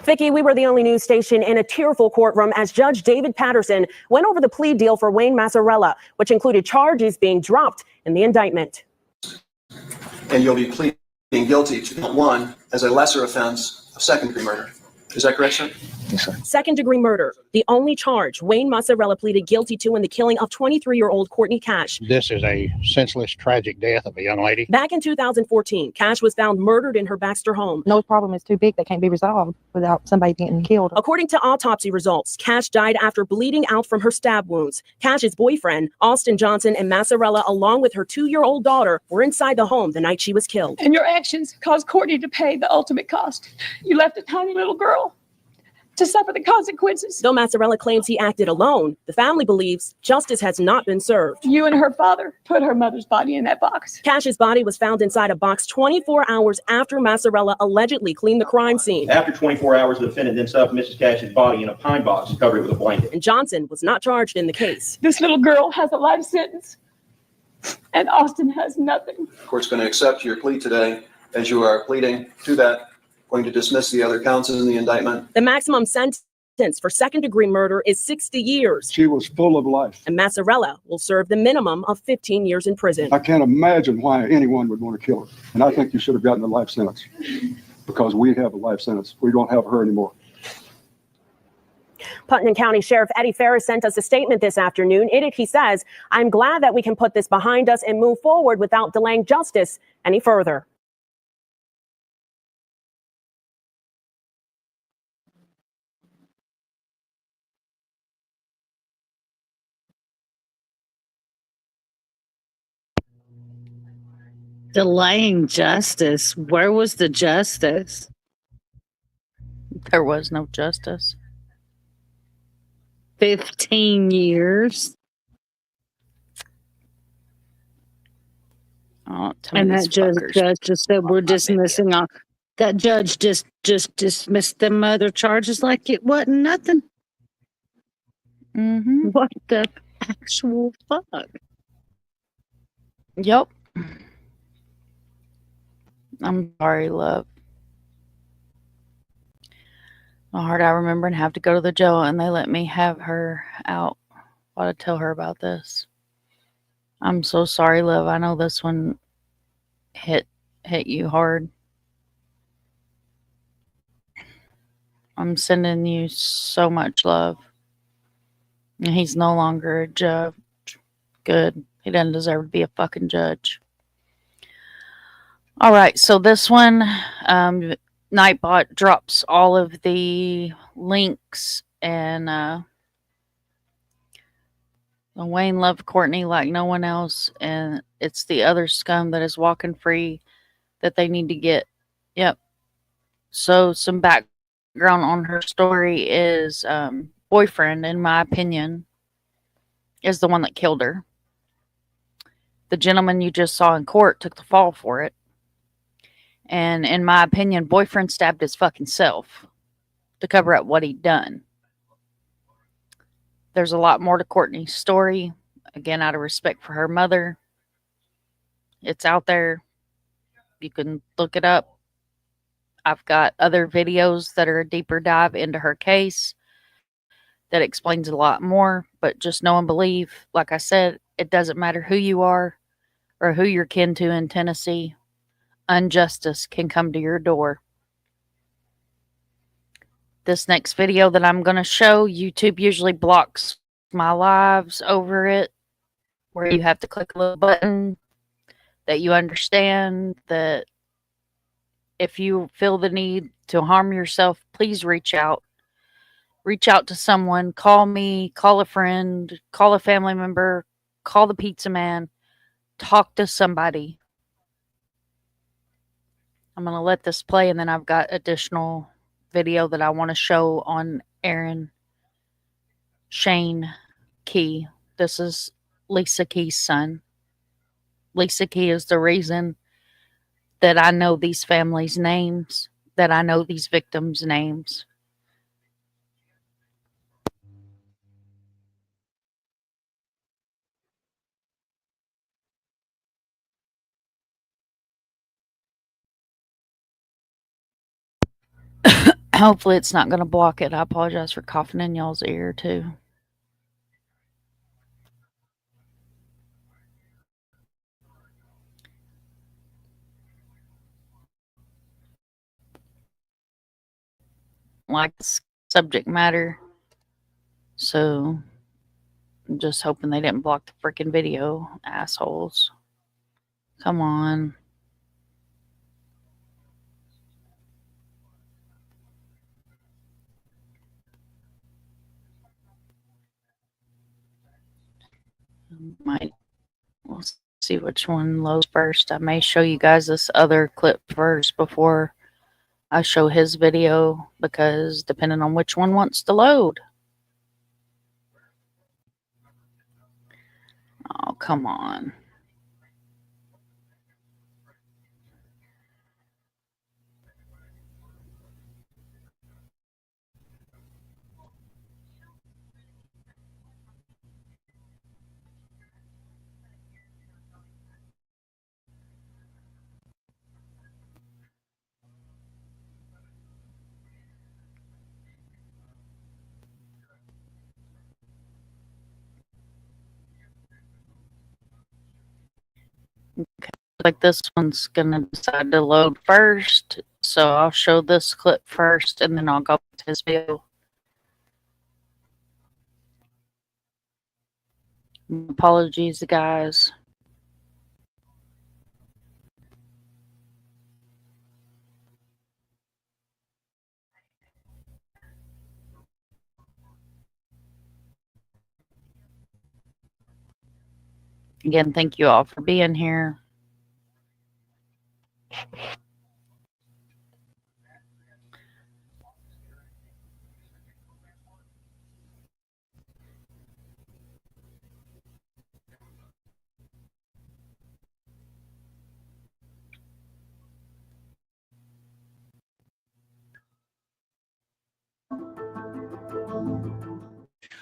Vicki, we were the only news station in a tearful courtroom as Judge David Patterson went over the plea deal for Wayne Mazzarella, which included charges being dropped in the indictment. And you'll be pleading guilty to count 1 as a lesser offense of second-degree murder. Is that correct, sir? Yes, sir. Second-degree murder, the only charge Wayne Mazzarella pleaded guilty to in the killing of 23-year-old Courtney Cash. This is a senseless, tragic death of a young lady. Back in 2014, Cash was found murdered in her Baxter home. No problem is too big that can't be resolved without somebody getting killed. According to autopsy results, Cash died after bleeding out from her stab wounds. Cash's boyfriend, Austin Johnson, and Mazzarella, along with her 2-year-old daughter, were inside the home the night she was killed. And your actions caused Courtney to pay the ultimate cost. You left a tiny little girl to suffer the consequences. Though Mazzarella claims he acted alone, the family believes justice has not been served. You and her father put her mother's body in that box. Cash's body was found inside a box 24 hours after Mazzarella allegedly cleaned the crime scene. After 24 hours, the defendant then stuffed Mrs. Cash's body in a pine box and covered it with a blanket. And Johnson was not charged in the case. This little girl has a life sentence, and Austin has nothing. The court's going to accept your plea today as you are pleading to that. Going to dismiss the other counts in the indictment. The maximum sentence for second-degree murder is 60 years. She was full of life. And Mazzarella will serve the minimum of 15 years in prison. I can't imagine why anyone would want to kill her. And I think you should have gotten a life sentence because we have a life sentence. We don't have her anymore. Putnam County Sheriff Eddie Ferris sent us a statement this afternoon. In it, he says, "I'm glad that we can put this behind us and move forward without delaying justice any further." Delaying justice. Where was the justice? There was no justice. 15 years. Oh, and that judge just said we're dismissing all. That judge just dismissed them other charges like it wasn't nothing. What the actual fuck? Yep. I'm sorry, love. My heart, I remember and have to go to the jail, and they let me have her out while I tell her about this. I'm so sorry, love. I know this one hit you hard. I'm sending you so much love. And he's no longer a judge. Good. He doesn't deserve to be a fucking judge. All right, so this one, Nightbot drops all of the links, and Wayne loved Courtney like no one else, and it's the other scum that is walking free that they need to get. Yep. So some background on her story is boyfriend, in my opinion, is the one that killed her. The gentleman you just saw in court took the fall for it. And in my opinion, boyfriend stabbed his fucking self to cover up what he'd done. There's a lot more to Courtney's story. Again, out of respect for her mother. It's out there. You can look it up. I've got other videos that are a deeper dive into her case that explains a lot more. But just know and believe, like I said, it doesn't matter who you are or who you're kin to in Tennessee. Injustice can come to your door. This next video that I'm going to show, YouTube usually blocks my lives over it, where you have to click a little button that you understand that if you feel the need to harm yourself, please reach out. Reach out to someone. Call me, call a friend, call a family member, call the pizza man. Talk to somebody. I'm going to let this play, and then I've got additional video that I want to show on Aaron Shane Key. This is Lisa Key's son. Lisa Key is the reason that I know these families' names, that I know these victims' names. Hopefully it's not going to block it. I apologize for coughing in y'all's ear too. Like the subject matter, so I'm just hoping they didn't block the freaking video, assholes. Come on. We'll see which one loads first. I may show you guys this other clip first before I show his video, because depending on which one wants to load. Oh, come on. Okay, like this one's gonna decide to load first, so I'll show this clip first and then I'll go to his video. Apologies, guys. Again, thank you all for being here.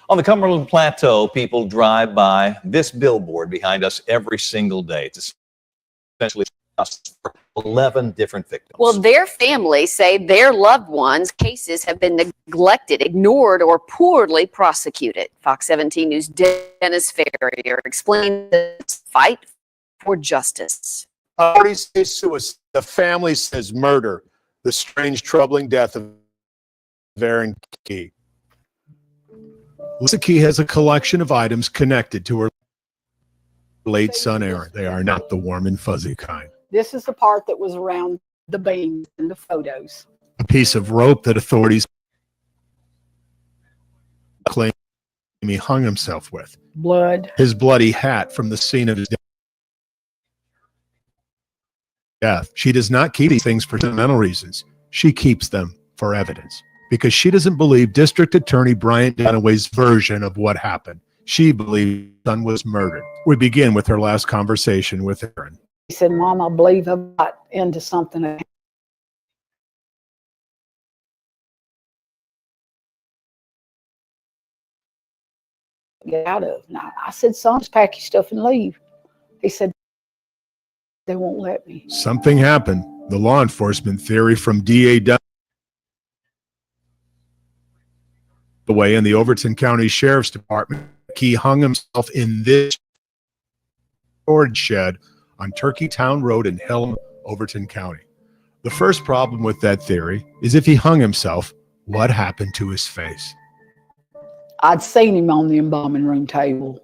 On the Cumberland Plateau, people drive by this billboard behind us every single day. It's essentially for 11 different victims. Well, their families say their loved ones' cases have been neglected, ignored, or poorly prosecuted. Fox 17 News' Dennis Ferrier explained the fight for justice. Authorities say suicide. The family says murder. The strange, troubling death of Aaron Key. Lisa Key has a collection of items connected to her late son, Aaron. They are not the warm and fuzzy kind. This is the part that was around the beams in the photos. A piece of rope that authorities claim he hung himself with. Blood. His bloody hat from the scene of his death. She does not keep these things for sentimental reasons. She keeps them for evidence, because she doesn't believe District Attorney Bryant Dunaway's version of what happened. She believes her son was murdered. We begin with her last conversation with Aaron. He said, Mom, I believe I got into something. Get out of. Now, I said, son, just pack your stuff and leave. He said, they won't let me. Something happened. The law enforcement theory from DA Dunaway and the Overton County Sheriff's Department. He hung himself in this storage shed on Turkey Town Road in Helm, Overton County. The first problem with that theory is if he hung himself, what happened to his face? I'd seen him on the embalming room table.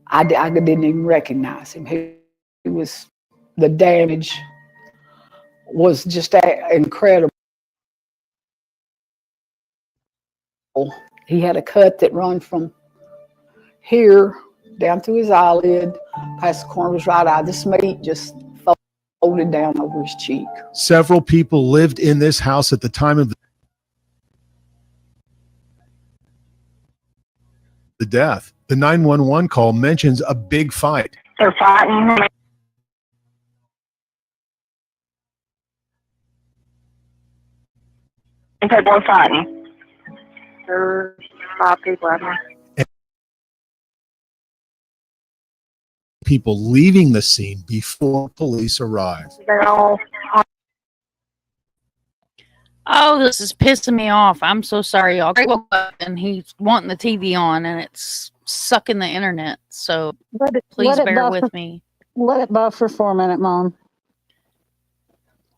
I didn't even recognize him. He was, the damage was just incredible. He had a cut that run from here down through his eyelid, past the corner of his right eye. This meat just folded down over his cheek. Several people lived in this house at the time of the death. The 911 call mentions a big fight. They're fighting. Okay, both fighting. There's 5 people out here. People leaving the scene before police arrive. They're all. Oh, this is pissing me off. I'm so sorry, y'all. Greg woke up and he's wanting the TV on and it's sucking the internet. So please bear with me. Let it buffer for a minute, Mom.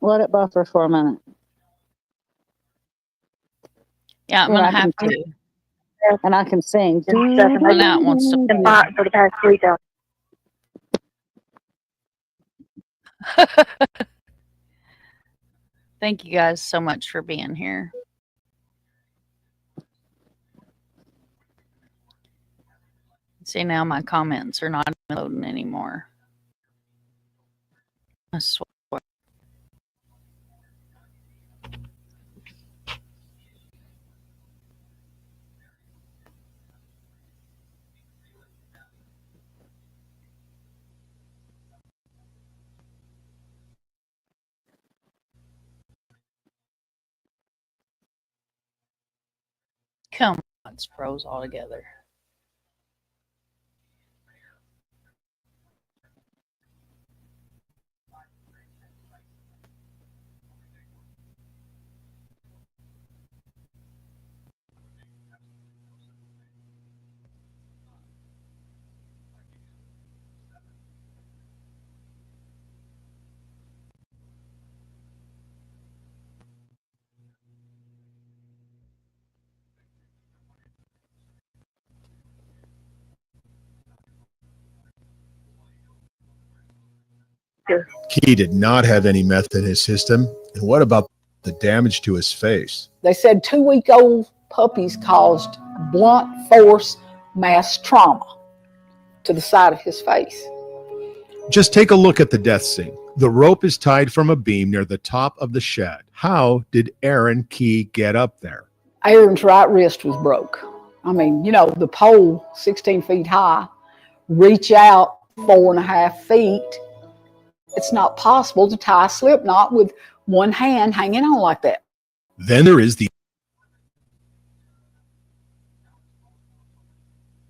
Let it buffer for a minute. Yeah, I'm Well, gonna I can have sing. to. And I can sing. One out wants to Been hot for the past 3 days. Thank you guys so much for being here. See, now my comments are not loading anymore. I swear. Come on, it's pros all together. He did not have any meth in his system. And what about the damage to his face? They said 2-week-old puppies caused blunt force mass trauma to the side of his face. Just take a look at the death scene. The rope is tied from a beam near the top of the shed. How did Aaron Key get up there? Aaron's right wrist was broke. I mean, you know, the pole, 16 feet high, reach out 4.5 feet. It's not possible to tie a slip knot with one hand hanging on like that. Then there is the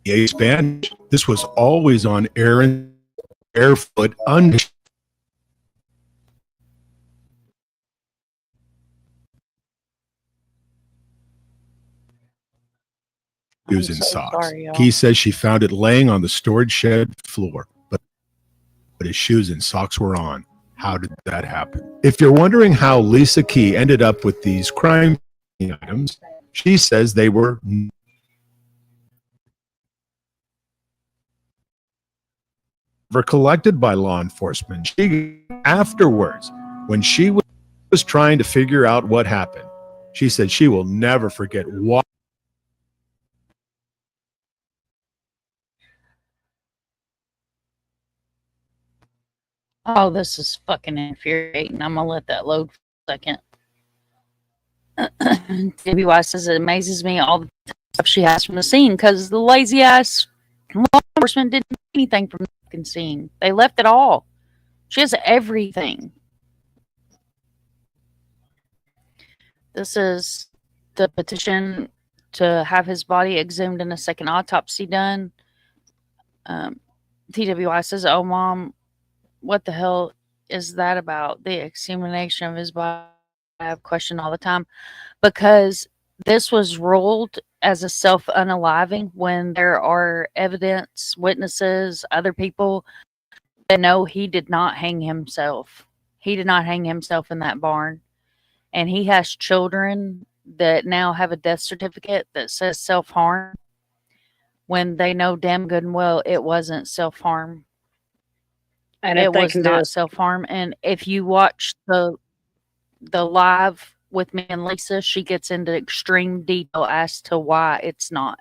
bandage. This was always on Aaron's barefoot under. Shoes and socks. Key says she found it laying on the storage shed floor, but his shoes and socks were on. How did that happen? If you're wondering how Lisa Key ended up with these crime items, she says they were never collected by law enforcement. Afterwards, when she was trying to figure out what happened, she said she will never forget why. Oh, this is fucking infuriating. I'm gonna let that load for a second. WY says it amazes me all the stuff she has from the scene because the lazy ass law enforcement didn't do anything from the fucking scene. They left it all. She has everything. This is the petition to have his body exhumed and a second autopsy done. TWI says, "Oh, Mom, what the hell is that about? The examination of his body." I have questioned all the time because this was ruled as a self-unaliving when there are evidence, witnesses, other people that know he did not hang himself. He did not hang himself in that barn. And he has children that now have a death certificate that says self-harm when they know damn good and well it wasn't self-harm. And it was not self-harm. And if you watch the live with me and Lisa, she gets into extreme detail as to why it's not.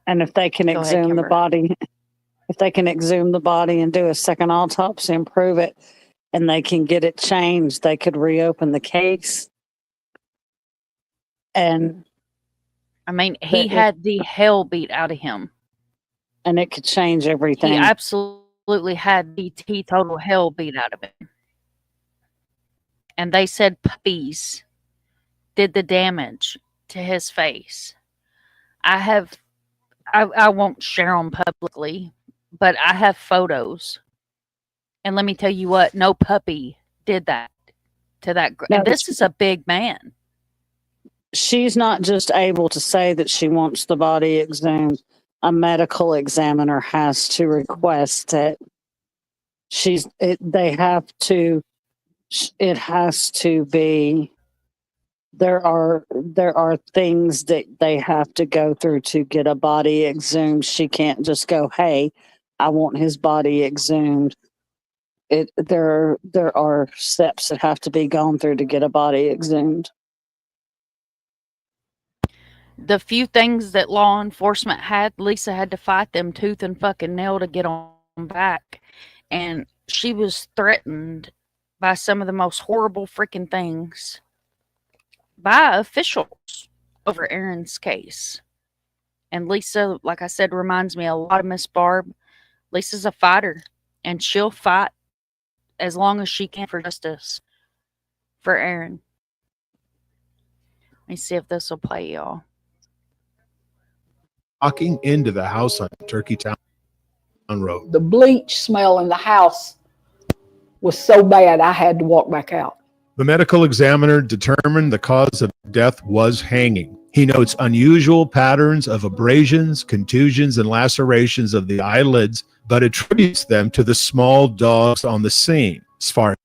And if they can exhume the body, if they can exhume the body and do a second autopsy and prove it, and they can get it changed, they could reopen the case. And I mean, he had the hell beat out of him. And it could change everything. He absolutely had the total hell beat out of him. And they said puppies did the damage to his face. I won't share them publicly, but I have photos. And let me tell you what, no puppy did that. to that. Now, And this is a big man. She's not just able to say that she wants the body examined. A medical examiner has to request it. They have to. It has to be. There are things that they have to go through to get a body exhumed. She can't just go, "Hey, I want his body exhumed." There are steps that have to be gone through to get a body exhumed. The few things that law enforcement had, Lisa had to fight them tooth and fucking nail to get on back. And she was threatened by some of the most horrible freaking things by officials over Aaron's case. And Lisa, like I said, reminds me a lot of Miss Barb. Lisa's a fighter, and she'll fight as long as she can for justice for Aaron. Let me see if this will play, y'all. Walking into the house on Turkey Town Road. The bleach smell in the house was so bad I had to walk back out. The medical examiner determined the cause of death was hanging. He notes unusual patterns of abrasions, contusions, and lacerations of the eyelids, but attributes them to the small dogs on the scene. As far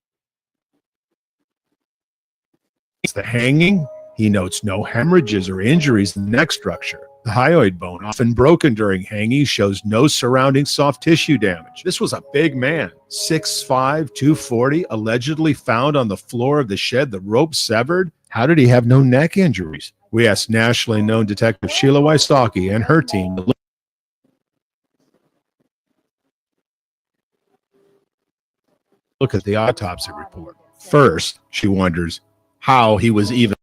as the hanging, he notes no hemorrhages or injuries in the neck structure. The hyoid bone, often broken during hanging, shows no surrounding soft tissue damage. This was a big man, 6'5", 240, allegedly found on the floor of the shed, the rope severed. How did he have no neck injuries? We asked nationally known Detective Sheila Wysocki and her team to look at the autopsy report. First, she wonders how he was even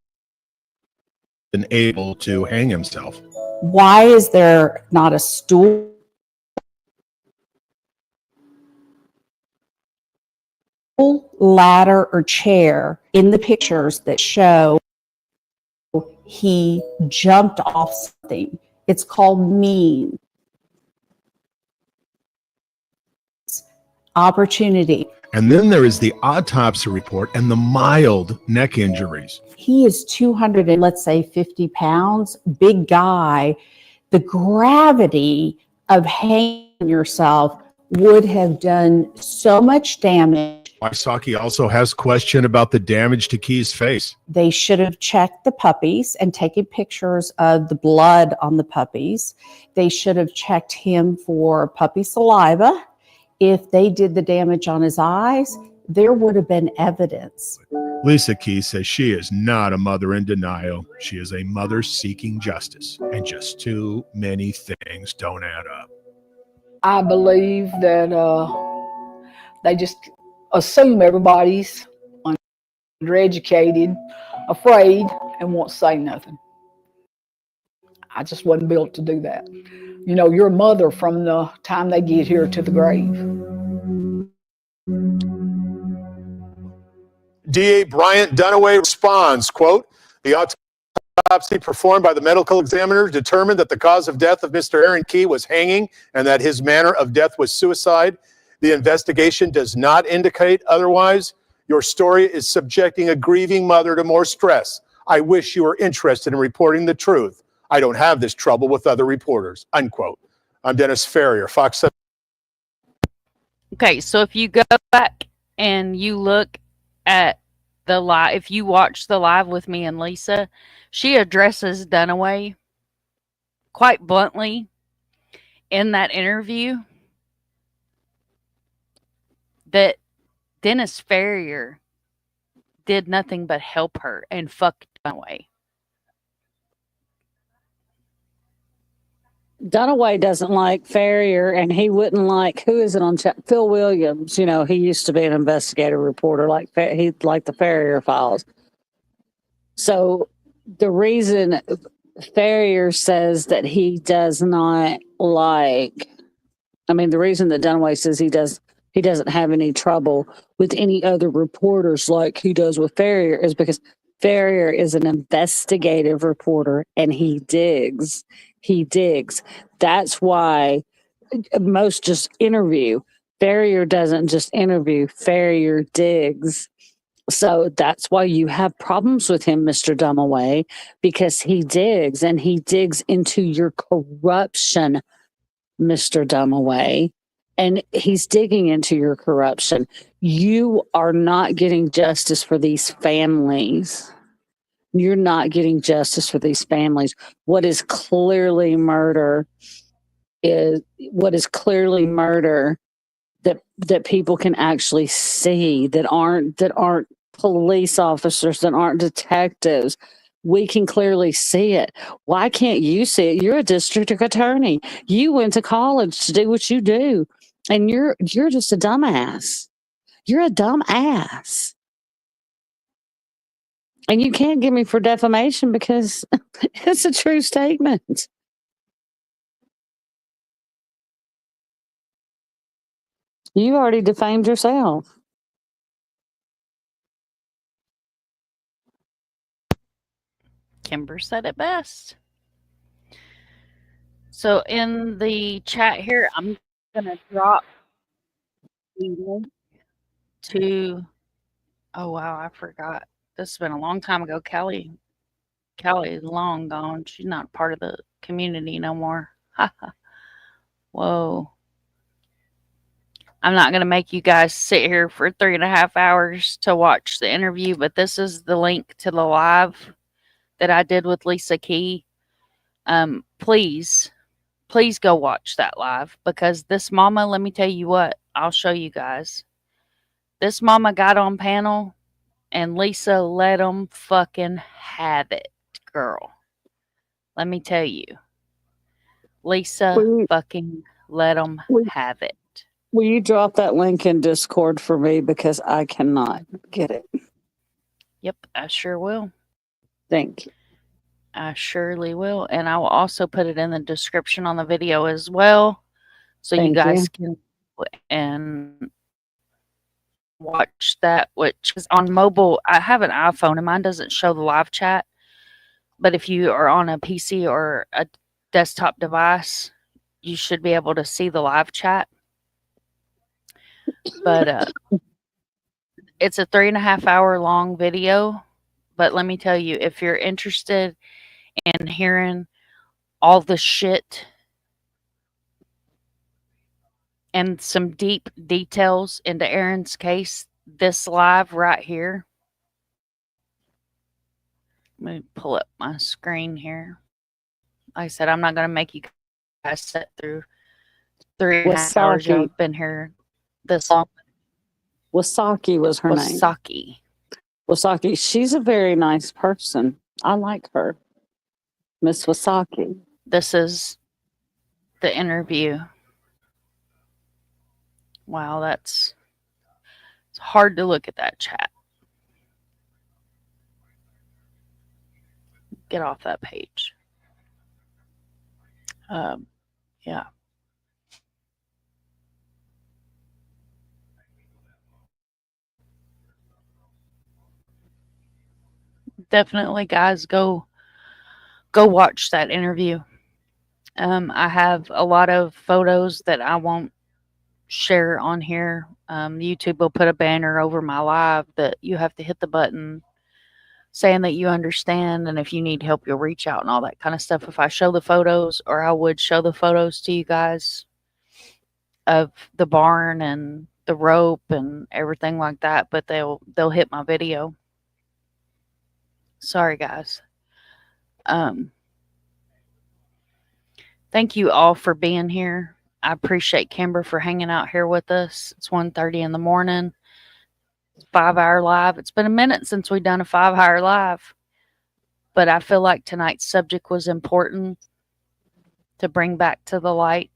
able to hang himself. Why is there not a stool ladder or chair in the pictures that show he jumped off something? It's called mean. Opportunity. And then there is the autopsy report and the mild neck injuries. He is 200 and let's say 50 pounds, big guy. The gravity of hanging yourself would have done so much damage. Wysocki also has question about the damage to Key's face. They should have checked the puppies and taken pictures of the blood on the puppies. They should have checked him for puppy saliva. If they did the damage on his eyes, there would have been evidence. Lisa Key says she is not a mother in denial. She is a mother seeking justice, and just too many things don't add up. I believe that they just assume everybody's undereducated, afraid, and won't say nothing. I just wasn't built to do that. You know, you're a mother from the time they get here to the grave. DA Bryant Dunaway responds, quote, the autopsy performed by the medical examiner determined that the cause of death of Mr. Aaron Key was hanging and that his manner of death was suicide. The investigation does not indicate otherwise. Your story is subjecting a grieving mother to more stress. I wish you were interested in reporting the truth. I don't have this trouble with other reporters, unquote. I'm Dennis Ferrier, Fox 7. Okay, so if you go back and you look at the live, if you watch the live with me and Lisa, she addresses Dunaway quite bluntly in that interview that Dennis Ferrier did nothing but help her and fuck Dunaway. Dunaway doesn't like Ferrier, and he wouldn't like, who is it on chat? Phil Williams. You know, he used to be an investigative reporter, like he liked the Ferrier files. So the reason Ferrier says that he does not like, I mean, the reason that Dunaway says he doesn't have any trouble with any other reporters like he does with Ferrier is because Ferrier is an investigative reporter and he digs. He digs. That's why most just interview. Ferrier doesn't just interview. Ferrier digs. So that's why you have problems with him, Mr. Dumaway, because he digs and he digs into your corruption, Mr. Dumaway. And he's digging into your corruption. You are not getting justice for these families. You're not getting justice for these families. What is clearly murder that people can actually see, that aren't police officers, that aren't detectives. We can clearly see it. Why can't you see it? You're a district attorney. You went to college to do what you do, and you're just a dumbass. You're a dumbass. And you can't get me for defamation because it's a true statement. You already defamed yourself. Kimber said it best. So in the chat here, I'm going to drop the link to, oh wow, I forgot. This has been a long time ago. Callie is long gone. She's not part of the community no more. Whoa. I'm not going to make you guys sit here for 3.5 hours to watch the interview, but this is the link to the live that I did with Lisa Key. Please go watch that live, because this mama, let me tell you what, I'll show you guys. This mama got on panel and Lisa let them fucking have it, girl. Let me tell you. Lisa fucking let them have it. Will you drop that link in Discord for me, because I cannot get it? Yep, I sure will. Thank you. I surely will. And I will also put it in the description on the video as well, so you guys can and watch that, which is on mobile. I have an iPhone and mine doesn't show the live chat, but if you are on a PC or a desktop device, you should be able to see the live chat. But it's a 3.5 hour long video. But let me tell you, if you're interested in hearing all the shit and some deep details into Aaron's case, this live right here. Let me pull up my screen here. Like I said, I'm not going to make you guys sit through 3.5 hours. Y'all been here this long. Wasaki was her name. Wasaki. Wasaki. She's a very nice person. I like her. Miss Wasaki. This is the interview. Wow, it's hard to look at that chat. Get off that page. Yeah. Definitely, guys, go watch that interview. I have a lot of photos that I won't share on here. YouTube will put a banner over my live that you have to hit the button saying that you understand, and if you need help, you'll reach out and all that kind of stuff. If I show the photos, or I would show the photos to you guys of the barn and the rope and everything like that, but they'll hit my video. Sorry, guys. Thank you all for being here. I appreciate Kimber for hanging out here with us. It's 1:30 in the morning. 5-hour live. It's been a minute since we've done a 5-hour live, but I feel like tonight's subject was important to bring back to the light.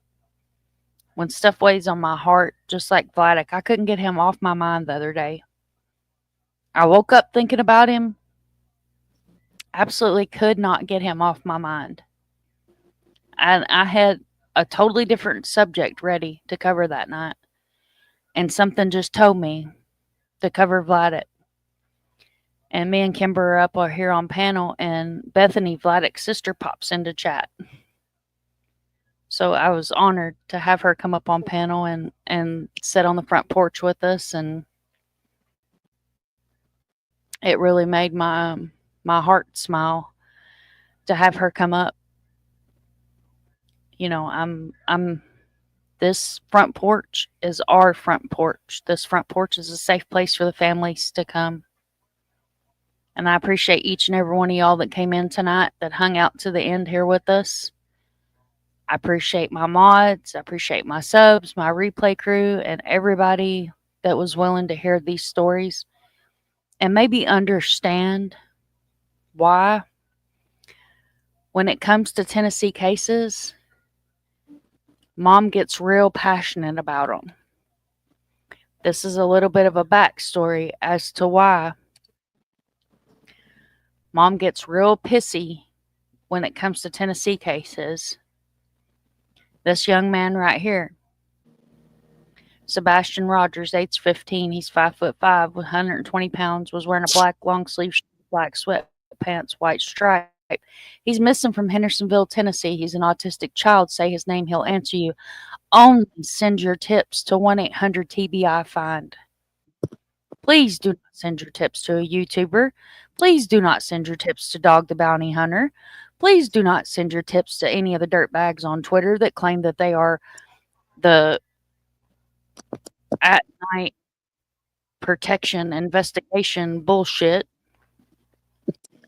When stuff weighs on my heart, just like Vladek, I couldn't get him off my mind the other day. I woke up thinking about him. Absolutely could not get him off my mind. And I had a totally different subject ready to cover that night. And something just told me to cover Vladek. And me and Kimber are up here on panel, and Bethany, Vladek's sister, pops into chat. So I was honored to have her come up on panel and sit on the front porch with us. And It really made my heart smile to have her come up. You know, I'm this front porch is our front porch. This front porch is a safe place for the families to come. And I appreciate each and every one of y'all that came in tonight, that hung out to the end here with us. I appreciate my mods. I appreciate my subs, my replay crew, and everybody that was willing to hear these stories and maybe understand why, when it comes to Tennessee cases, Mom gets real passionate about them. This is a little bit of a backstory as to why Mom gets real pissy when it comes to Tennessee cases. This young man right here, Sebastian Rogers, age 15, he's 5'5", 120 pounds, was wearing a black long sleeve, black sweatpants, white stripe. He's missing from Hendersonville, Tennessee. He's an autistic child. Say his name, he'll answer you. Only send your tips to 1-800-TBI-FIND. Please do not send your tips to a YouTuber. Please do not send your tips to Dog the Bounty Hunter. Please do not send your tips to any of the dirtbags on Twitter that claim that they are the at-night protection investigation bullshit.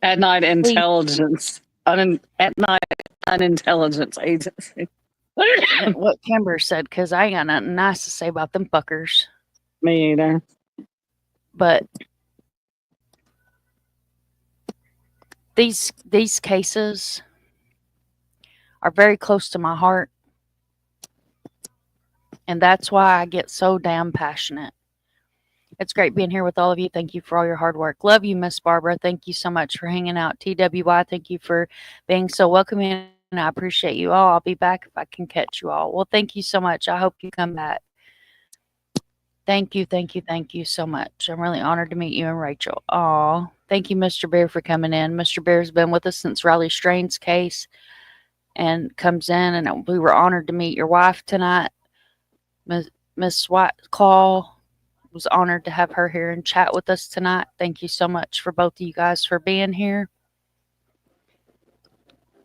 At-night intelligence. At-night unintelligence agency. What Kimber said, because I ain't got nothing nice to say about them fuckers. Me either. But these cases are very close to my heart. And that's why I get so damn passionate. It's great being here with all of you. Thank you for all your hard work. Love you, Miss Barbara. Thank you so much for hanging out. TWY, thank you for being so welcoming. And I appreciate you all. I'll be back if I can catch you all. Well, thank you so much. I hope you come back. Thank you, thank you, thank you so much. I'm really honored to meet you and Rachel. Aw, thank you, Mr. Bear, for coming in. Mr. Bear's been with us since Riley Strain's case and comes in, and we were honored to meet your wife tonight. Miss Whiteclaw, was honored to have her here and chat with us tonight. Thank you so much for both of you guys for being here.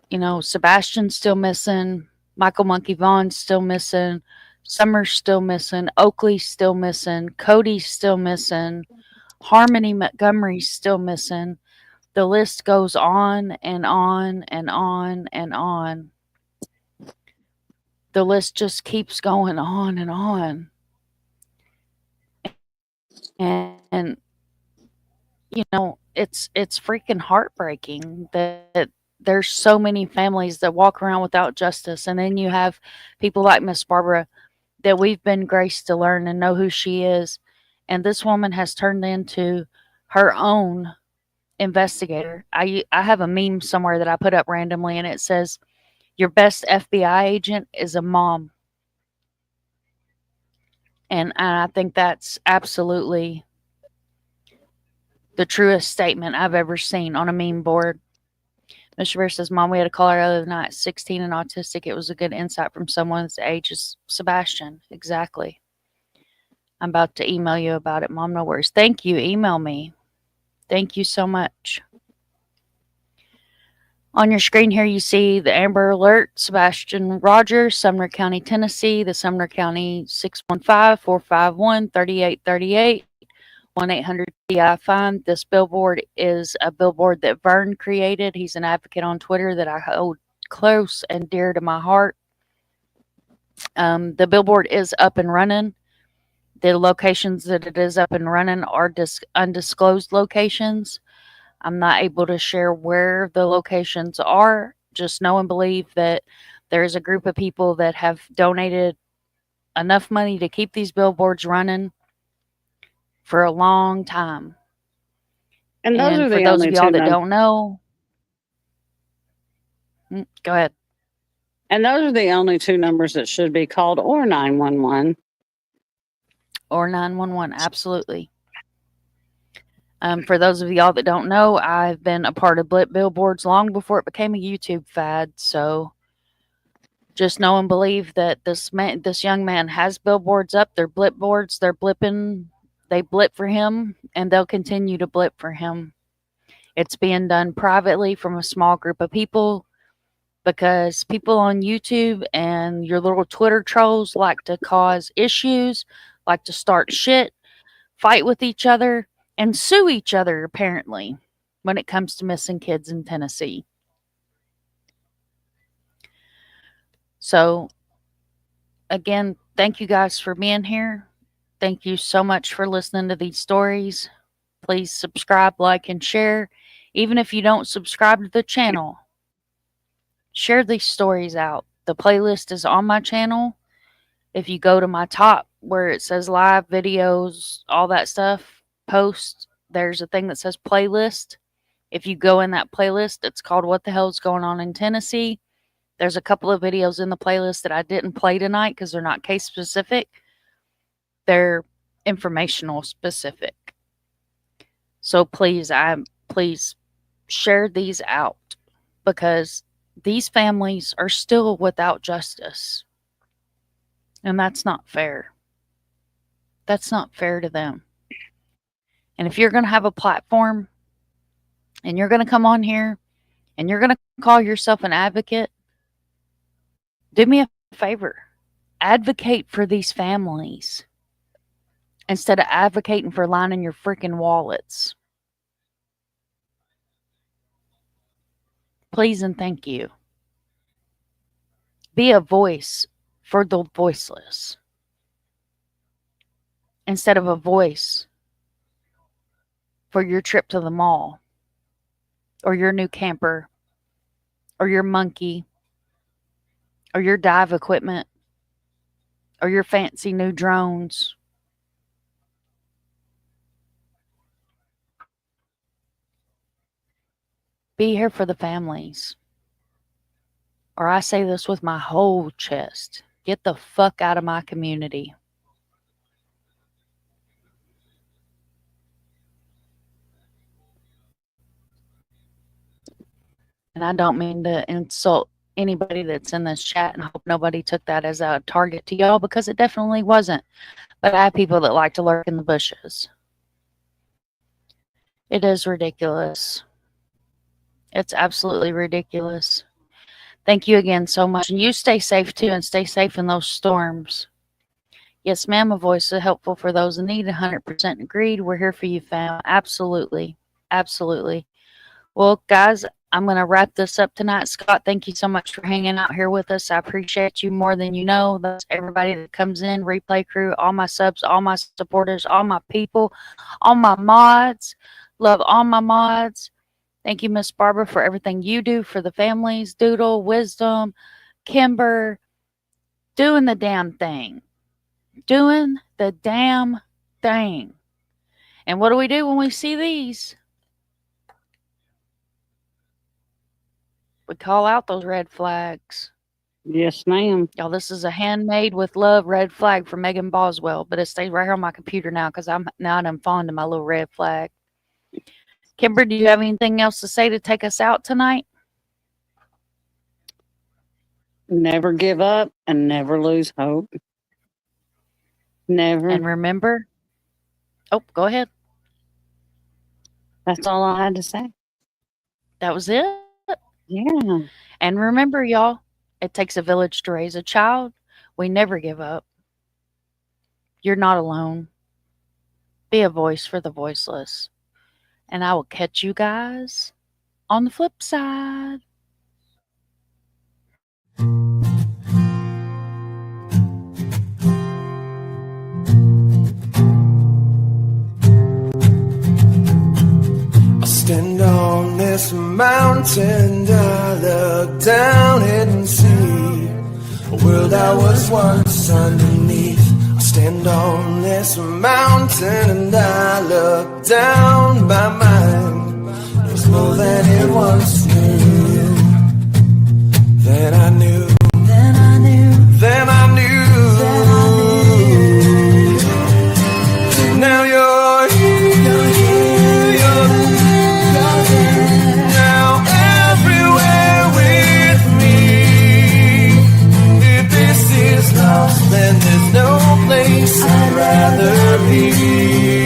You know, Sebastian's still missing. Michael Monkey Vaughan's still missing. Summer's still missing. Oakley's still missing. Cody's still missing. Harmony Montgomery's still missing. The list goes on and on and on and on. The list just keeps going on and on. And you know, it's freaking heartbreaking that there's so many families that walk around without justice. And then you have people like Miss Barbara that we've been graced to learn and know who she is. And this woman has turned into her own investigator. I have a meme somewhere that I put up randomly, and it says, your best FBI agent is a mom. And I think that's absolutely the truest statement I've ever seen on a meme board. Mr. Bear says, Mom, we had a caller the other night, 16 and autistic. It was a good insight from someone's age as Sebastian. Exactly. I'm about to email you about it, Mom. No worries. Thank you. Email me. Thank you so much. On your screen here, you see the Amber Alert, Sebastian Rogers, Sumner County, Tennessee, the Sumner County 615-451-3838, 1-800-TI-FIND. This billboard is a billboard that Vern created. He's an advocate on Twitter that I hold close and dear to my heart. The billboard is up and running. The locations that it is up and running are undisclosed locations. I'm not able to share where the locations are. Just know and believe that there's a group of people that have donated enough money to keep these billboards running for a long time. And those are for the those only of y'all two that don't know, go ahead. And those are the only two numbers that should be called, or 911. Or 911, absolutely. For those of y'all that don't know, I've been a part of blip billboards long before it became a YouTube fad. So just know and believe that this young man has billboards up. They're blip boards. They're blipping They blip for him, and they'll continue to blip for him. It's being done privately from a small group of people because people on YouTube and your little Twitter trolls like to cause issues, like to start shit, fight with each other, and sue each other, apparently, when it comes to missing kids in Tennessee. So, again, thank you guys for being here. Thank you so much for listening to these stories. Please subscribe, like, and share. Even if you don't subscribe to the channel, share these stories out. The playlist is on my channel. If you go to my top where it says live videos, all that stuff, post, there's a thing that says playlist. If you go in that playlist, it's called What the Hell's Going On in Tennessee. There's a couple of videos in the playlist that I didn't play tonight because they're not case specific. They're informational specific. So please share these out because these families are still without justice. And that's not fair. That's not fair to them. And if you're going to have a platform and you're going to come on here and you're going to call yourself an advocate, do me a favor. Advocate for these families instead of advocating for lining your freaking wallets. Please and thank you. Be a voice for the voiceless instead of a voice for your trip to the mall or your new camper or your monkey or your dive equipment or your fancy new drones. Be here for the families. Or I say this with my whole chest. Get the fuck out of my community. And I don't mean to insult anybody that's in this chat, and I hope nobody took that as a target to y'all because it definitely wasn't. But I have people that like to lurk in the bushes. It is ridiculous. It's absolutely ridiculous. Thank you again so much. And you stay safe too, and stay safe in those storms. Yes, ma'am, a voice is helpful for those in need. 100% agreed. We're here for you, fam. Absolutely. Absolutely. Well, guys, I'm going to wrap this up tonight. Scott, thank you so much for hanging out here with us. I appreciate you more than you know. That's everybody that comes in, replay crew, all my subs, all my supporters, all my people, all my mods. Love all my mods. Thank you, Miss Barbara, for everything you do for the families. Doodle, Wisdom, Kimber, doing the damn thing. Doing the damn thing. And what do we do when we see these? We call out those red flags. Yes, ma'am. Y'all, this is a handmade with love red flag for Megan Boswell, but it stays right here on my computer now because I'm fond of my little red flag. Kimber, do you have anything else to say to take us out tonight? Never give up and never lose hope. Never. And remember, oh, go ahead. That's all I had to say. That was it? Yeah. And remember, y'all, it takes a village to raise a child. We never give up. You're not alone. Be a voice for the voiceless. And I will catch you guys on the flip side. I stand on this mountain, I look down and see a world I was once underneath. I stand on this mountain and I look down, my mind knows more than it once knew. Then I knew, then I knew, then I knew, then I knew. Now you're here, you're here, you're there. Now everywhere with me. If this is lost, then there's no place I'd rather be.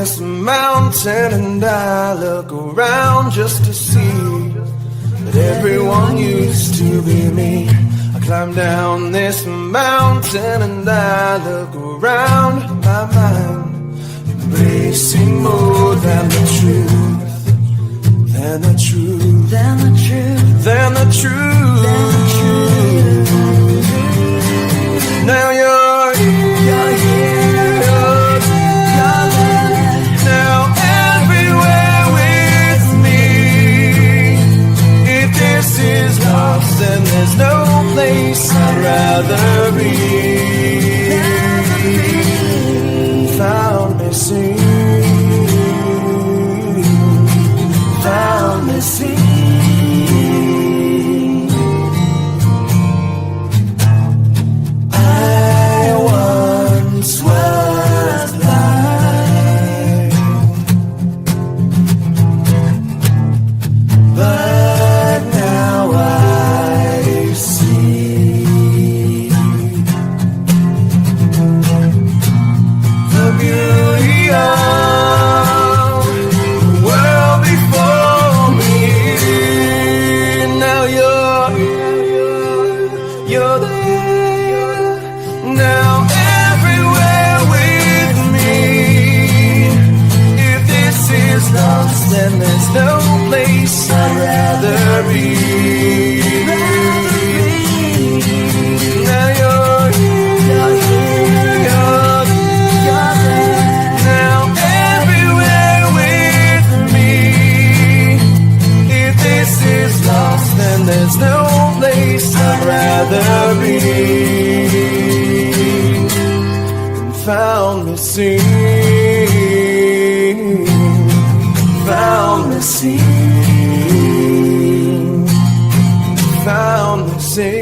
this mountain and I look around just to see that everyone used to be me. I climb down this mountain and I look around, my mind embracing more than the truth, than the truth, than the truth, than the truth, than the truth. Now you're here, now everywhere with me. If this is lost, then there's no place I'd rather be. Found me sing, found me sing. I once was blind, but now I see the beauty of the world before me. Now you're there, now everywhere with me. If this is lost, then there's no place I'd rather be. Now you're now everywhere with me. If this is lost, then there's no place I'd rather be. And found me sing, found me sing, found me sing.